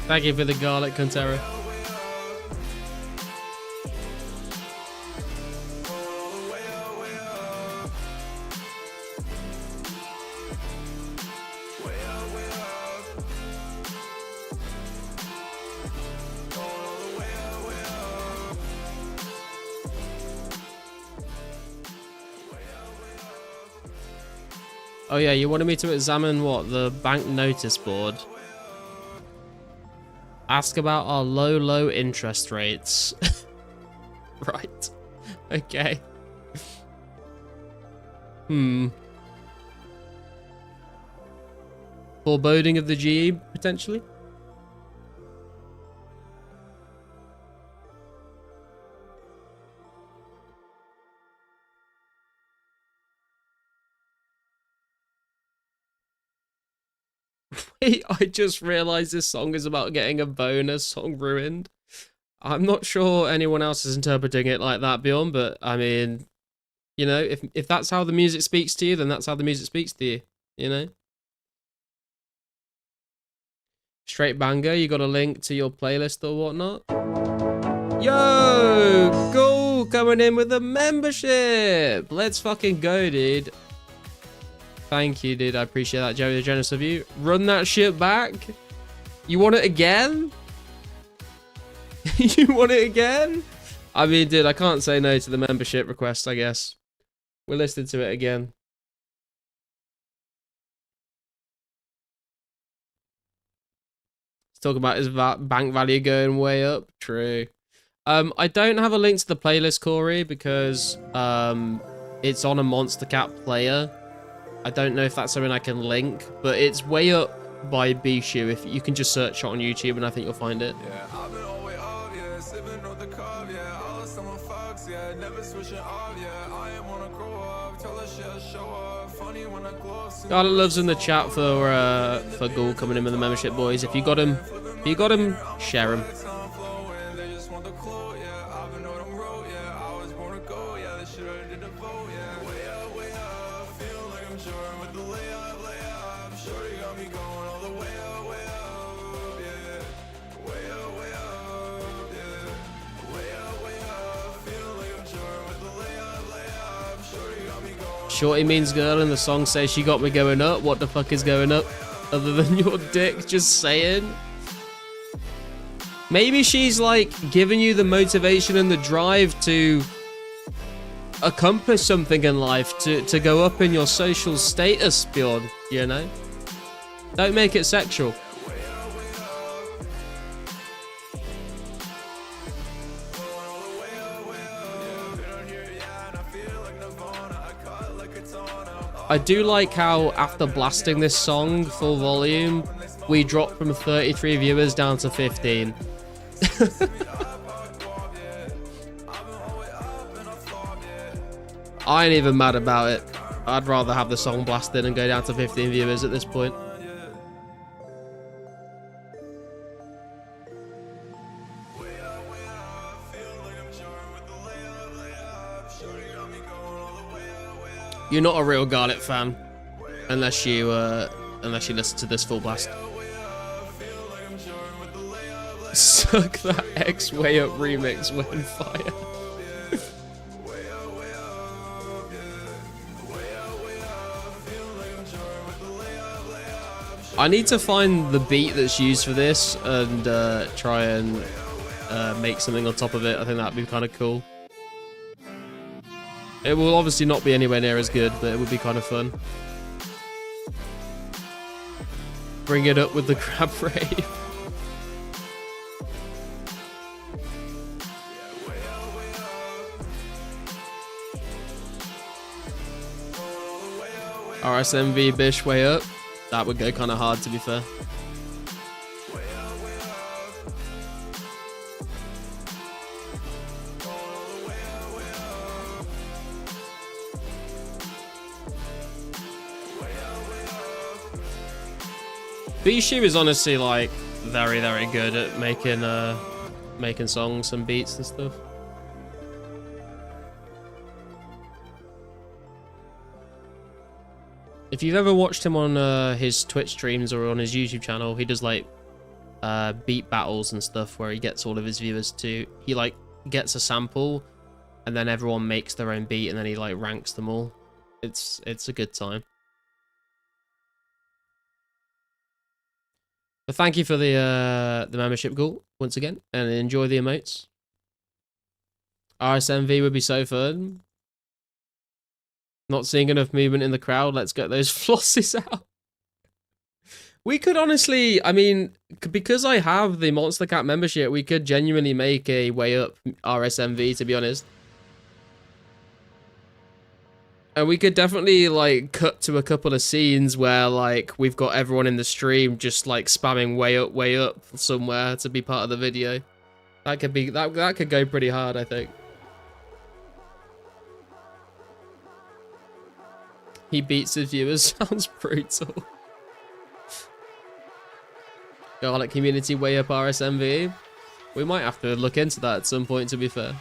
Thank you for the garlic, Contera. Oh yeah, you wanted me to examine what? The bank notice board. Ask about our low interest rates. Right. Okay. Foreboding of the GE, potentially? I just realized this song is about getting a bonus song ruined. I'm not sure anyone else is interpreting it like that, Bjorn, but I mean, you know, if that's how the music speaks to you, then that's how the music speaks to you, you know? Straight banger, you got a link to your playlist or whatnot? Yo, Ghoul coming in with a membership. Let's fucking go, dude. Thank you, dude. I appreciate that, Joey, the generous of you. Run that shit back. You want it again? You want it again? I mean, dude, I can't say no to the membership request, I guess. We're listening to it again. Let's talk about his bank value going way up. True. I don't have a link to the playlist, Corey, because it's on a Monster Cat player. I don't know if that's something I can link, but it's way up by Bishu. If you can just search it on YouTube, and I think you'll find it. Yeah, I've been all the way up, yeah, sipping on the cup, yeah, all of someone fucks, yeah, never switching off, yeah, I ain't wanna grow up, tell her she'll show up, funny when I glow. God loves in the chat for Ghoul coming in with the membership, boys. If you got him, share him. Shorty means girl, and the song says she got me going up. What the fuck is going up other than your dick? Just saying. Maybe she's like giving you the motivation and the drive to accomplish something in life, to go up in your social status, Bjorn, you know? Don't make it sexual. I do like how after blasting this song full volume, we dropped from 33 viewers down to 15. I ain't even mad about it. I'd rather have the song blasted and go down to 15 viewers at this point. You're not a real Garnet fan unless you listen to this full blast. Suck that X Way Up remix when fire. I need to find the beat that's used for this and try and make something on top of it. I think that'd be kind of cool. It will obviously not be anywhere near as good, but it would be kind of fun. Bring it up with the crab rave. RSMV Bish Way Up. That would go kind of hard, to be fair. Bishu is honestly like very, very good at making songs and beats and stuff. If you've ever watched him on his Twitch streams or on his YouTube channel, he does like beat battles and stuff where he gets all of his viewers to, he like gets a sample and then everyone makes their own beat and then he like ranks them all. It's a good time. But thank you for the membership goal once again, and enjoy the emotes. RSMV would be so fun. Not seeing enough movement in the crowd. Let's get those flosses out. We could honestly, I mean, because I have the Monster Cat membership, we could genuinely make a Way Up RSMV, to be honest. And we could definitely like cut to a couple of scenes where like we've got everyone in the stream just like spamming way up somewhere to be part of the video. That could be that could go pretty hard, I think. He beats his viewers. Sounds brutal. Garlic community Way Up RSMV. We might have to look into that at some point, to be fair.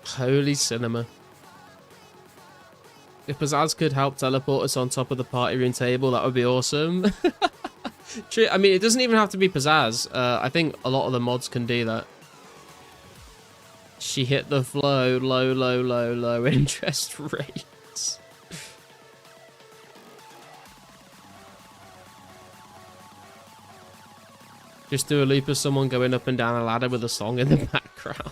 Holy cinema. If Pizzazz could help teleport us on top of the party room table, that would be awesome. True. I mean, it doesn't even have to be Pizzazz. I think a lot of the mods can do that. She hit the flow. Low interest rates. Just do a loop of someone going up and down a ladder with a song in the background.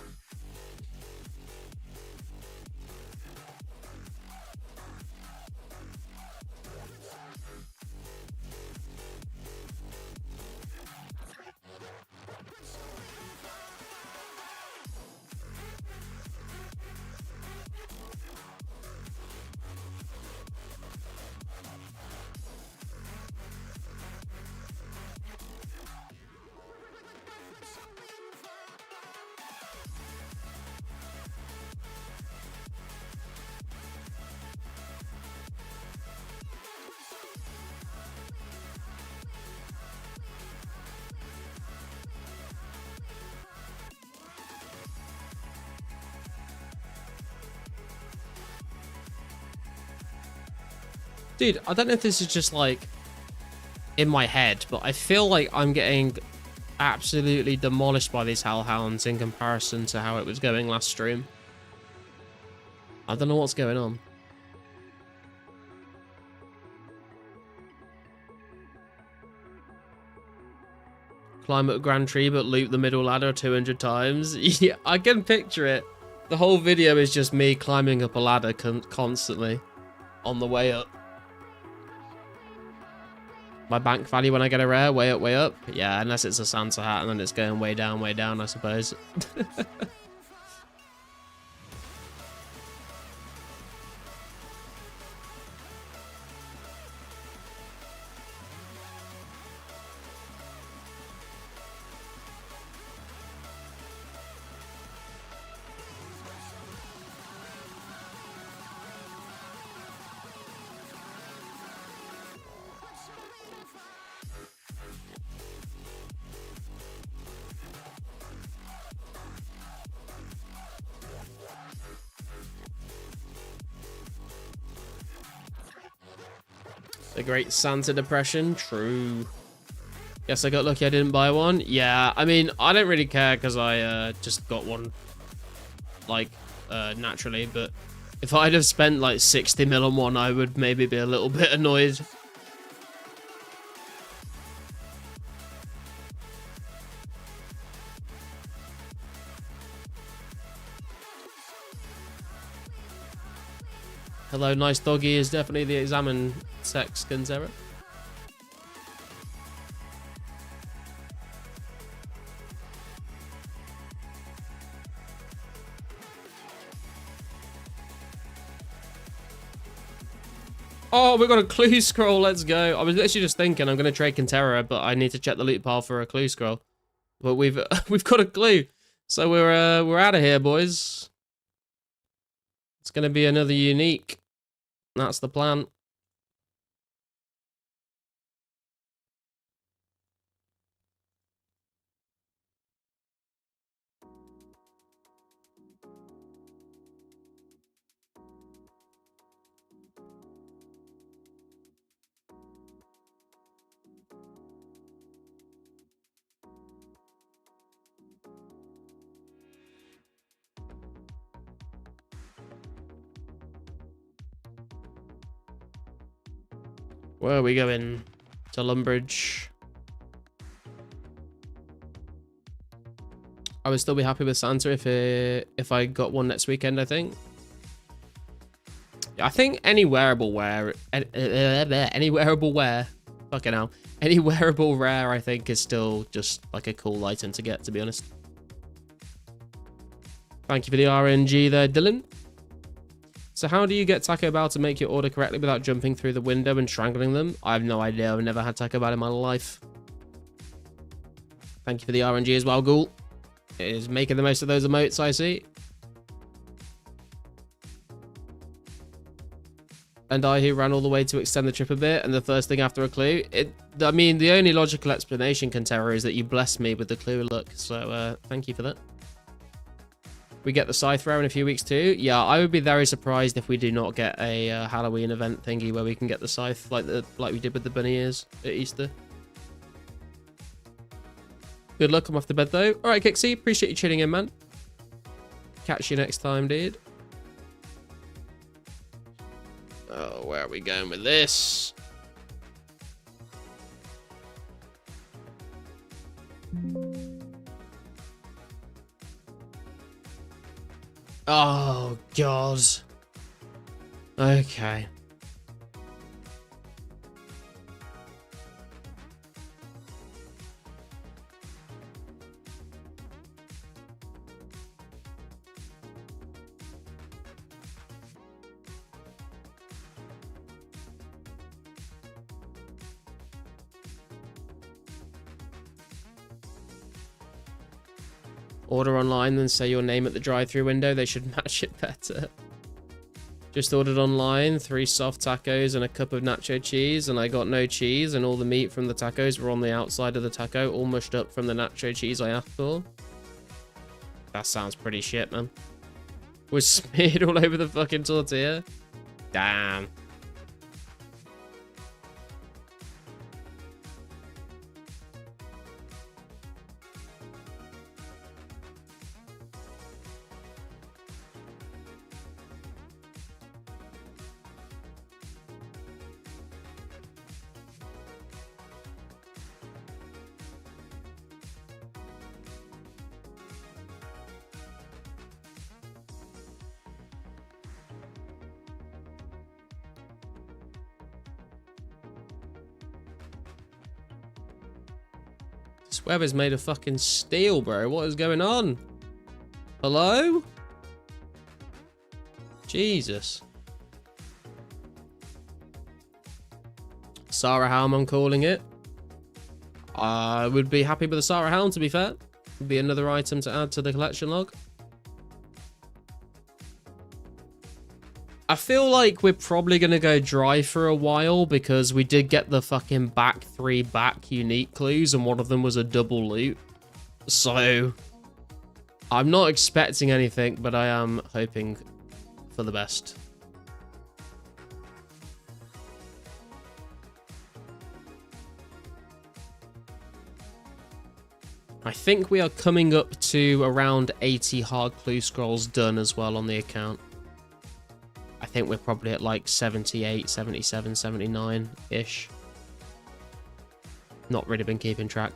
Dude, I don't know if this is just like in my head, but I feel like I'm getting absolutely demolished by these hellhounds in comparison to how it was going last stream. I don't know what's going on. Climb up a grand tree, but loop the middle ladder 200 times. Yeah, I can picture it. The whole video is just me climbing up a ladder constantly on the way up. My bank value when I get a rare, way up, way up. Yeah, unless it's a Santa hat and then it's going way down, I suppose. The Great Santa Depression. True. Guess I got lucky I didn't buy one. Yeah, I mean, I don't really care because I just got one, like, naturally. But if I'd have spent, like, 60 mil on one, I would maybe be a little bit annoyed. Hello, nice doggy is definitely the examine sex Gunzera. Oh, we got a clue scroll. Let's go. I was literally just thinking I'm going to trade Kintera, but I need to check the loot pile for a clue scroll. But we've got a clue. So we're out of here, boys. It's going to be another unique. That's the plan. Where are we going? To Lumbridge. I would still be happy with Santa if I got one next weekend, I think. I think any wearable wear, any wearable wear, fucking hell, any wearable rare, I think is still just like a cool item to get, to be honest. Thank you for the RNG there, Dylan. So how do you get Taco Bell to make your order correctly without jumping through the window and strangling them? I have no idea. I've never had Taco Bell in my life. Thank you for the RNG as well, Ghoul. It is making the most of those emotes, I see. And I who ran all the way to extend the trip a bit, and the first thing after a clue. I mean, the only logical explanation, Kintera, is that you blessed me with the clue look. So thank you for that. We get the Scythe rare in a few weeks too. Yeah, I would be very surprised if we do not get a Halloween event thingy where we can get the Scythe like we did with the bunny ears at Easter. Good luck. I'm off to bed though. All right, Kixie, appreciate you tuning in, man. Catch you next time, dude. Oh, where are we going with this? Oh, God. Okay. Order online, then say your name at the drive-thru window. They should match it better. Just ordered online, 3 soft tacos and a cup of nacho cheese, and I got no cheese, and all the meat from the tacos were on the outside of the taco, all mushed up from the nacho cheese I asked for. That sounds pretty shit, man. Was smeared all over the fucking tortilla. Damn. This web is made of fucking steel, bro. What is going on? Hello? Jesus. Sarah Helm, I'm calling it. I would be happy with the Sarah Helm, to be fair. Would be another item to add to the collection log. I feel like we're probably going to go dry for a while because we did get the fucking back 3 unique clues and one of them was a double loot. So I'm not expecting anything, but I am hoping for the best. I think we are coming up to around 80 hard clue scrolls done as well on the account. I think we're probably at like 78, 77, 79-ish. Not really been keeping track.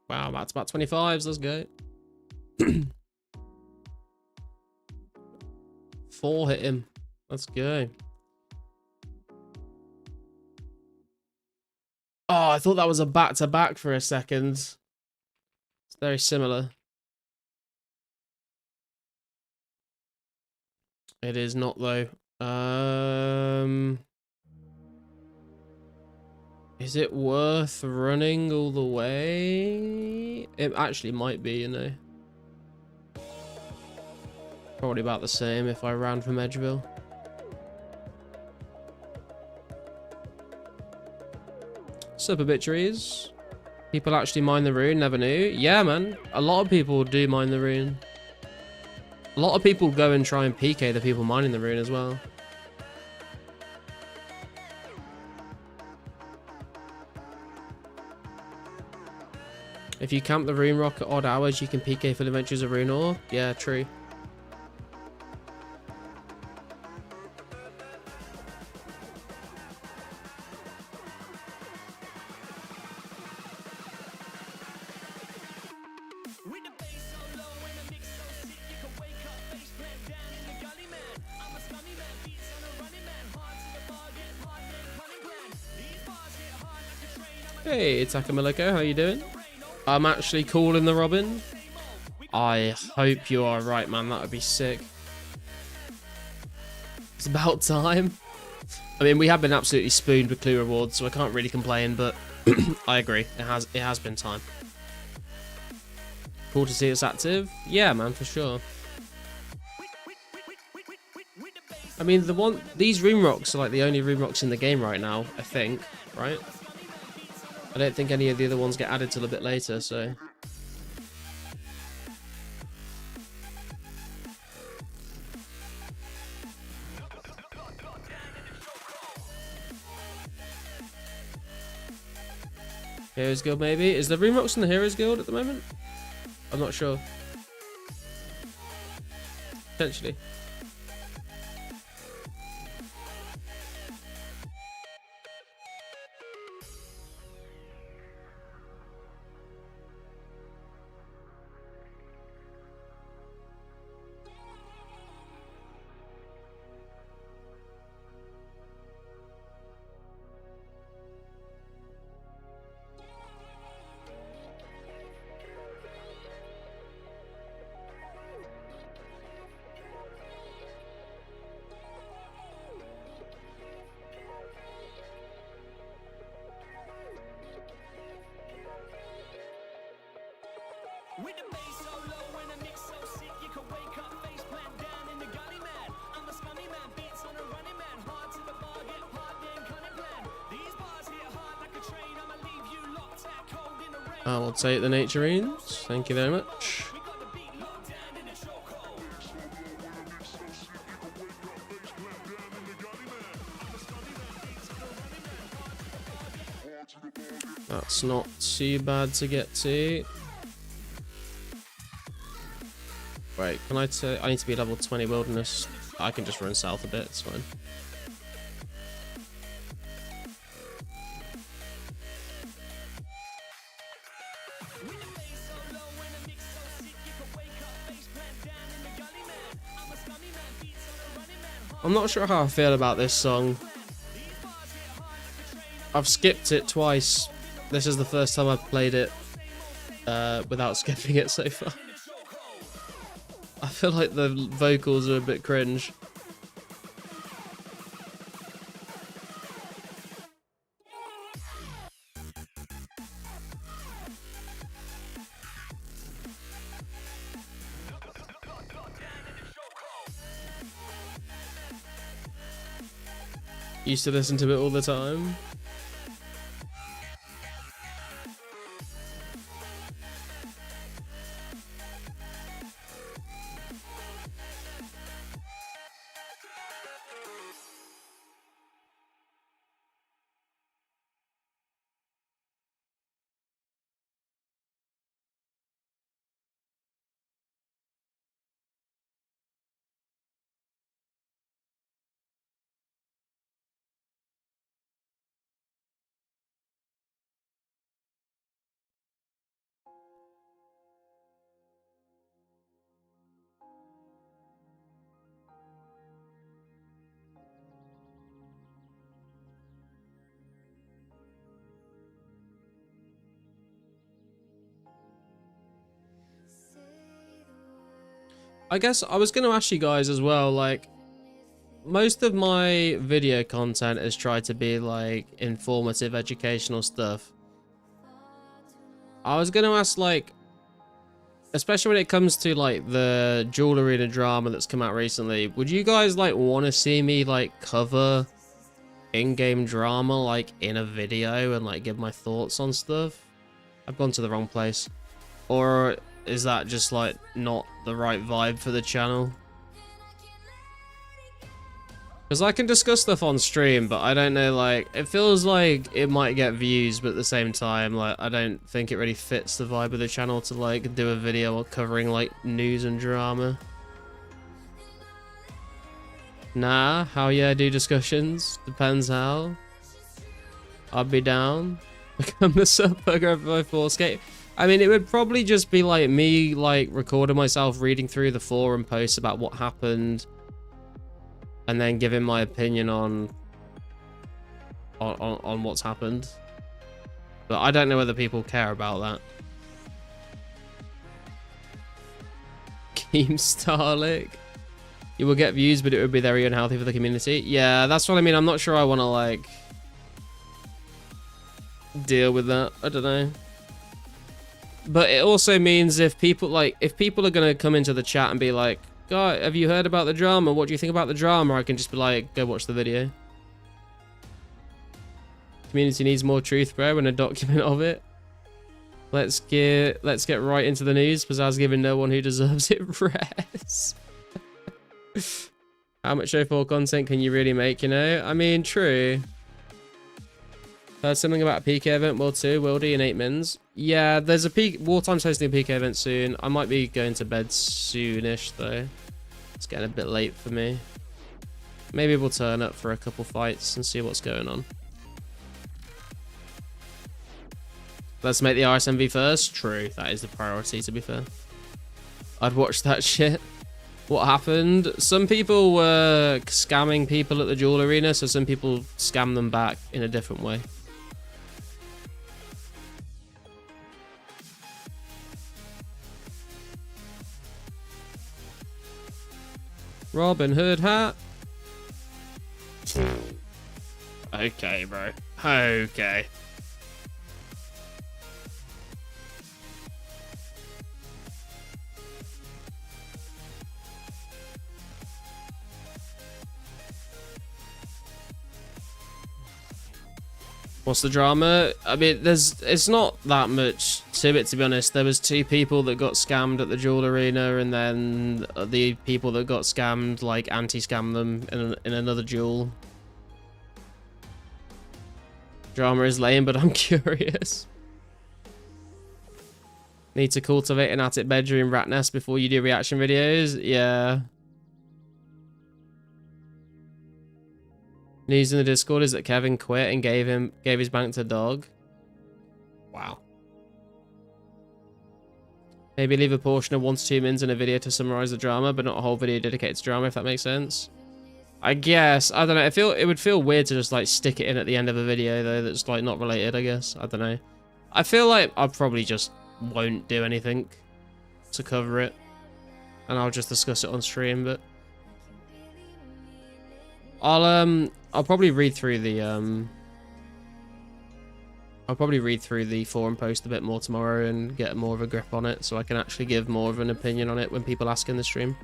Wow, that's about 25s. Let's go. 4 hit him. Let's go. Oh, I thought that was a back-to-back for a second. It's very similar. It is not, though. Is it worth running all the way? It actually might be, you know. Probably about the same if I ran from Edgeville. Sup, obituaries. People actually mine the rune, never knew. Yeah, man. A lot of people do mine the rune. A lot of people go and try and PK the people mining the rune as well. If you camp the rune rock at odd hours, you can PK for the adventures of rune ore. Yeah, true. Hey, it's Akamaleko, how you doing? I'm actually calling the Robin. I hope you are right, man. That would be sick. It's about time. I mean, we have been absolutely spooned with clue rewards, so I can't really complain, but I agree. It has been time. Cool to see it's active. Yeah, man, for sure. I mean, these rune rocks are like the only rune rocks in the game right now, I think, right? I don't think any of the other ones get added till a bit later, so... Heroes Guild, maybe? Is there rune rocks in the Heroes Guild at the moment? I'm not sure. Potentially. I will take the nature runes. Thank you very much. That's not too bad to get to. Wait, can I need to be level 20 wilderness. I can just run south a bit, it's fine. I'm not sure how I feel about this song. I've skipped it twice. This is the first time I've played it without skipping it so far. I feel like the vocals are a bit cringe. Used to listen to it all the time. I guess I was going to ask you guys as well, like, most of my video content has tried to be, like, informative, educational stuff. I was going to ask, like, especially when it comes to, like, the Duel Arena drama that's come out recently, would you guys, like, want to see me, like, cover in-game drama, like, in a video and, like, give my thoughts on stuff? I've gone to the wrong place. Or is that just, like, not the right vibe for the channel? Because I can discuss stuff on stream, but I don't know, like, it feels like it might get views, but at the same time, like, I don't think it really fits the vibe of the channel to, like, do a video covering, like, news and drama. Nah, how yeah, do discussions. Depends how. I'd be down. Become the sub bugger of 2004scape. I mean, it would probably just be like me, like, recording myself reading through the forum posts about what happened, and then giving my opinion on what's happened. But I don't know whether people care about that. Keemstarlick. You will get views, but it would be very unhealthy for the community. Yeah, that's what I mean. I'm not sure I want to, like, deal with that. I don't know. But it also means if people are going to come into the chat and be like, God, have you heard about the drama? What do you think about the drama? I can just be like, go watch the video. Community needs more truth, bro, and a document of it. Let's get right into the news. Pizzazz giving no one who deserves it res. How much 04 content can you really make, you know? I mean, true. Heard something about a PK event, World 2, Wildy, and 8 mins. Yeah, there's a Wartime's hosting a PK event soon. I might be going to bed soonish, though. It's getting a bit late for me. Maybe we'll turn up for a couple fights and see what's going on. Let's make the RSMV first. True, that is the priority, to be fair. I'd watch that shit. What happened? Some people were scamming people at the Duel Arena, so some people scammed them back in a different way. Robin Hood hat. Okay, bro. Okay. What's the drama? I mean, it's not that much to it, to be honest. There was 2 people that got scammed at the Duel Arena, and then the people that got scammed, like, anti-scammed them in another duel. Drama is lame, but I'm curious. Need to cultivate an attic bedroom rat nest before you do reaction videos? Yeah. News in the Discord is that Kevin quit and gave his bank to dog. Wow. Maybe leave a portion of 1 to 2 minutes in a video to summarize the drama, but not a whole video dedicated to drama, if that makes sense. I guess. I don't know. It would feel weird to just like stick it in at the end of a video though that's like not related, I guess. I don't know. I feel like I probably just won't do anything to cover it. And I'll just discuss it on stream, but I'll probably read through the forum post a bit more tomorrow and get more of a grip on it so I can actually give more of an opinion on it when people ask in the stream.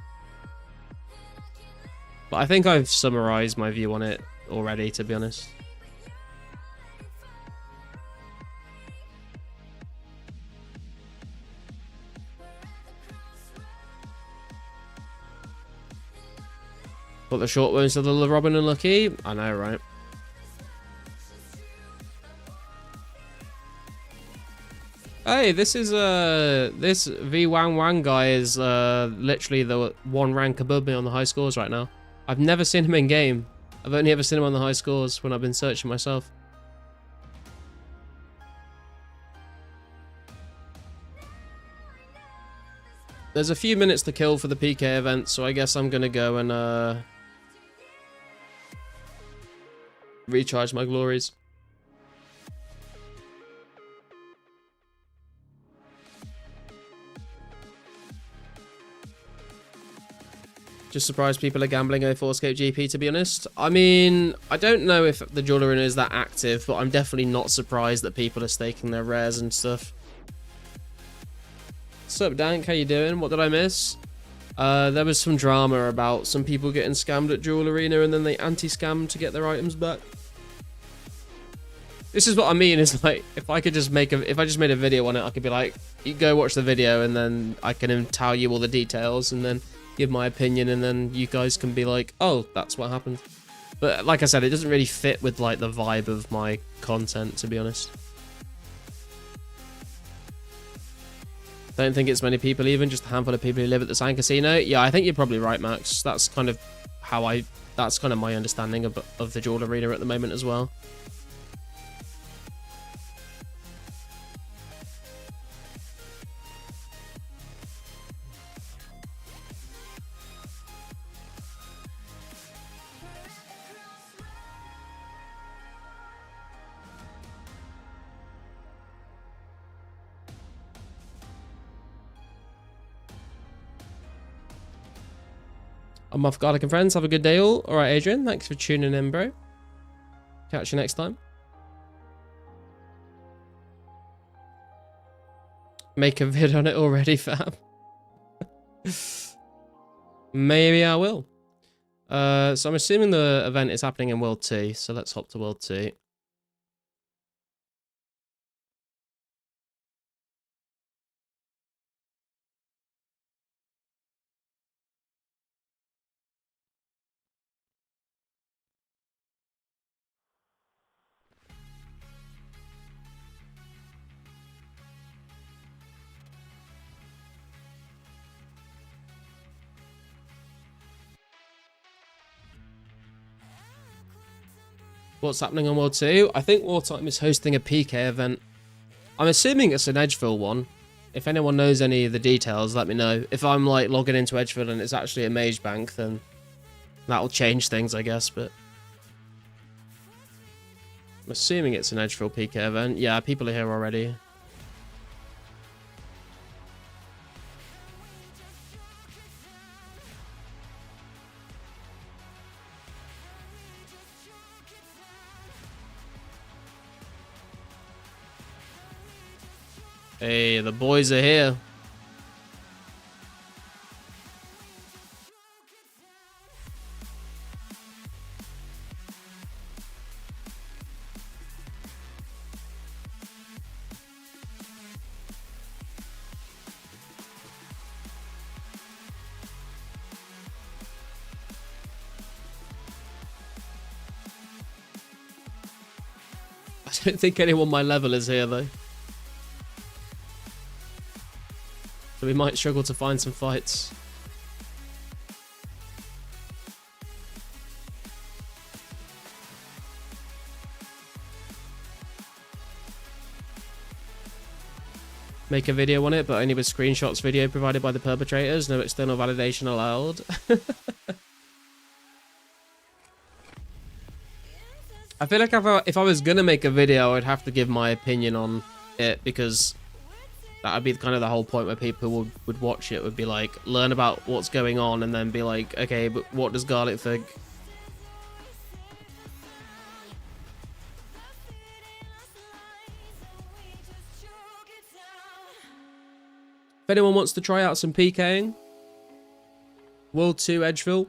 But I think I've summarized my view on it already, to be honest. But the short ones of the Robin and Lucky? I know, right? Hey, this is this V Wang Wang guy is literally the 1 rank above me on the high scores right now. I've never seen him in game. I've only ever seen him on the high scores when I've been searching myself. There's a few minutes to kill for the PK event, so I guess I'm gonna go and recharge my glories. Just surprised people are gambling 2004scape GP, to be honest. I mean, I don't know if the Jewelry is that active, but I'm definitely not surprised that people are staking their rares and stuff. What's up, Dank? How you doing? What did I miss? There was some drama about some people getting scammed at Jewelry and then they anti-scammed to get their items back. This is what I mean, is like, if I just made a video on it, I could be like, you go watch the video and then I can tell you all the details and then give my opinion and then you guys can be like, oh, that's what happened. But like I said, it doesn't really fit with like the vibe of my content, to be honest. Don't think it's many people, even just a handful of people who live at the Sand Casino. Yeah, I think you're probably right, Max. That's kind of that's kind of my understanding of the Jewel Arena at the moment as well. I'm off Garlic and friends. Have a good day all. Alright, Adrian. Thanks for tuning in, bro. Catch you next time. Make a vid on it already, fam. Maybe I will. So I'm assuming the event is happening in World 2. So let's hop to World 2. What's happening on World 2? I think Wartime is hosting a PK event. I'm assuming it's an Edgefield one. If anyone knows any of the details, let me know. If I'm like logging into Edgefield and it's actually a Mage Bank, then that'll change things, I guess, but I'm assuming it's an Edgefield PK event. Yeah, people are here already. Hey, the boys are here. I don't think anyone my level is here though. So we might struggle to find some fights. Make a video on it, but only with screenshots video provided by the perpetrators. No external validation allowed. I feel like if I was gonna make a video, I'd have to give my opinion on it, because that would be kind of the whole point where people would watch it, would be like, learn about what's going on and then be like, okay, but what does Garlic think? If anyone wants to try out some PKing, World 2 Edgeville.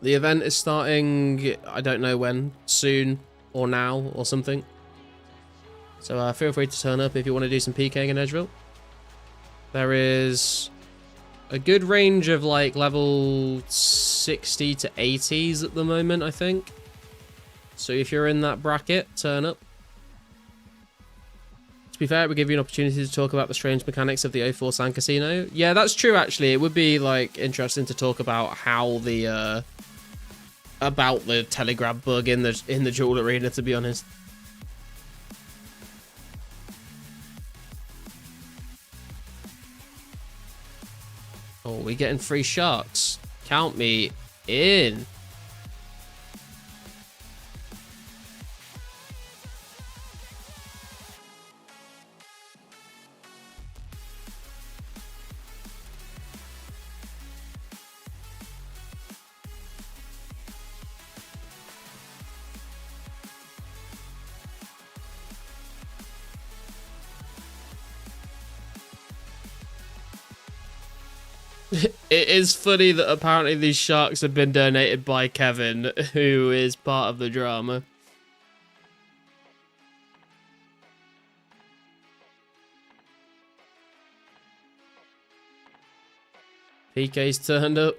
The event is starting, I don't know when, soon or now or something. So feel free to turn up if you want to do some PKing in Edgeville. There is a good range of like level 60 to 80s at the moment, I think. So if you're in that bracket, turn up. To be fair, it would give you an opportunity to talk about the strange mechanics of the 04 Sand Casino. Yeah, that's true, actually. It would be, like, interesting to talk about how the, about the telegrab bug in the Jewel Arena, to be honest. Oh, we're getting free sharks. Count me in. It is funny that apparently these sharks have been donated by Kevin, who is part of the drama. PK's turned up.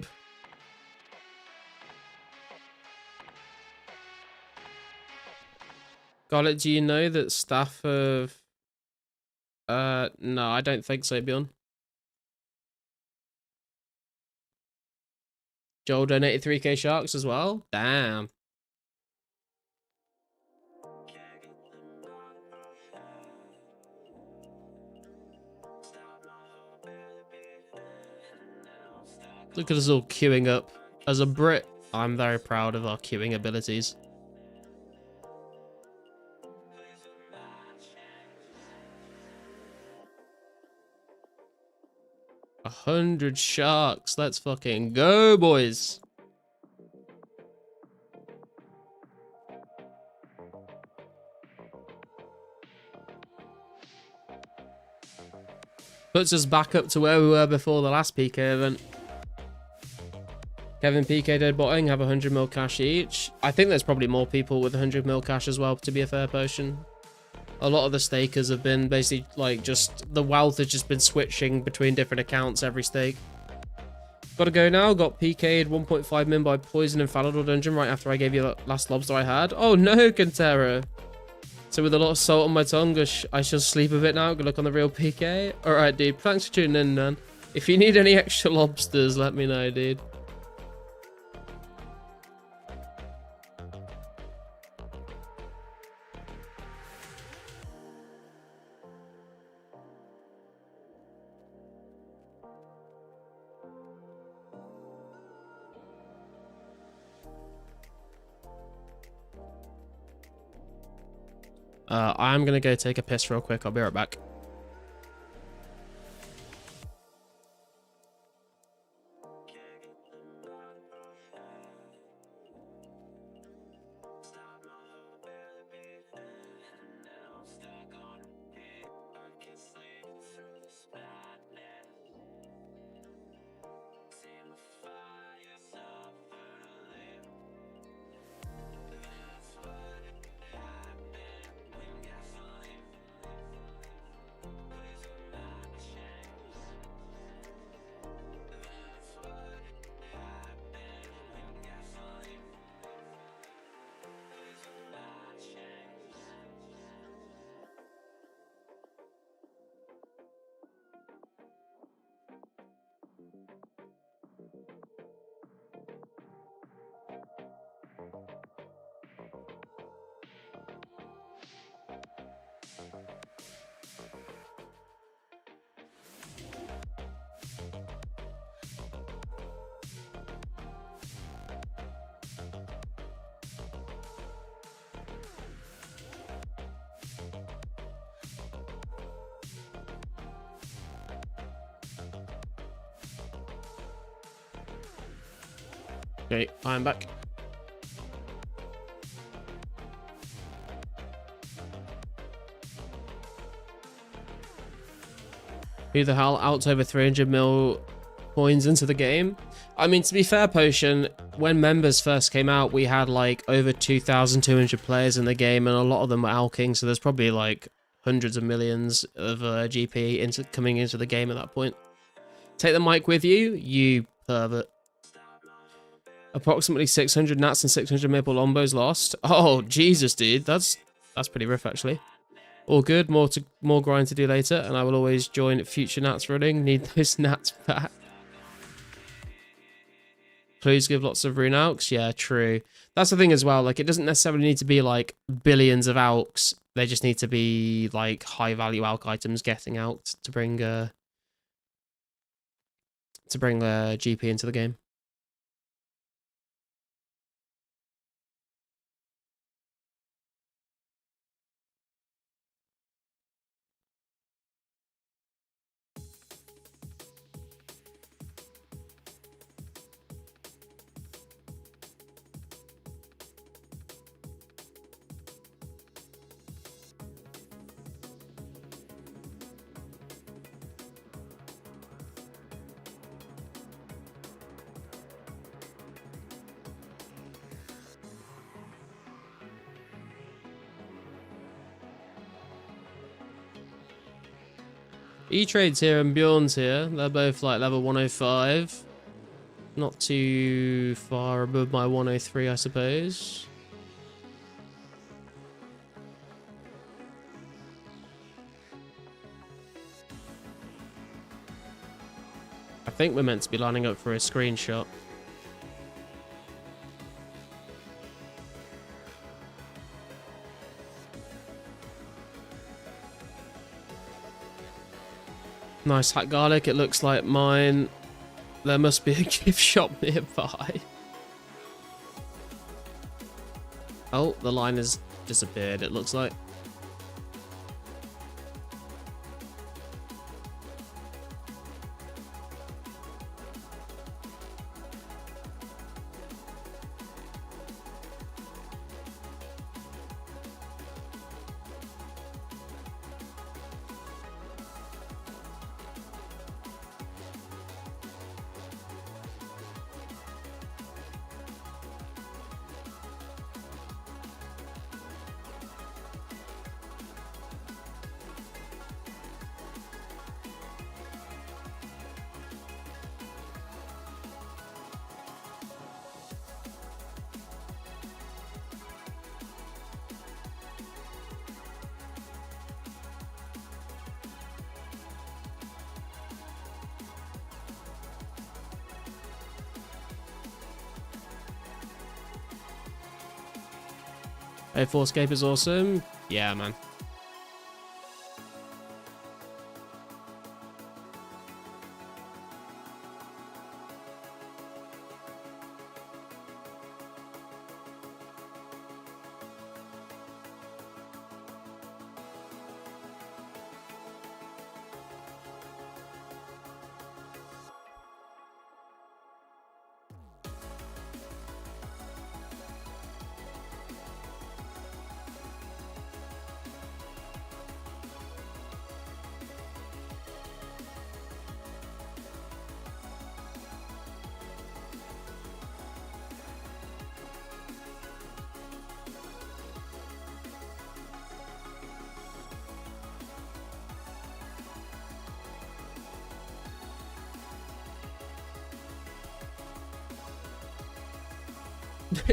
Got it, do you know that staff have... no, I don't think so, Bjorn. Joel donated 3k sharks as well? Damn. Look at us all queuing up. As a Brit, I'm very proud of our queuing abilities. A 100 sharks. Let's fucking go, boys. Puts us back up to where we were before the last PK event. Kevin, PK, Dead Botting have 100 mil cash each. I think there's probably more people with 100 mil cash as well, to be a fair potion. A lot of the stakers have been basically like just the wealth has just been switching between different accounts every stake. Gotta go now. Got PK'd 1.5 min by Poison and Falador Dungeon right after I gave you the last lobster I had. Oh no, Cantera. So with a lot of salt on my tongue, I shall sleep a bit now. Good luck on the real PK. Alright, dude. Thanks for tuning in, man. If you need any extra lobsters, let me know, dude. I'm gonna go take a piss real quick. I'll be right back. Okay, I'm back. Who the hell out over 300 mil coins into the game? I mean, to be fair, Potion, when members first came out, we had like over 2,200 players in the game, and a lot of them were alking, so there's probably like hundreds of millions of GP coming into the game at that point. Take the mic with you, you pervert. Approximately 600 nats and 600 maple lombos lost. Oh, Jesus, dude. That's pretty rough, actually. All good. More grind to do later, and I will always join future nats running. Need those nats back. Please give lots of rune alks. Yeah, true. That's the thing as well. Like, it doesn't necessarily need to be like billions of alks. They just need to be like high value alk items getting out to bring GP into the game. E-Trade's here and Bjorn's here. They're both like level 105. Not too far above my 103, I suppose. I think we're meant to be lining up for a screenshot. Nice hot garlic, it looks like mine. There must be a gift shop nearby. Oh, the line has disappeared, it looks like. Hey, 2004scape is awesome. Yeah, man.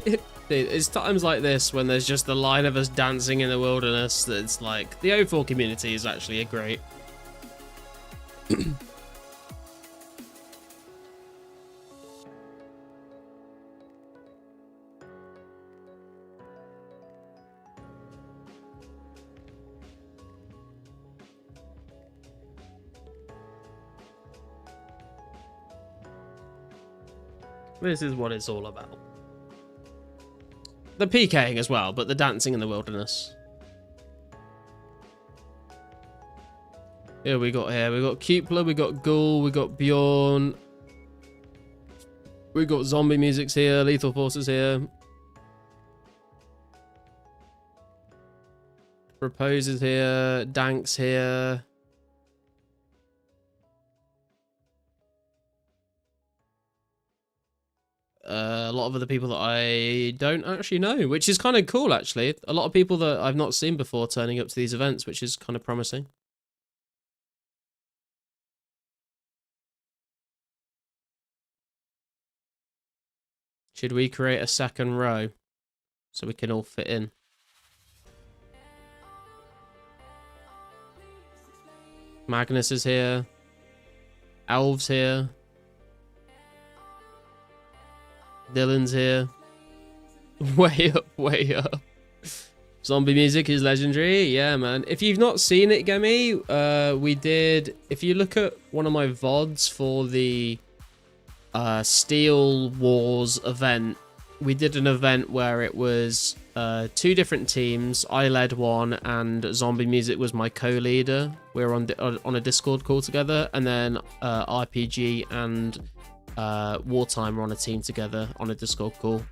Dude, it's times like this when there's just the line of us dancing in the wilderness that's like, the 04 community is actually a great. This is what it's all about. The PKing as well, but the dancing in the wilderness. Yeah, we got here. We got Cupler, we got Ghoul, we got Bjorn. We got zombie music's here, lethal forces here. Proposes here, Dank's here. A lot of other people that I don't actually know, which is kind of cool actually. A lot of people that I've not seen before turning up to these events, which is kind of promising. Should we create a second row so we can all fit in? Magnus is here. Elves here. Dylan's here. Way up, way up. Zombie music is legendary. Yeah, man. If you've not seen it, Gemi, we did... If you look at one of my VODs for the Steel Wars event, we did an event where it was 2 different teams. I led one, and Zombie Music was my co-leader. We were on a Discord call together, and then RPG and Wartime were on a team together on a Discord call.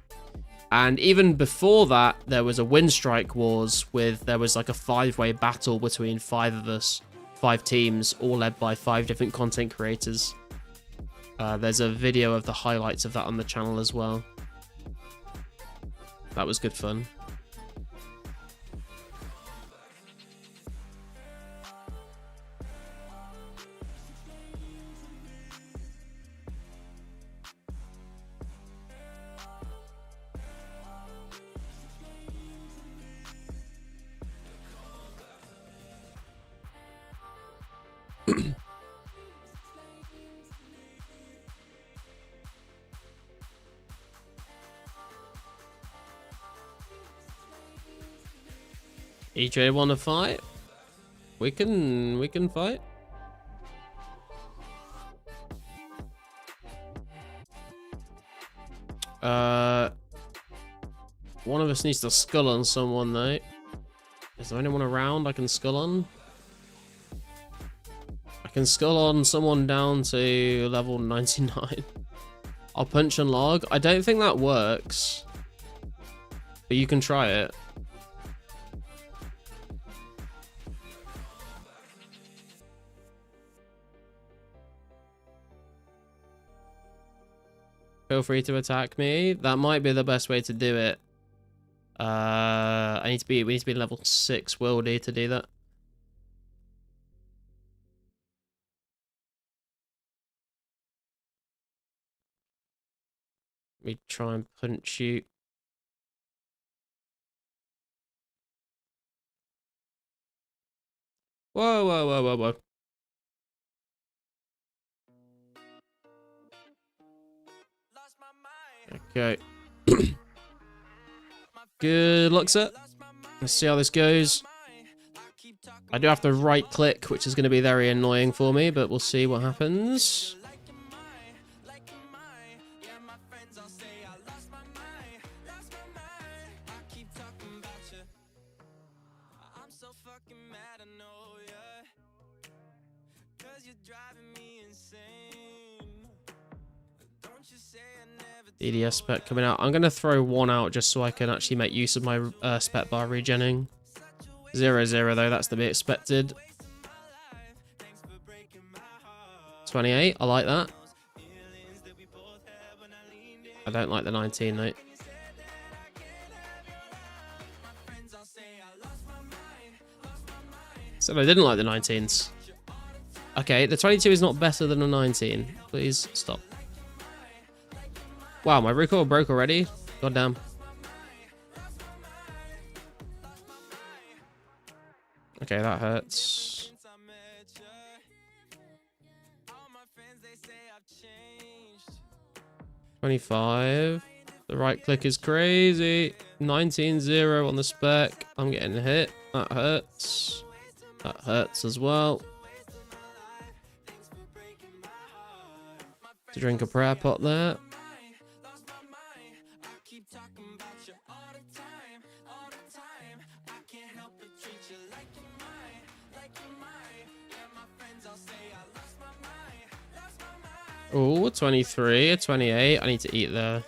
And even before that, there was a Windstrike Wars there was like a 5-way battle between 5 of us, 5 teams, all led by 5 different content creators. There's a video of the highlights of that on the channel as well. That was good fun. EJ wanna fight? We can fight. One of us needs to skull on someone though. Is there anyone around I can skull on? I can skull on someone down to level 99. I'll punch and log. I don't think that works, but you can try it. Feel free to attack me. That might be the best way to do it. We need to be level 6 wildy to do that. Let me try and punch you. Whoa, whoa, whoa, whoa, whoa. Okay. Good luck, sir. Let's see how this goes. I do have to right click, which is going to be very annoying for me, but we'll see what happens. DDS spec coming out. I'm going to throw one out just so I can actually make use of my spec bar regenning. 0-0 though, that's to be expected. 28, I like that. I don't like the 19 though. So I didn't like the 19s. Okay, the 22 is not better than a 19. Please stop. Wow, my recoil broke already? God damn. Okay, that hurts. $25. The right click is crazy. 19-0 on the spec. I'm getting hit. That hurts. That hurts as well. To drink a prayer pot there. Oh, 23, 28. I need to eat there.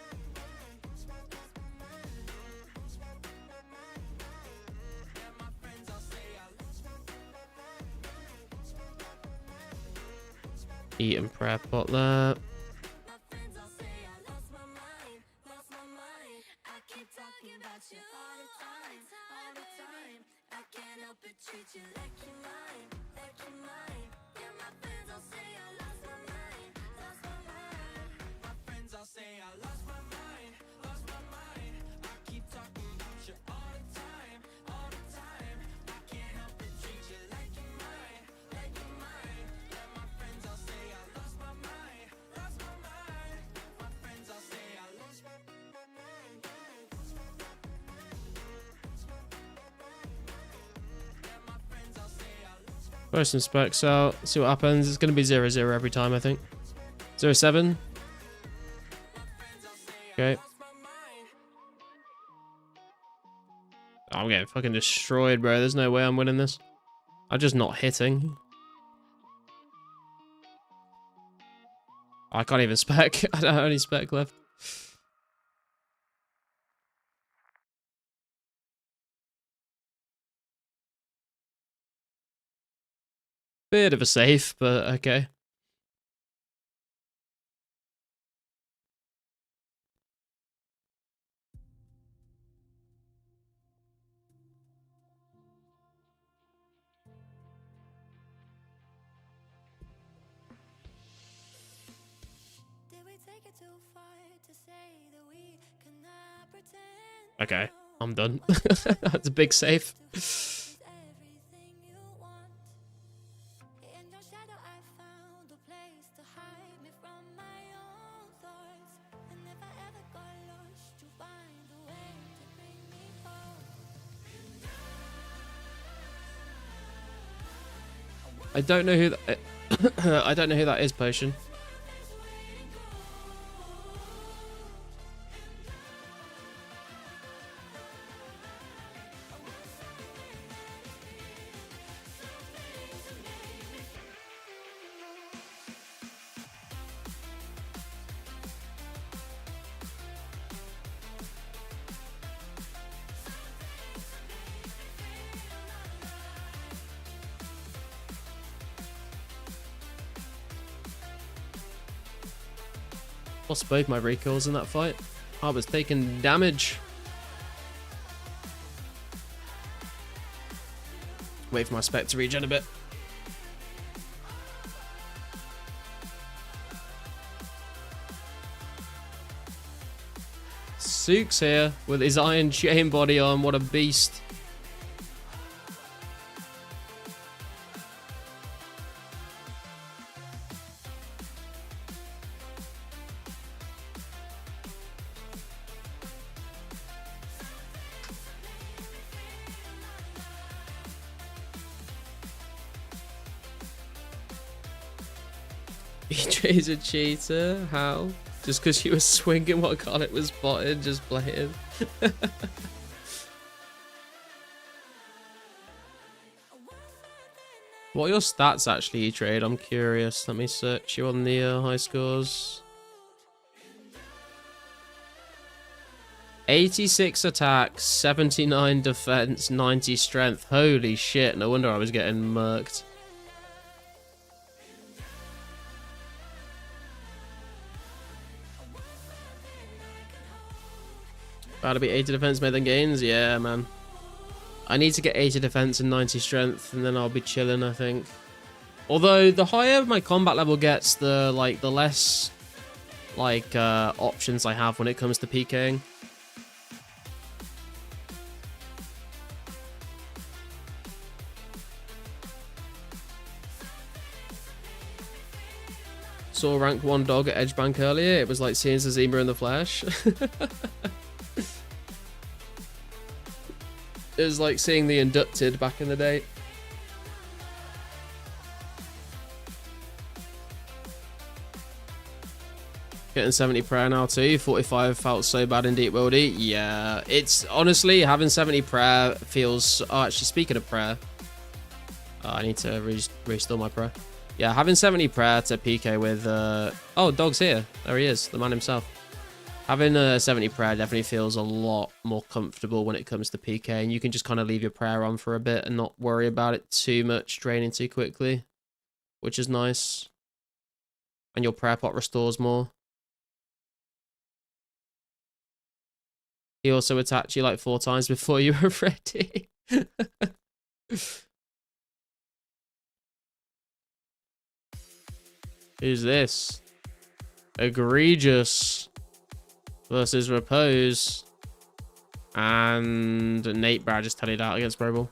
Eat and prep pot there. Throw some specs out, see what happens. It's going to be 0-0 every time, I think. 0-7. Okay. Oh, I'm getting fucking destroyed, bro. There's no way I'm winning this. I'm just not hitting. I can't even spec. I don't have any spec left. Bit of a safe, but okay. Okay, I'm done. That's a big save. I don't know who that I don't know who that is, Potion. Lost both my recalls in that fight. I was taking damage. Wait for my spec to regen a bit. Sook's here with his iron chain body on. What a beast. EJ's a cheater? How? Just because she was swinging while Garnet was spotted, just playing. What are your stats actually, E-Trade? I'm curious. Let me search you on the high scores. 86 attack, 79 defense, 90 strength. Holy shit, no wonder I was getting murked. About to be 80 defense, made then gains? Yeah, man. I need to get 80 defense and 90 strength, and then I'll be chilling, I think. Although, the higher my combat level gets, the less, options I have when it comes to PKing. Saw rank 1 dog at Edgebank earlier. It was like seeing Zazima in the flesh. It was like seeing the Inducted back in the day. Getting 70 prayer now too. 45 felt so bad in Deep Worldy. Yeah, it's honestly having 70 prayer feels. Oh, actually, speaking of prayer, I need to restore my prayer. Yeah, having 70 prayer to PK with... Oh, Dog's here. There he is, the man himself. Having 70 prayer definitely feels a lot more comfortable when it comes to PK. And you can just kind of leave your prayer on for a bit and not worry about it too much, draining too quickly. Which is nice. And your prayer pot restores more. He also attacked you like 4 times before you were ready. Who's this? Egregious versus Repose. And Nate Brad just tallied out against Brobel.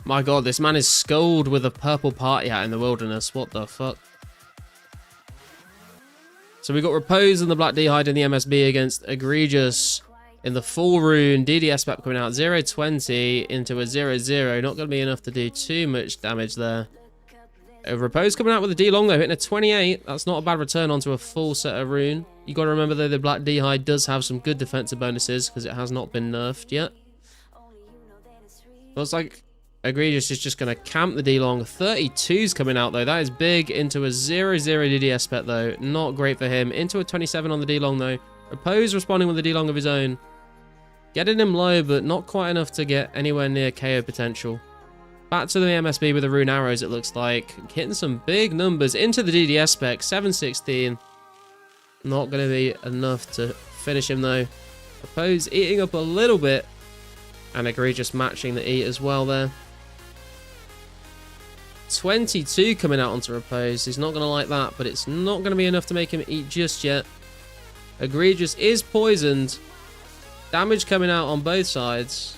My god, this man is skulled with a purple party hat in the wilderness. What the fuck? So we got Repose and the Black D-Hide in the MSB against Egregious in the full rune. DDS map coming out 0-20 into a 0-0. Not going to be enough to do too much damage there. Repose coming out with a D-Long though, hitting a 28. That's not a bad return onto a full set of rune. You got to remember though, the Black D-Hide does have some good defensive bonuses because it has not been nerfed yet. Looks like Egregious is just going to camp the D-Long. 32's coming out though. That is big. Into a 0-0 DDS pet though. Not great for him. Into a 27 on the D-Long though. Repose responding with a D-Long of his own. Getting him low, but not quite enough to get anywhere near KO potential. Back to the MSB with the rune arrows, it looks like. Hitting some big numbers into the DDS spec. 716. Not going to be enough to finish him though. Repose eating up a little bit. And Egregious matching the eat as well there. 22 coming out onto Repose. He's not going to like that, but it's not going to be enough to make him eat just yet. Egregious is poisoned. Damage coming out on both sides.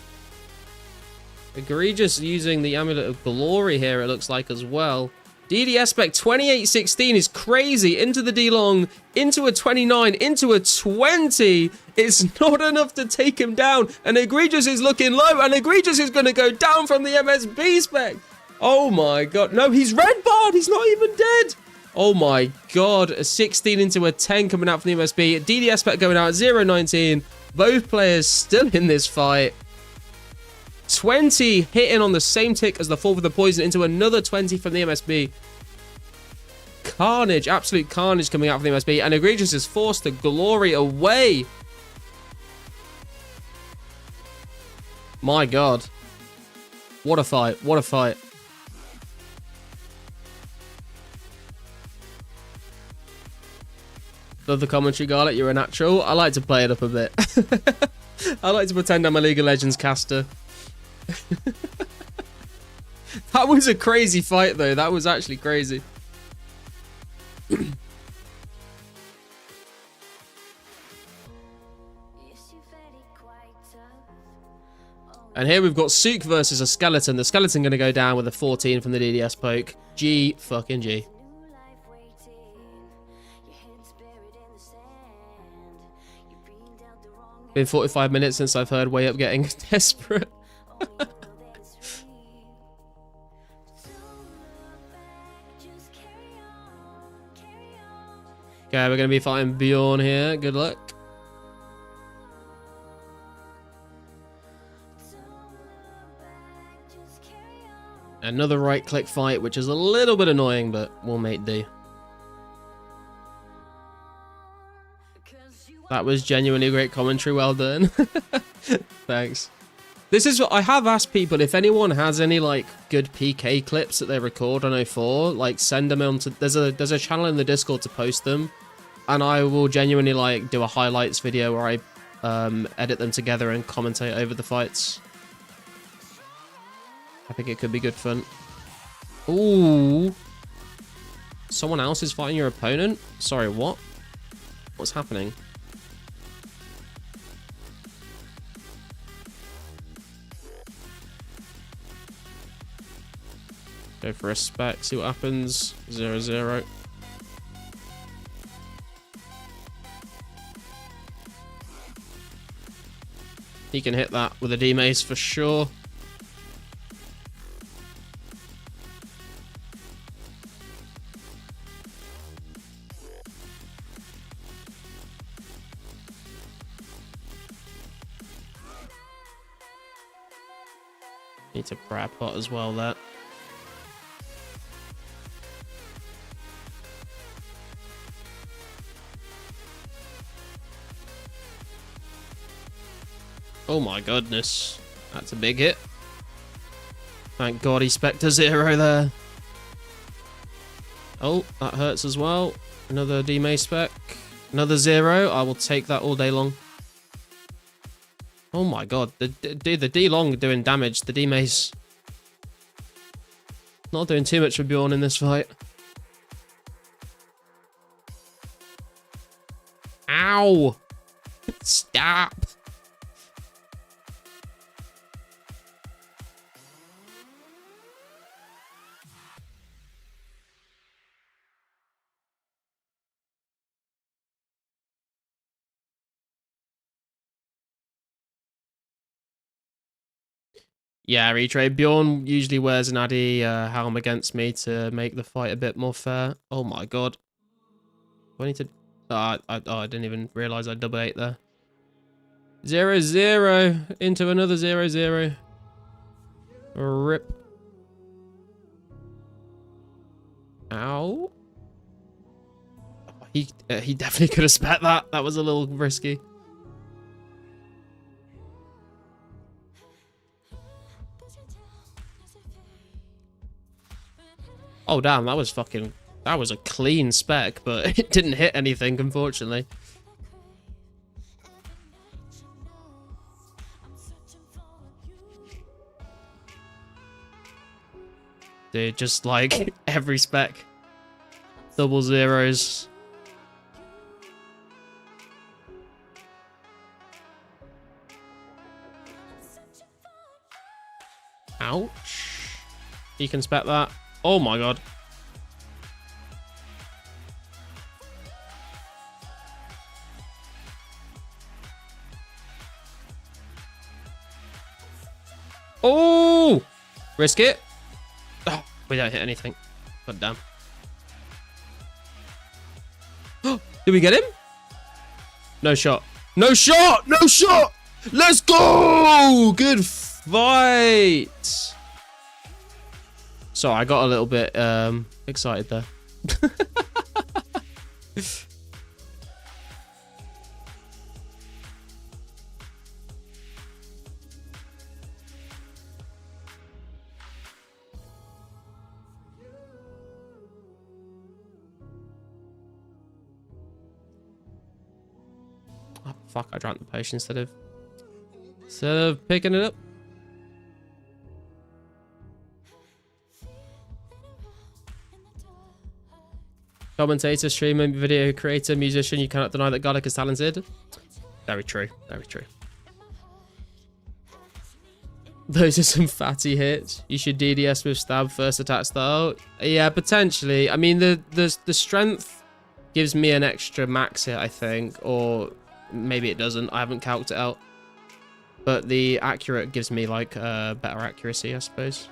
Egregious using the Amulet of Glory here, it looks like, as well. DDS spec 28-16 is crazy. Into the D-Long, into a 29, into a 20. It's not enough to take him down. And Egregious is looking low, and Egregious is going to go down from the MSB spec. Oh my god. No, he's red barred. He's not even dead. Oh my god. A 16 into a 10 coming out from the MSB. DDS spec going out at 0-19. Both players still in this fight. 20 hitting on the same tick as the fall with the poison into another 20 from the MSB. Carnage, absolute carnage coming out from the MSB. And Egregious is forced to glory away. My god. What a fight. What a fight. Love the commentary, Garlic. You're a natural. I like to play it up a bit. I like to pretend I'm a League of Legends caster. That was a crazy fight, though. That was actually crazy. And here we've got Sook versus a Skeleton. The Skeleton going to go down with a 14 from the DDS poke. G fucking G. Been 45 minutes since I've heard Way Up getting desperate. Okay, we're going to be fighting Bjorn here. Good luck. Another right-click fight, which is a little bit annoying, but we'll make do. That was genuinely great commentary. Well done. Thanks. This is what I have asked people if anyone has any like good PK clips that they record on 04, like send them on to there's a channel in the Discord to post them, and I will genuinely like do a highlights video where I edit them together and commentate over the fights. I think it could be good fun. Ooh. Someone else is fighting your opponent? Sorry, what? What's happening? Go for a spec, see what happens. 0-0. He can hit that with a D-Mace for sure. Need to grab pot as well there. Oh my goodness. That's a big hit. Thank God he spec'd a 0 there. Oh, that hurts as well. Another D-May spec. Another 0. I will take that all day long. Oh my God. The D-Long doing damage. The D-May's not doing too much for Bjorn in this fight. Ow! Stop! Yeah, retrade. Bjorn usually wears an Addy helm against me to make the fight a bit more fair. Oh my God. Do I need to... I didn't even realise I double 8 there. 0-0 into another 0-0. Rip. Ow. He definitely could have spat that. That was a little risky. Oh damn, that was fucking... That was a clean spec, but it didn't hit anything, unfortunately. Dude, just like every spec. Double 0s. Ouch. You can spec that. Oh my God. Oh! Risk it. Oh, we don't hit anything. God damn. Did we get him? No shot. No shot! No shot! Let's go! Good fight! Sorry, I got a little bit excited there. Oh, fuck, I drank the potion instead of picking it up. Commentator, streamer, video creator, musician, you cannot deny that Garlic is talented. Very true, very true. Those are some fatty hits. You should DDS with stab first attack style. Yeah, potentially. I mean, the strength gives me an extra max hit, I think, or maybe it doesn't. I haven't calced it out. But the accurate gives me like better accuracy, I suppose.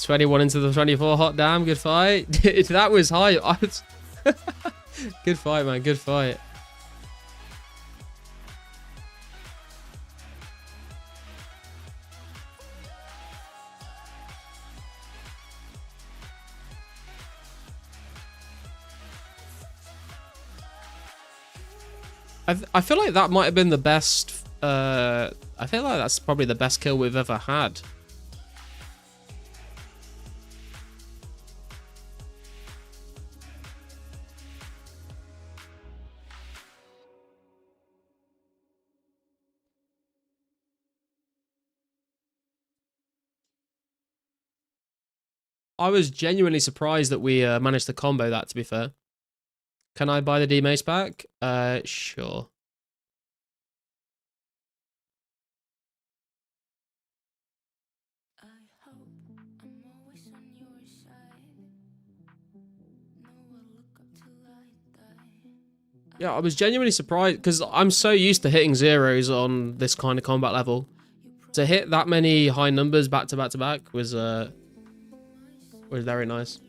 "21 into the 24, hot damn, good fight." That was high. Good fight, man, good fight. I feel like that might have been the best. I feel like that's probably the best kill we've ever had. I was genuinely surprised that we managed to combo that, to be fair. Can I buy the D-Mace back? Sure. Yeah, I was genuinely surprised because I'm so used to hitting 0s on this kind of combat level. To hit that many high numbers back to back to back was very nice.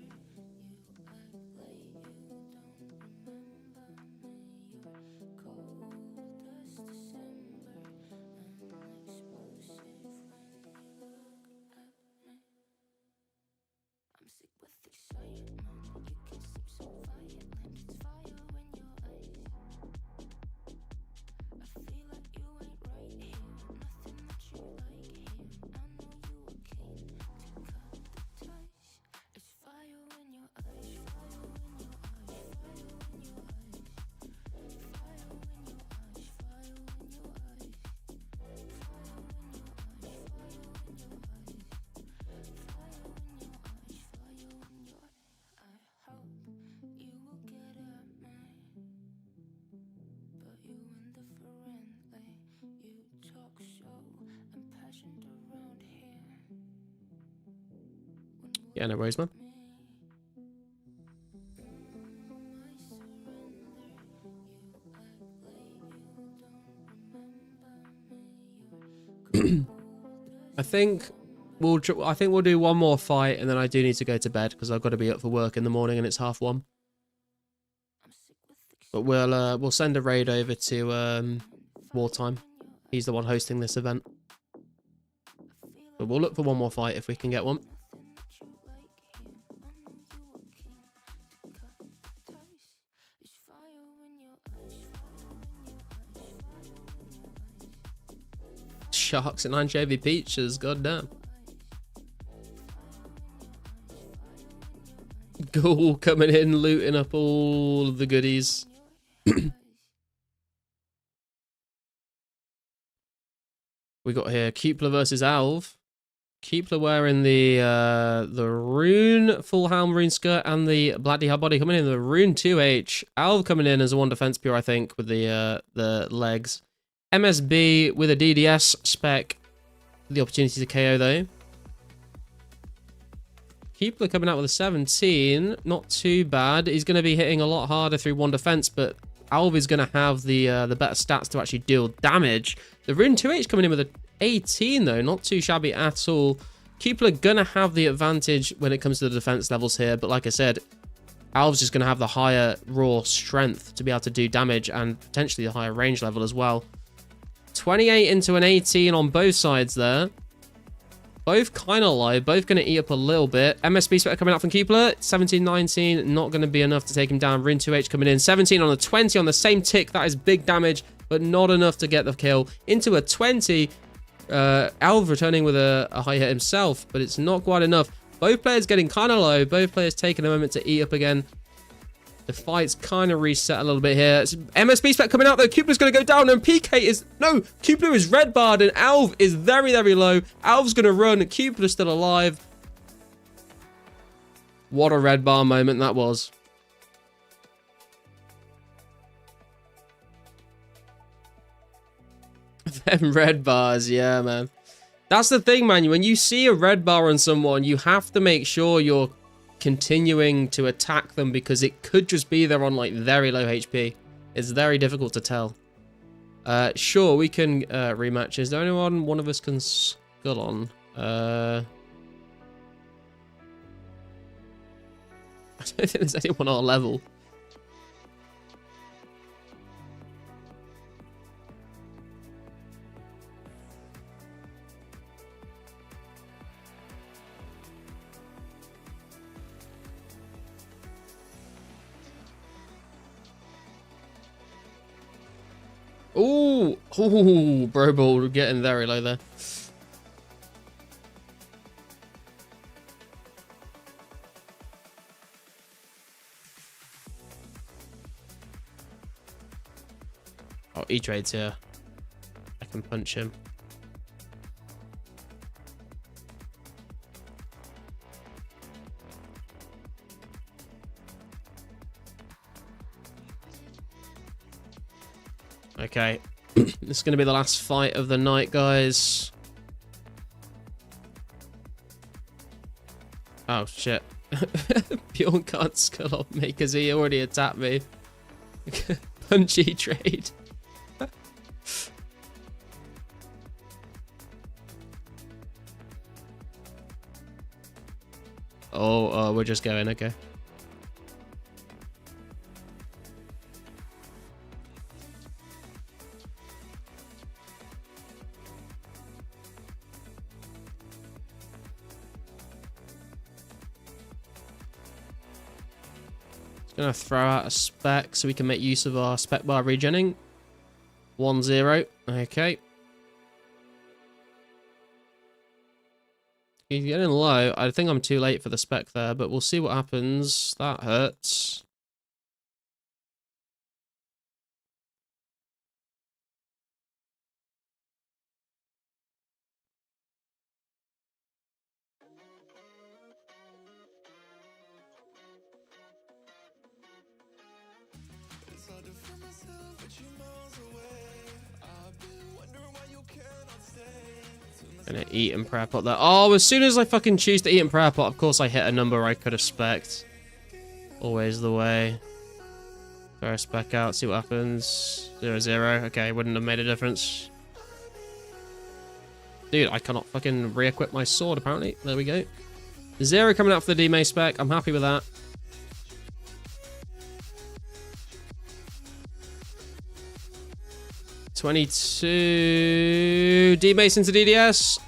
Yeah, no worries, man. I think we'll do one more fight, and then I do need to go to bed because I've got to be up for work in the morning, and it's 1:30. But we'll send a raid over to Wartime. He's the one hosting this event. But we'll look for one more fight if we can get one. Sharks and anchovy peaches, goddamn. Ghoul coming in, looting up all of the goodies. We got here Cupler versus Alv. Cupler wearing the Rune full helm rune skirt and the black D hard body coming in the Rune 2H. Alv coming in as a 1 defense pure, I think, with the legs. MSB with a DDS spec. The opportunity to KO though. Cupler coming out with a 17. Not too bad. He's going to be hitting a lot harder through 1 defense, but Alv is going to have the better stats to actually deal damage. The Rune 2H coming in with an 18 though. Not too shabby at all. Cupler going to have the advantage when it comes to the defense levels here, but like I said, Alv's just going to have the higher raw strength to be able to do damage and potentially the higher range level as well. 28 into an 18 on both sides there. Both kind of low. Both going to eat up a little bit. MSB spec coming out from Cupler. 17-19. Not going to be enough to take him down. Rune 2H coming in. 17 on a 20 on the same tick. That is big damage, but not enough to get the kill. Into a 20. Alv returning with a high hit himself, but it's not quite enough. Both players getting kind of low. Both players taking a moment to eat up again. The fight's kind of reset a little bit here. It's MSB spec coming out though. Cupler's going to go down and PK is... No, Cupler is red barred and Alv is very, very low. Alv's going to run. Cupler's still alive. What a red bar moment that was. Them red bars, yeah, man. That's the thing, man. When you see a red bar on someone, you have to make sure you're continuing to attack them because it could just be they're on like very low HP. It's very difficult to tell. Sure, we can rematch. Is there anyone one of us can skull on? I don't think there's anyone on our level. Ooh, bro ball getting very low there. Oh, E-Trade's here. I can punch him. Okay, this is going to be the last fight of the night, guys. Oh, shit. Bjorn can't skull off me because he already attacked me. Punchy trade. Oh, we're just going, okay. Gonna throw out a spec so we can make use of our spec bar regenning. 1-0. Okay. He's getting low. I think I'm too late for the spec there, but we'll see what happens. That hurts. Gonna eat and prayer pot there. Oh, as soon as I fucking choose to eat and prayer pot, of course I hit a number I could have spec'd. Always the way. Throw a spec out, see what happens. 0-0. Okay, wouldn't have made a difference. Dude, I cannot fucking re-equip my sword, apparently. There we go. 0 coming out for the D-May spec. I'm happy with that. $22. D-Mace into DDS.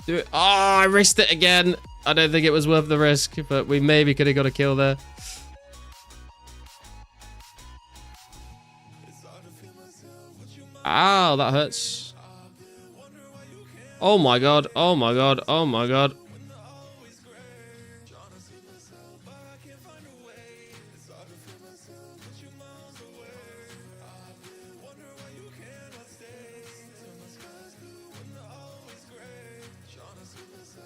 Do it. Oh, I risked it again. I don't think it was worth the risk, but we maybe could have got a kill there. Ow, that hurts. Oh my god, oh my god, oh my god.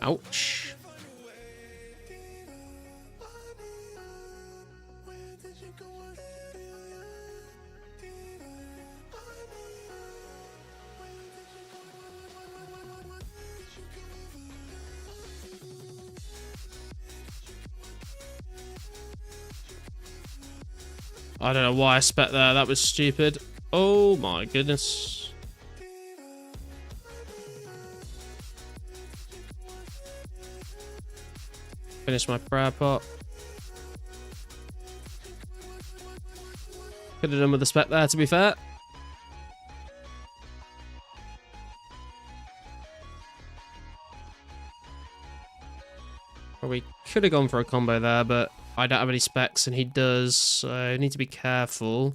Ouch. I don't know why I spec there. That was stupid. Oh my goodness. Finish my prayer pot. Could have done with the spec there, to be fair. Probably could have gone for a combo there, but I don't have any specs and he does, so I need to be careful.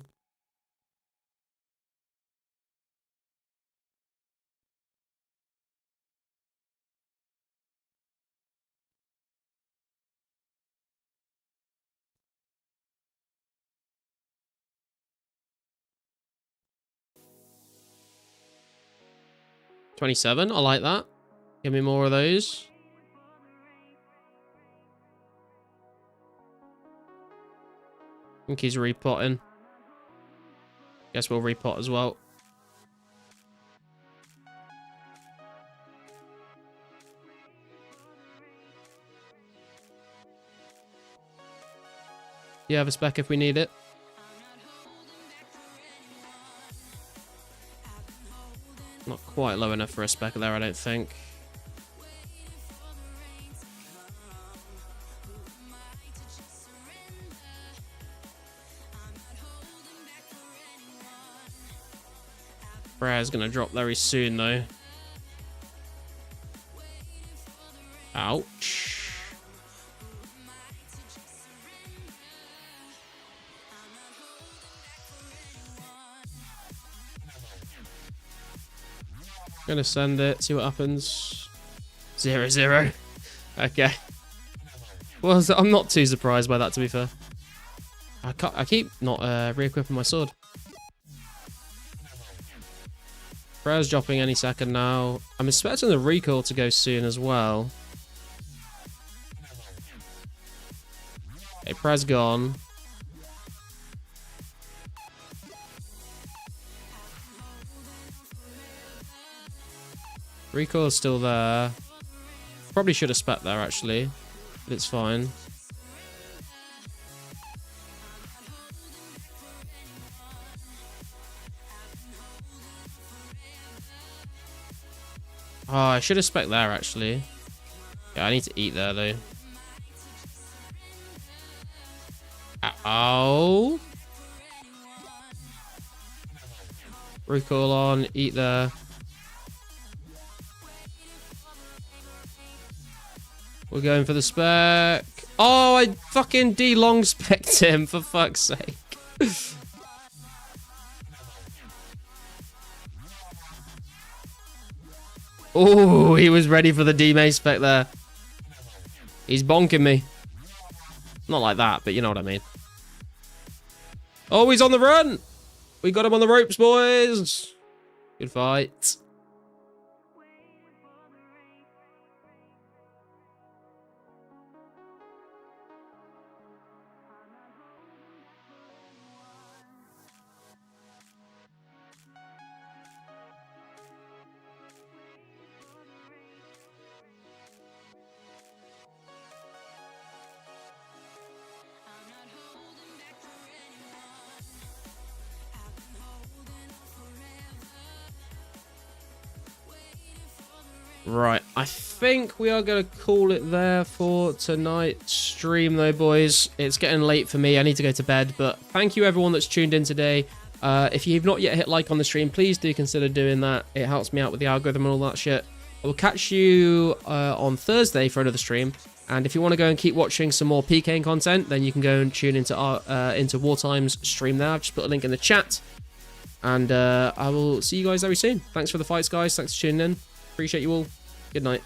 $27, I like that. Give me more of those. I think he's repotting. Guess we'll repot as well. You have a spec if we need it. Not quite low enough for a spec there, I don't think. Prayer's gonna drop very soon though. Ouch. Gonna send it, see what happens. 0-0. Okay. Well, I'm not too surprised by that, to be fair. I keep not re-equipping my sword. Prayer's dropping any second now. I'm expecting the recoil to go soon as well. Okay, Prayer's gone. Recoil's still there. Probably should have spat there, actually. But it's fine. Oh, I should have spec there, actually. Yeah, I need to eat there, though. Ow. Recoil on, eat there. We're going for the spec. Oh, I fucking D-long spec'd him, for fuck's sake. Oh, he was ready for the D-May spec there. He's bonking me. Not like that, but you know what I mean. Oh, he's on the run. We got him on the ropes, boys. Good fight. Right, I think we are going to call it there for tonight's stream, though, boys. It's getting late for me. I need to go to bed, but thank you, everyone that's tuned in today. If you've not yet hit like on the stream, please do consider doing that. It helps me out with the algorithm and all that shit. I will catch you on Thursday for another stream. And if you want to go and keep watching some more PKing content, then you can go and tune into Wartime's stream there. I've just put a link in the chat. And I will see you guys very soon. Thanks for the fights, guys. Thanks for tuning in. Appreciate you all. Good night.